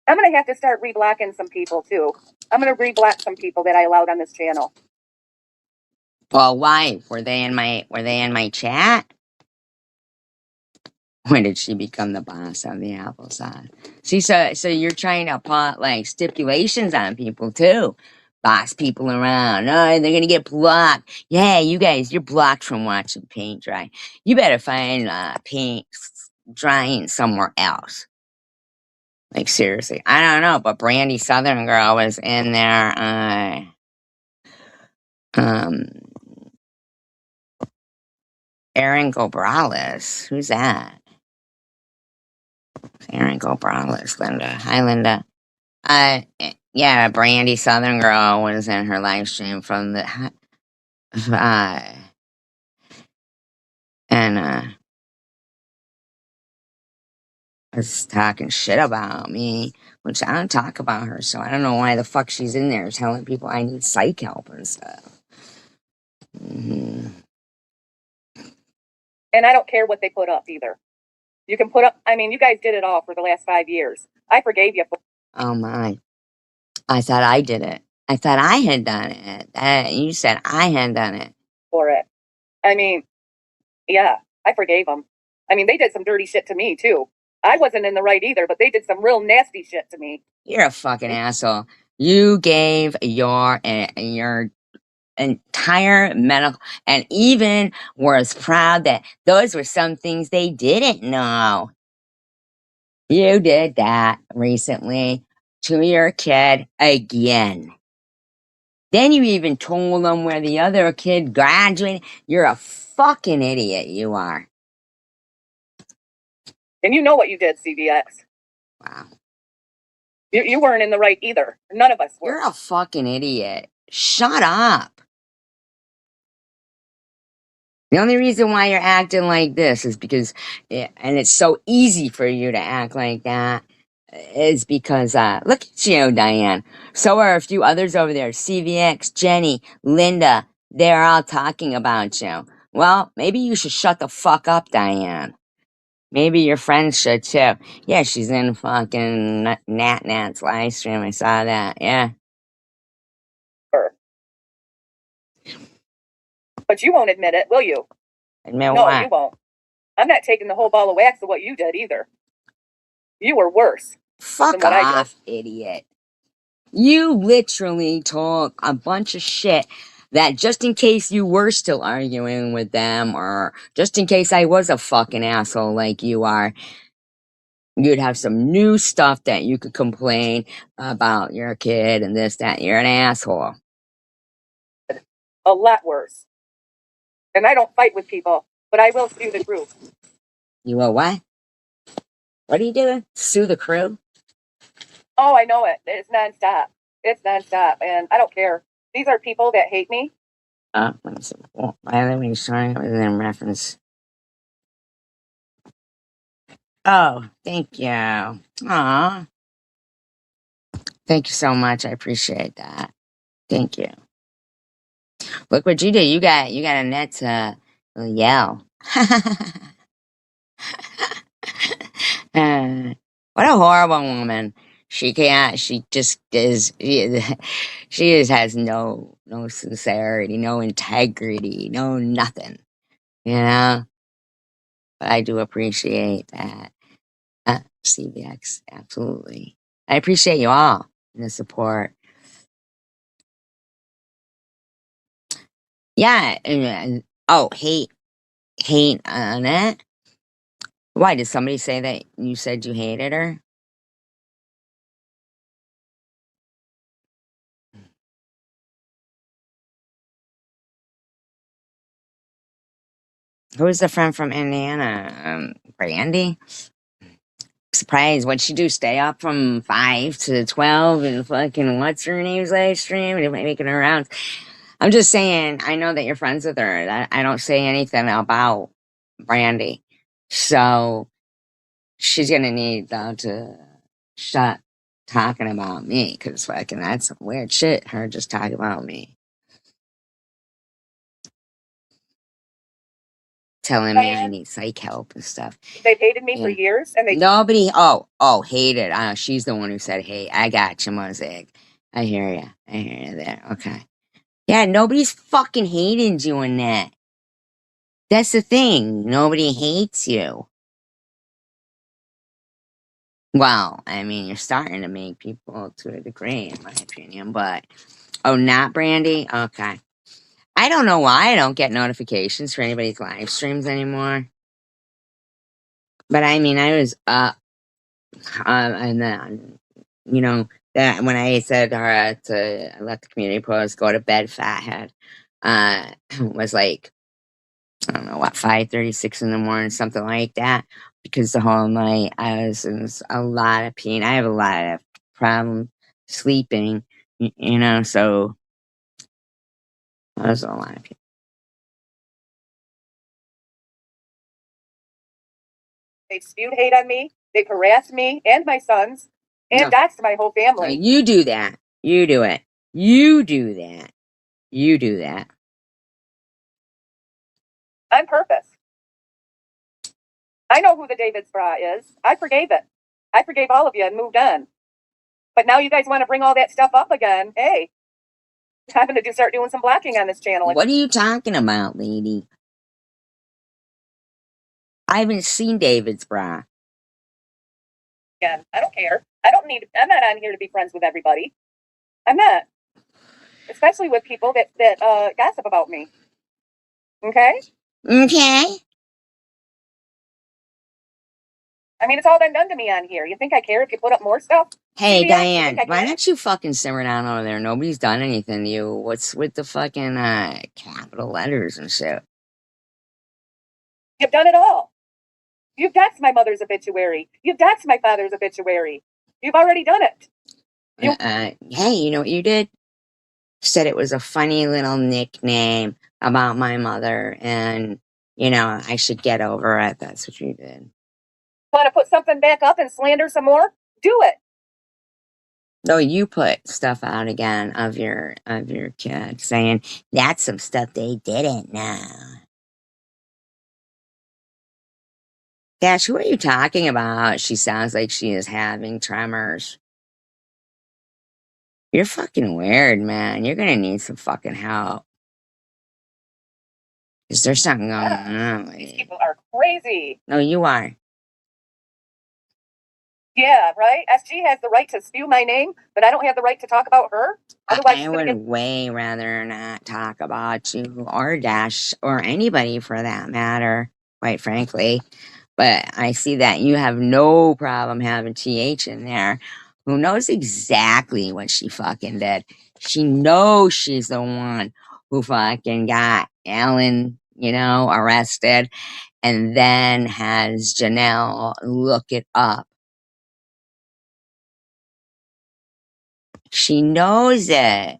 I'm gonna have to start reblocking some people too. I'm gonna reblock some people that I allowed on this channel. Well, why were they in my chat? When did she become the boss of the applesauce? See, so you're trying to put like stipulations on people too, boss people around. Oh, they're gonna get blocked. Yeah, you guys, you're blocked from watching paint dry. You better find paint drying somewhere else. Like seriously, I don't know, but Brandy Southern Girl was in there. Erin Gobrales, who's that? Erin Gobrales, Linda. Hi, Linda. Yeah, Brandy Southern Girl was in her live stream from the, and was talking shit about me, which I don't talk about her, so I don't know why the fuck she's in there telling people I need psych help and stuff. Mm-hmm. And I don't care what they put up either. You can put up, I mean, you guys did it all for the last 5 years. I forgave you for Oh my. I thought I did it. I thought I had done it. You said I had done it. it. I mean, yeah, I forgave them. I mean, they did some dirty shit to me too. I wasn't in the right either, but they did some real nasty shit to me. You're a fucking asshole. You gave your entire medical, and even was proud that those were some things they didn't know. You did that recently to your kid again. Then you even told them where the other kid graduated. You're a fucking idiot, you are. And you know what you did, CVX. Wow. You weren't in the right either. None of us were. You're a fucking idiot. Shut up. The only reason why you're acting like this is because, and it's so easy for you to act like that, is because, look at you, Diane. So are a few others over there. CVX, Jenny, Linda. They're all talking about you. Well, maybe you should shut the fuck up, Diane. Maybe your friends should too. Yeah, she's in fucking Nat's live stream. I saw that. Yeah. But you won't admit it, will you? Admit No, what? you won't. I'm not taking the whole ball of wax of what you did either. You were worse. Fuck than what I did. off, idiot. You literally told a bunch of shit that just in case you were still arguing with them, or just in case I was a fucking asshole like you are, you'd have some new stuff that you could complain about your kid and this, that. You're an asshole. A lot worse. And I don't fight with people, but I will sue the crew. You will what? What are you doing? Sue the crew? Oh, I know it. It's nonstop. It's nonstop, and I don't care. These are people that hate me. Let me see. Well, by the way, sorry, I was in reference. Oh, thank you. Aw. Thank you so much. I appreciate that. Thank you. Look what you did. You got a net to yell. What a horrible woman. She can't. She just is. She just has no sincerity, no integrity, no nothing. You know. But I do appreciate that. CVX, absolutely. I appreciate you all and the support. Yeah. Oh, hate on it. Why did somebody say that you said you hated her? Who's the friend from Indiana? Brandy? Surprised. What'd she do? Stay up from 5 to 12 and fucking what's her name's live stream and making her rounds. I'm just saying, I know that you're friends with her. I don't say anything about Brandy. So she's gonna need to shut talking about me because fucking that's some weird shit. Her just talking about me. Telling me I need psych help and stuff. They've hated me for Yeah. years, and they Nobody. Oh, hated. She's the one who said, "Hey, I got you, Mosaic." I hear you. I hear you there. Okay. Yeah, nobody's fucking hated you in that. That's the thing. Nobody hates you. Well, I mean, you're starting to make people to a degree, in my opinion. But not Brandy. Okay. I don't know why I don't get notifications for anybody's live streams anymore. But I mean, I was up, and then that when I said to let the community post go to bed, fathead, was like I don't know what 5:36 in the morning, something like that, because the whole night I was in a lot of pain. I have a lot of problem sleeping, so I was in a lot of pain. they've spewed hate on me. They've harassed me and my sons, and No. doxed my whole family. You do that. You do it. You do that. You do that. On purpose. I know who the David's bra is. I forgave it. I forgave all of you and moved on. But now you guys want to bring all that stuff up again. Hey, I'm going to start doing some blocking on this channel. What are you talking about, lady? I haven't seen David's bra. Again, I don't care. I'm not on here to be friends with everybody. I'm not. Especially with people that gossip about me. Okay? Okay. I mean, it's all been done to me on here. You think I care if you put up more stuff? Hey, CBS, you Diane, think I why care? don't you fucking simmer down over there? Nobody's done anything to you. What's with the fucking capital letters and shit? You've done it all. You've doxed my mother's obituary. You've doxed my father's obituary. You've already done it. You Hey, you know what you did? Said it was a funny little nickname about my mother, and I should get over it. That's what you did. want to put something back up and slander some more? Do it. No, you put stuff out again of your kid saying that's some stuff they didn't know. Dash, who are you talking about? She sounds like she is having tremors. You're fucking weird, man. You're gonna need some fucking help. Is there something going on with These you? people are crazy. No, you are. Yeah, right? SG has the right to spew my name, but I don't have the right to talk about her. Otherwise, she's I going to would get. way rather not talk about you or Dash or anybody for that matter, quite frankly. But I see that you have no problem having TH in there who knows exactly what she fucking did. She knows she's the one who fucking got Alan, arrested and then has Janelle look it up. She knows it.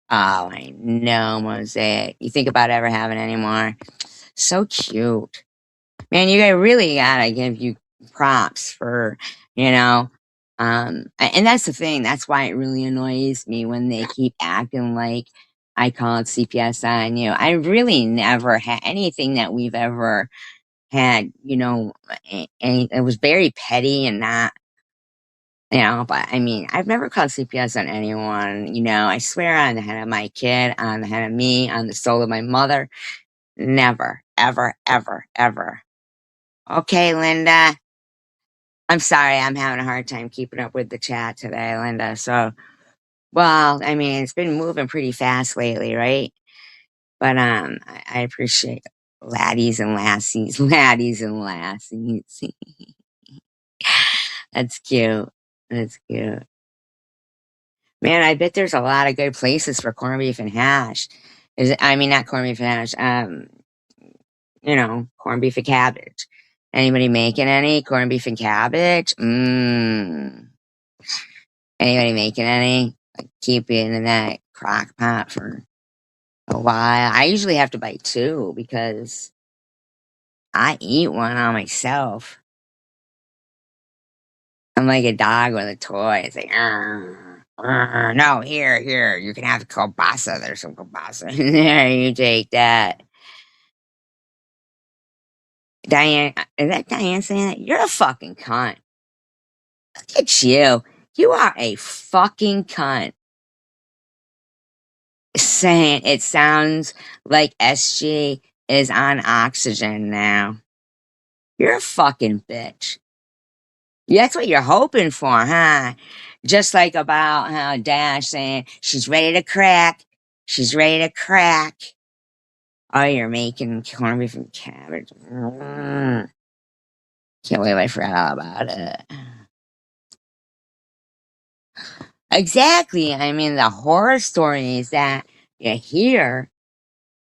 Oh, I know, Mosaic. You think about ever having any more? So cute. Man, you guys really gotta give you props for, and that's the thing. That's why it really annoys me when they keep acting like I called CPS on you. I really never had anything that we've ever had, and it was very petty and not, but I mean, I've never called CPS on anyone. I swear on the head of my kid, on the head of me, on the soul of my mother. Never, ever, ever, ever. Okay, Linda. I'm sorry, I'm having a hard time keeping up with the chat today, Linda. So, well, I mean, it's been moving pretty fast lately, right? But I appreciate laddies and lassies, laddies and lassies. That's cute. That's cute. Man, I bet there's a lot of good places for corned beef and hash. I mean, not corned beef and hash. Corned beef and cabbage. Anybody making any corned beef and cabbage? Anybody making any? Like, keep it in that crock pot for a while. I usually have to buy two because I eat one on myself. I'm like a dog with a toy. It's like, no, here, you can have the kielbasa. There's some kielbasa in there. You take that. Diane, is that Diane saying that? You're a fucking cunt. Look at you. You are a fucking cunt. Saying it sounds like SG is on oxygen now. You're a fucking bitch. That's what you're hoping for, huh? Just like about how Dash saying she's ready to crack. She's ready to crack. Oh, you're making corned beef and cabbage. Can't believe I forgot all about it. Exactly. I mean, the horror stories that you hear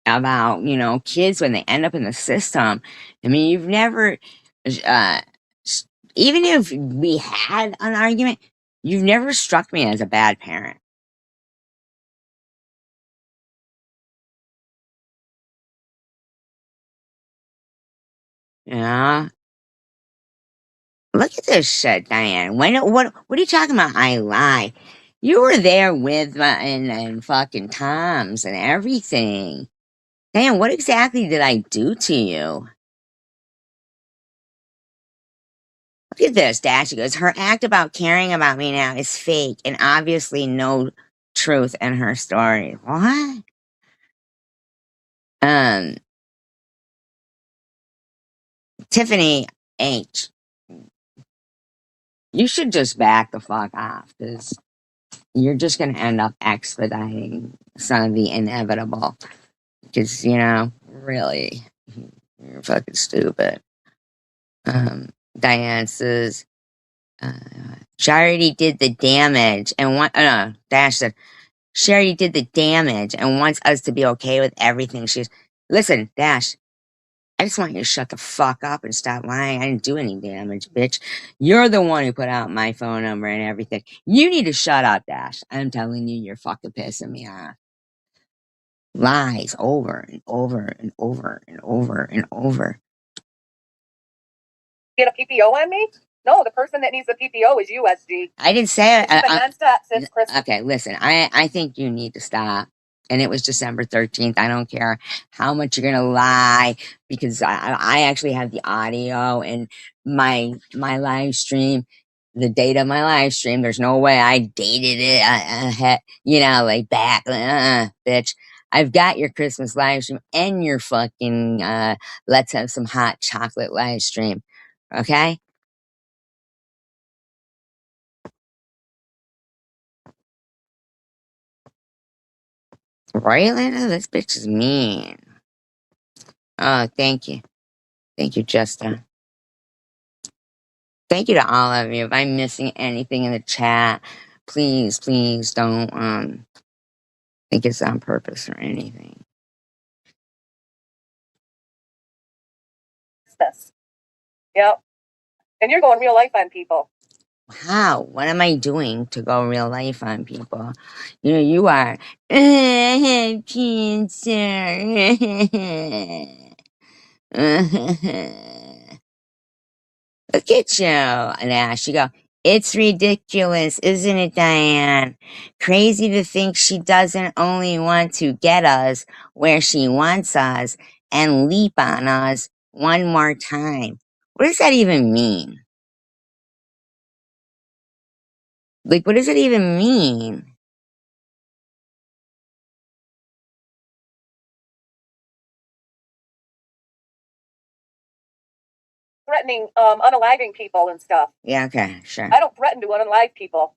about, kids when they end up in the system. I mean, you've never, uh, even if we had an argument, you've never struck me as a bad parent. Yeah. Look at this shit, Diane. What are you talking about? I lie. You were there with my and fucking Tom's and everything. Diane, what exactly did I do to you? Look at this, Dash. She goes, her act about caring about me now is fake and obviously no truth in her story. What? Um, Tiffany H. You should just back the fuck off, because you're just going to end up expediting some of the inevitable. Because, you know, really, you're fucking stupid. Diane says, uh, she already did the damage and Dash said, she already did the damage and wants us to be okay with everything. Listen, Dash, I just want you to shut the fuck up and stop lying. I didn't do any damage, bitch. You're the one who put out my phone number and everything. You need to shut up, Dash. I'm telling you, you're fucking pissing me off. Lies over and over and over and over and over. Get a PPO on me? No, the person that needs the PPO is you, SG. I didn't say it. It's been nonstop since Christmas. Okay, listen, I think you need to stop. And it was December 13th. I don't care how much you're gonna lie because I actually have the audio and my live stream, the date of my live stream. There's no way I dated it, you know, like back, bitch. I've got your Christmas live stream and your fucking let's have some hot chocolate live stream. Okay? Right, Lena? This bitch is mean. Oh, thank you. Thank you, Justin. Thank you to all of you. If I'm missing anything in the chat, please, please don't think it's on purpose or anything. This. Yep. And you're going real life on people. How? What am I doing to go real life on people? You know, you are. I have cancer. Look at you. And Ash, you go, it's ridiculous, isn't it, Diane? Crazy to think she doesn't only want to get us where she wants us and leap on us one more time. What does that even mean? Like, what does it even mean? Threatening unaliving people and stuff. Yeah, okay, sure. I don't threaten to unalive people.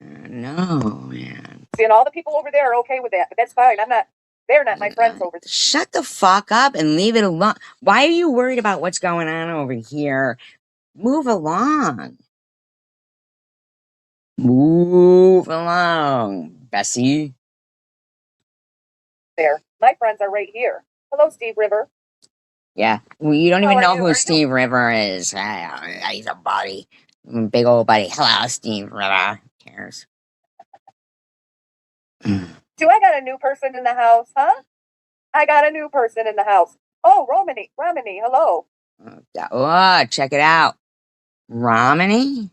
No, man. See, and all the people over there are okay with that, but that's fine. They're not my friends over there. Shut the fuck up and leave it alone. Why are you worried about what's going on over here? Move along. Move along, Bessie. There. My friends are right here. Hello, Steve River. Yeah, well, you don't How even are know you? who Are you- Steve River is. He's a buddy. Big old buddy. Hello, Steve River. Who cares? Do I got a new person in the house, huh? I got a new person in the house. Oh, Romany, hello. Oh, check it out. Romany?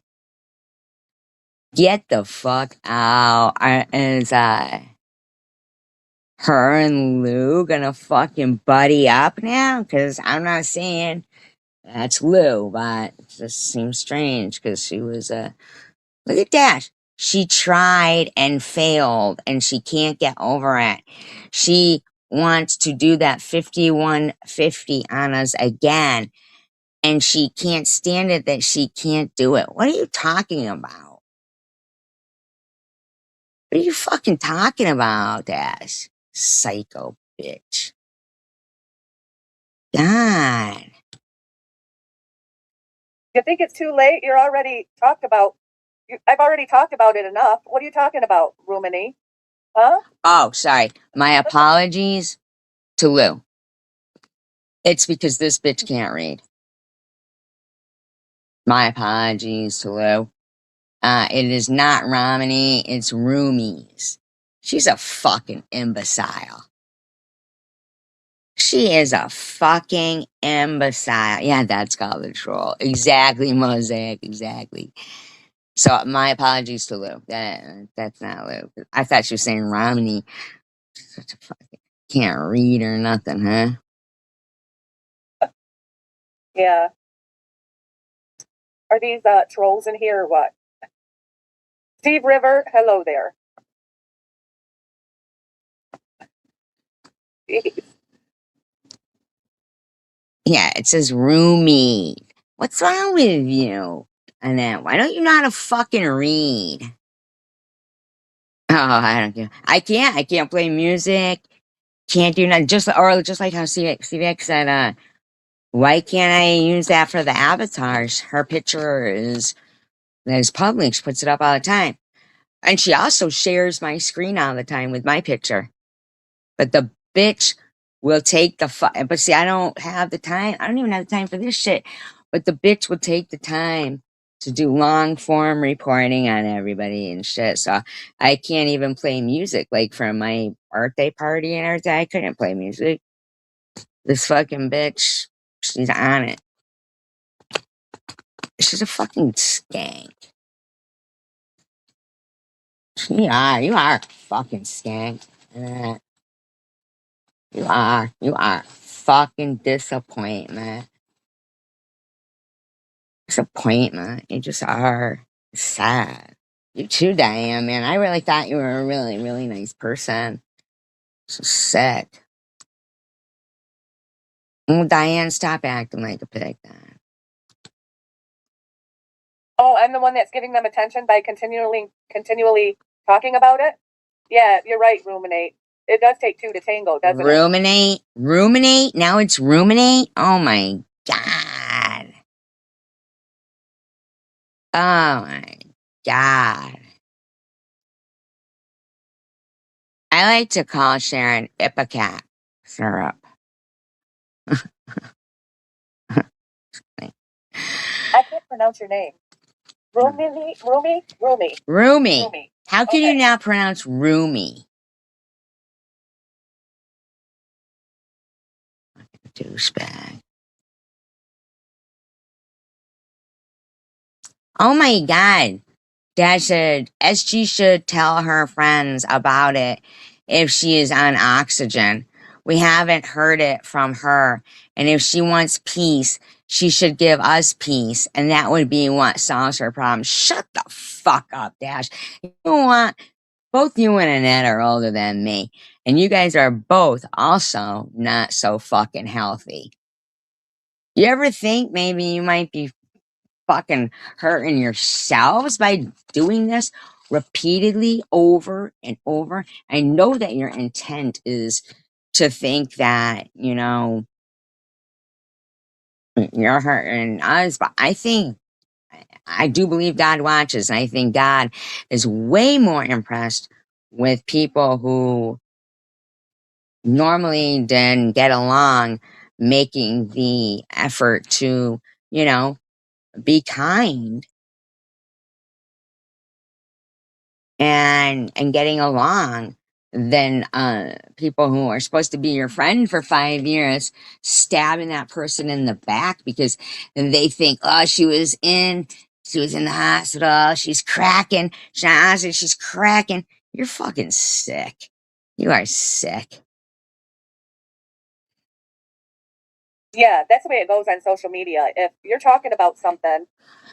Get the fuck out. Is her and Lou gonna fucking buddy up now? Because I'm not saying that's Lou, but it just seems strange because she was look at Dash. She tried and failed and she can't get over it. She wants to do that 5150 on us again and she can't stand it that she can't do it. What are you talking about? What are you fucking talking about, Dash? Psycho bitch. God. You think it's too late? You're already talked about. I've already talked about it enough. What are you talking about, Romany? Huh? Oh, sorry. My apologies to Lou. It's because this bitch can't read. My apologies to Lou. It is not Romney, it's Roomies. She's a fucking imbecile. She is a fucking imbecile. Yeah, that's called a troll. Exactly, Mosaic, exactly. So my apologies to Lou. That's not Lou. I thought she was saying Romney. Such a fucking can't read or nothing, huh? Yeah. Are these trolls in here or what? Steve River, hello there. Yeah, it says roomie. What's wrong with you? Annette, why don't you know how to fucking read? Oh, I don't care. I can't play music. Can't do nothing. Just like how CVX said, why can't I use that for the avatars? Her picture is public. She puts it up all the time. And she also shares my screen all the time with my picture. But the bitch will take but see, I don't have the time. I don't even have the time for this shit. But the bitch will take the time to do long form reporting on everybody and shit. So I can't even play music. Like for my birthday party and everything, I couldn't play music. This fucking bitch, she's on it. She's a fucking skank. You are a fucking skank. Uh, you are fucking disappointment. Disappointment. You just are sad. You too, Diane, man. I really thought you were a really, really nice person. So sick. Well, Diane, stop acting like a pig then. Oh, I'm the one that's giving them attention by continually talking about it. Yeah, you're right, ruminate. It does take two to tango, doesn't it? Ruminate? Now it's ruminate? Oh my God. Oh my God. I like to call Sharon Ipecac syrup. I can't pronounce your name. Rumi. Roomy. How can you Okay. now pronounce Roomy? Douchebag. Oh my God. SG should tell her friends about it if she is on oxygen. We haven't heard it from her. And if she wants peace, she should give us peace. And that would be what solves her problem. Shut the fuck up, Dash. You know what? Both you and Annette are older than me. And you guys are both also not so fucking healthy. You ever think maybe you might be fucking hurting yourselves by doing this repeatedly over and over? I know that your intent is to think that, you're hurting us, but I do believe God watches. And I think God is way more impressed with people who normally didn't get along, making the effort to, you know, be kind and getting along than people who are supposed to be your friend for 5 years stabbing that person in the back because they think, oh, she was in the hospital, she's cracking, she's cracking. You're fucking sick. You are sick. Yeah, that's the way it goes on social media. If you're talking about something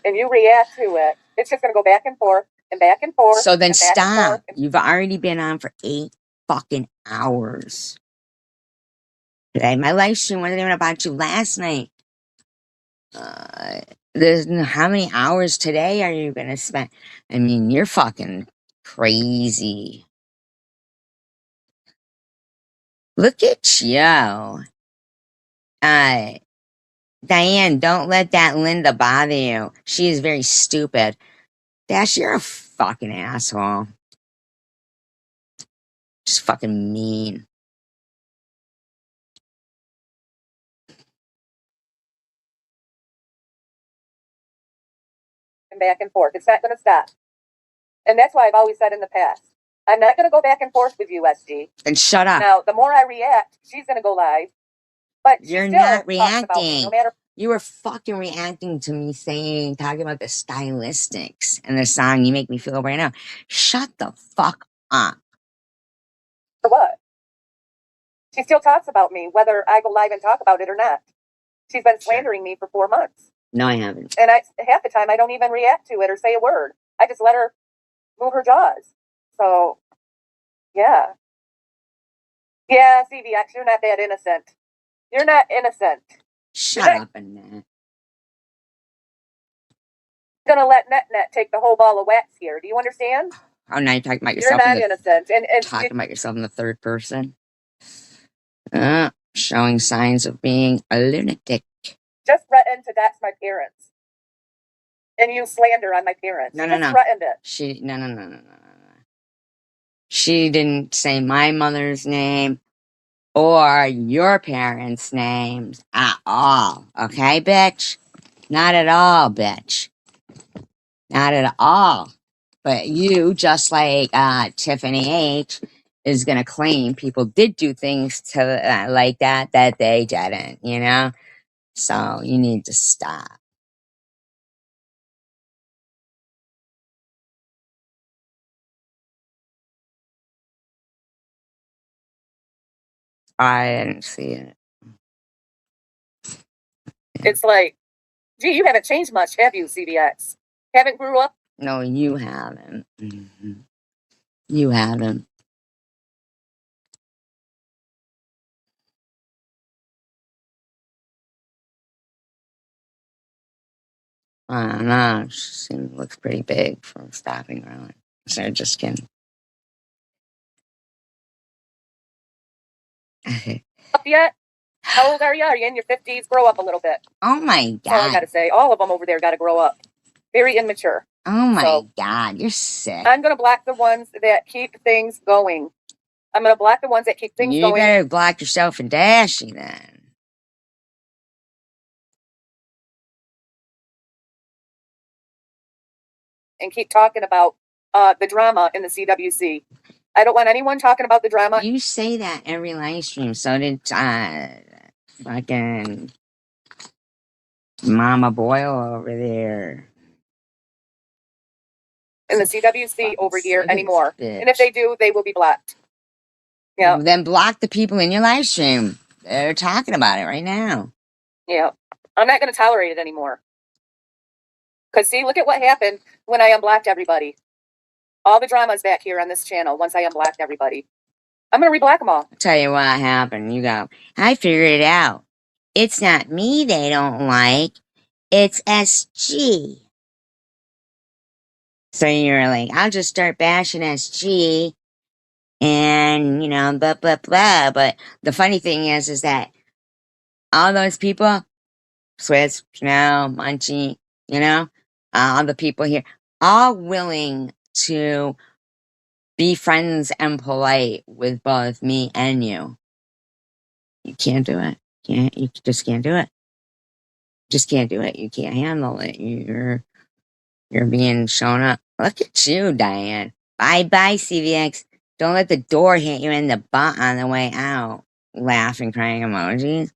and you react to it, it's just going to go back and forth and back and forth. So then and back and stop. forth. You've already been on for 8 fucking hours. Today, my live stream wasn't even about you last night. How many hours today are you gonna spend? I mean, you're fucking crazy. Look at you. Diane, don't let that Linda bother you. She is very stupid. Dash, you're a fucking asshole. Just fucking mean. And back and forth. It's not going to stop. And that's why I've always said in the past, I'm not going to go back and forth with you, SG. Then shut up. Now, the more I react, she's going to go live. But You're she still not talks about me, reacting. no matter You were fucking reacting to me talking about the stylistics and the song You Make Me Feel right now. Shut the fuck up. what. She still talks about me, whether I go live and talk about it or not. She's been slandering me for 4 months. No, I haven't. And half the time I don't even react to it or say a word. I just let her move her jaws. So, yeah. Yeah, CVX, you're not that innocent. You're not innocent. Shut up, Annette. Gonna let NetNet take the whole ball of wax here. Do you understand? Oh, now you're talking about You're yourself not innocent. And talking about yourself in the third person. Showing signs of being a lunatic. just threatened to dox my parents and use slander on my parents. No, She no, just no. threatened it. No. She didn't say my mother's name or your parents' names at all. Okay, bitch? Not at all, bitch. Not at all. But you, just like Tiffany H, is going to claim people did do things to like that they didn't, you know? So you need to stop. I didn't see it. It's like, gee, you haven't changed much, have you, CBX? Haven't grew up? No, you haven't. Mhm. You haven't. I don't know. Looks pretty big for stopping growing. So just kidding. Up yet? How old are you? Are you in your 50s? Grow up a little bit. Oh my That's all I got god. to say. All of them over there got to grow up. Very immature. Oh my So- god. You're sick. I'm going to block the ones that keep things going. I'm going to block the ones that keep things You going. better block yourself and Dashy then. And keep talking about the drama in the CWC. I don't want anyone talking about the drama. You say that every live stream. So did fucking Mama Boyle over there. In the CWC Fucking over here sick of anymore. this And if they do, they will be blocked. Yeah, Then block the people in your live stream. They're talking about it right now. yeah. I'm not going to tolerate it anymore. Because see, look at what happened when I unblocked everybody. All the drama's back here on this channel once I unblocked everybody. I'm going to reblock them all. I'll tell you what happened. You go, I figured it out. It's not me they don't like. It's SG. So you're like, I'll just start bashing SG and, you know, blah, blah, blah. But the funny thing is that all those people, Swiss, Chanel, Munchie, you know, all the people here, all willing to be friends and polite with both me and you. You can't do it. You just can't do it. Just can't do it. You can't handle it. You're being shown up. Look at you, Diane. Bye, CVX. Don't let the door hit you in the butt on the way out. Laughing, crying emojis.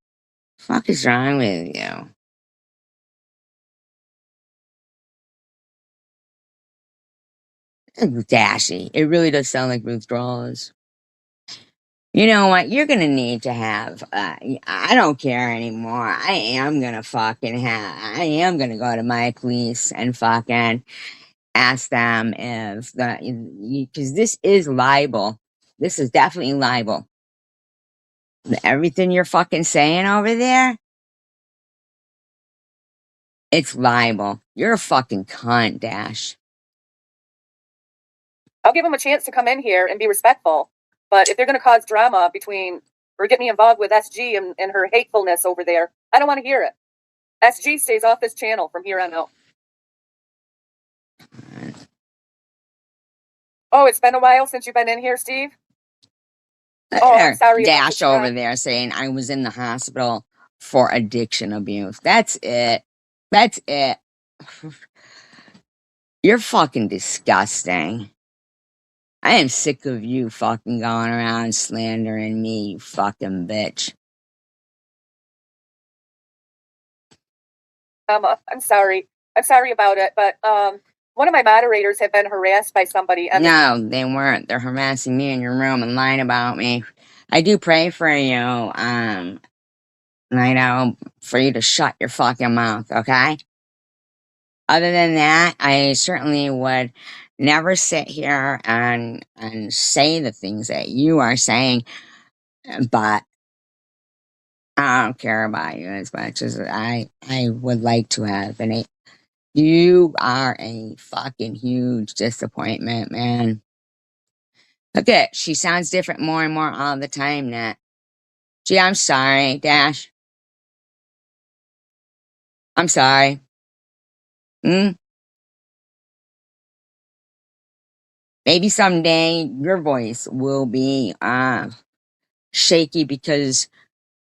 Fuck is wrong with you? Dashy. It really does sound like withdrawals. You know what? You're gonna need to have. I don't care anymore. I am gonna go to my police and fucking ask them if because this is libel. This is definitely libel. Everything you're fucking saying over there, it's libel. You're a fucking cunt, Dash. I'll give them a chance to come in here and be respectful. But if they're going to cause drama between or get me involved with SG and her hatefulness over there, I don't want to hear it. SG stays off this channel from here on out. Oh, it's been a while since you've been in here, Steve? Oh, I'm sorry about Dash this, over John. there saying I was in the hospital for addiction abuse. That's it. That's it. You're fucking disgusting. I am sick of you fucking going around slandering me, you fucking bitch. I'm sorry. I'm sorry about it, but one of my moderators had been harassed by somebody. And No, they weren't. They're harassing me in your room and lying about me. I do pray for you, I know, for you to shut your fucking mouth, okay? Other than that, I certainly would never sit here and say the things that you are saying, but I don't care about you as much as I would like to have. You are a fucking huge disappointment, man. Look at, she sounds different more and more all the time, Nat. Gee, I'm sorry, Dash. I'm sorry. Hmm? Maybe someday your voice will be shaky because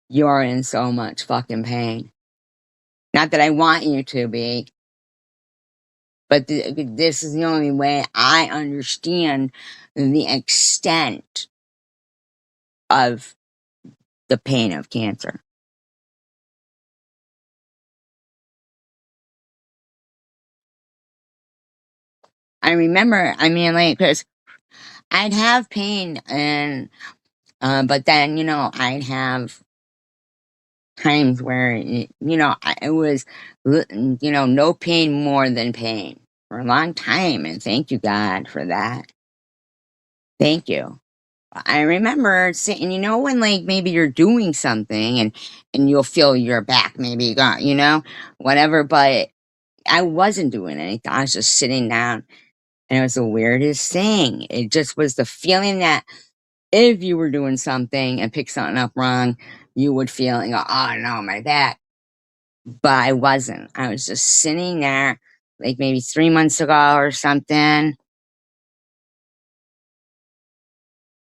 you're in so much fucking pain. Not that I want you to be, but this is the only way I understand the extent of the pain of cancer. I remember, I mean, like, because I'd have pain, and but then I'd have times where it was no pain more than pain for a long time, and thank you God for that. Thank you. I remember sitting, when like maybe you're doing something and you'll feel your back, maybe you got, whatever, but I wasn't doing anything. I was just sitting down, and it was the weirdest thing. It just was the feeling that if you were doing something and picked something up wrong, you would feel and go, oh no, my back. But I wasn't. I was just sitting there like maybe 3 months ago or something.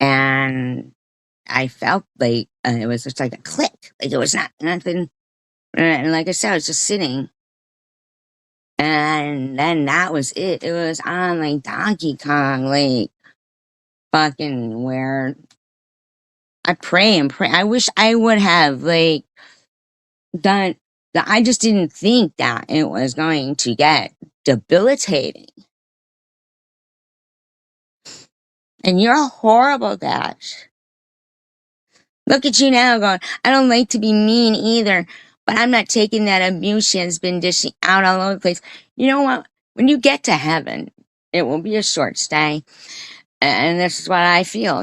And I felt like it was just like a click. Like it was not nothing. And like I said, I was just sitting. And then that was it. It was on like Donkey Kong, like fucking where I pray and pray. I wish I would have like done that. I just didn't think that it was going to get debilitating. And you're a horrible Dash. Look at you now going, I don't like to be mean either, but I'm not taking that abuse she has been dishing out all over the place. You know what? When you get to heaven, it will be a short stay. And this is what I feel.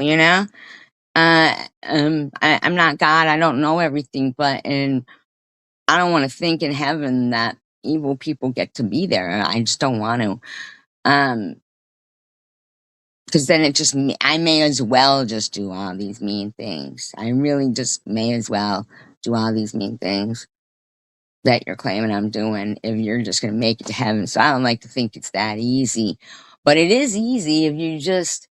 I'm not God. I don't know everything, but I don't want to think in heaven that evil people get to be there. I just don't want to. Because then I may as well just do all these mean things. I really just may as well do all these mean things that you're claiming I'm doing if you're just going to make it to heaven. So I don't like to think it's that easy. But it is easy if you just,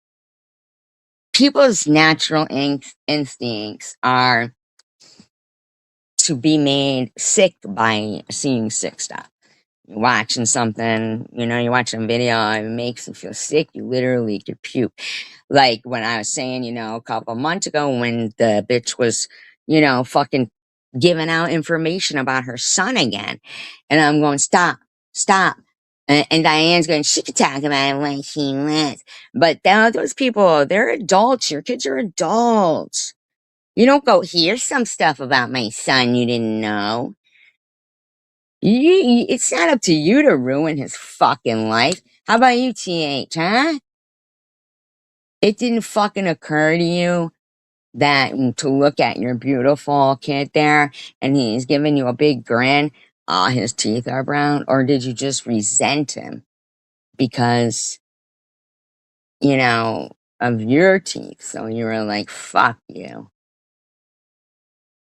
people's natural instincts are to be made sick by seeing sick stuff. You're watching something, you're watching a video, and it makes you feel sick, you literally could puke. Like when I was saying, a couple months ago when the bitch was, fucking giving out information about her son again. And I'm going, stop, stop. And Diane's going, she could talk about it when she wants. But those people, they're adults. Your kids are adults. You don't go, here's some stuff about my son you didn't know. It's not up to you to ruin his fucking life. How about you, TH, huh? It didn't fucking occur to you that to look at your beautiful kid there and he's giving you a big grin, his teeth are brown? Or did you just resent him because, of your teeth? So you were like, fuck you.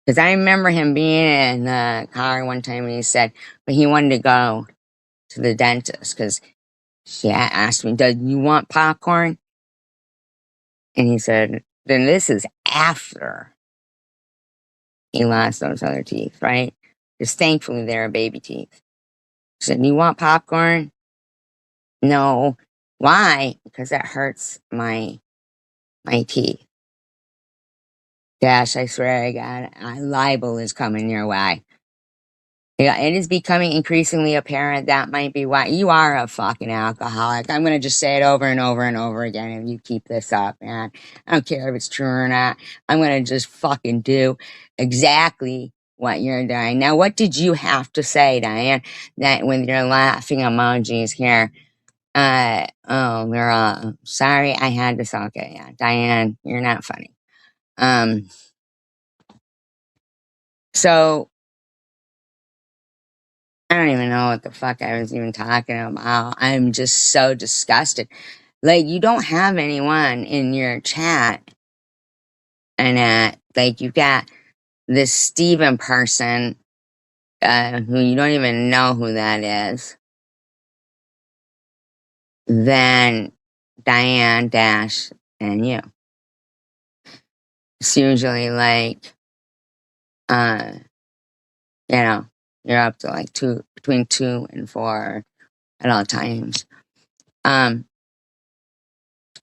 Because I remember him being in the car one time and he said, but he wanted to go to the dentist because she asked me, do you want popcorn? And he said, then this is after he lost those other teeth, right? Because thankfully they're baby teeth. He said, you want popcorn? No. Why? Because that hurts my teeth. Dash, I swear to God, libel is coming your way. Yeah, it is becoming increasingly apparent that might be why you are a fucking alcoholic. I'm gonna just say it over and over and over again if you keep this up, man. I don't care if it's true or not. I'm gonna just fucking do exactly what you're doing. Now, what did you have to say, Diane? That with your laughing emojis here. We're sorry I had to suck it. Yeah, Diane, you're not funny. So I don't even know what the fuck I was even talking about. I'm just so disgusted. Like, you don't have anyone in your chat, and like, you've got this Steven person, who you don't even know who that is. Then Diane Dash and you. It's usually like, uh, you know, you're up to like between 2 and 4 at all times. I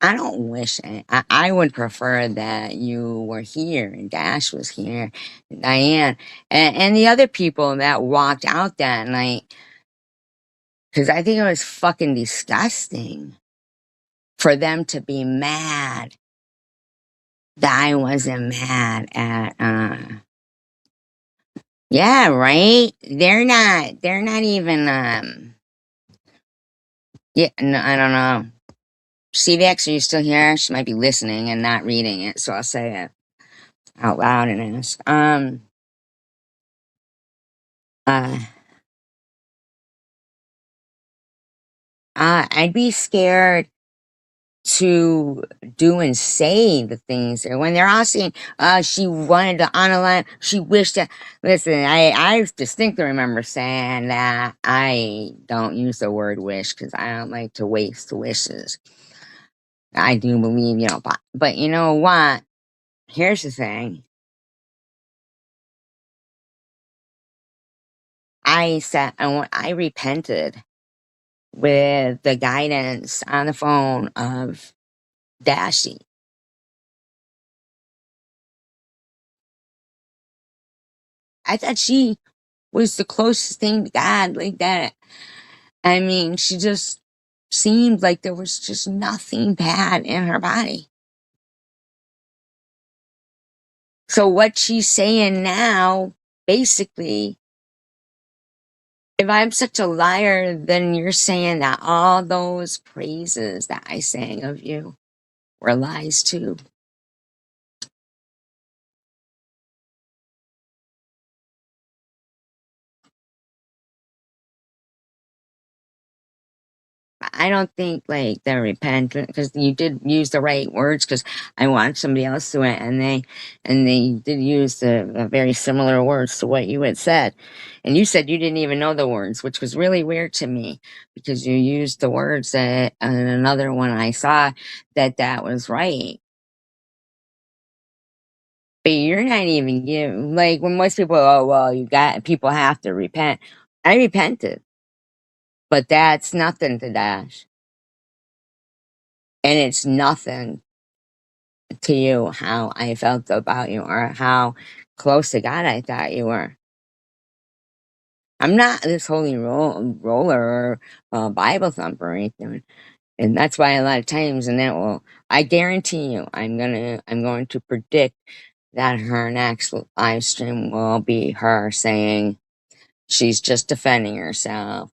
don't wish it. I would prefer that you were here and Dash was here, and Diane, and the other people that walked out that night, because I think it was fucking disgusting for them to be mad that I wasn't mad at, yeah, right? They're not even, yeah, no, I don't know. CVX, are you still here? She might be listening and not reading it, so I'll say it out loud and ask. Uh, I'd be scared to do and say the things when they're all saying, she wanted to unalive, she wished that. Listen, I distinctly remember saying that I don't use the word wish because I don't like to waste wishes. I do believe, but you know what? Here's the thing. I said, I repented with the guidance on the phone of Dashi. I thought she was the closest thing to God like that. I mean, she just seemed like there was just nothing bad in her body. So what she's saying now, basically, if I'm such a liar, then you're saying that all those praises that I sang of you were lies too. I don't think like the repentance, because you did use the right words, because I watched somebody else do it, and they did use the very similar words to what you had said, and you said you didn't even know the words, which was really weird to me, because you used the words that in another one I saw that was right, but you're not even giving, like, when most people, oh well, people have to repent. I repented, but that's nothing to Dash, and it's nothing to you how I felt about you or how close to God I thought you were. I'm not this holy roller or Bible thumper or anything, and that's why a lot of times, I guarantee you, I'm going to predict that her next live stream will be her saying she's just defending herself,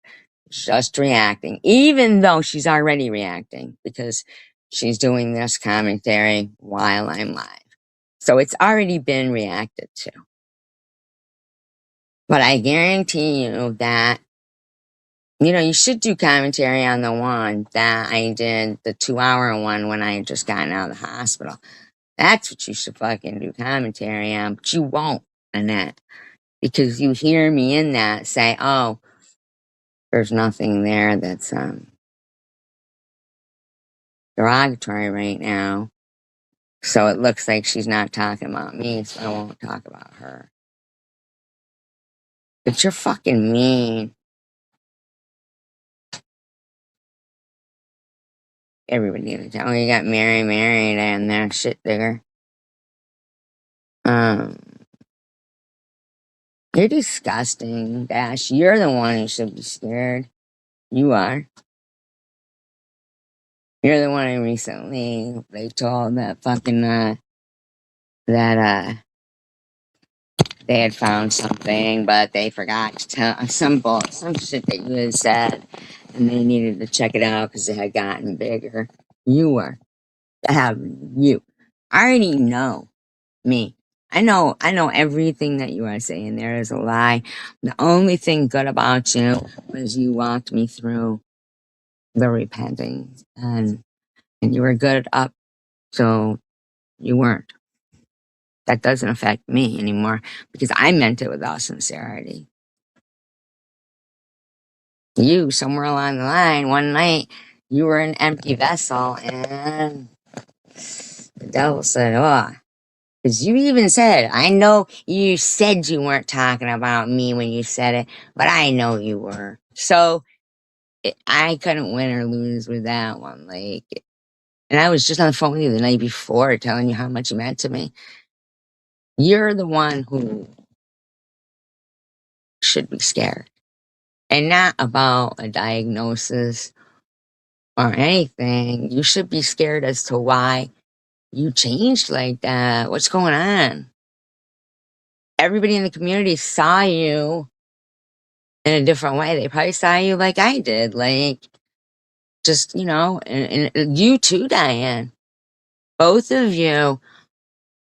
just reacting, even though she's already reacting because she's doing this commentary while I'm live. So it's already been reacted to. But I guarantee you that, you should do commentary on the one that I did, the 2-hour one when I had just gotten out of the hospital. That's what you should fucking do commentary on, but you won't, Annette, because you hear me in that say, oh, there's nothing there that's derogatory right now. So it looks like she's not talking about me, so I won't talk about her. But you're fucking mean. Everybody in the town. You got Mary and that shit digger. You're disgusting, Dash. You're the one who should be scared. You are. You're the one who recently they told that fucking that they had found something, but they forgot to tell some shit that you had said, and they needed to check it out because it had gotten bigger. You were. You. I already know me. I know everything that you are saying there is a lie. The only thing good about you was you walked me through the repenting, and you were good up, so you weren't. That doesn't affect me anymore because I meant it with all sincerity. You, somewhere along the line, one night, you were an empty vessel, and the devil said, "Oh." Because you even said, I know you said you weren't talking about me when you said it, but I know you were. So I couldn't win or lose with that one. Like, and I was just on the phone with you the night before telling you how much you meant to me. You're the one who should be scared, and not about a diagnosis or anything. You should be scared as to why you changed like that. What's going on? Everybody in the community saw you in a different way. They probably saw you like I did, like just, and you too, Diane. Both of you,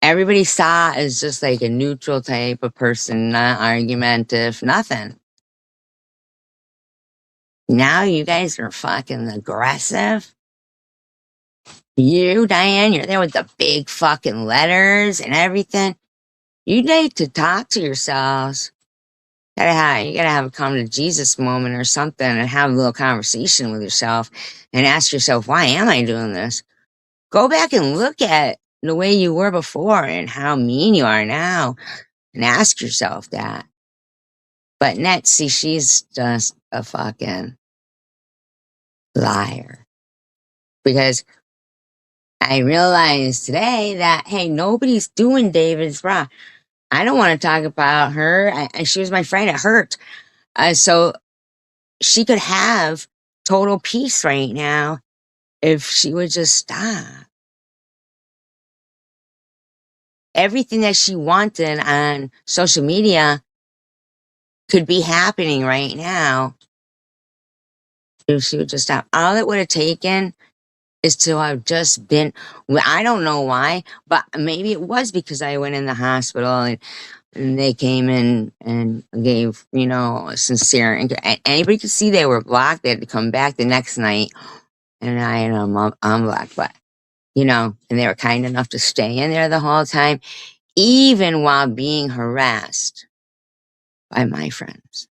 everybody saw as just like a neutral type of person, not argumentative, nothing. Now you guys are fucking aggressive. You, Diane, you're there with the big fucking letters and everything. You need to talk to yourselves. You gotta have a come to Jesus moment or something and have a little conversation with yourself and ask yourself, why am I doing this? Go back and look at the way you were before and how mean you are now and ask yourself that. But Netsy, she's just a fucking liar. Because I realized today that, hey, nobody's doing David's bra. I don't want to talk about her. She was my friend. It hurt. So she could have total peace right now if she would just stop. Everything that she wanted on social media could be happening right now if she would just stop. All it would have taken is to have just been, well, I don't know why, but maybe it was because I went in the hospital and they came in and gave, a sincere, and anybody could see they were blocked. They had to come back the next night and I am unblocked, but, and they were kind enough to stay in there the whole time, even while being harassed by my friends.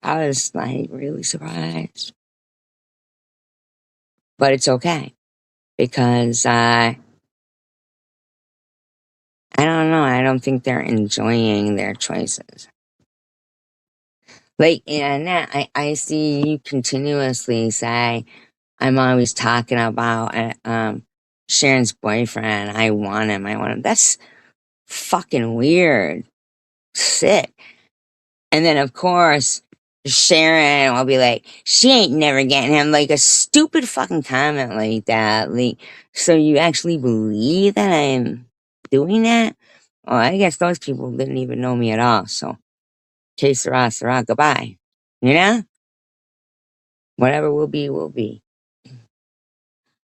I was like really surprised, but it's okay because I don't know. I don't think they're enjoying their choices. Like, and I see you continuously say, I'm always talking about Sharon's boyfriend. I want him. I want him. That's fucking weird. Sick. And then, of course, Sharon will be like, she ain't never getting him. Like a stupid fucking comment like that. Like, so you actually believe that I'm doing that? Oh, I guess those people didn't even know me at all. So, que sera, goodbye. You know? Whatever will be, will be.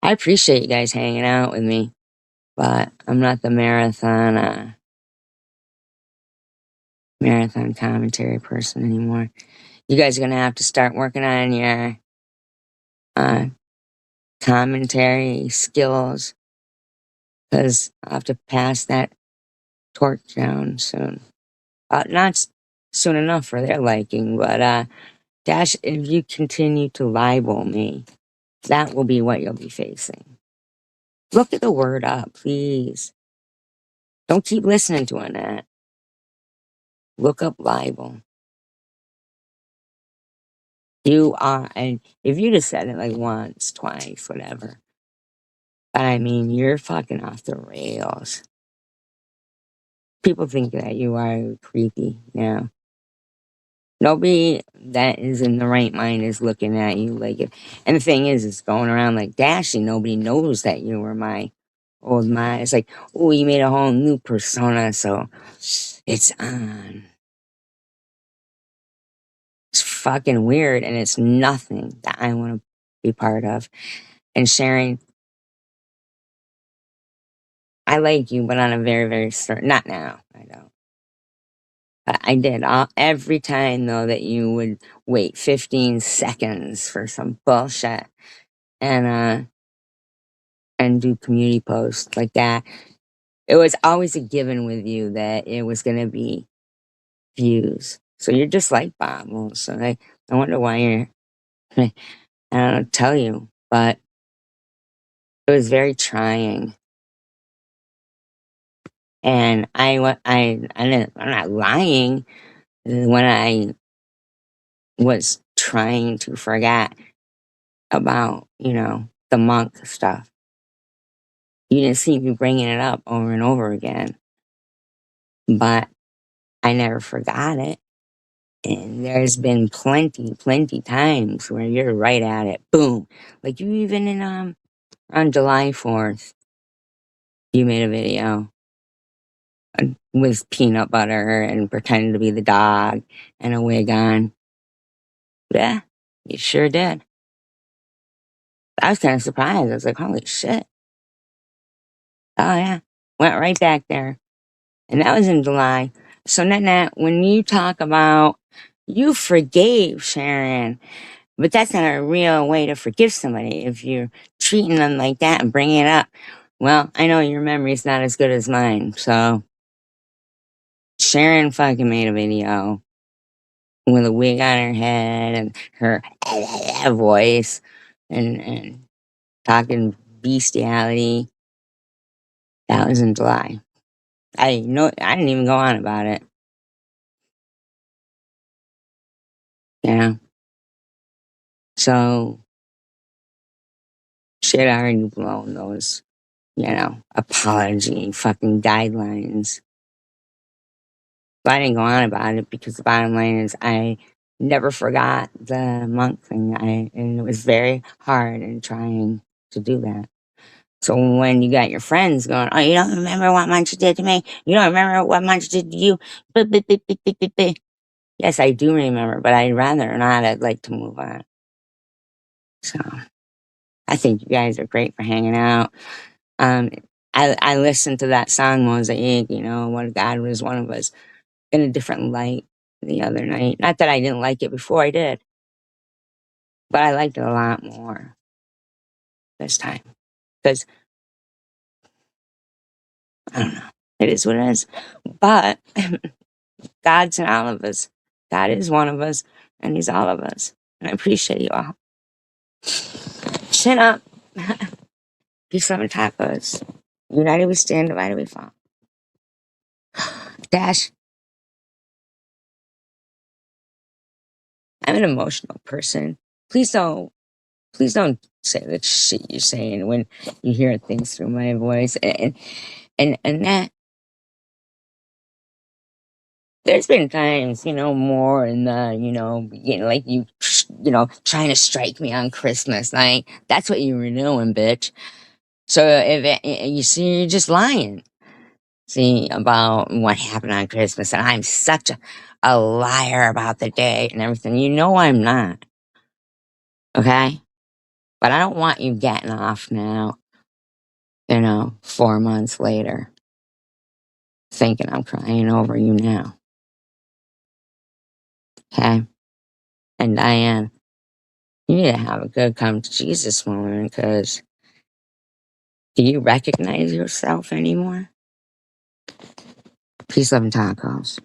I appreciate you guys hanging out with me, but I'm not the marathon commentary person anymore. You guys are gonna have to start working on your commentary skills because I'll have to pass that torch down soon. Not soon enough for their liking, but Dash, if you continue to libel me, that will be what you'll be facing. Look at the word up, please. Don't keep listening to Annette. Look up libel. You are, and if you just said it like once, twice, whatever. But I mean, you're fucking off the rails. People think that you are creepy now. Nobody that is in the right mind is looking at you like it. And the thing is, it's going around like dashing. Nobody knows that you were my old mind. It's like, oh, you made a whole new persona, so it's on. It's fucking weird, and it's nothing that I want to be part of. And Sharon, I like you, but on a very, very certain, not now, I don't. But I did every time though that you would wait 15 seconds for some bullshit and and do community posts like that. It was always a given with you that it was gonna be views. So you're just like Bob. Well, so I wonder why you're I don't know, tell you, but it was very trying. And I'm not lying when I was trying to forget about, the monk stuff. You didn't see me bringing it up over and over again, but I never forgot it. And there's been plenty times where you're right at it. Boom. Like you even on July 4th, you made a video with peanut butter and pretending to be the dog and a wig on. Yeah, you sure did. I was kind of surprised. I was like, holy shit. Oh yeah. Went right back there. And that was in July. So Nanette, when you talk about you forgave Sharon, but that's not a real way to forgive somebody if you're treating them like that and bringing it up. Well, I know your memory's not as good as mine. So Sharon fucking made a video with a wig on her head and her voice and talking bestiality. That was in July. I didn't even go on about it. Yeah. So shit already blown those, apology fucking guidelines. But I didn't go on about it because the bottom line is I never forgot the monk thing. And it was very hard in trying to do that. So when you got your friends going, oh, you don't remember what Munch did to me? You don't remember what Munch did to you? Yes, I do remember, but I'd rather not. I'd like to move on. So I think you guys are great for hanging out. I listened to that song Mosaic, What God Was One of Us, in a different light the other night. Not that I didn't like it before, I did, but I liked it a lot more this time because I don't know, it is what it is. But God's in all of us. God is one of us, and He's all of us. And I appreciate you all. Chin up. Peace, love, and tacos. United we stand, divided we fall. Dash. I'm an emotional person. Please don't say the shit you're saying when you hear things through my voice. And that there's been times, more in the, like trying to strike me on Christmas. Like, that's what you were doing, bitch. So you see, you're just lying. See, about what happened on Christmas. And I'm such a liar about the date and everything. You know I'm not. Okay? But I don't want you getting off now, 4 months later, thinking I'm crying over you now. Okay? And Diane, you need to have a good come to Jesus moment because do you recognize yourself anymore? Peace, love, and tacos.